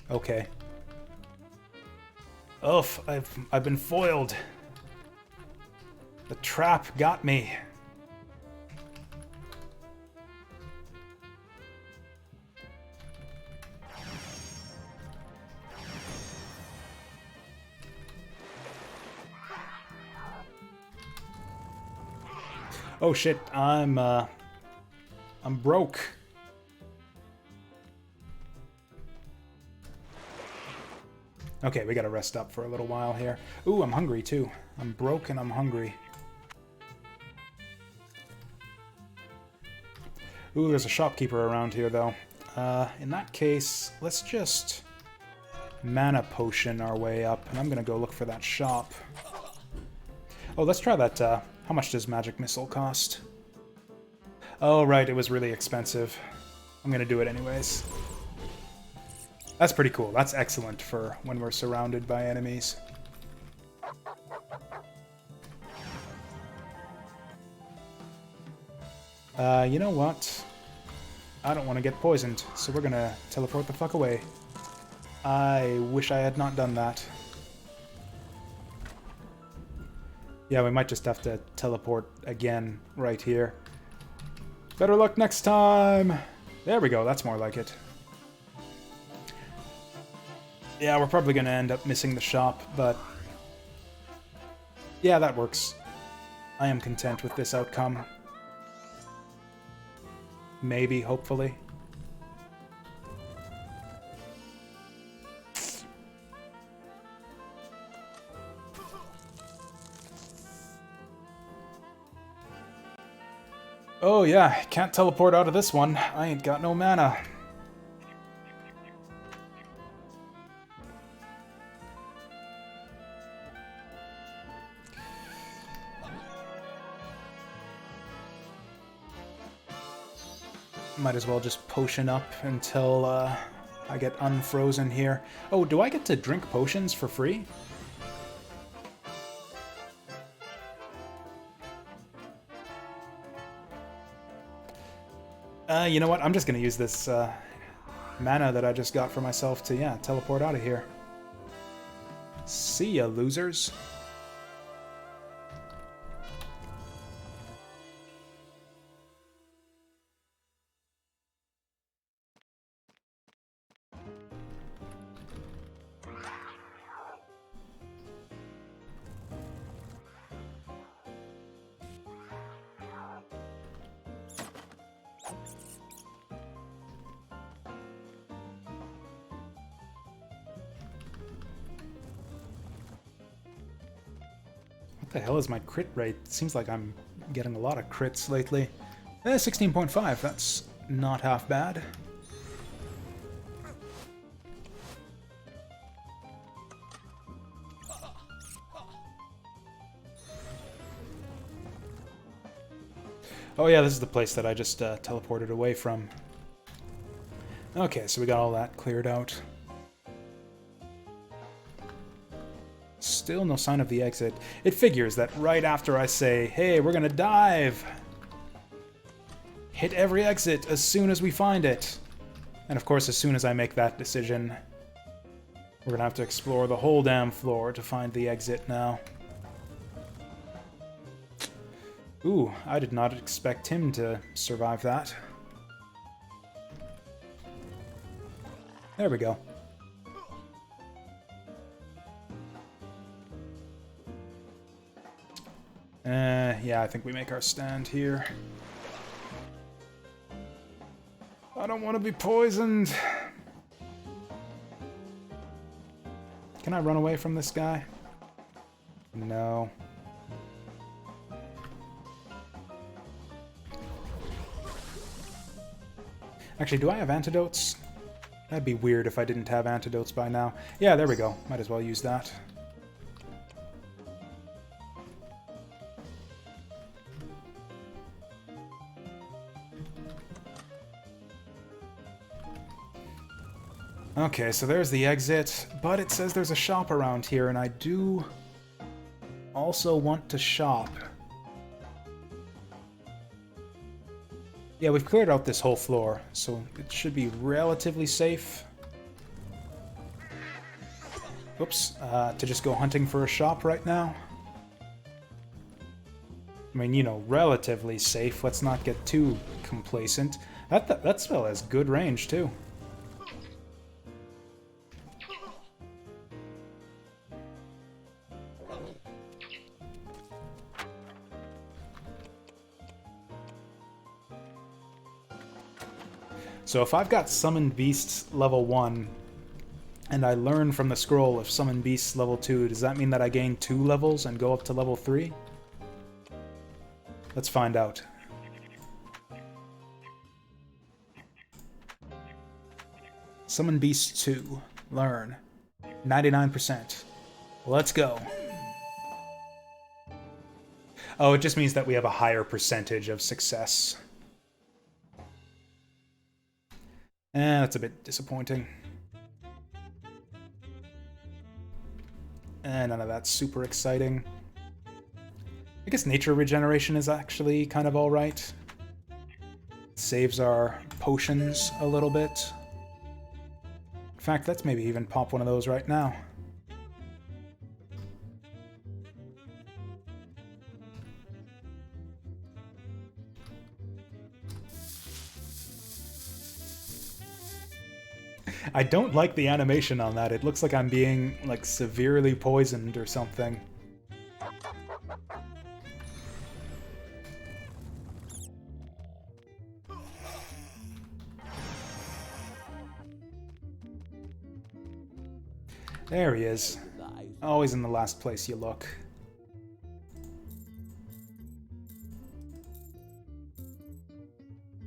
Okay. Oof, I've been foiled. The trap got me. Oh shit, I'm broke. Okay, we gotta rest up for a little while here. Ooh, I'm hungry too. I'm broke and I'm hungry. Ooh, there's a shopkeeper around here though. In that case, let's just mana potion our way up, and I'm gonna go look for that shop. Oh, let's try that. How much does magic missile cost? Oh, right, it was really expensive. I'm gonna do it anyways. That's pretty cool. That's excellent for when we're surrounded by enemies. You know what? I don't want to get poisoned, so we're gonna teleport the fuck away. I wish I had not done that. Yeah, we might just have to teleport again right here. Better luck next time! There we go, that's more like it. Yeah, we're probably gonna end up missing the shop, but... yeah, that works. I am content with this outcome. Maybe, hopefully. Oh yeah, can't teleport out of this one. I ain't got no mana. Might as well just potion up until I get unfrozen here. Oh, do I get to drink potions for free? You know what? I'm just going to use this mana that I just got for myself to, yeah, teleport out of here. See ya, losers. What the hell is my crit rate? It seems like I'm getting a lot of crits lately. 16.5, that's not half bad. Oh yeah, this is the place that I just teleported away from. Okay, so we got all that cleared out. Still no sign of the exit. It figures that right after I say, hey, we're gonna dive, hit every exit as soon as we find it. And of course, as soon as I make that decision, we're gonna have to explore the whole damn floor to find the exit now. Ooh, I did not expect him to survive that. There we go. Yeah, I think we make our stand here. I don't want to be poisoned. Can I run away from this guy? No. Actually, do I have antidotes? That'd be weird if I didn't have antidotes by now. Yeah, there we go. Might as well use that. Okay, so there's the exit, but it says there's a shop around here, and I do also want to shop. Yeah, we've cleared out this whole floor, so it should be relatively safe. Oops, to just go hunting for a shop right now. I mean, you know, relatively safe. Let's not get too complacent. That spell has good range, too. So if I've got Summon Beasts level 1, and I learn from the scroll of Summon Beasts level 2, does that mean that I gain 2 levels and go up to level 3? Let's find out. Summon Beasts 2. Learn. 99%. Let's go. Oh, it just means that we have a higher percentage of success. That's a bit disappointing. None of that's super exciting. I guess nature regeneration is actually kind of alright. Saves our potions a little bit. In fact, let's maybe even pop one of those right now. I don't like the animation on that. It looks like I'm being, like, severely poisoned or something. There he is. Always in the last place you look.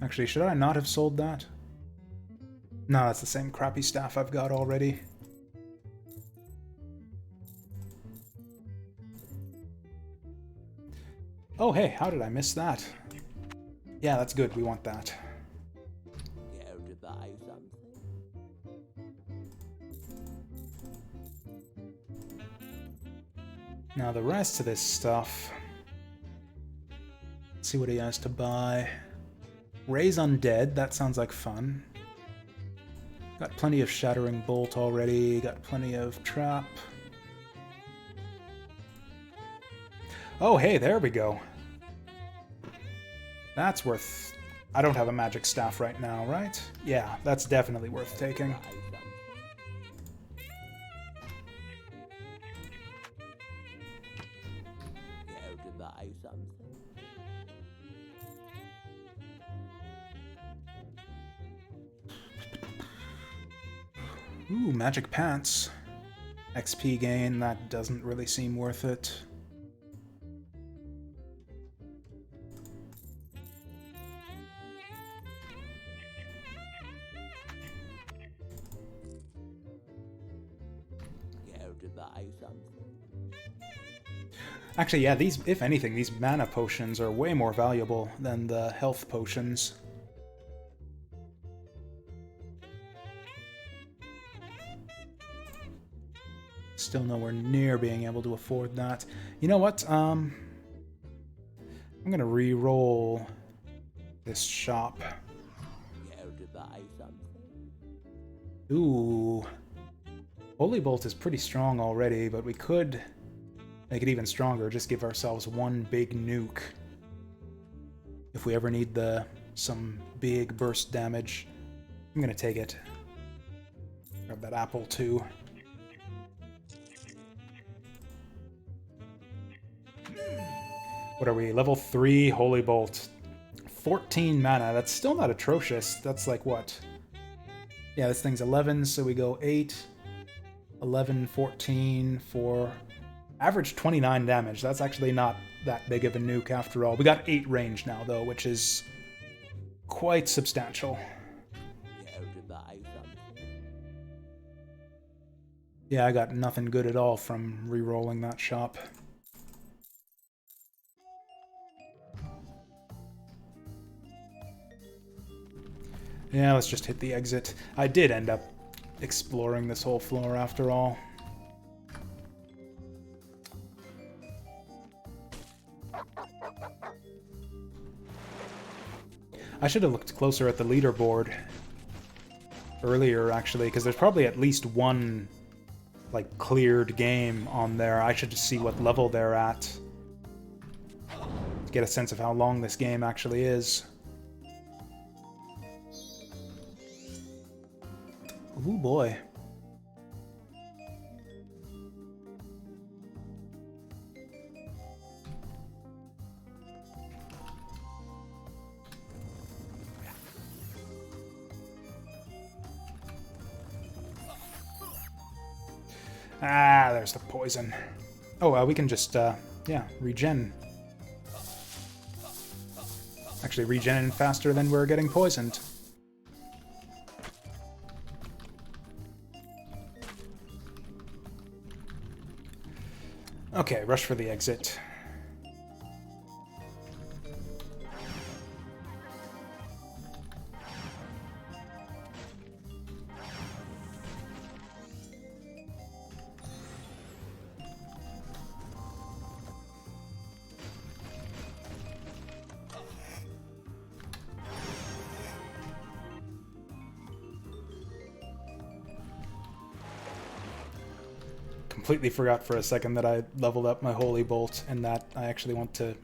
Actually, should I not have sold that? No, that's the same crappy staff I've got already. Oh, hey, how did I miss that? Yeah, that's good. We want that. Now the rest of this stuff... Let's see what he has to buy. Raise Undead, that sounds like fun. Got plenty of Shattering Bolt already, got plenty of Trap. Oh, hey, there we go. That's worth... I don't have a magic staff right now, right? Yeah, that's definitely worth taking. Ooh, magic pants. XP gain, that doesn't really seem worth it. Actually, yeah, these, if anything, these mana potions are way more valuable than the health potions. Still nowhere near being able to afford that. You know what? I'm gonna re-roll this shop. Ooh. Holy Bolt is pretty strong already, but we could make it even stronger. Just give ourselves one big nuke. If we ever need some big burst damage. I'm gonna take it. Grab that apple too. What are we? Level 3 Holy Bolt. 14 mana. That's still not atrocious. That's like what? Yeah, this thing's 11, so we go 8, 11, 14, 4. Average 29 damage. That's actually not that big of a nuke after all. We got 8 range now, though, which is quite substantial. Yeah, I got nothing good at all from re-rolling that shop. Yeah, let's just hit the exit. I did end up exploring this whole floor after all. I should have looked closer at the leaderboard earlier, actually, because there's probably at least one, like, cleared game on there. I should just see what level they're at to get a sense of how long this game actually is. Ooh, boy. Ah, there's the poison. Oh, we can just, yeah, regen. Actually, regen faster than we're getting poisoned. Okay, rush for the exit. Completely forgot for a second that I leveled up my Holy Bolt and that I actually want to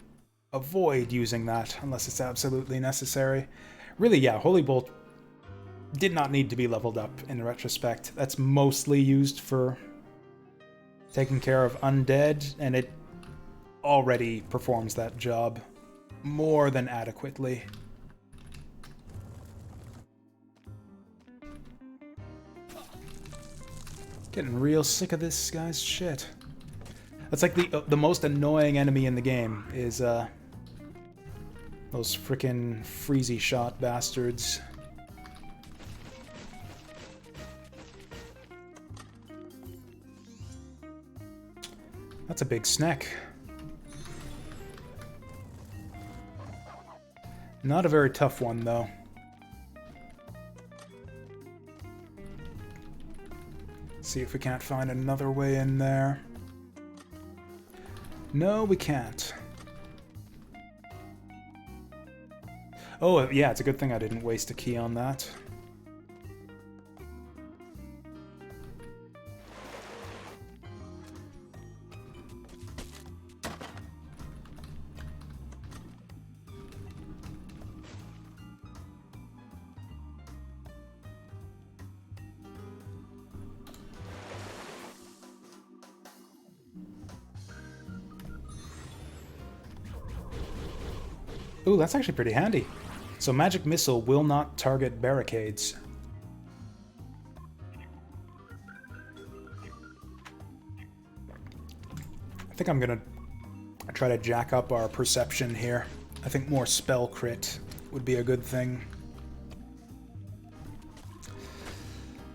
avoid using that unless it's absolutely necessary. Really, yeah, Holy Bolt did not need to be leveled up in retrospect. That's mostly used for taking care of undead, and it already performs that job more than adequately. Getting real sick of this guy's shit. That's like the most annoying enemy in the game is those frickin' freezy shot bastards. That's a big snack. Not a very tough one, though. See if we can't find another way in there. No, we can't. Oh, yeah, it's a good thing I didn't waste a key on that. Ooh, that's actually pretty handy. So magic missile will not target barricades. I think I'm gonna try to jack up our perception here. I think more spell crit would be a good thing.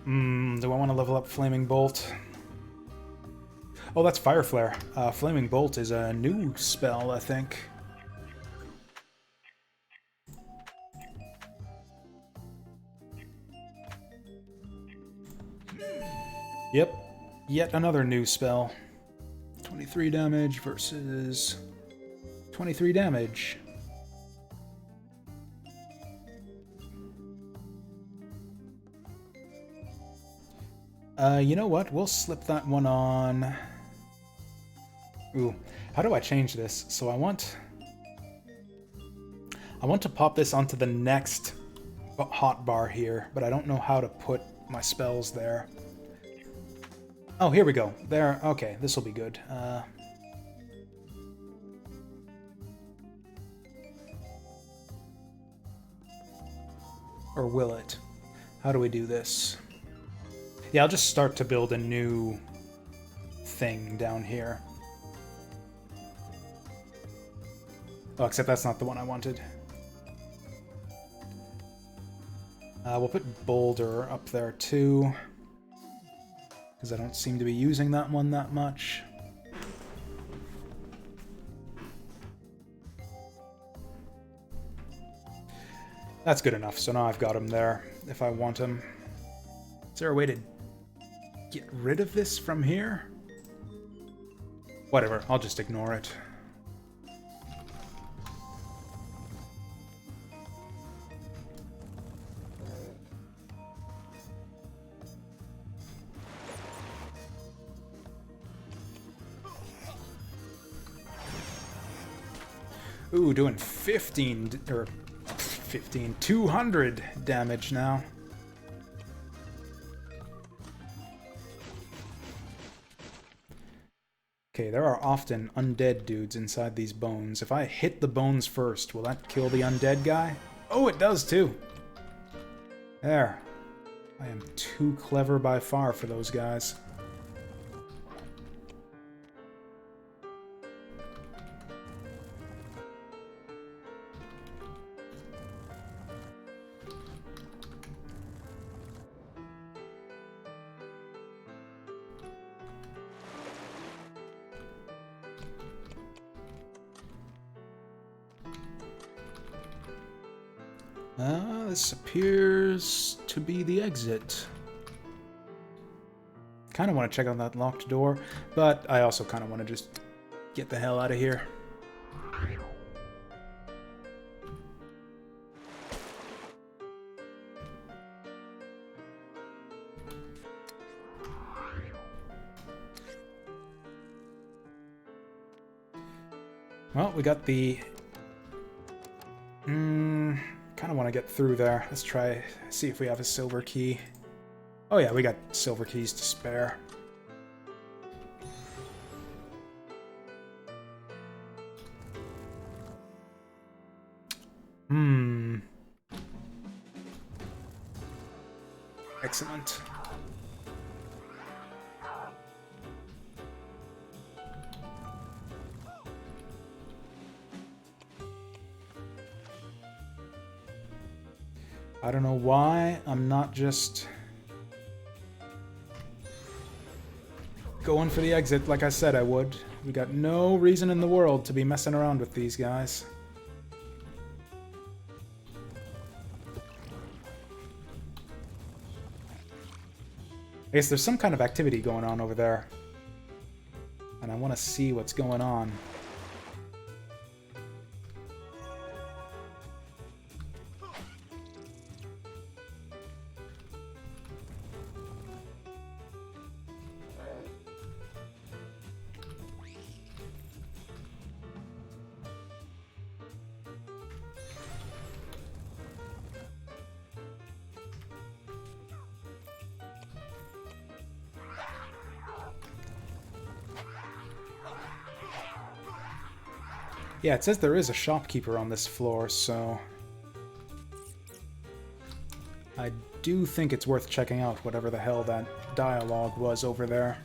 Do I want to level up Flaming Bolt? Oh, that's Fire Flare. Flaming Bolt is a new spell, I think. Yep, yet another new spell. 23 damage versus 23 damage. You know what? We'll slip that one on. Ooh, how do I change this? So I want to pop this onto the next hotbar here, but I don't know how to put my spells there. Oh, here we go. There. Okay, this will be good. Or will it? How do we do this? Yeah, I'll just start to build a new thing down here. Oh, except that's not the one I wanted. We'll put Boulder up there too, because I don't seem to be using that one that much. That's good enough, so now I've got him there if I want him. Is there a way to get rid of this from here? Whatever, I'll just ignore it. Ooh, doing 200 damage now. Okay, there are often undead dudes inside these bones. If I hit the bones first, will that kill the undead guy? Oh, it does too. There. I am too clever by far for those guys. This appears to be the exit. Kind of want to check out that locked door, but I also kind of want to just get the hell out of here. Well, we got the... kind of want to get through there. Let's try, see if we have a silver key. Oh yeah, we got silver keys to spare. Excellent. I don't know why I'm not just going for the exit like I said I would. We got no reason in the world to be messing around with these guys. I guess there's some kind of activity going on over there. And I want to see what's going on. Yeah, it says there is a shopkeeper on this floor, so... I do think it's worth checking out whatever the hell that dialogue was over there.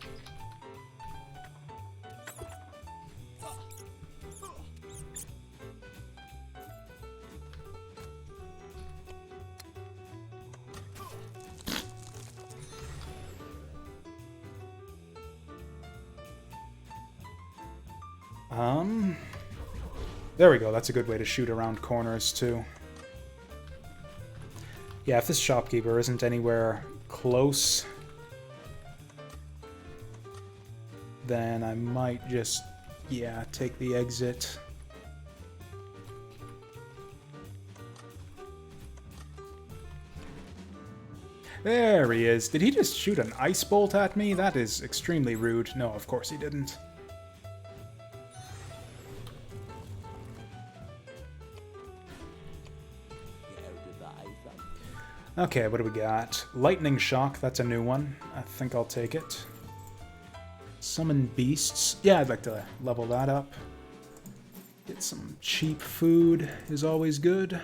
There we go, that's a good way to shoot around corners, too. Yeah, if this shopkeeper isn't anywhere close, then I might just, yeah, take the exit. There he is. Did he just shoot an ice bolt at me? That is extremely rude. No, of course he didn't. Okay, what do we got? Lightning Shock, that's a new one. I think I'll take it. Summon Beasts. Yeah, I'd like to level that up. Get some cheap food is always good.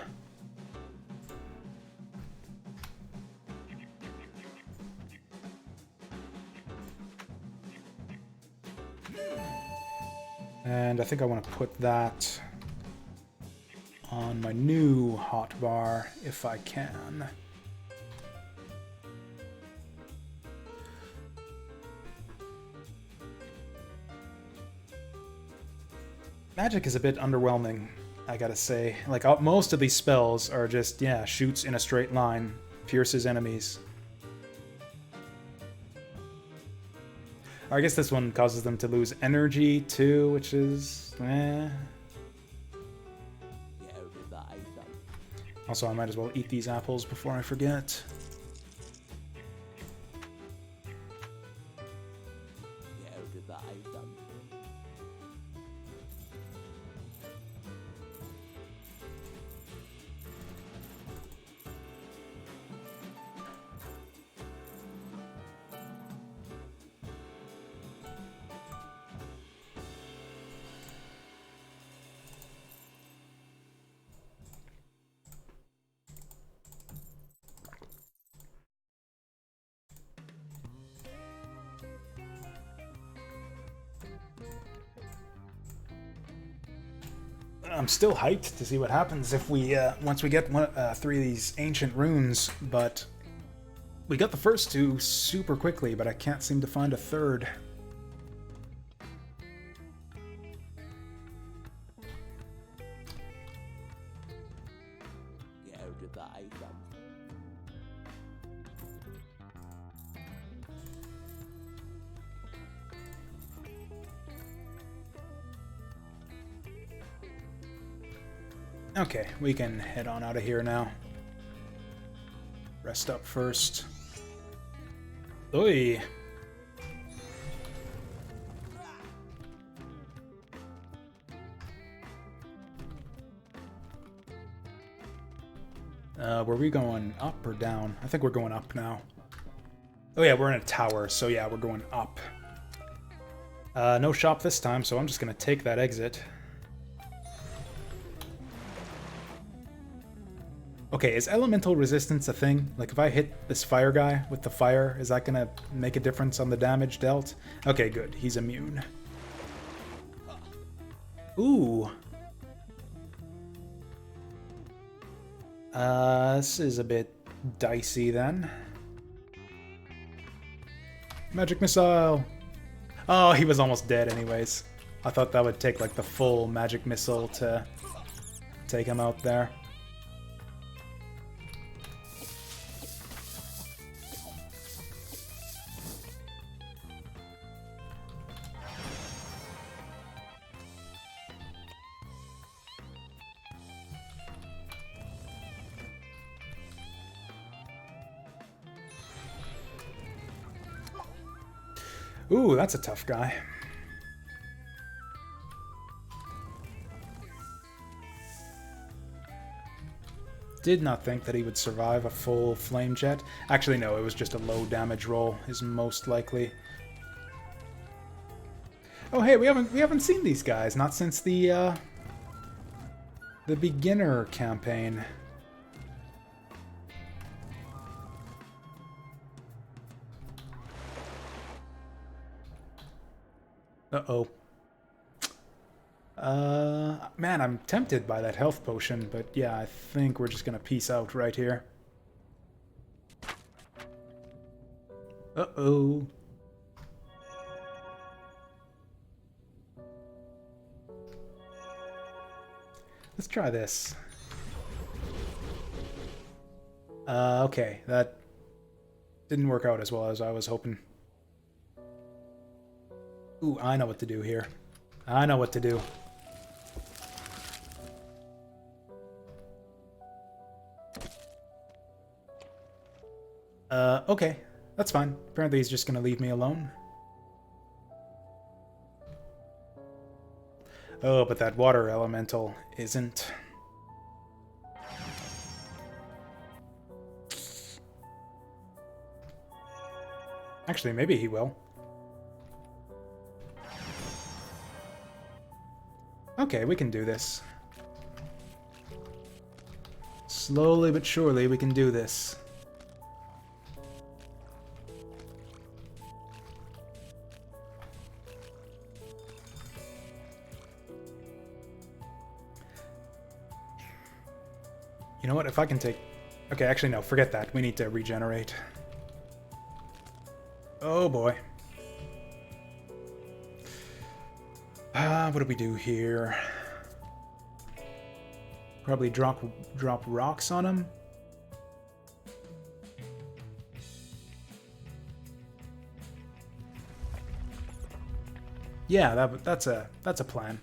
And I think I want to put that on my new hotbar if I can. Magic is a bit underwhelming, I gotta say. Like, most of these spells are just, yeah, shoots in a straight line, pierces enemies. Or I guess this one causes them to lose energy, too, which is, eh. Also, I might as well eat these apples before I forget. I'm still hyped to see what happens if we once we get 3 of these ancient runes, but we got the first 2 super quickly, but I can't seem to find a third. Okay, we can head on out of here now. Rest up first. Oi! Were we going up or down? I think we're going up now. Oh yeah, we're in a tower, so yeah, we're going up. No shop this time, so I'm just gonna take that exit. Okay, is elemental resistance a thing? Like, if I hit this fire guy with the fire, is that gonna make a difference on the damage dealt? Okay, good. He's immune. Ooh. This is a bit dicey then. Magic missile! Oh, he was almost dead anyways. I thought that would take, like, the full magic missile to take him out there. Ooh, that's a tough guy. Did not think that he would survive a full flame jet. Actually, no, it was just a low damage roll, is most likely. Oh, hey, we haven't seen these guys, not since the beginner campaign. Uh-oh. Man, I'm tempted by that health potion, but yeah, I think we're just gonna peace out right here. Uh-oh. Let's try this. Okay, that didn't work out as well as I was hoping. Ooh, I know what to do here. I know what to do. Okay. That's fine. Apparently he's just gonna leave me alone. Oh, but that water elemental isn't. Actually, maybe he will. Okay, we can do this. Slowly but surely we can do this. You know what, if I can take... Okay, actually no, forget that. We need to regenerate. Oh boy. What do we do here? Probably drop rocks on him. Yeah, that's a plan.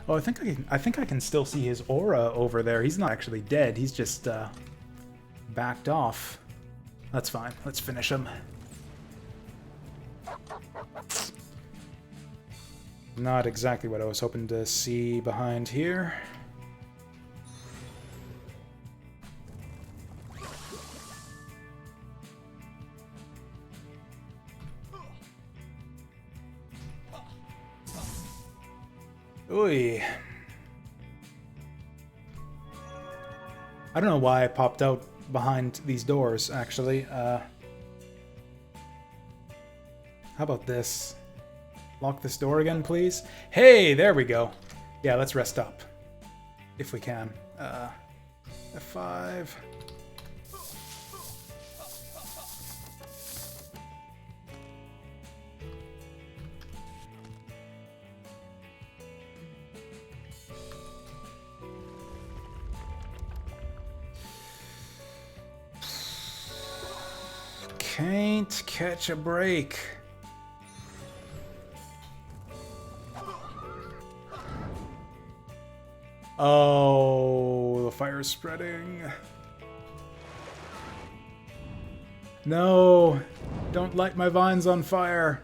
Oh, I think I can still see his aura over there. He's not actually dead. He's just backed off. That's fine. Let's finish him. Not exactly what I was hoping to see behind here. Oy. I don't know why I popped out behind these doors, actually. How about this? Lock this door again, please. Hey, there we go. Yeah, let's rest up. If we can. F5. Can't catch a break. Oh, the fire's spreading. No, don't light my vines on fire.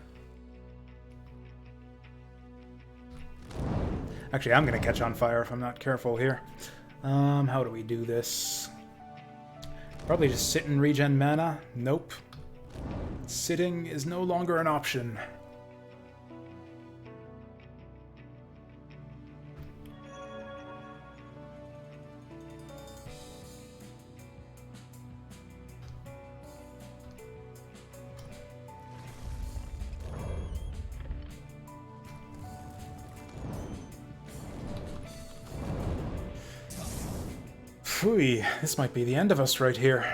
Actually, I'm gonna catch on fire if I'm not careful here. How do we do this? Probably just sit and regen mana? Nope. Sitting is no longer an option. Phooey, this might be the end of us right here.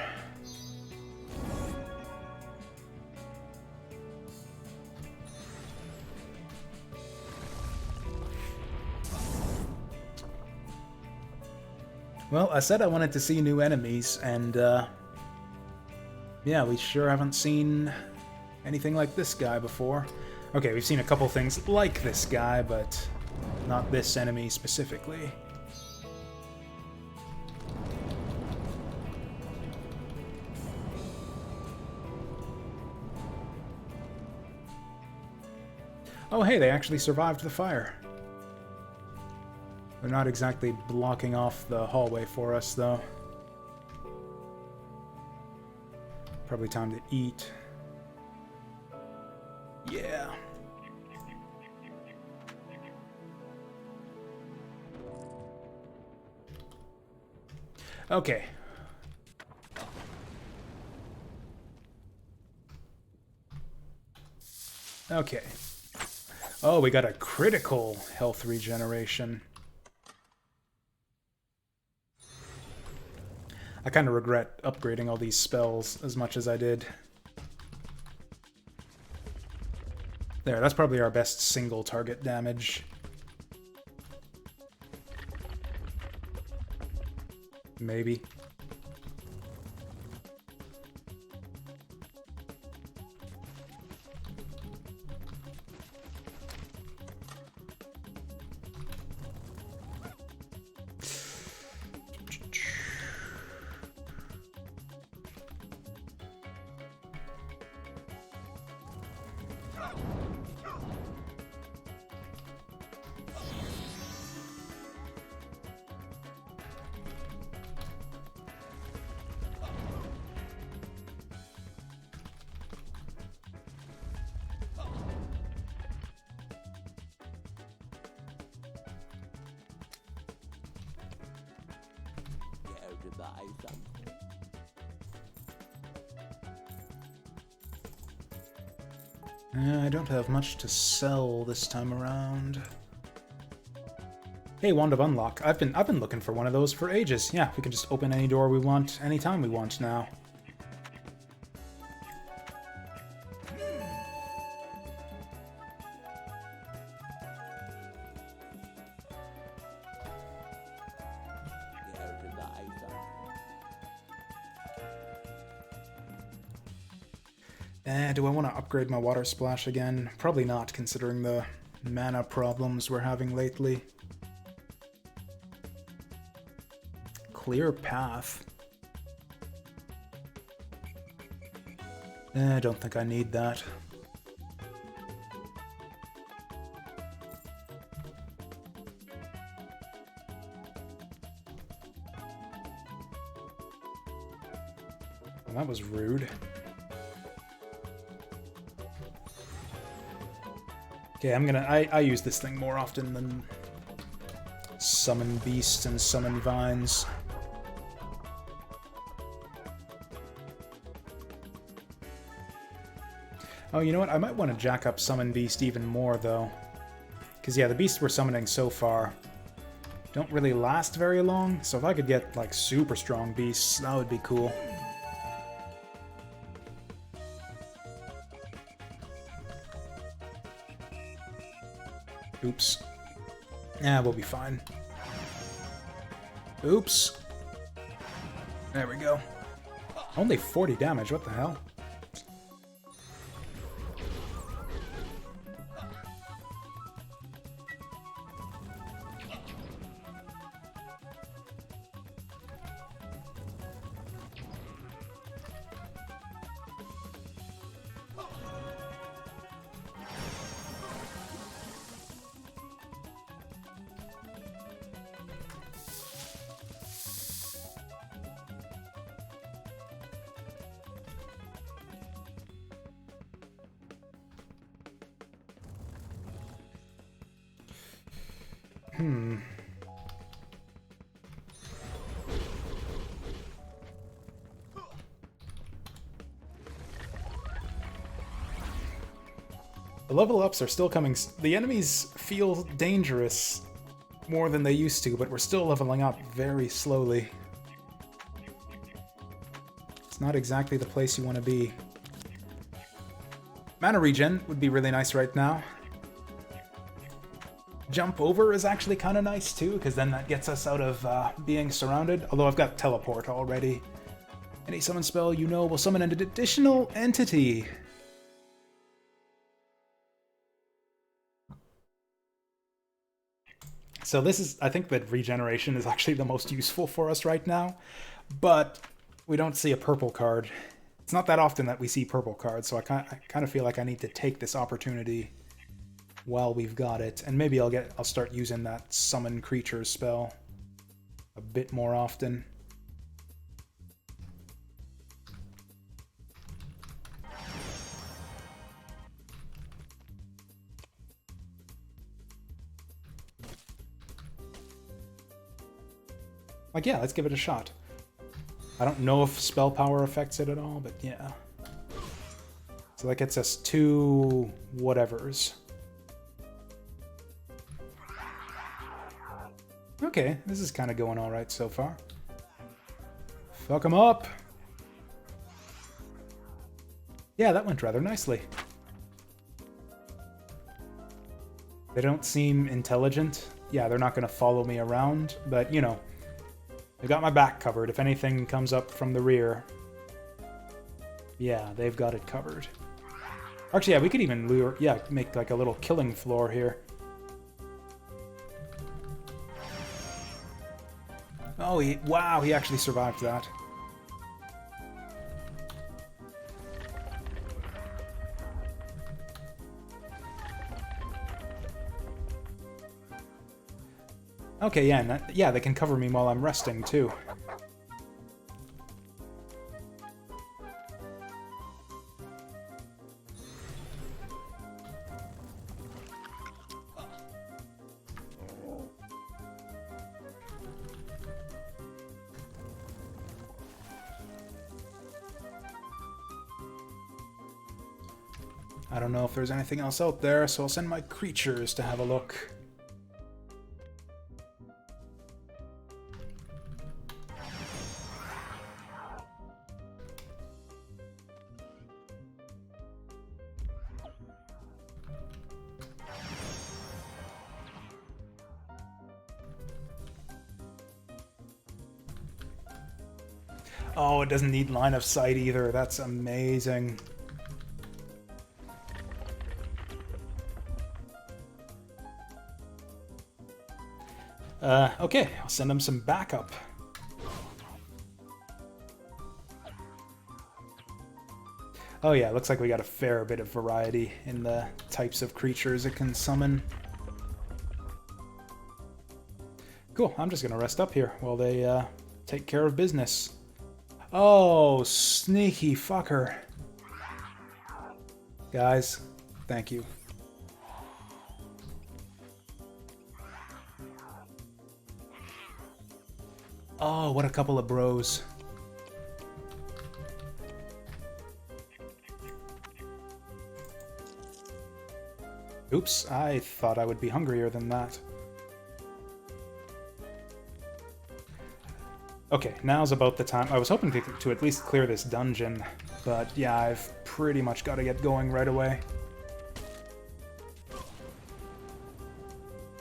Well, I said I wanted to see new enemies, and yeah, we sure haven't seen anything like this guy before. Okay, we've seen a couple things like this guy, but not this enemy specifically. Oh hey, they actually survived the fire. They're not exactly blocking off the hallway for us, though. Probably time to eat. Yeah. Okay. Okay. Oh, we got a critical health regeneration. I kind of regret upgrading all these spells as much as I did. There, that's probably our best single target damage. Maybe. I don't have much to sell this time around. Hey, Wand of Unlock. I've been looking for one of those for ages. Yeah, we can just open any door we want, anytime we want now. Do I want to upgrade my water splash again? Probably not, considering the mana problems we're having lately. Clear path. I don't think I need that. Well, that was rude. Okay, I use this thing more often than summon beasts and summon vines. Oh, you know what? I might want to jack up summon beast even more, though. Because, yeah, the beasts we're summoning so far don't really last very long, so if I could get, like, super strong beasts, that would be cool. Oops. Yeah, we'll be fine. Oops. There we go. Only 40 damage, what the hell? The level ups are still coming. The enemies feel dangerous more than they used to, but we're still leveling up very slowly. It's not exactly the place you want to be. Mana regen would be really nice right now. Jump over is actually kind of nice too, because then that gets us out of being surrounded. Although I've got teleport already. Any summon spell you know will summon an additional entity. So this is, I think that regeneration is actually the most useful for us right now, but we don't see a purple card. It's not that often that we see purple cards, so I kind of feel like I need to take this opportunity while we've got it, and maybe I'll start using that summon creatures spell a bit more often. Like, yeah, let's give it a shot. I don't know if spell power affects it at all, but yeah. So that gets us 2 whatevers. Okay, this is kind of going alright so far. Fuck him up! Yeah, that went rather nicely. They don't seem intelligent. Yeah, they're not going to follow me around, but, you know, they've got my back covered. If anything comes up from the rear, yeah, they've got it covered. Actually, yeah, we could even lure, yeah, make like a little killing floor here. Oh, wow, he actually survived that. Okay, yeah, yeah, they can cover me while I'm resting, too. I don't know if there's anything else out there, so I'll send my creatures to have a look. Oh, it doesn't need line of sight either. That's amazing. Okay, I'll send him some backup. Oh yeah, looks like we got a fair bit of variety in the types of creatures it can summon. Cool, I'm just gonna rest up here while they take care of business. Oh, sneaky fucker. Guys, thank you. Oh, what a couple of bros. Oops, I thought I would be hungrier than that. Okay, now's about the time. I was hoping to at least clear this dungeon, but yeah, I've pretty much got to get going right away.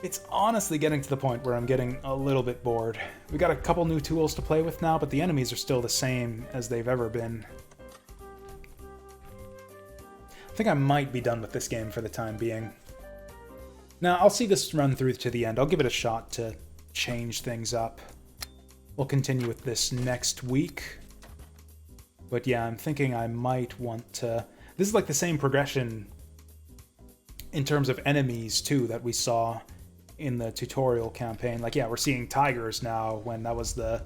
It's honestly getting to the point where I'm getting a little bit bored. We got a couple new tools to play with now, but the enemies are still the same as they've ever been. I think I might be done with this game for the time being. Now, I'll see this run through to the end. I'll give it a shot to change things up. We'll continue with this next week. But yeah, I'm thinking I might want to... This is like the same progression in terms of enemies, too, that we saw in the tutorial campaign. Like, yeah, we're seeing tigers now, when that was the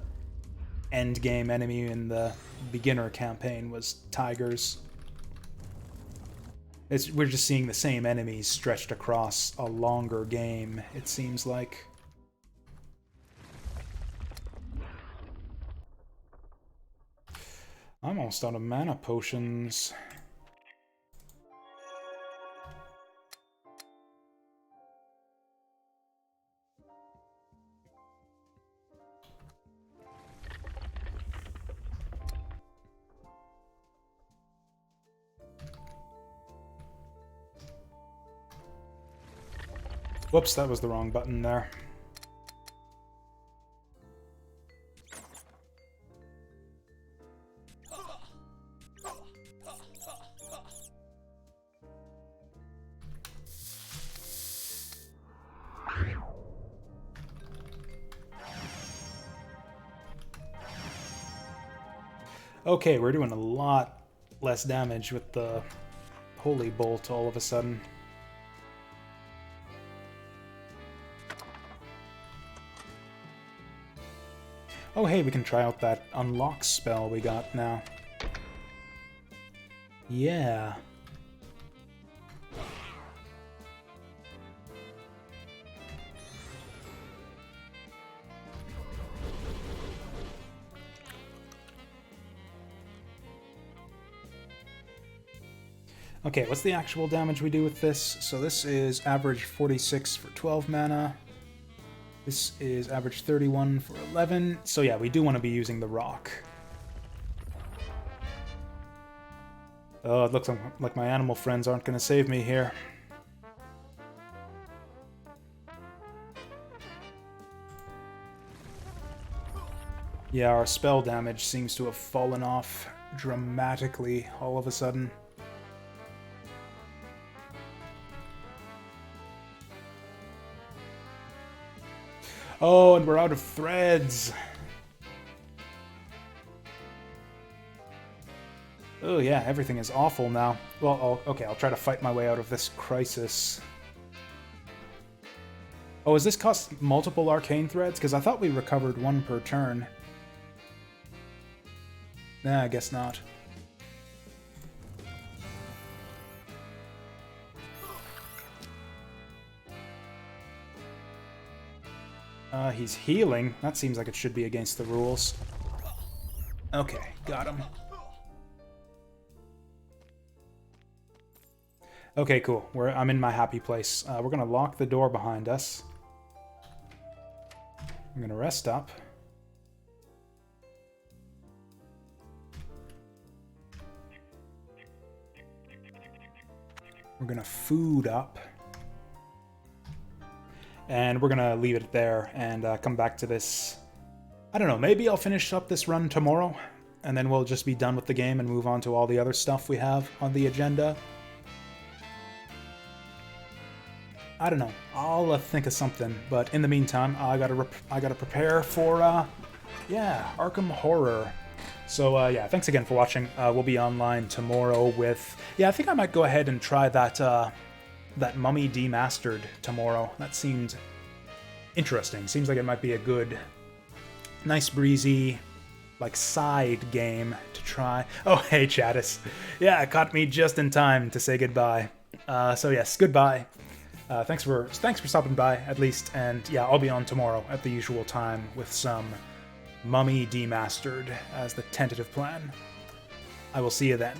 end game enemy in the beginner campaign was tigers. We're just seeing the same enemies stretched across a longer game, it seems like. I'm almost out of mana potions. Whoops, that was the wrong button there. Okay, we're doing a lot less damage with the Holy Bolt all of a sudden. Oh hey, we can try out that unlock spell we got now. Yeah. Okay, what's the actual damage we do with this? So this is average 46 for 12 mana. This is average 31 for 11. So yeah, we do want to be using the rock. Oh, it looks like my animal friends aren't going to save me here. Yeah, our spell damage seems to have fallen off dramatically all of a sudden. Oh, and we're out of threads. Oh yeah, everything is awful now. Well, okay, I'll try to fight my way out of this crisis. Oh, does this cost multiple arcane threads? Because I thought we recovered one per turn. Nah, I guess not. He's healing. That seems like it should be against the rules. Okay, got him. Okay, cool. I'm in my happy place. We're gonna lock the door behind us. I'm gonna rest up. We're gonna food up. And we're gonna leave it there and come back to this. I don't know, maybe I'll finish up this run tomorrow, and then we'll just be done with the game and move on to all the other stuff we have on the agenda. I don't know. I'll think of something, but in the meantime, I gotta prepare for yeah, Arkham Horror. So yeah, thanks again for watching. We'll be online tomorrow with I think I might go ahead and try that that Mummy Demastered tomorrow. That seemed interesting. Seems like it might be a good, nice breezy, like side game to try. Oh hey Chattis, yeah, it caught me just in time to say goodbye. So yes, goodbye. Thanks for stopping by at least, and yeah, I'll be on tomorrow at the usual time with some Mummy Demastered as the tentative plan. I will see you then.